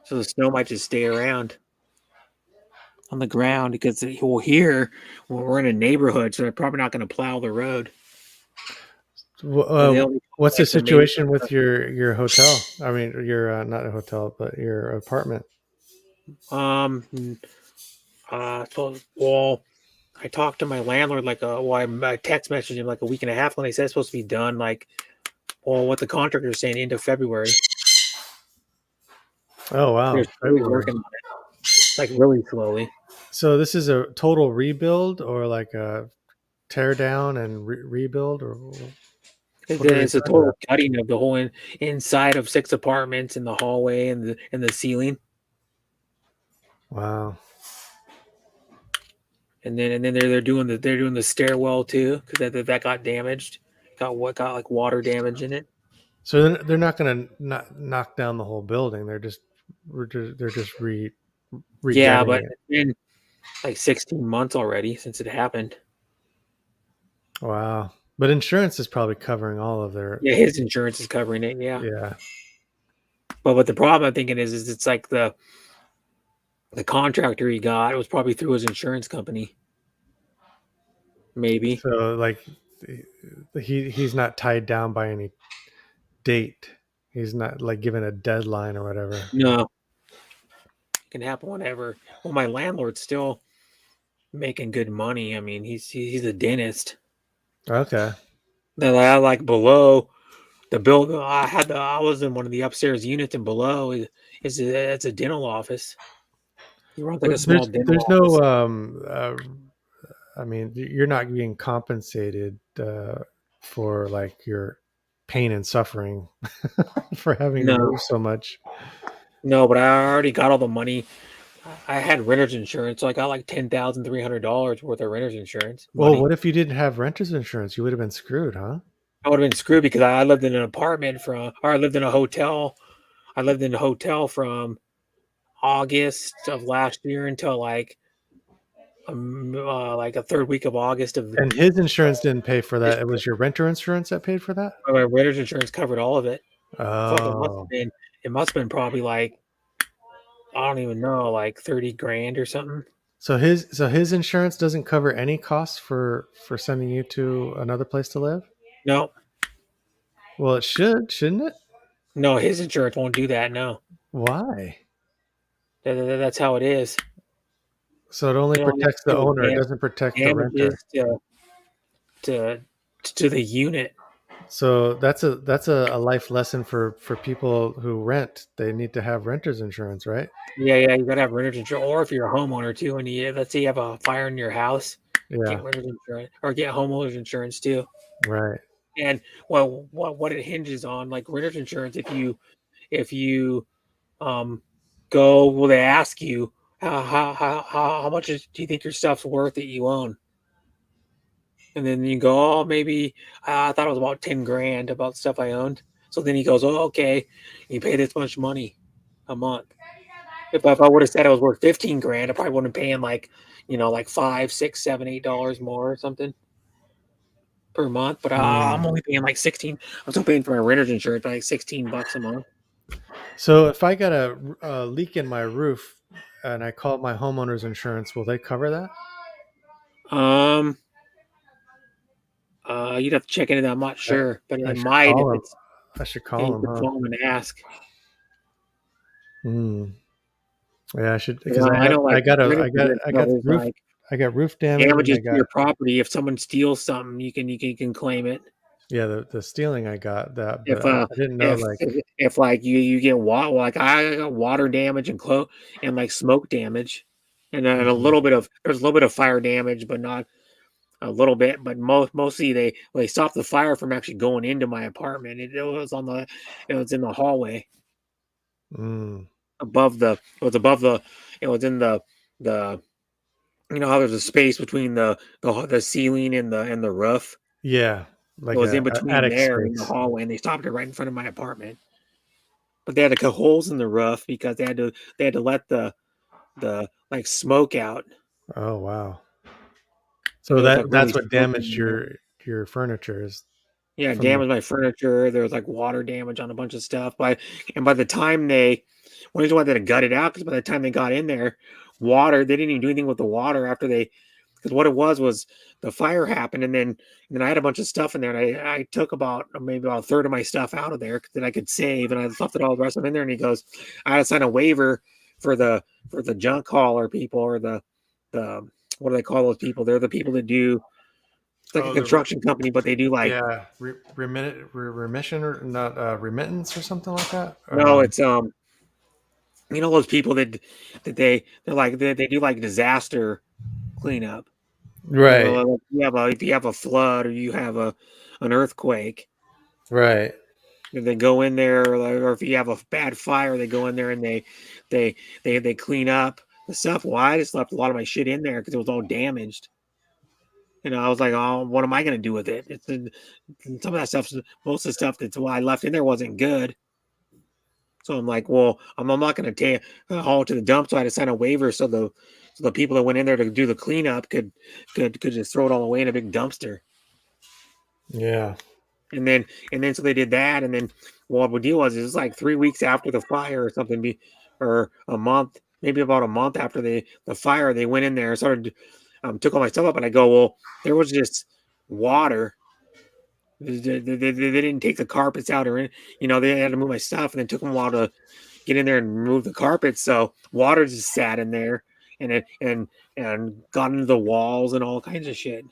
[SPEAKER 5] So the snow might just stay around on the ground because here we're in a neighborhood, so they're probably not going to plow the road.
[SPEAKER 3] What's the situation with your hotel? I mean, your not a hotel, but your apartment.
[SPEAKER 5] I talked to my landlord I text messaged him like a week and a half when they said it's supposed to be done. What the contractor is saying into February.
[SPEAKER 3] Oh wow!
[SPEAKER 5] They're really working on it, like really slowly.
[SPEAKER 3] So this is a total rebuild, or like a tear down and rebuild, or
[SPEAKER 5] it's a total cutting of the whole inside of 6 apartments in the hallway and the ceiling.
[SPEAKER 3] Wow.
[SPEAKER 5] And then they're doing the stairwell too because that got damaged. Got like water damage in it.
[SPEAKER 3] So they're not going to knock down the whole building. They're just
[SPEAKER 5] Yeah,
[SPEAKER 3] regetting
[SPEAKER 5] but
[SPEAKER 3] it.
[SPEAKER 5] it's been like 16 months already since it happened.
[SPEAKER 3] Wow. But insurance is probably covering all of their.
[SPEAKER 5] Yeah, his insurance is covering it. Yeah.
[SPEAKER 3] Yeah.
[SPEAKER 5] But what the problem I'm thinking is it's like the contractor he got, it was probably through his insurance company. Maybe.
[SPEAKER 3] So like he's not tied down by any date. He's not like given a deadline or whatever.
[SPEAKER 5] No. It can happen whenever. Well, my landlord's still making good money. I mean, he's a dentist.
[SPEAKER 3] Okay.
[SPEAKER 5] That I like below the building. I was in one of the upstairs units, and below it's a dental office. He runs like a
[SPEAKER 3] But
[SPEAKER 5] small dental
[SPEAKER 3] there's
[SPEAKER 5] office.
[SPEAKER 3] no I mean, you're not being compensated for like your pain and suffering for having to
[SPEAKER 5] No,
[SPEAKER 3] move so much.
[SPEAKER 5] no, but I already got all the money. I had renter's insurance, so I got like $10,300 worth of renter's insurance
[SPEAKER 3] Well,
[SPEAKER 5] money.
[SPEAKER 3] what if you didn't have renter's insurance? You would have been screwed, huh?
[SPEAKER 5] I would have been screwed because I lived in an apartment or I lived in a hotel. I lived in a hotel from August of last year until like a third week of August of
[SPEAKER 3] And his insurance didn't pay for
[SPEAKER 5] this
[SPEAKER 3] that. It was your renter insurance that paid for that?
[SPEAKER 5] my renter's insurance covered all of it. Fuck,
[SPEAKER 3] Oh.
[SPEAKER 5] it must have been probably like I don't even know, like 30 grand or something.
[SPEAKER 3] So his insurance doesn't cover any costs for sending you to another place to live?
[SPEAKER 5] No,
[SPEAKER 3] Well, it should, shouldn't it?
[SPEAKER 5] no, his insurance won't do that. No,
[SPEAKER 3] Why?
[SPEAKER 5] that's how it is.
[SPEAKER 3] So it only
[SPEAKER 5] They only
[SPEAKER 3] protects the
[SPEAKER 5] do
[SPEAKER 3] owner. It doesn't protect the renter.
[SPEAKER 5] damages to the unit.
[SPEAKER 3] So that's a life lesson for people who rent. They need to have renter's insurance, right?
[SPEAKER 5] Yeah, you gotta have renter's insurance, or if you're a homeowner too, and let's say you have a fire in your house,
[SPEAKER 3] Yeah.
[SPEAKER 5] get renter's insurance or get homeowner's insurance too.
[SPEAKER 3] Right.
[SPEAKER 5] And well, what it hinges on, like renter's insurance, if you go, well, they ask you how much do you think your stuff's worth that you own, and then you go, oh, maybe I thought it was about 10 grand about stuff I owned. So then he goes, oh, okay, you pay this much money a month. If I would have said it was worth 15 grand, I probably wouldn't have paying like like $5, $6, $7, $8 more or something per month. But I'm only paying like 16. I'm still paying for my renter's insurance like $16 a month.
[SPEAKER 3] So if I got a leak in my roof and I call my homeowner's insurance, will they cover that?
[SPEAKER 5] You'd have to check into that. I'm not sure, but
[SPEAKER 3] I
[SPEAKER 5] it
[SPEAKER 3] should
[SPEAKER 5] might.
[SPEAKER 3] call
[SPEAKER 5] If
[SPEAKER 3] him.
[SPEAKER 5] it's,
[SPEAKER 3] I should
[SPEAKER 5] you
[SPEAKER 3] call him,
[SPEAKER 5] could
[SPEAKER 3] huh?
[SPEAKER 5] call them and ask.
[SPEAKER 3] Yeah, I should because
[SPEAKER 5] I know, like,
[SPEAKER 3] I got
[SPEAKER 5] covers,
[SPEAKER 3] roof
[SPEAKER 5] like,
[SPEAKER 3] I got roof damage and
[SPEAKER 5] damages
[SPEAKER 3] I
[SPEAKER 5] to your
[SPEAKER 3] got
[SPEAKER 5] property. If someone steals something, you can claim it.
[SPEAKER 3] the stealing I got that,
[SPEAKER 5] If
[SPEAKER 3] but I didn't know
[SPEAKER 5] if like you get water, like I got water damage and like smoke damage, and then
[SPEAKER 3] Mhm.
[SPEAKER 5] there's a little bit of fire damage, but not a little bit. But mostly they stopped the fire from actually going into my apartment. It was in the hallway above the it was above the it was in the how there's a space between the ceiling and the roof.
[SPEAKER 3] Yeah, like
[SPEAKER 5] It was in
[SPEAKER 3] a
[SPEAKER 5] between
[SPEAKER 3] attic
[SPEAKER 5] there in the
[SPEAKER 3] space.
[SPEAKER 5] hallway, and they stopped it right in front of my apartment. But they had to cut holes in the roof because they had to let the like smoke out.
[SPEAKER 3] Oh wow!
[SPEAKER 5] And
[SPEAKER 3] So
[SPEAKER 5] it was, like, really
[SPEAKER 3] that's what
[SPEAKER 5] smoky
[SPEAKER 3] damaged
[SPEAKER 5] in there.
[SPEAKER 3] your furniture is
[SPEAKER 5] Yeah, it
[SPEAKER 3] from the
[SPEAKER 5] damaged my furniture. There was like water damage on a bunch of stuff. By the time they wanted to gut it out, because by the time they got in there, they didn't even do anything with the water after because what it was the fire happened, and then I had a bunch of stuff in there, and I took maybe about a third of my stuff out of there that I could save, and I left it all the rest of them in there. And he goes, I had to sign a waiver for the junk hauler people, or the what do they call those people? They're the people that do. It's like a construction company, but they do like
[SPEAKER 3] remission or not remittance or something like that.
[SPEAKER 5] no, it's those people that they're like they do like disaster cleanup.
[SPEAKER 3] Right.
[SPEAKER 5] If you have a flood or you have an earthquake,
[SPEAKER 3] Right.
[SPEAKER 5] they go in there, or if you have a bad fire, they go in there and they clean up the stuff. Well, I just left a lot of my shit in there because it was all damaged. I was like, oh, what am I going to do with it? Some of that stuff, most of the stuff I left in there wasn't good. So I'm like, well, I'm not going to haul it to the dump. So I had to sign a waiver so the people that went in there to do the cleanup could just throw it all away in a big dumpster.
[SPEAKER 3] Yeah.
[SPEAKER 5] And then so they did that, and then what the deal was it was like 3 weeks after the fire or something, or a month, maybe about a month after the fire, they went in there and started took all my stuff up, and I go, well, there was just water. They didn't take the carpets out, or they had to move my stuff, and it took them a while to get in there and remove the carpets. So water just sat in there, and got into the walls and all kinds of shit.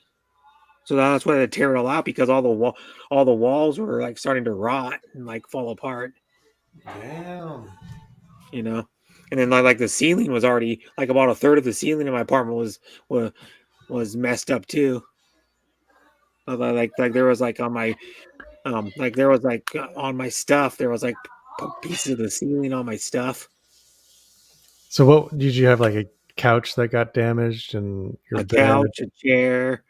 [SPEAKER 5] So that's why they tear it all out, because all the walls were like starting to rot and like fall apart.
[SPEAKER 3] Damn.
[SPEAKER 5] And then like the ceiling was already like about a third of the ceiling in my apartment was messed up too. Like there was like on my there was like on my stuff there was like pieces of the ceiling on my stuff.
[SPEAKER 3] So what did you have, like a couch that got damaged and your bed?
[SPEAKER 5] Couch, a chair.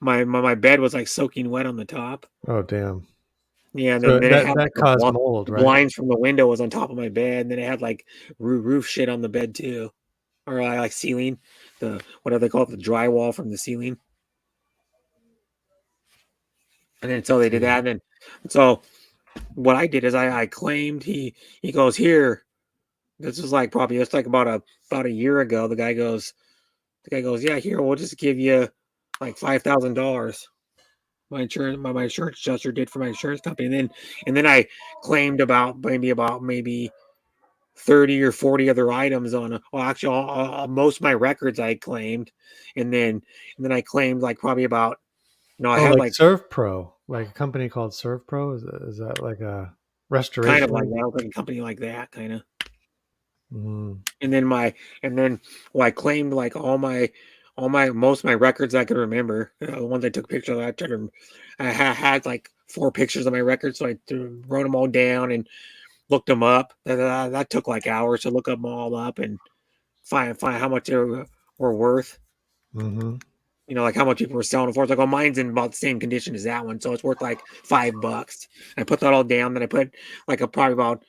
[SPEAKER 5] My bed was like soaking wet on the top.
[SPEAKER 3] Oh damn.
[SPEAKER 5] Yeah, and
[SPEAKER 3] So
[SPEAKER 5] then it had
[SPEAKER 3] that
[SPEAKER 5] like
[SPEAKER 3] caused mold, right?
[SPEAKER 5] blinds from the window was on top of my bed, and then it had like roof shit on the bed too, or like ceiling, the whatever they call it, the drywall from the ceiling. And then so they did that, and then so what I did is I claimed he goes, here. This was like probably it's like about a year ago. The guy goes, yeah, here, we'll just give you like $5,000. My insurance adjuster did for my insurance company, and then I claimed about maybe 30 or 40 other items on actually most of my records I claimed, and then I claimed like probably about I had like
[SPEAKER 3] ServPro, like a company called ServPro. Is that like a restoration?
[SPEAKER 5] kind of like that, like a company like that kind of.
[SPEAKER 3] Mm.
[SPEAKER 5] And then I claimed like most of my records I could remember. The ones I took pictures of, I had like 4 pictures of my records, so I wrote them all down and looked them up. That took like hours to look them all up and find how much they were worth.
[SPEAKER 3] Mm-hmm.
[SPEAKER 5] Like how much people were selling it for. It's like, mine's in about the same condition as that one, so it's worth like $5. I put that all down. Then I put like probably about,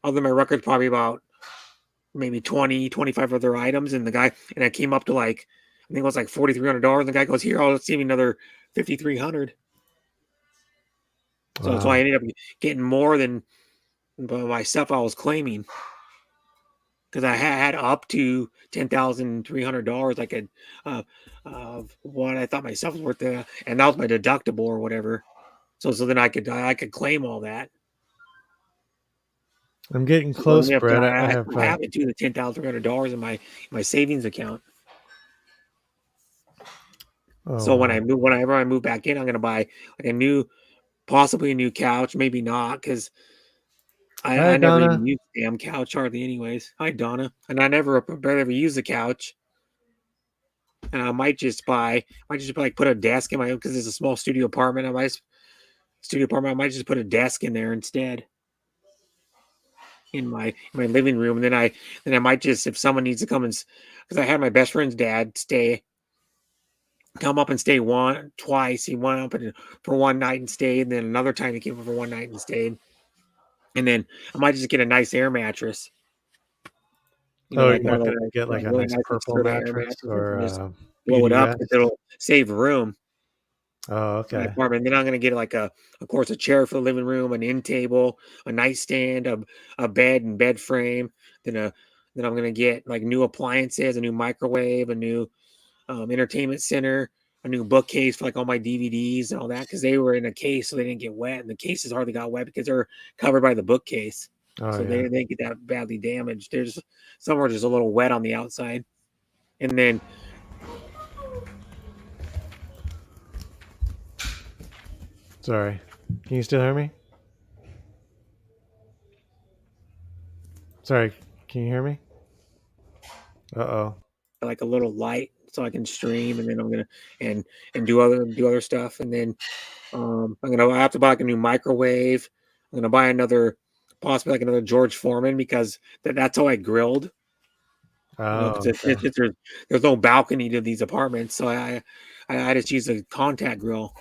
[SPEAKER 5] other than my records, probably about maybe 20, 25 other items, and I came up to like, I think it was like $4,300. The guy goes, here, I'll see me another $5,300. So I ended up getting more than my stuff I was claiming, because I had up to $10,300 I could of what I thought my stuff was worth, and that was my deductible or whatever. So then I could claim all that.
[SPEAKER 3] I'm getting close, Brett.
[SPEAKER 5] I have it too, the $10,300 in my savings account.
[SPEAKER 3] Oh,
[SPEAKER 5] so whenever I move back in, I'm gonna buy like possibly a new couch, maybe not, because I never even used the damn couch hardly anyways. Hi Donna. And I never ever use the couch. And I might just like put a desk in my, because it's a small studio apartment. I might just put a desk in there instead, in my living room. And then I might just, if someone needs to come because I had my best friend's dad come up and stay twice. He went up for one night and stayed, and then another time he came up for one night and stayed. And then I might just get a nice air mattress.
[SPEAKER 3] You're not going to get like a nice purple mattress or
[SPEAKER 5] blow it up, because it'll save room.
[SPEAKER 3] Oh, okay.
[SPEAKER 5] In my apartment. Then I'm going to get like of course, a chair for the living room, an end table, a nightstand, a bed and bed frame. Then I'm going to get like new appliances, a new microwave, a new entertainment center, a new bookcase for like all my DVDs and all that, because they were in a case, so they didn't get wet, and the cases hardly got wet because they're covered by the bookcase. So they didn't get that badly damaged. There's some are just a little wet on the outside. And then
[SPEAKER 3] sorry, can you still hear me? Sorry, can you hear me?
[SPEAKER 5] like a little light so I can stream, and then I'm gonna and do other stuff, and then I have to buy like a new microwave. I'm gonna buy possibly like another George Foreman, because that's how I grilled. There's no balcony to these apartments, so I just use a contact grill.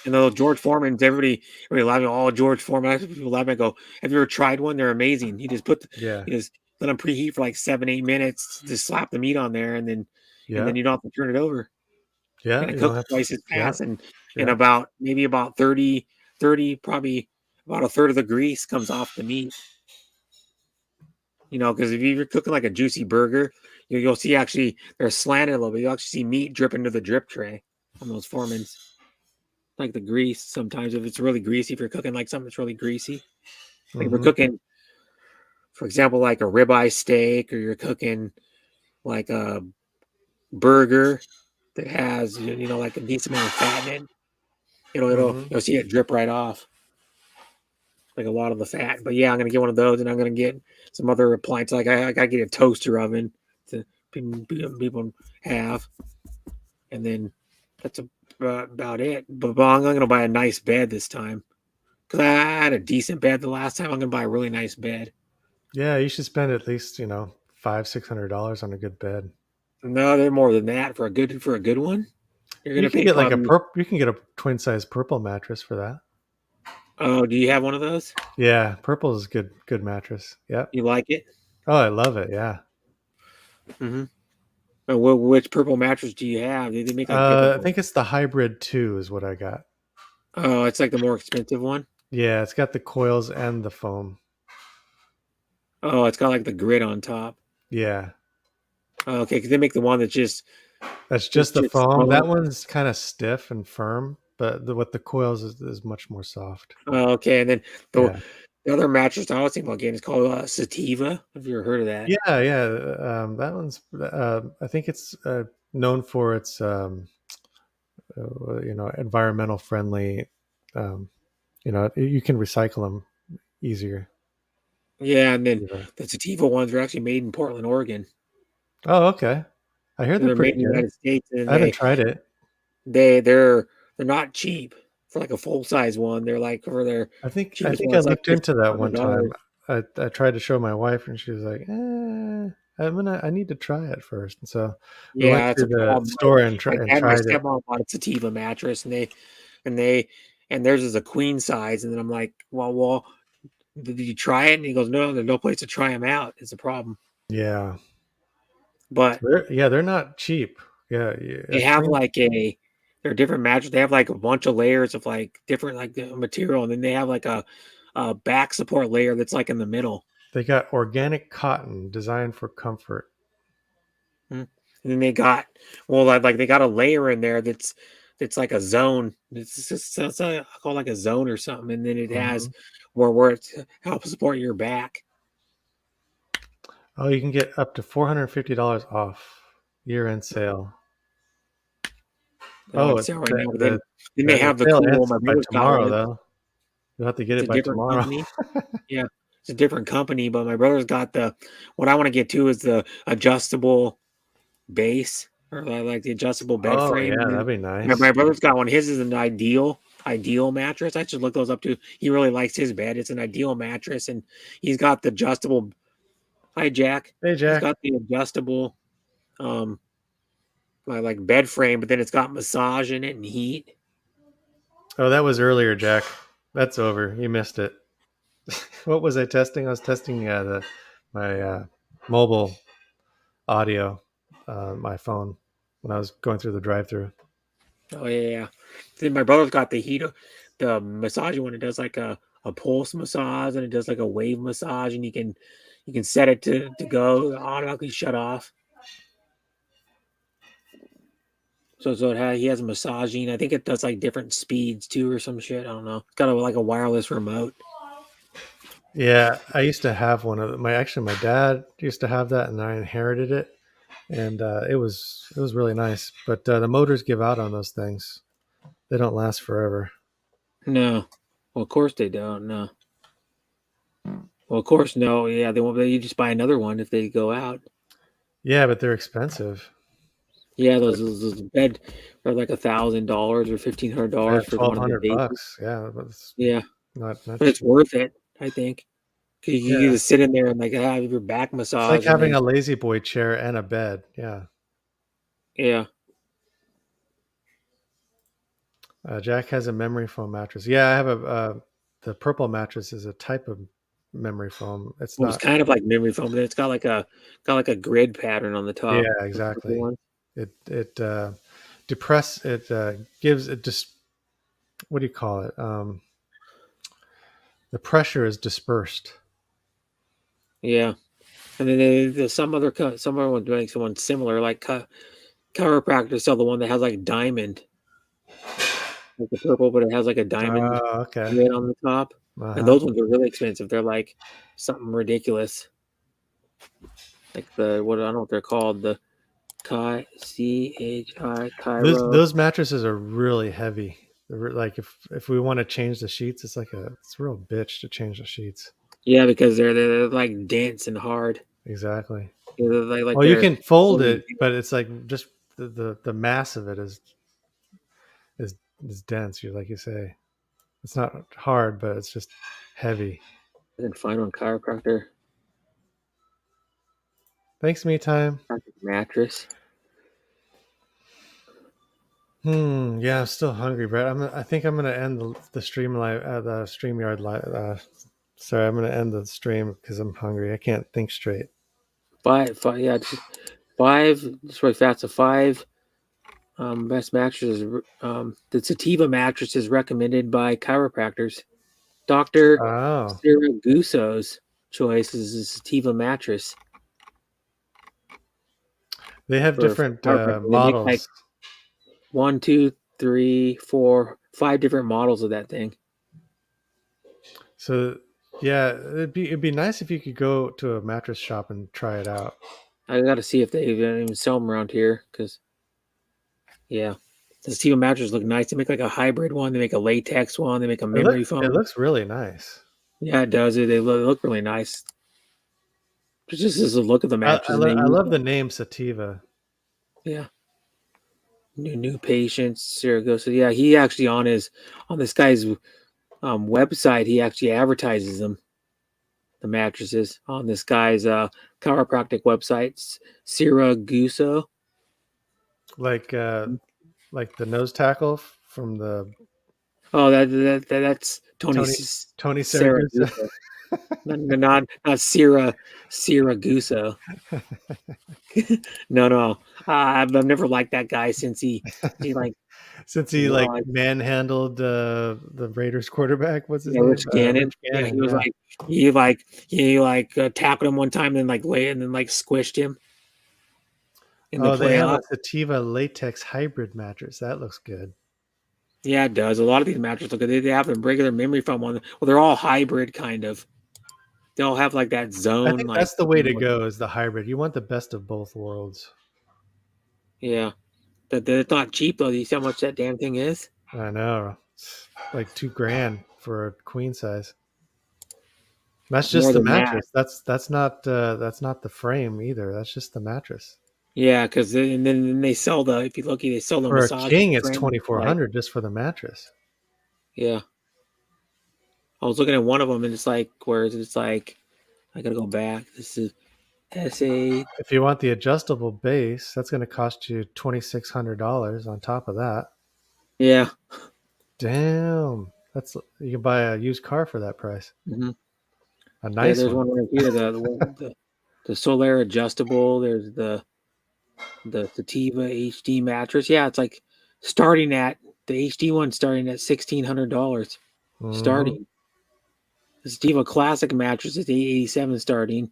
[SPEAKER 5] And the George Foreman's, everybody laughing. Oh, George Foreman. People laugh. I go, have you ever tried one? They're amazing. You just
[SPEAKER 3] Yeah.
[SPEAKER 5] you just let them preheat for like 7-8 minutes. Just slap the meat on there, and then
[SPEAKER 3] Yeah.
[SPEAKER 5] you don't have to turn it over.
[SPEAKER 3] Yeah.
[SPEAKER 5] And it
[SPEAKER 3] You don't
[SPEAKER 5] cooks
[SPEAKER 3] have to.
[SPEAKER 5] twice as
[SPEAKER 3] Yeah.
[SPEAKER 5] fast, and
[SPEAKER 3] Yeah.
[SPEAKER 5] about 30, probably about a third of the grease comes off the meat. Because if you're cooking like a juicy burger, you'll see actually they're slanted a little bit. You'll actually see meat drip into the drip tray on those Foremans. Like the grease, sometimes if it's really greasy, if you're cooking like something that's really greasy, like if we're
[SPEAKER 3] Mhm.
[SPEAKER 5] cooking, for example, like a ribeye steak, or you're cooking like a burger that has like a decent amount of fat in it,
[SPEAKER 3] Mhm.
[SPEAKER 5] you'll see it drip right off, like a lot of the fat. But yeah, I'm gonna get one of those, and I'm gonna get some other appliances. Like I gotta get a toaster oven to people have, and then that's about it. But I'm gonna buy a nice bed this time because I had a decent bed the last time. I'm gonna buy a really nice bed.
[SPEAKER 3] Yeah, you should spend at least $500-$600 on a good bed.
[SPEAKER 5] No, they're more than that for a good one. You're
[SPEAKER 3] You
[SPEAKER 5] gonna
[SPEAKER 3] can
[SPEAKER 5] pay
[SPEAKER 3] get like
[SPEAKER 5] probably.
[SPEAKER 3] you can get a twin size purple mattress for that.
[SPEAKER 5] Oh, do you have one of those?
[SPEAKER 3] Yeah, purple is good mattress. Yep.
[SPEAKER 5] You like it?
[SPEAKER 3] Oh, I love it. Yeah.
[SPEAKER 5] Mm-hmm. Which purple mattress do you have? They make like
[SPEAKER 3] I
[SPEAKER 5] different.
[SPEAKER 3] think it's the hybrid 2 is what I got.
[SPEAKER 5] Oh, it's like the more expensive one.
[SPEAKER 3] Yeah, it's got the coils and the foam.
[SPEAKER 5] Oh, it's got like the grid on top.
[SPEAKER 3] Yeah.
[SPEAKER 5] Oh, okay, because they make the one that's just.
[SPEAKER 3] That's just the foam.
[SPEAKER 5] foam.
[SPEAKER 3] That one's kind of stiff and firm, but with the coils is much more soft.
[SPEAKER 5] Oh, okay, and then
[SPEAKER 3] Yeah.
[SPEAKER 5] the other mattress I was thinking about getting is called Sativa. Have you ever heard of that?
[SPEAKER 3] Yeah. That one's. I think it's known for its, environmental friendly. You can recycle them easier.
[SPEAKER 5] Yeah, and then
[SPEAKER 3] Yeah.
[SPEAKER 5] the Sativa ones are actually made in Portland, Oregon.
[SPEAKER 3] Oh, okay. I hear
[SPEAKER 5] So
[SPEAKER 3] they're
[SPEAKER 5] they're
[SPEAKER 3] pretty
[SPEAKER 5] made in the
[SPEAKER 3] good.
[SPEAKER 5] United States, and
[SPEAKER 3] I haven't tried it.
[SPEAKER 5] they're not cheap for like a full size one. They're like for their
[SPEAKER 3] I think
[SPEAKER 5] cheapest
[SPEAKER 3] I
[SPEAKER 5] one's like
[SPEAKER 3] looked into that one
[SPEAKER 5] $100.
[SPEAKER 3] time. I tried to show my wife, and she was like, I need to try it first." And so we went
[SPEAKER 5] Yeah, it's
[SPEAKER 3] to
[SPEAKER 5] a
[SPEAKER 3] the
[SPEAKER 5] problem.
[SPEAKER 3] store and
[SPEAKER 5] My
[SPEAKER 3] tried
[SPEAKER 5] dad, my
[SPEAKER 3] it.
[SPEAKER 5] stepmom bought a Sativa mattress, and theirs is a queen size. And then I'm like, well, did you try it? And he goes, no, there's no place to try them out. It's a problem.
[SPEAKER 3] Yeah,
[SPEAKER 5] But
[SPEAKER 3] they're not cheap. Yeah,
[SPEAKER 5] they have they're different mattresses. They have like a bunch of layers of like different like material, and then they have like a back support layer that's like in the middle.
[SPEAKER 3] They got organic cotton designed for comfort.
[SPEAKER 5] And then they got they got a layer in there that's like a zone. It's called like a zone or something, and then it has where it helps support your back.
[SPEAKER 3] Oh, you can get up to $450 off year-end sale.
[SPEAKER 5] Oh, it's right now. Then they have the cool. My brother's got
[SPEAKER 3] tomorrow,
[SPEAKER 5] one.
[SPEAKER 3] though. You'll have to get
[SPEAKER 5] It's
[SPEAKER 3] it
[SPEAKER 5] a
[SPEAKER 3] by
[SPEAKER 5] different
[SPEAKER 3] tomorrow.
[SPEAKER 5] company. Yeah, it's a different company, but my brother's got what I want to get too is the adjustable base, or like the adjustable bed
[SPEAKER 3] Oh,
[SPEAKER 5] frame.
[SPEAKER 3] yeah, that'd be nice.
[SPEAKER 5] My brother's got one. His is an ideal mattress. I should look those up too. He really likes his bed. It's an ideal mattress, and he's got the adjustable. Hi, Jack.
[SPEAKER 3] Hey, Jack.
[SPEAKER 5] He's got the adjustable, like bed frame, but then it's got massage in it and heat.
[SPEAKER 3] Oh, that was earlier, Jack. That's over. You missed it. What was I testing? I was testing my mobile audio, my phone, when I was going through the drive-through.
[SPEAKER 5] Oh yeah. Then my brother's got the massage one. It does like a pulse massage, and it does like a wave massage, and you can set it to go automatically shut off. So he has a massaging. I think it does like different speeds too, or some shit. I don't know. It's got like a wireless remote.
[SPEAKER 3] Yeah, I used to have one of them. My dad used to have that, and I inherited it, and it was really nice. But the motors give out on those things; they don't last forever.
[SPEAKER 5] No, well, of course they don't. No, well, of course no. Yeah, they won't. You just buy another one if they go out.
[SPEAKER 3] Yeah, but they're expensive.
[SPEAKER 5] Yeah, those bed are like $1,000 or $1,500 for
[SPEAKER 3] $1,200. Yeah,
[SPEAKER 5] but it's worth it, I think. You can just sit in there and like have your back massage.
[SPEAKER 3] It's like having a lazy boy chair and a bed. Yeah.
[SPEAKER 5] Yeah.
[SPEAKER 3] Jack has a memory foam mattress. Yeah, I have the purple mattress is a type of memory foam. It's
[SPEAKER 5] Well, it's
[SPEAKER 3] not.
[SPEAKER 5] kind of like memory foam, but it's got like a grid pattern on the top.
[SPEAKER 3] Yeah,
[SPEAKER 5] The
[SPEAKER 3] exactly.
[SPEAKER 5] purple one.
[SPEAKER 3] It depress. It gives it just. What do you call it? The pressure is dispersed.
[SPEAKER 5] Yeah, and then there's some other one doing someone similar, like chiropractor sell the one that has like diamond, like the purple, but it has like a diamond
[SPEAKER 3] Oh, okay.
[SPEAKER 5] grid on the top.
[SPEAKER 3] Uh-huh.
[SPEAKER 5] And those ones are really expensive. They're like something ridiculous. Like I don't know what they're called. The CHI Chiro.
[SPEAKER 3] Those mattresses are really heavy. Like if we want to change the sheets, it's a real bitch to change the sheets.
[SPEAKER 5] Yeah, because they're like dense and hard.
[SPEAKER 3] Exactly.
[SPEAKER 5] Like
[SPEAKER 3] well, you can fold it, but it's like just the mass of it is dense. Like you say, it's not hard, but it's just heavy.
[SPEAKER 5] I didn't find one chiropractor.
[SPEAKER 3] Thanks, me time.
[SPEAKER 5] Mattress.
[SPEAKER 3] Yeah, I'm still hungry, Brett. I think I'm gonna end the stream live the StreamYard live. Sorry, I'm gonna end the stream because I'm hungry. I can't think straight.
[SPEAKER 5] Five. Yeah, five. Just really fast. So 5 best mattresses. The Sativa mattress is recommended by chiropractors. Dr. Siraguso's choice is a Sativa mattress.
[SPEAKER 3] They have different models.
[SPEAKER 5] Like 1, 2, 3, 4, 5 different models of that thing.
[SPEAKER 3] So yeah, it'd be nice if you could go to a mattress shop and try it out.
[SPEAKER 5] I got to see if they even sell them around here, because the Sativa mattresses look nice. They make like a hybrid one. They make a latex one. They make a memory foam.
[SPEAKER 3] It looks really nice.
[SPEAKER 5] Yeah, it does. They look really nice. Just as a look of the mattress.
[SPEAKER 3] I love the name Sativa.
[SPEAKER 5] Yeah. New patients, Saragossa. Yeah, he actually on this guy's website, he actually advertises them, the mattresses, on this guy's chiropractic website, Siraguso.
[SPEAKER 3] Like the nose tackle from the.
[SPEAKER 5] Oh, that's Tony
[SPEAKER 3] Siragusa.
[SPEAKER 5] not Siraguso. No. I've never liked that guy since he
[SPEAKER 3] manhandled the Raiders quarterback. What's his name?
[SPEAKER 5] Rich Gannon.
[SPEAKER 3] Rich Gannon.
[SPEAKER 5] He tackled him one time and squished him.
[SPEAKER 3] They have a Sativa latex hybrid mattress. That looks good.
[SPEAKER 5] Yeah, it does. A lot of these mattresses look good. They have a regular memory foam one. Well, they're all hybrid kind of. They all have like that zone.
[SPEAKER 3] I think that's the way to go, is the hybrid. You want the best of both worlds.
[SPEAKER 5] Yeah. They're not cheap though. You see how much that damn thing is?
[SPEAKER 3] I know. It's like $2,000 for a queen size. That's just the mattress. That's not the frame either. That's just the mattress.
[SPEAKER 5] Yeah, because then they sell if you look, they sell the
[SPEAKER 3] for
[SPEAKER 5] massage.
[SPEAKER 3] For a king, it's $2,400 just for the mattress.
[SPEAKER 5] Yeah. I was looking at one of them, and it's like, I gotta go back. This is SA.
[SPEAKER 3] If you want the adjustable base, that's going to cost you $2,600 on top of that.
[SPEAKER 5] Yeah.
[SPEAKER 3] Damn. You can buy a used car for that price.
[SPEAKER 5] Mm-hmm.
[SPEAKER 3] A nice
[SPEAKER 5] there's
[SPEAKER 3] one.
[SPEAKER 5] one right here. The Solaire adjustable. There's the Sativa HD mattress. Yeah, it's like starting at the HD one, starting at $1,600.
[SPEAKER 3] Mm-hmm.
[SPEAKER 5] Starting. The Sativa Classic mattress is $887 starting.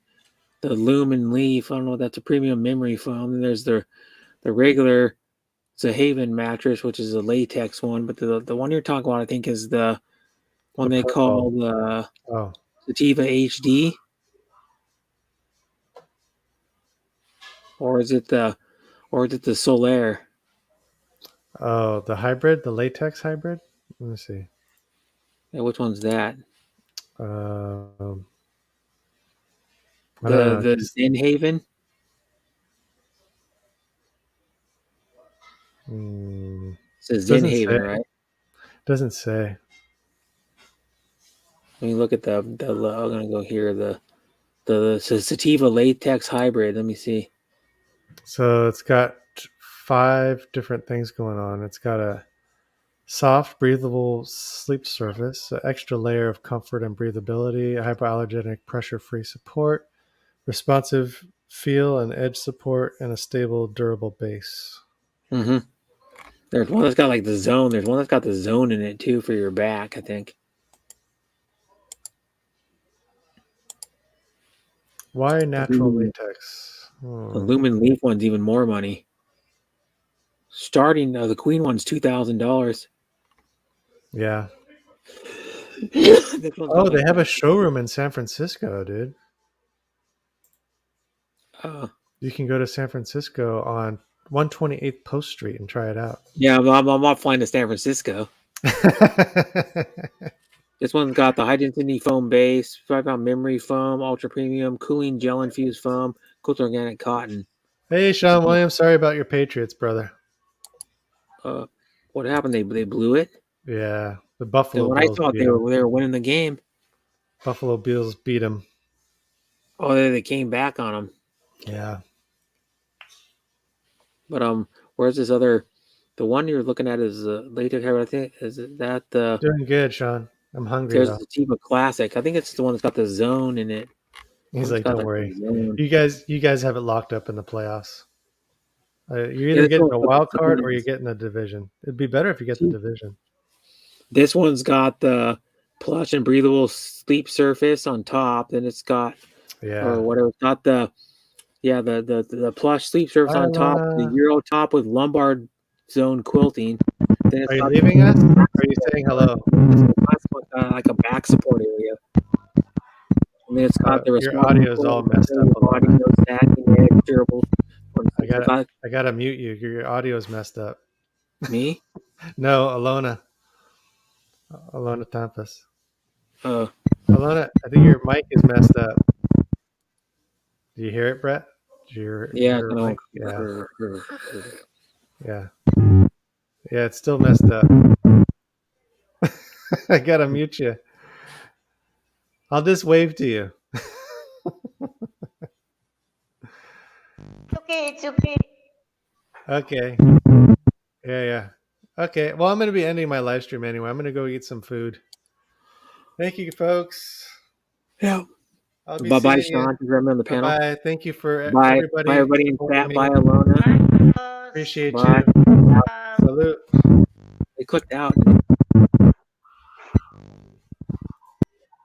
[SPEAKER 5] The Lumen Leaf, I don't know, that's a premium memory foam. And there's the regular Zahaven mattress, which is a latex one. But the one you're talking about, I think, is the one they call the Sativa HD. Or is it the Solaire?
[SPEAKER 3] Oh, the hybrid, the latex hybrid? Let me see.
[SPEAKER 5] Yeah, which one's that?
[SPEAKER 3] The
[SPEAKER 5] Zenhaven. It says Zenhaven, right?
[SPEAKER 3] Doesn't say.
[SPEAKER 5] Let me look at I'm gonna go here. The Sativa latex hybrid. Let me see.
[SPEAKER 3] So it's got 5 different things going on. It's got a Soft, breathable sleep surface, an extra layer of comfort and breathability, hypoallergenic pressure-free support, responsive feel and edge support, and a stable, durable base.
[SPEAKER 5] Mm-hmm. There's one that's got like the zone. There's one that's got the zone in it too for your back, I think.
[SPEAKER 3] Why natural
[SPEAKER 5] Lumen-
[SPEAKER 3] latex?
[SPEAKER 5] The Lumen Leaf one's even more money. Starting the Queen one's $2,000.
[SPEAKER 3] Yeah.
[SPEAKER 5] This one's
[SPEAKER 3] Oh,
[SPEAKER 5] got,
[SPEAKER 3] they
[SPEAKER 5] like,
[SPEAKER 3] have a showroom in San Francisco, dude. You can go to San Francisco on 128th Post Street and try it out.
[SPEAKER 5] yeah, I'm not flying to San Francisco. This one's got the high density foam base, 5-pound memory foam, ultra premium, cooling gel infused foam, cool organic cotton.
[SPEAKER 3] Hey, Sean Williams, sorry about your Patriots, brother.
[SPEAKER 5] What happened? They blew it.
[SPEAKER 3] Yeah, the Buffalo
[SPEAKER 5] When I
[SPEAKER 3] Bills
[SPEAKER 5] thought
[SPEAKER 3] beat
[SPEAKER 5] they
[SPEAKER 3] 'em.
[SPEAKER 5] were winning the game.
[SPEAKER 3] Buffalo Bills beat them.
[SPEAKER 5] Oh, they came back on them.
[SPEAKER 3] Yeah.
[SPEAKER 5] But where's this other? The one you're looking at is latex hair. I think is that the.
[SPEAKER 3] Doing good, Sean. I'm hungry
[SPEAKER 5] There's
[SPEAKER 3] though.
[SPEAKER 5] the Tiva Classic. I think it's the one that's got the zone in it.
[SPEAKER 3] He's
[SPEAKER 5] It's
[SPEAKER 3] like,
[SPEAKER 5] got,
[SPEAKER 3] don't
[SPEAKER 5] like,
[SPEAKER 3] worry.
[SPEAKER 5] the zone.
[SPEAKER 3] You guys have it locked up in the playoffs. You're
[SPEAKER 5] Yeah,
[SPEAKER 3] either
[SPEAKER 5] this
[SPEAKER 3] getting
[SPEAKER 5] one's
[SPEAKER 3] a
[SPEAKER 5] got
[SPEAKER 3] wild
[SPEAKER 5] the
[SPEAKER 3] card
[SPEAKER 5] zone
[SPEAKER 3] or
[SPEAKER 5] in
[SPEAKER 3] you're
[SPEAKER 5] it.
[SPEAKER 3] getting a division. It'd be better if you get the division.
[SPEAKER 5] This one's got the plush and breathable sleep surface on top. Then it's got or whatever. It's got the plush sleep surface on top, the Euro top with lumbar zone quilting. Then it's
[SPEAKER 3] Are you
[SPEAKER 5] got
[SPEAKER 3] leaving us? Or are you saying hello?
[SPEAKER 5] like a back support area. And then it's got the
[SPEAKER 3] Your audio is all messed up.
[SPEAKER 5] audio stacking edge, durable.
[SPEAKER 3] I gotta mute you. Your audio is messed up.
[SPEAKER 5] Me?
[SPEAKER 3] No, Alona. Alona Tampus.
[SPEAKER 5] Oh.
[SPEAKER 3] Alona, I think your mic is messed up. Do you hear it, Brett? Do you
[SPEAKER 5] Yeah,
[SPEAKER 3] hear
[SPEAKER 5] kinda
[SPEAKER 3] mic?
[SPEAKER 5] like-
[SPEAKER 3] Yeah. Yeah, it's still messed up. I gotta mute you. I'll just wave to you.
[SPEAKER 9] It's okay.
[SPEAKER 3] Okay. Yeah. Okay. Well, I'm going to be ending my live stream anyway. I'm going to go eat some food. Thank you, folks.
[SPEAKER 5] Yeah.
[SPEAKER 3] I'll be
[SPEAKER 5] Bye-bye,
[SPEAKER 3] seeing you.
[SPEAKER 5] Sean. Remember on the panel.
[SPEAKER 3] Bye. Thank you for
[SPEAKER 5] Bye.
[SPEAKER 3] everybody.
[SPEAKER 5] Bye, everybody in
[SPEAKER 3] supporting
[SPEAKER 5] chat.
[SPEAKER 3] me.
[SPEAKER 5] Bye, Alona.
[SPEAKER 3] Appreciate
[SPEAKER 5] Bye.
[SPEAKER 3] you. Salute.
[SPEAKER 5] They clicked out.